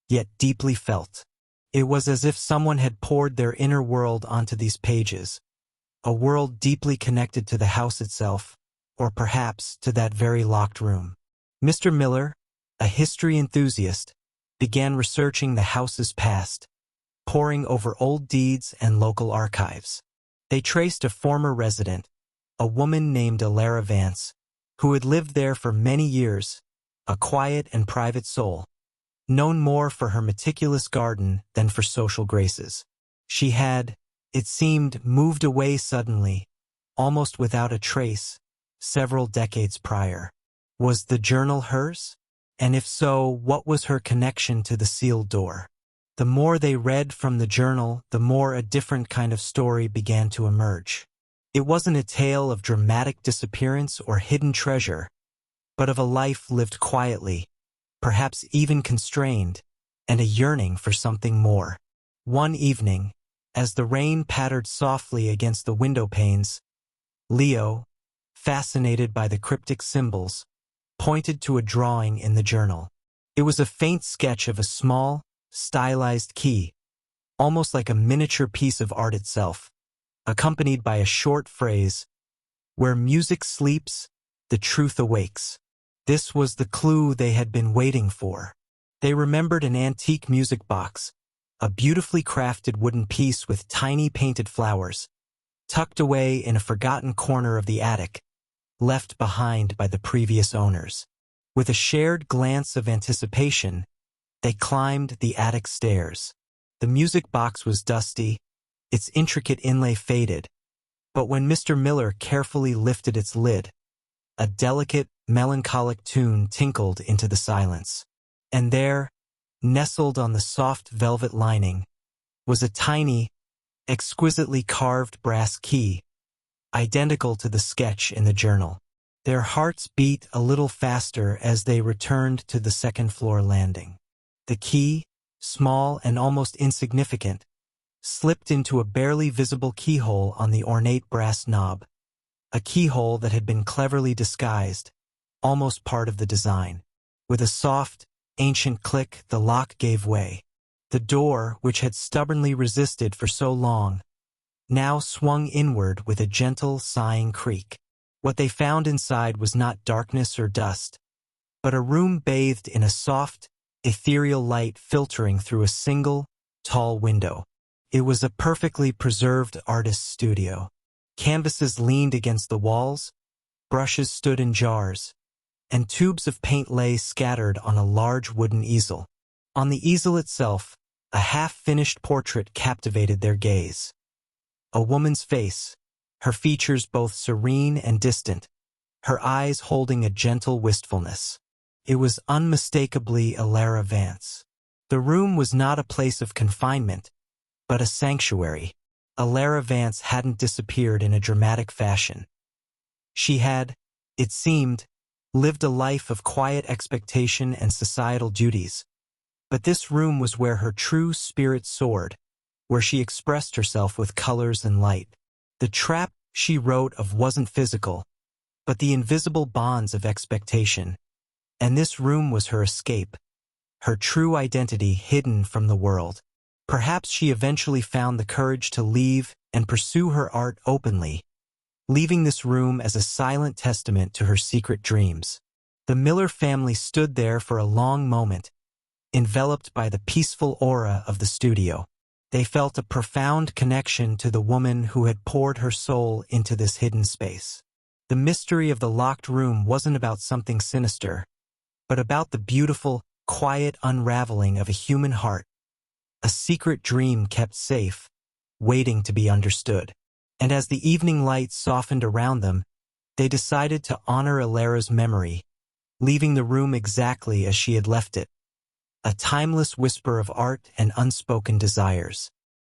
yet deeply felt." It was as if someone had poured their inner world onto these pages, a world deeply connected to the house itself, or perhaps to that very locked room. Mr. Miller, a history enthusiast, began researching the house's past, poring over old deeds and local archives. They traced a former resident, a woman named Alara Vance, who had lived there for many years, a quiet and private soul, known more for her meticulous garden than for social graces. She had, it seemed, moved away suddenly, almost without a trace, several decades prior. Was the journal hers? And if so, what was her connection to the sealed door? The more they read from the journal, the more a different kind of story began to emerge. It wasn't a tale of dramatic disappearance or hidden treasure, but of a life lived quietly, perhaps even constrained, and a yearning for something more. One evening, as the rain pattered softly against the window panes, Leo, fascinated by the cryptic symbols, pointed to a drawing in the journal. It was a faint sketch of a small, stylized key, almost like a miniature piece of art itself, accompanied by a short phrase, "Where music sleeps, the truth awakes." This was the clue they had been waiting for. They remembered an antique music box, a beautifully crafted wooden piece with tiny painted flowers, tucked away in a forgotten corner of the attic, left behind by the previous owners. With a shared glance of anticipation, they climbed the attic stairs. The music box was dusty, its intricate inlay faded, but when Mr. Miller carefully lifted its lid, a delicate, melancholic tune tinkled into the silence. And there, nestled on the soft velvet lining, was a tiny, exquisitely carved brass key, identical to the sketch in the journal. Their hearts beat a little faster as they returned to the second-floor landing. The key, small and almost insignificant, slipped into a barely visible keyhole on the ornate brass knob, a keyhole that had been cleverly disguised, almost part of the design. With a soft, ancient click, the lock gave way. The door, which had stubbornly resisted for so long, now swung inward with a gentle, sighing creak. What they found inside was not darkness or dust, but a room bathed in a soft, ethereal light filtering through a single, tall window. It was a perfectly preserved artist's studio. Canvases leaned against the walls, brushes stood in jars, and tubes of paint lay scattered on a large wooden easel. On the easel itself, a half-finished portrait captivated their gaze. A woman's face, her features both serene and distant, her eyes holding a gentle wistfulness. It was unmistakably Alara Vance. The room was not a place of confinement, but a sanctuary. Alara Vance hadn't disappeared in a dramatic fashion. She had, it seemed, lived a life of quiet expectation and societal duties. But this room was where her true spirit soared, where she expressed herself with colors and light. The trap she wrote of wasn't physical, but the invisible bonds of expectation. And this room was her escape, her true identity hidden from the world. Perhaps she eventually found the courage to leave and pursue her art openly, leaving this room as a silent testament to her secret dreams. The Miller family stood there for a long moment, enveloped by the peaceful aura of the studio. They felt a profound connection to the woman who had poured her soul into this hidden space. The mystery of the locked room wasn't about something sinister, but about the beautiful, quiet unraveling of a human heart, a secret dream kept safe, waiting to be understood. And as the evening light softened around them, they decided to honor Alara's memory, leaving the room exactly as she had left it, a timeless whisper of art and unspoken desires.